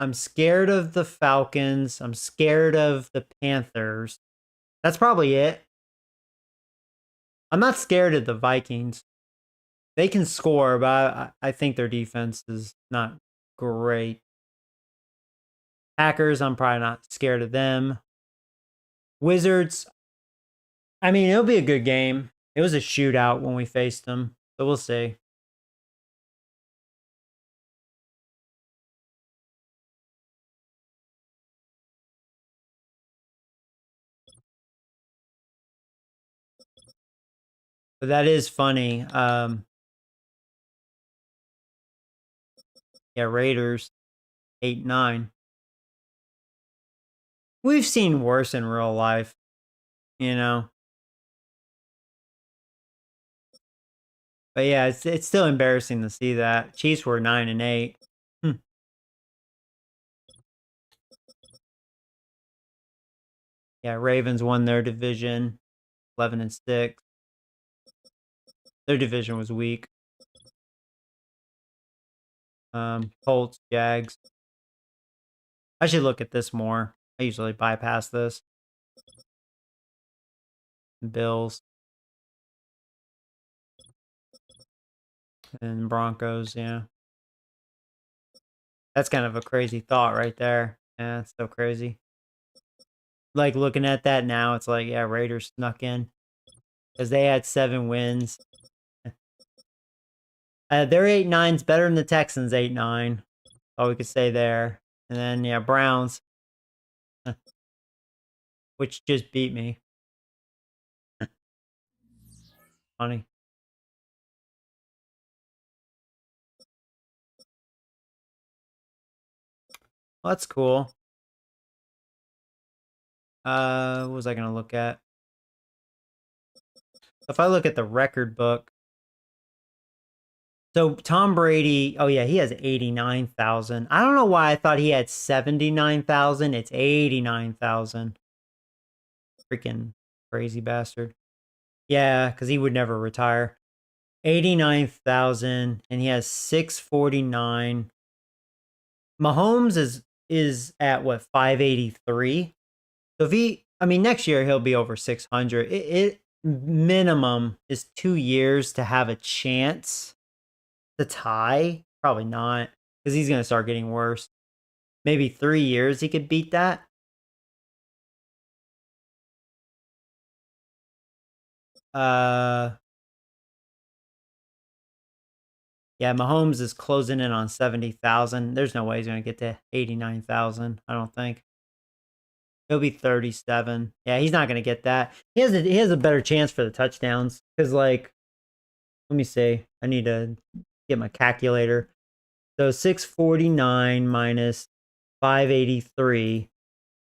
I'm scared of the Falcons. I'm scared of the Panthers. That's probably it. I'm not scared of the Vikings. They can score, but I think their defense is not great. Packers, I'm probably not scared of them. Wizards, I mean, it'll be a good game. It was a shootout when we faced them, so we'll see. But that is funny. Yeah, Raiders, 8-9. We've seen worse in real life, you know. But yeah, it's still embarrassing to see that. Chiefs were 9-8. Yeah, Ravens won their division, 11-6. Their division was weak. Colts, Jags. I should look at this more. I usually bypass this. Bills. And Broncos, yeah. That's kind of a crazy thought right there. Yeah, it's so crazy. Like, looking at that now, it's like, yeah, Raiders snuck in. Because they had 7 wins. Their 8-9's better than the Texans' 8-9. All we could say there. And then, yeah, Browns. Which just beat me. Funny. Well, that's cool. What was I going to look at? If I look at the record book. So Tom Brady, oh yeah, he has 89,000. I don't know why I thought he had 79,000. It's 89,000. Freaking crazy bastard. Yeah, because he would never retire. 89,000, and he has 649. Mahomes is at what, 583? So next year he'll be over 600. It minimum is 2 years to have a chance to tie. Probably not, because he's gonna start getting worse. Maybe 3 years he could beat that. Yeah, Mahomes is closing in on 70,000. There's no way he's gonna get to 89,000. I don't think. He'll be 37. Yeah, he's not gonna get that. He has a better chance for the touchdowns because, like, let me see. I need to get my calculator. So 649 minus 583.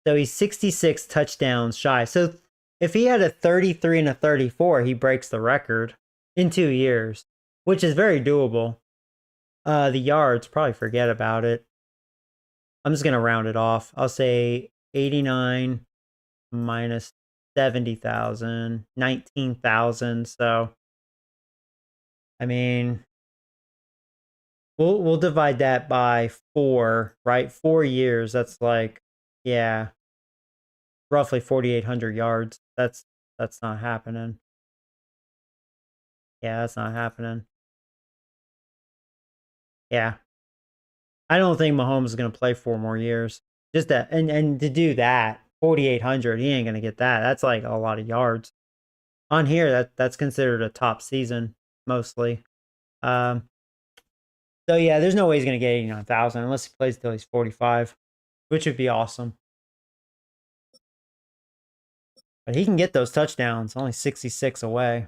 So he's 66 touchdowns shy. So if he had a 33 and a 34, he breaks the record in 2 years, which is very doable. The yards, probably forget about it. I'm just going to round it off. I'll say 89 minus 70,000, 19,000. So, I mean, we'll divide that by 4, right? 4 years. That's like, yeah, roughly 4,800 yards. That's not happening. Yeah, that's not happening. Yeah. I don't think Mahomes is going to play 4 more years. Just that, and to do that, 4,800, he ain't going to get that. That's like a lot of yards. On here, that's considered a top season, mostly. So yeah, there's no way he's going to get 89,000 unless he plays till he's 45. which would be awesome. But he can get those touchdowns, only 66 away.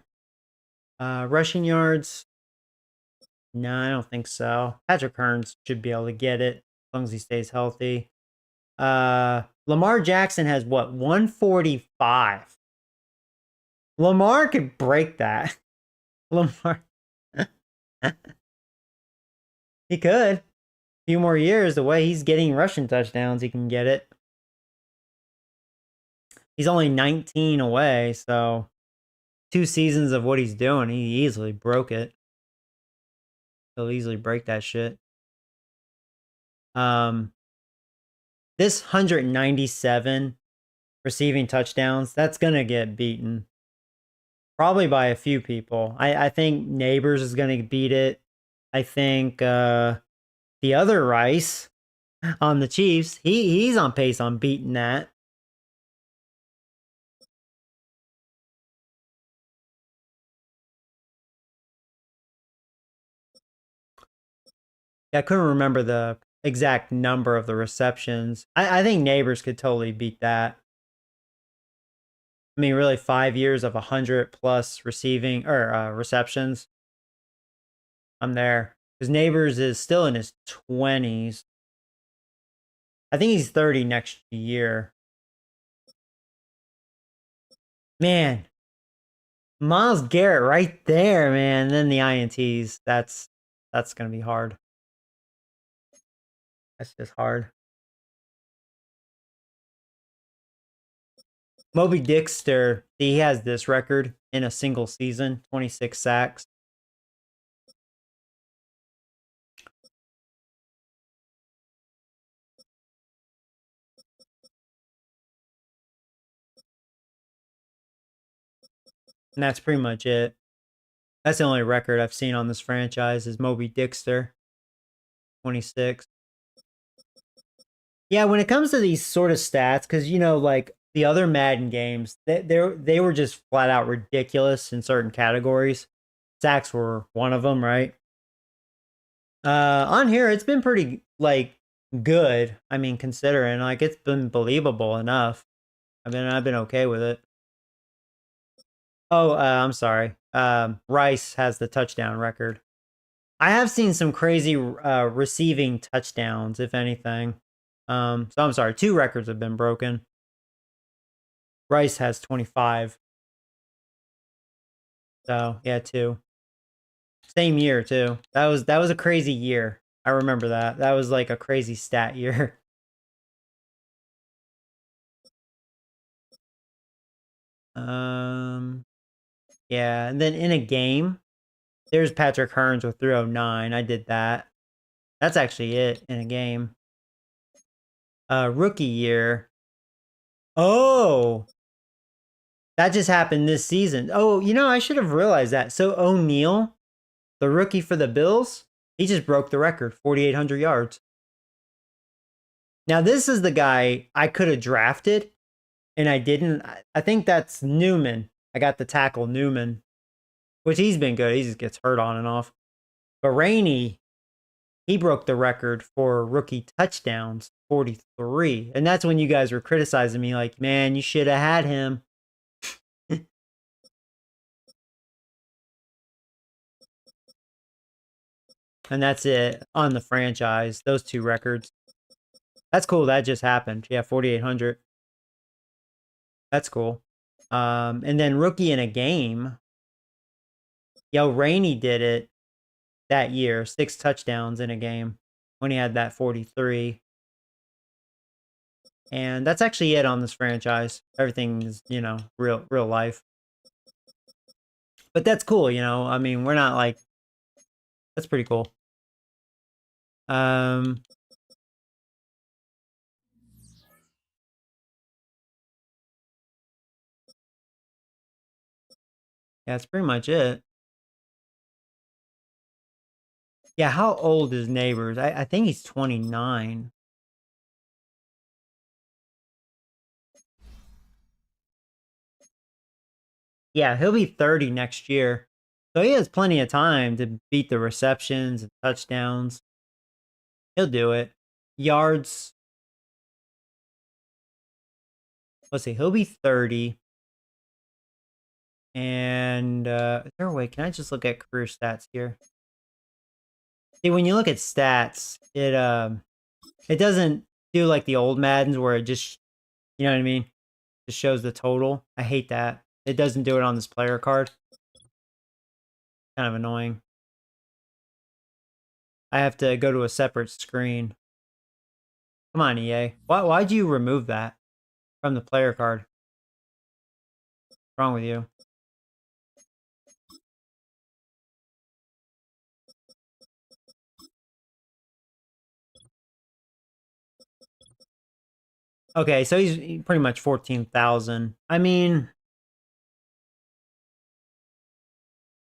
Rushing yards, no, I don't think so. Patrick Hearns should be able to get it as long as he stays healthy. Lamar Jackson has what, 145. Lamar could break that. Lamar. He could. A few more years, the way he's getting rushing touchdowns, he can get it. He's only 19 away, so 2 seasons of what he's doing, he easily broke it. He'll easily break that shit. This 197 receiving touchdowns, that's gonna get beaten. Probably by a few people. I think Neighbors is gonna beat it. I think the other Rice on the Chiefs, he's on pace on beating that. I couldn't remember the exact number of the receptions. I think Neighbors could totally beat that. I mean, really, 5 years of 100+ receiving or receptions. I'm there. Because Neighbors is still in his 20s. I think he's 30 next year. Man. Myles Garrett right there, man. And then the INTs. That's going to be hard. That's just hard. Moby Dixter, he has this record in a single season, 26 sacks. And that's pretty much it. That's the only record I've seen on this franchise is Moby Dixter, 26. Yeah, when it comes to these sort of stats, because, you know, like the other Madden games, they were just flat out ridiculous in certain categories. Sacks were one of them, right? On here, it's been pretty, like, good. I mean, considering, like, it's been believable enough. I've been okay with it. Oh, I'm sorry. Rice has the touchdown record. I have seen some crazy receiving touchdowns, if anything. So I'm sorry, 2 records have been broken. Rice has 25. So yeah, 2. Same year too. That was a crazy year. I remember that. That was like a crazy stat year. Yeah, and then in a game, there's Patrick Hearns with 309. I did that. That's actually it in a game. Rookie year. Oh, that just happened this season. Oh, you know, I should have realized that. So O'Neal, the rookie for the Bills, he just broke the record, 4,800 yards. Now, this is the guy I could have drafted, and I didn't. I think that's Newman. I got the tackle Newman, which he's been good. He just gets hurt on and off. But Rainey, he broke the record for rookie touchdowns, 43. And that's when you guys were criticizing me like, man, you should have had him. And that's it on the franchise, those 2 records. That's cool. That just happened. Yeah, 4,800. That's cool. And then rookie in a game. Yo, Rainey did it that year. 6 touchdowns in a game when he had that 43. And that's actually it on this franchise. Everything is, you know, real life. But that's cool, you know. I mean, we're not like, that's pretty cool. Yeah, that's pretty much it. Yeah, how old is Neighbors? I think he's 29. Yeah, he'll be 30 next year. So he has plenty of time to beat the receptions and touchdowns. He'll do it. Yards. let's see, he'll be 30. And is there a way? Can I just look at career stats here? See, when you look at stats, it doesn't do like the old Maddens where it just, you know what I mean? Just shows the total. I hate that. It doesn't do it on this player card. Kind of annoying. I have to go to a separate screen. Come on, EA. Why'd you remove that from the player card? What's wrong with you? Okay, so he's pretty much 14,000. I mean,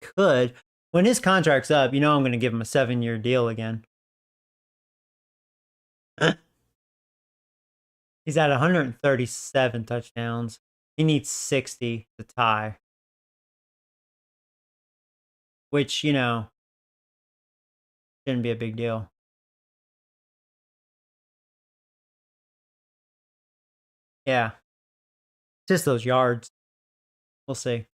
could. When his contract's up, you know I'm going to give him a 7-year deal again. He's at 137 touchdowns. He needs 60 to tie. Which, you know, shouldn't be a big deal. Yeah. Just those yards. We'll see.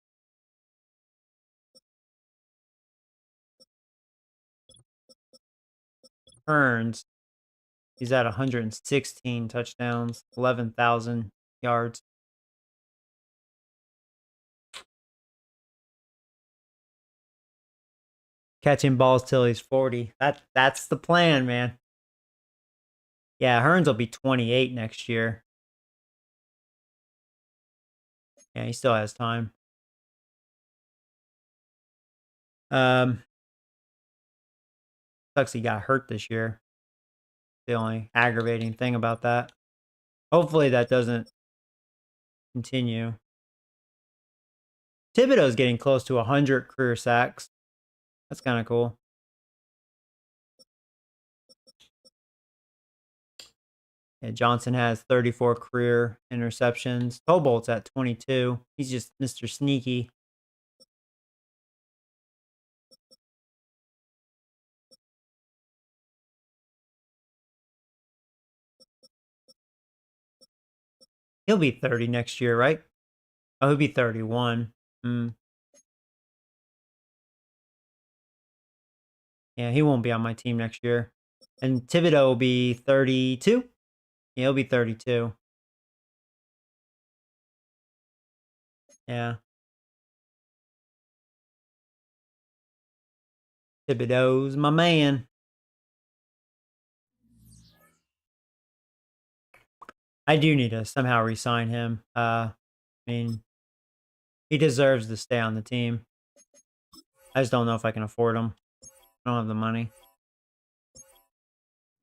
Hearns. He's at 116 touchdowns, 11,000 yards. Catching balls till he's 40. That's the plan, man. Yeah, Hearns will be 28 next year. Yeah, he still has time. Sucks he got hurt this year. The only aggravating thing about that. Hopefully that doesn't continue. Thibodeau's getting close to 100 career sacks. That's kind of cool. Yeah, Johnson has 34 career interceptions. Tobolt's at 22. He's just Mr. Sneaky. He'll be 30 next year, right? Oh, he'll be 31. Yeah, he won't be on my team next year. And Thibodeau will be 32. Yeah, he'll be 32. Yeah. Thibodeau's my man. I do need to somehow re-sign him. I mean, he deserves to stay on the team. I just don't know if I can afford him. I don't have the money.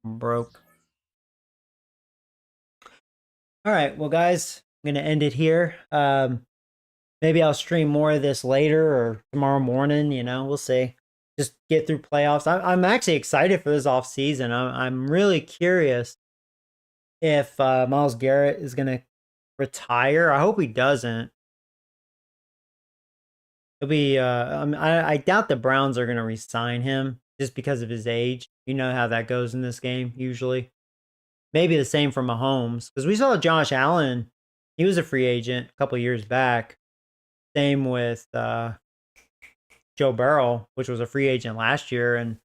I'm broke. All right, well, guys, I'm going to end it here. Maybe I'll stream more of this later or tomorrow morning. You know, we'll see. Just get through playoffs. I'm actually excited for this off season. I'm really curious if Myles Garrett is going to retire. I hope he doesn't. It'll be. I doubt the Browns are going to re-sign him just because of his age. You know how that goes in this game usually. Maybe the same for Mahomes, because we saw Josh Allen. He was a free agent a couple years back. Same with Joe Burrow, which was a free agent last year, and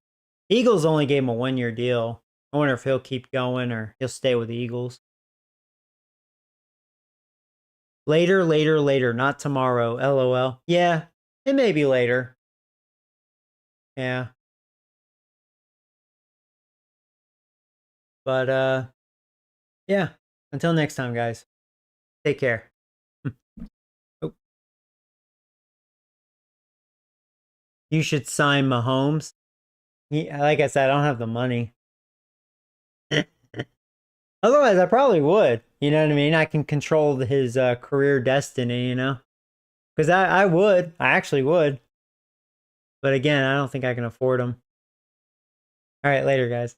Eagles only gave him a 1-year deal. I wonder if he'll keep going or he'll stay with the Eagles. Later, not tomorrow. LOL. Yeah, it may be later. Yeah. But yeah. Until next time, guys. Take care. Oh. You should sign Mahomes. Yeah, like I said, I don't have the money. Otherwise, I probably would. You know what I mean? I can control his career destiny, you know? Because I would. I actually would. But again, I don't think I can afford him. All right, later, guys.